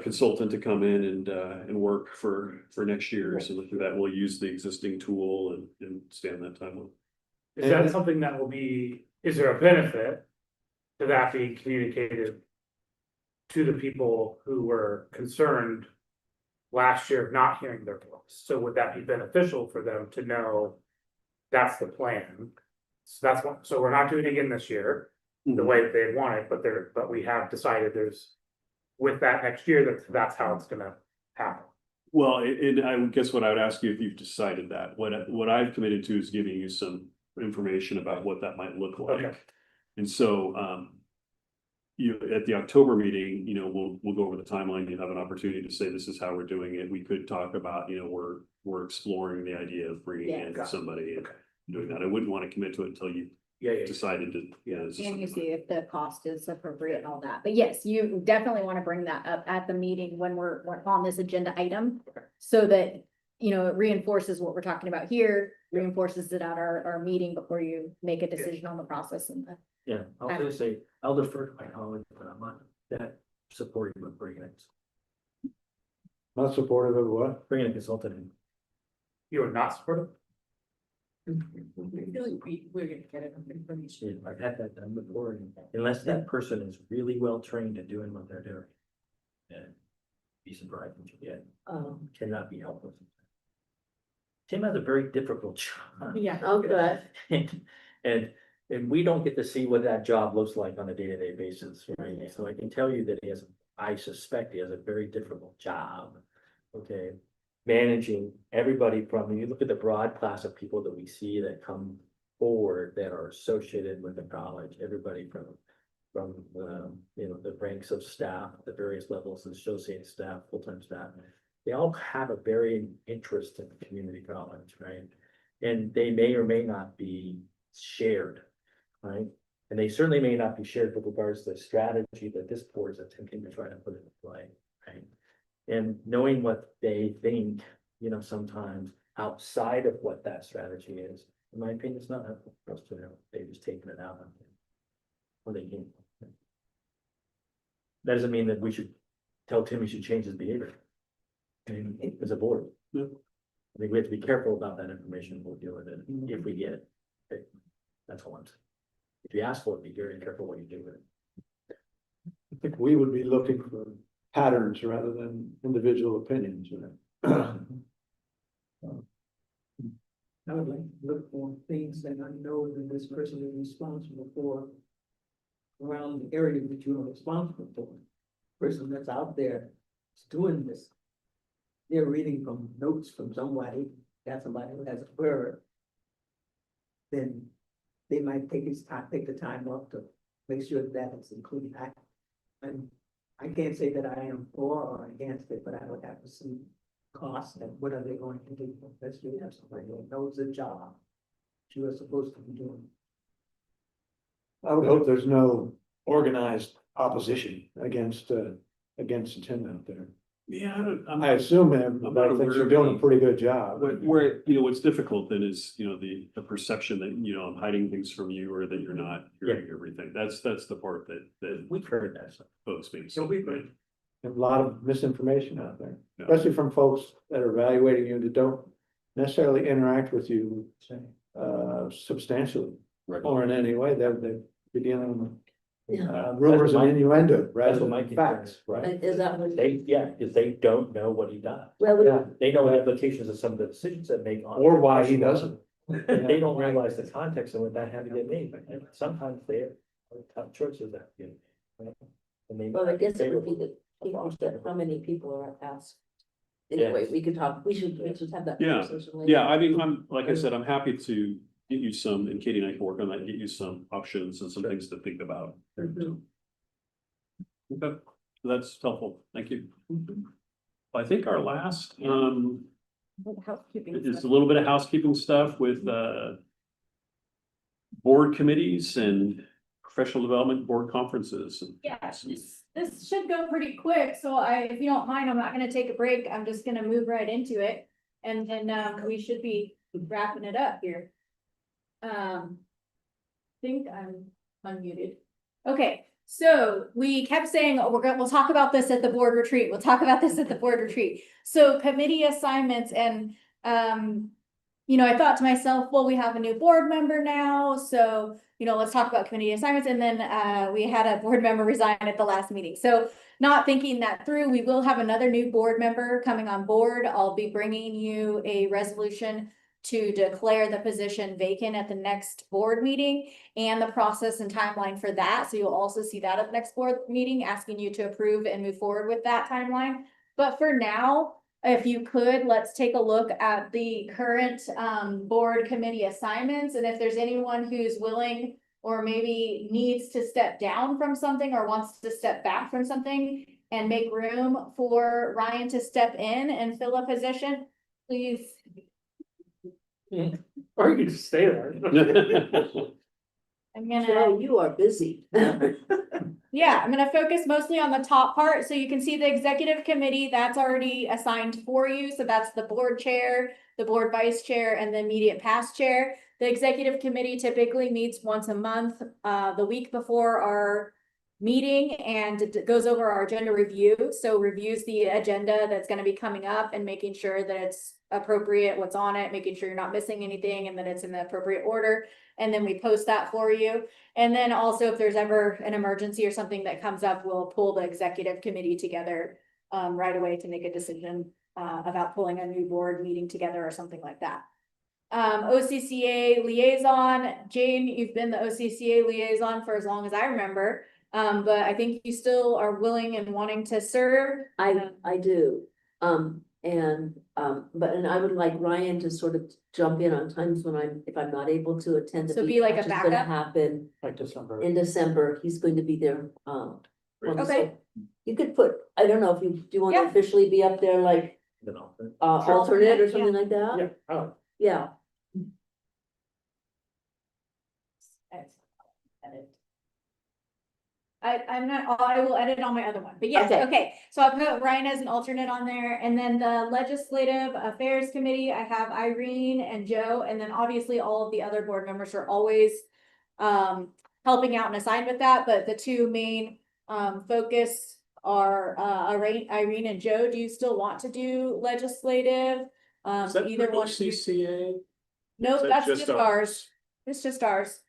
consultant to come in and work for next year. So through that, we'll use the existing tool and stay on that timeline. Is that something that will be, is there a benefit to that being communicated to the people who were concerned last year of not hearing their voice? So would that be beneficial for them to know that's the plan? So we're not doing it again this year, the way that they want it, but we have decided with that next year, that's how it's gonna happen. Well, and I guess what I would ask you if you've decided that, what I've committed to is giving you some information about what that might look like. Okay. And so, at the October meeting, we'll go over the timeline. You'll have an opportunity to say, this is how we're doing it. We could talk about, we're exploring the idea of bringing Yeah. in somebody and Okay. doing that. I wouldn't want to commit to it until you Yeah. decided to, this is And you something. see if the cost is appropriate and all that. But yes, you definitely want to bring that up at the meeting when we're on this agenda item. So that, it reinforces what we're talking about here, reinforces it at our meeting before you make a decision on the process and the. Yeah, I'll just say, I'll defer to my colleague, but I'm not that supportive of bringing it, Not supportive of what? bringing a consultant in. You are not supportive? We're gonna get it information. I've had that done before, and unless that person is really well trained in doing what they're doing. And be surprised what you get, cannot be helpful. Tim has a very difficult job. Yeah. Oh, good. And we don't get to see what that job looks like on a day-to-day basis, right? So I can tell you that I suspect he has a very difficult job. Okay, managing everybody from, you look at the broad class of people that we see that come forward that are associated with the college, everybody from the ranks of staff, the various levels of associate staff, full-time staff. They all have a varying interest in the community college, right? And they may or may not be shared, right? And they certainly may not be shared with regards to the strategy that this board is attempting to try to put into play, right? And knowing what they think, sometimes outside of what that strategy is, in my opinion, it's not helpful for us to know. They've just taken it out on him. Or they can. That doesn't mean that we should tell Tim he should change his behavior. As a board. Yeah. I think we have to be careful about that information. We'll deal with it if we get it. Okay. That's all I'm saying. If you ask for it, be very careful what you do with it. I think we would be looking for patterns rather than individual opinions, I would like to look for things that I know that this person is responsible for around the area that you are responsible for. Person that's out there is doing this. They're reading from notes from somebody, got somebody who has a query. Then they might take the time off to make sure that it's included. I can't say that I am for or against it, but I would have to see costs and what are they going to do. Let's have somebody who knows the job she was supposed to be doing. I would hope there's no organized opposition against Tim out there. Yeah, I assume everybody thinks you're doing a pretty good job. where, what's difficult then is, the perception that, I'm hiding things from you or that you're not hearing everything. That's the part that We've heard that stuff. folks being. So we've heard. A lot of misinformation out there, Yeah. especially from folks that are evaluating you that don't necessarily interact with you substantially or in any way. They'll be dealing with rumors and innuendo rather That's what my than concern facts, is. right? Is that what? Because they don't know what he does. Well, Yeah. They know the implications of some of the decisions that make on. Or why he doesn't. They don't realize the context of what that had to get made, and sometimes they're tough choices that, right? And they- Well, I guess it would be the people that, how many people are asked. Anyway, Yes. we could talk, we should have that Yeah. conversation later. Yeah, I mean, like I said, I'm happy to get you some, and Katie and I can work on that, get you some options and some things to think about. Okay, that's helpful. Thank you. I think our last, Housekeeping is stuff. a little bit of housekeeping stuff with, board committees and professional development board conferences. Yeah, this should go pretty quick, so if you don't mind, I'm not gonna take a break, I'm just gonna move right into it. And then, we should be wrapping it up here. Think I'm unmuted. Okay, so we kept saying, oh, we'll talk about this at the board retreat, we'll talk about this at the board retreat. So committee assignments and, I thought to myself, well, we have a new board member now, so, let's talk about committee assignments. And then, we had a board member resign at the last meeting. So not thinking that through, we will have another new board member coming on board. I'll be bringing you a resolution to declare the position vacant at the next board meeting and the process and timeline for that. So you'll also see that at the next board meeting, asking you to approve and move forward with that timeline. But for now, if you could, let's take a look at the current board committee assignments, and if there's anyone who's willing or maybe needs to step down from something or wants to step back from something and make room for Ryan to step in and fill a position, please. Or you can just stay there. I'm gonna. Joe, you are busy. Yeah, I'm gonna focus mostly on the top part, so you can see the executive committee, that's already assigned for you, so that's the board chair, the board vice chair, and the immediate past chair. The executive committee typically meets once a month, the week before our meeting, and it goes over our agenda review, so reviews the agenda that's gonna be coming up and making sure that it's appropriate, what's on it, making sure you're not missing anything, and that it's in the appropriate order, and then we post that for you. And then also, if there's ever an emergency or something that comes up, we'll pull the executive committee together right away to make a decision about pulling a new board meeting together or something like that. OCCA liaison, Jane, you've been the OCCA liaison for as long as I remember. But I think you still are willing and wanting to serve. I do. But I would like Ryan to sort of jump in on times when if I'm not able to attend. the So be meeting, like a which is gonna backup? Happen Like December. in December. He's going to be there. Okay. So you could put, I don't know if do you want to Yeah. officially be up there like alternate or something like that? Yeah, oh, Yeah. I'm not, I will edit on my other one, but yes, Okay. okay, so I put Ryan as an alternate on there, and then the Legislative Affairs Committee, I have Irene and Joe, and then obviously all of the other board members are always helping out and assigned with that, but the two main focus are Irene and Joe. Do you still want to do legislative? Either one. CCA? Nope, that's just ours. It's just ours.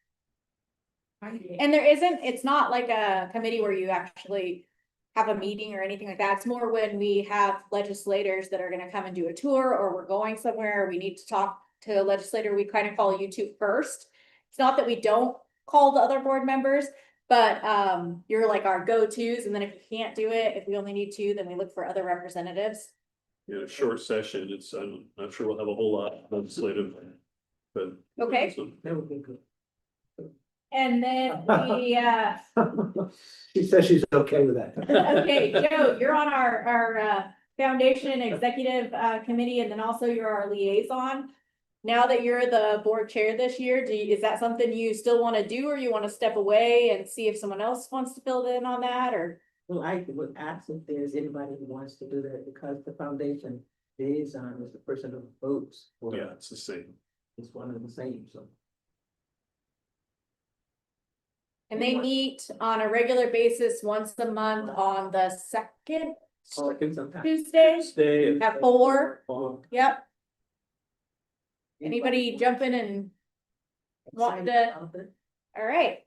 And there isn't, it's not like a committee where you actually have a meeting or anything like that. It's more when we have legislators that are gonna come and do a tour, or we're going somewhere, we need to talk to a legislator, we kind of call you two first. It's not that we don't call the other board members, but you're like our go-tos, and then if you can't do it, if we only need two, then we look for other representatives. You know, short session, I'm not sure we'll have a whole lot of legislative, but. Okay. That would be good. And then the She says she's okay with that. okay, Joe, you're on our foundation executive committee, and then also you're our liaison. Now that you're the board chair this year, is that something you still want to do, or you want to step away and see if someone else wants to fill in on that, or? Well, I would ask if there's anybody who wants to do that, because the foundation liaison is the person who votes for. Yeah, it's the same. It's one of the same, so. And they meet on a regular basis once a month on the second Tuesday Stay. at 4. Yep. Anybody jump in and want to? All right.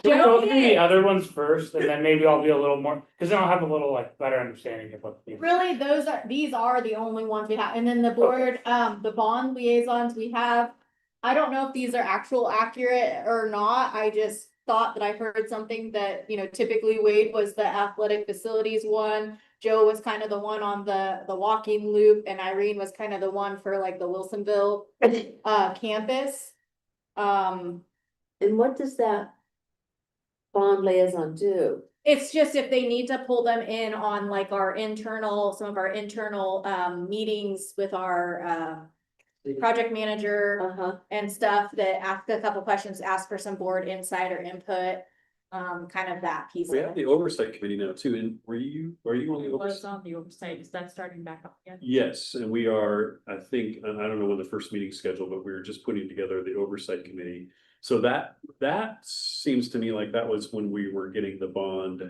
go through the other ones first, and then maybe I'll be a little more, because then I'll have a little like better understanding of what. Really, these are the only ones we have, and then the board, the bond liaisons we have. I don't know if these are accurate or not. I just thought that I heard something that, typically Wade was the athletic facilities one. Joe was kind of the one on the walking loop, and Irene was kind of the one for like the Wilsonville campus. And what does that bond liaison do? It's just if they need to pull them in on like some of our internal meetings with our project manager and stuff, that ask a couple questions, ask for some board insight or input, kind of that piece. We of have it. the oversight committee now too, and are you on the Was oversight? on the oversight, is that starting back up again? Yes, and we are, I think, and I don't know when the first meeting's scheduled, but we were just putting together the oversight committee. So that seems to me like that was when we were getting the bond.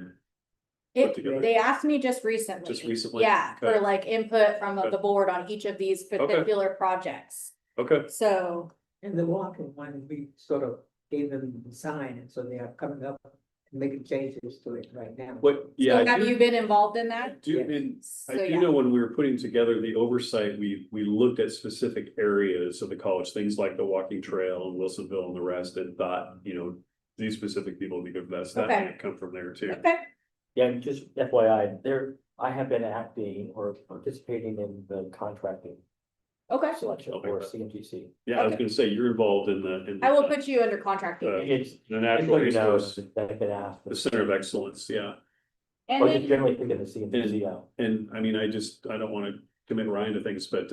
together. They asked me just recently. Just recently? Yeah, Okay. for like input from Okay. the board on each of these particular projects. Okay, So, And the walking one, we sort of gave them the sign, and so they are coming up and making changes to it right now. so have you been involved in that? I So, do yeah. know when we were putting together the oversight, we looked at specific areas of the college, things like the walking trail and Wilsonville and the rest, and thought, these specific people would be good for that. So that Okay. might come from there too. Okay, Yeah, just FYI, I have been acting or participating in the contracting Okay, selection Okay. for CMGC. Yeah, I was gonna say, you're involved in the. I will put you under contracting. It's, The natural you know, resource, I've been asked. the center of excellence, yeah. And Or just then, generally think of the CMGC out. And I mean, I don't wanna commit Ryan to things, but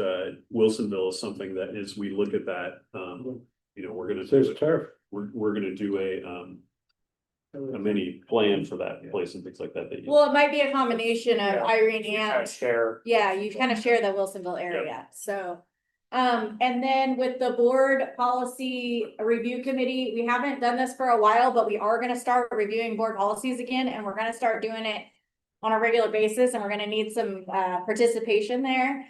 Wilsonville is something that as we look at that, you know, we're gonna. So there's turf. We're gonna do a mini plan for that place and things like that. well, it might be a combination of Irene Kind of and, share. yeah, you kind of share the Wilsonville area, so. And then with the board policy review committee, we haven't done this for a while, but we are gonna start reviewing board policies again, and we're gonna start doing it on a regular basis, and we're gonna need some participation there.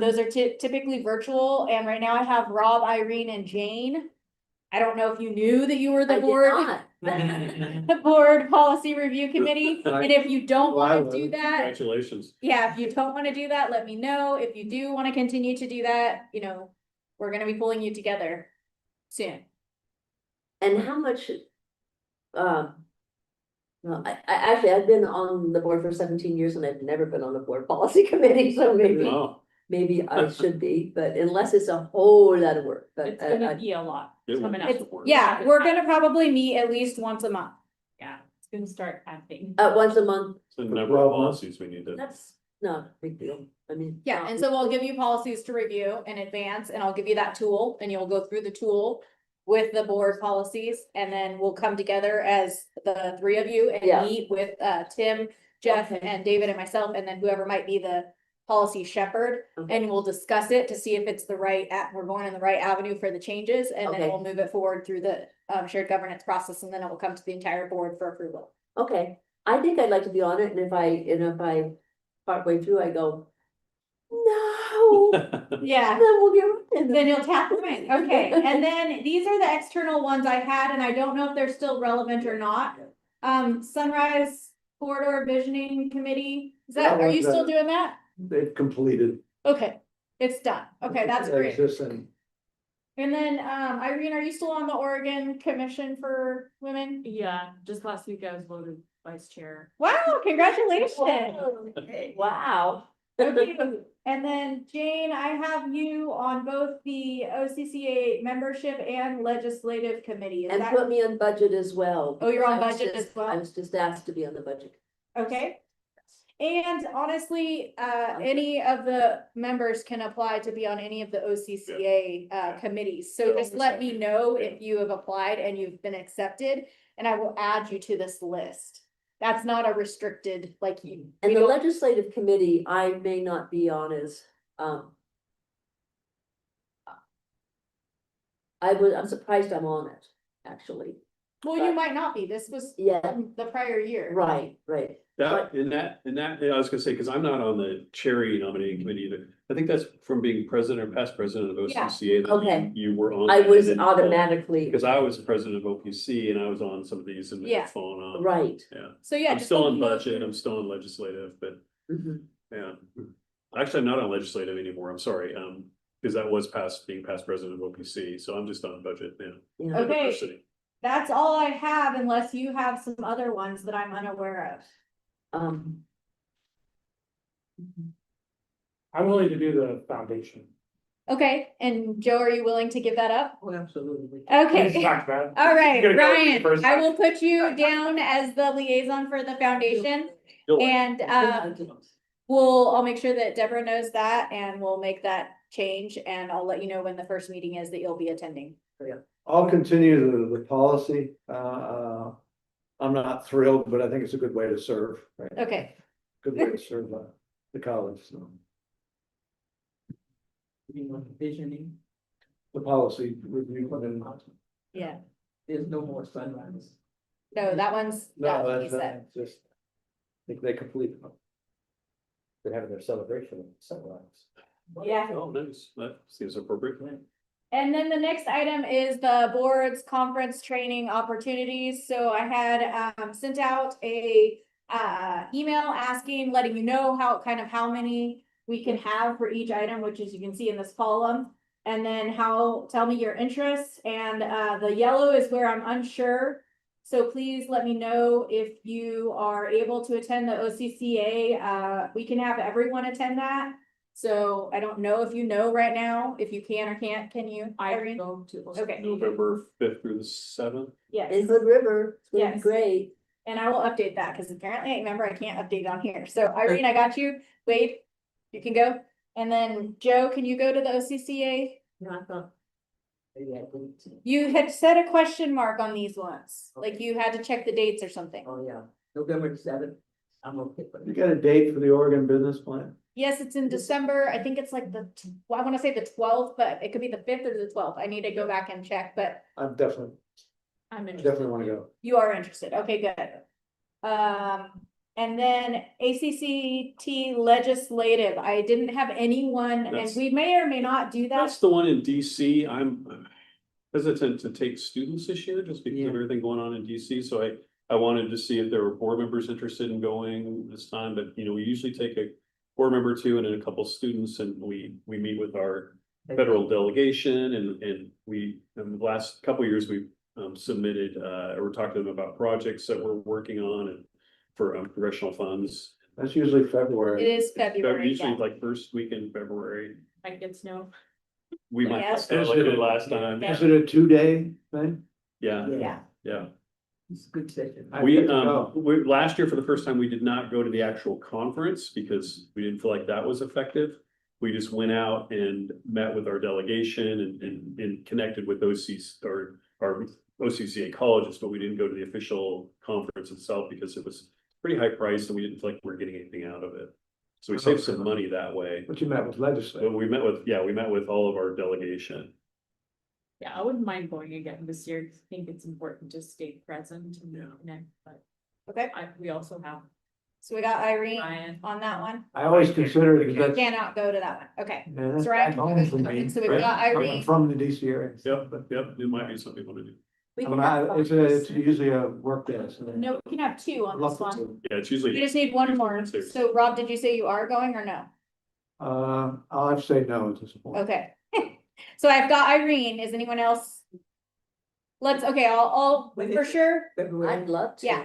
Those are typically virtual, and right now I have Rob, Irene, and Jane. I don't know if you knew that you were I the did board, not. the board policy review committee, and if you don't Well, I wanna do would. that, Congratulations. yeah, if you don't wanna do that, let me know. If you do wanna continue to do that, you know, we're gonna be pulling you together soon. And how much? Well, I actually, I've been on the board for 17 years and I've never been on the board policy committee, so Wow. maybe I should be, but unless it's a whole lot of work, but It's gonna be a lot. It coming was up. work. Yeah, we're gonna probably meet at least once a month. Yeah, it's gonna start happening. once a month, It's a number of policies we need to. that's not a big deal. I mean. Yeah, and so we'll give you policies to review in advance, and I'll give you that tool, and you'll go through the tool with the board policies, and then we'll come together as the three of you Yeah. and meet with Tim, Jeff, Okay. and David and myself, and then whoever might be the policy shepherd, Okay. and we'll discuss it to see if it's the right, we're going in the right avenue for the changes, and then Okay. we'll move it forward through the shared governance process, and then it will come to the entire board for approval. Okay, I think I'd like to be on it, and if I partway through, I go, no, Yeah. then we'll get rid of Then it. you'll tap the ring, okay, and then these are the external ones I had, and I don't know if they're still relevant or not. Sunrise Corridor Visioning Committee, are you still doing that? They've completed. Okay, it's done, okay, that's great. Existing. And then, Irene, are you still on the Oregon Commission for Women? Yeah, just last week I was voted vice chair. Wow, congratulations. Wow. Okay, and then Jane, I have you on both the OCCA membership and legislative committee, is And that, put me on budget as well. Oh, you're on I was budget just- as well? I was just asked to be on the budget. okay? And honestly, any of the members can apply to be on any of the OCCA committees, so just let me know if you have applied and you've been accepted, and I will add you to this list. That's not a restricted, like you. And we the don't- legislative committee, I may not be on as, I'm surprised I'm on it, actually. Well, you might not be, this was Yeah, the prior year. right. That, I was gonna say, cause I'm not on the cherry nominating committee either. I think that's from being president or past president of Yeah. OCCA. that Okay. You were on. I that was and then- automatically, Cause I was president of OPC and I was on some of these and Yeah. it's fallen off. right. Yeah. So yeah. I'm just still let on me know if budget, you're- I'm still on legislative, but Mhm. yeah. Actually, I'm not on legislative anymore, I'm sorry, cause that was being past president of OPC, so I'm just on budget now. Yeah. for Okay. diversity. That's all I have unless you have some other ones that I'm unaware of. I'm willing to do the foundation. Okay, and Joe, are you willing to give that up? Oh, absolutely. We just Okay, talked about it. all right, You're gonna go Ryan, first. I will put you down as the liaison for the foundation. And I'll make sure that Deborah knows that and we'll make that change and I'll let you know when the first meeting is that you'll be attending. I'll continue the policy. I'm not thrilled, but I think it's a good way to serve, right? Okay, Good way to serve the college, so. Visioning, The policy review. and- yeah, there's no more sunrise. no, that one's. No, that that's piece that- just, I think they completed them. They're having their celebration of sunrise. Yeah. Oh, nice, that seems appropriate. And then the next item is the board's conference training opportunities. So I had sent out a email asking, letting you know how many we can have for each item, which as you can see in this column. And then tell me your interests, and the yellow is where I'm unsure So please let me know if you are able to attend the OCCA. We can have everyone attend that. So I don't know if you know right now, if you can or can't, can you? I Irene? go to. Okay. November 5th through the 7th. Yes. In Hood River, it's gonna be Yes. great. And I will update that because apparently I remember I can't update on here. So Irene, I got you. Wade, you can go. And then Joe, can you go to the OCCA? No, I thought, You had set a question mark on these ones, like you had to check the dates or something. Oh, yeah, November 7th. I'm okay with You it. got a date for the Oregon business plan? Yes, it's in December. I think it's like well, I want to say the 12th, but it could be the 5th or the 12th. I need to go back and check, but I'm definitely, I'm definitely wanna go. you are interested. Okay, good. And then ACCT legislative, I didn't have anyone, and That's- we may or may not do that. That's the one in DC. I'm hesitant to take students this year just because Yeah. of everything going on in DC. So I wanted to see if there were board members interested in going this time, but we usually take a board member or two and then a couple students and we meet with our federal delegation and in the last couple of years, we've submitted, or talked to them about projects that we're working on and for congressional funds. That's usually February. It is February. Usually Yeah. like first week in February. Might get snow. We might Yes. have like it last time. Yeah. Is it a 2-day thing? Yeah, Yeah. yeah. It's a good session. I'd We, like to go. last year for the first time, we did not go to the actual conference because we didn't feel like that was effective. We just went out and met with our delegation and connected with our OCCA colleges, but we didn't go to the official conference itself because it was pretty high priced and we didn't feel like we were getting anything out of it. So we saved some money that way. But you met with But legislators. we met with all of our delegation. Yeah, I wouldn't mind going again this year. I think it's important to stay present and Yeah. connect, but Okay, we also have so we got Irene Ryan. on that one. I always consider it, because that's. Cannot go to that one. Okay. Yeah, that's So Ryan, back home for me. so we've got I'm Irene. from the DC area. Yep, it might be something we want to do. we I can mean, have it's fun. usually a work day, so. No, we can have two on this Love to one. do. Yeah, it's We usually, just need one more. Six. So Rob, did you say you are going or no? I'll have to say no at this point. Okay. So I've got Irene. Is anyone else? I'll for sure. February. I'd love to. Yeah.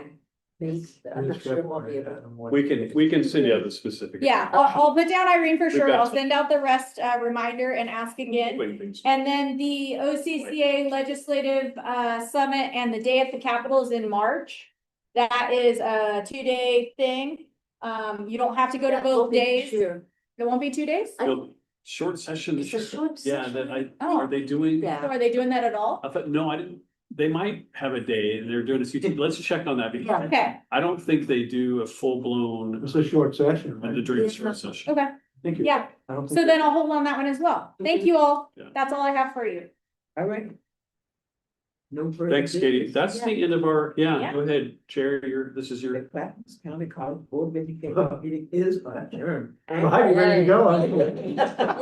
Maybe, but I'm not sure we'll be able. we can send you the specific. Yeah, I'll put down Irene for We've sure. got I'll some- send out the rest, reminder and ask again. Things. And then the OCCA Legislative Summit and the Day at the Capitol is in March. That is a 2-day thing. You don't have to go to That will both be days. Sure. It won't be 2 days? No, short session. It's a short Yeah, session. then Oh. are they doing? So Yeah. are they doing that at all? I thought, no, I didn't, they might have a day and they're doing a CT, let's check on that Yeah. because Okay, I don't think they do a full blown. It's a short session, right? During the Yeah. short session. okay, Thank you. yeah. I don't So think. then I'll hold on that one as well. Thank you all. Yeah. That's all I have for you. All right. No further. Thanks, Katie. That's the end of our, Yeah. go ahead, Chair, this is The your. Clackamas County College Board of Education meeting is adjourned. Well, how you ready to go?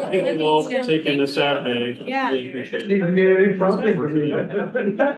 Thank you all for taking this Saturday. Yeah. Really appreciate it. Need to be any prompting from me.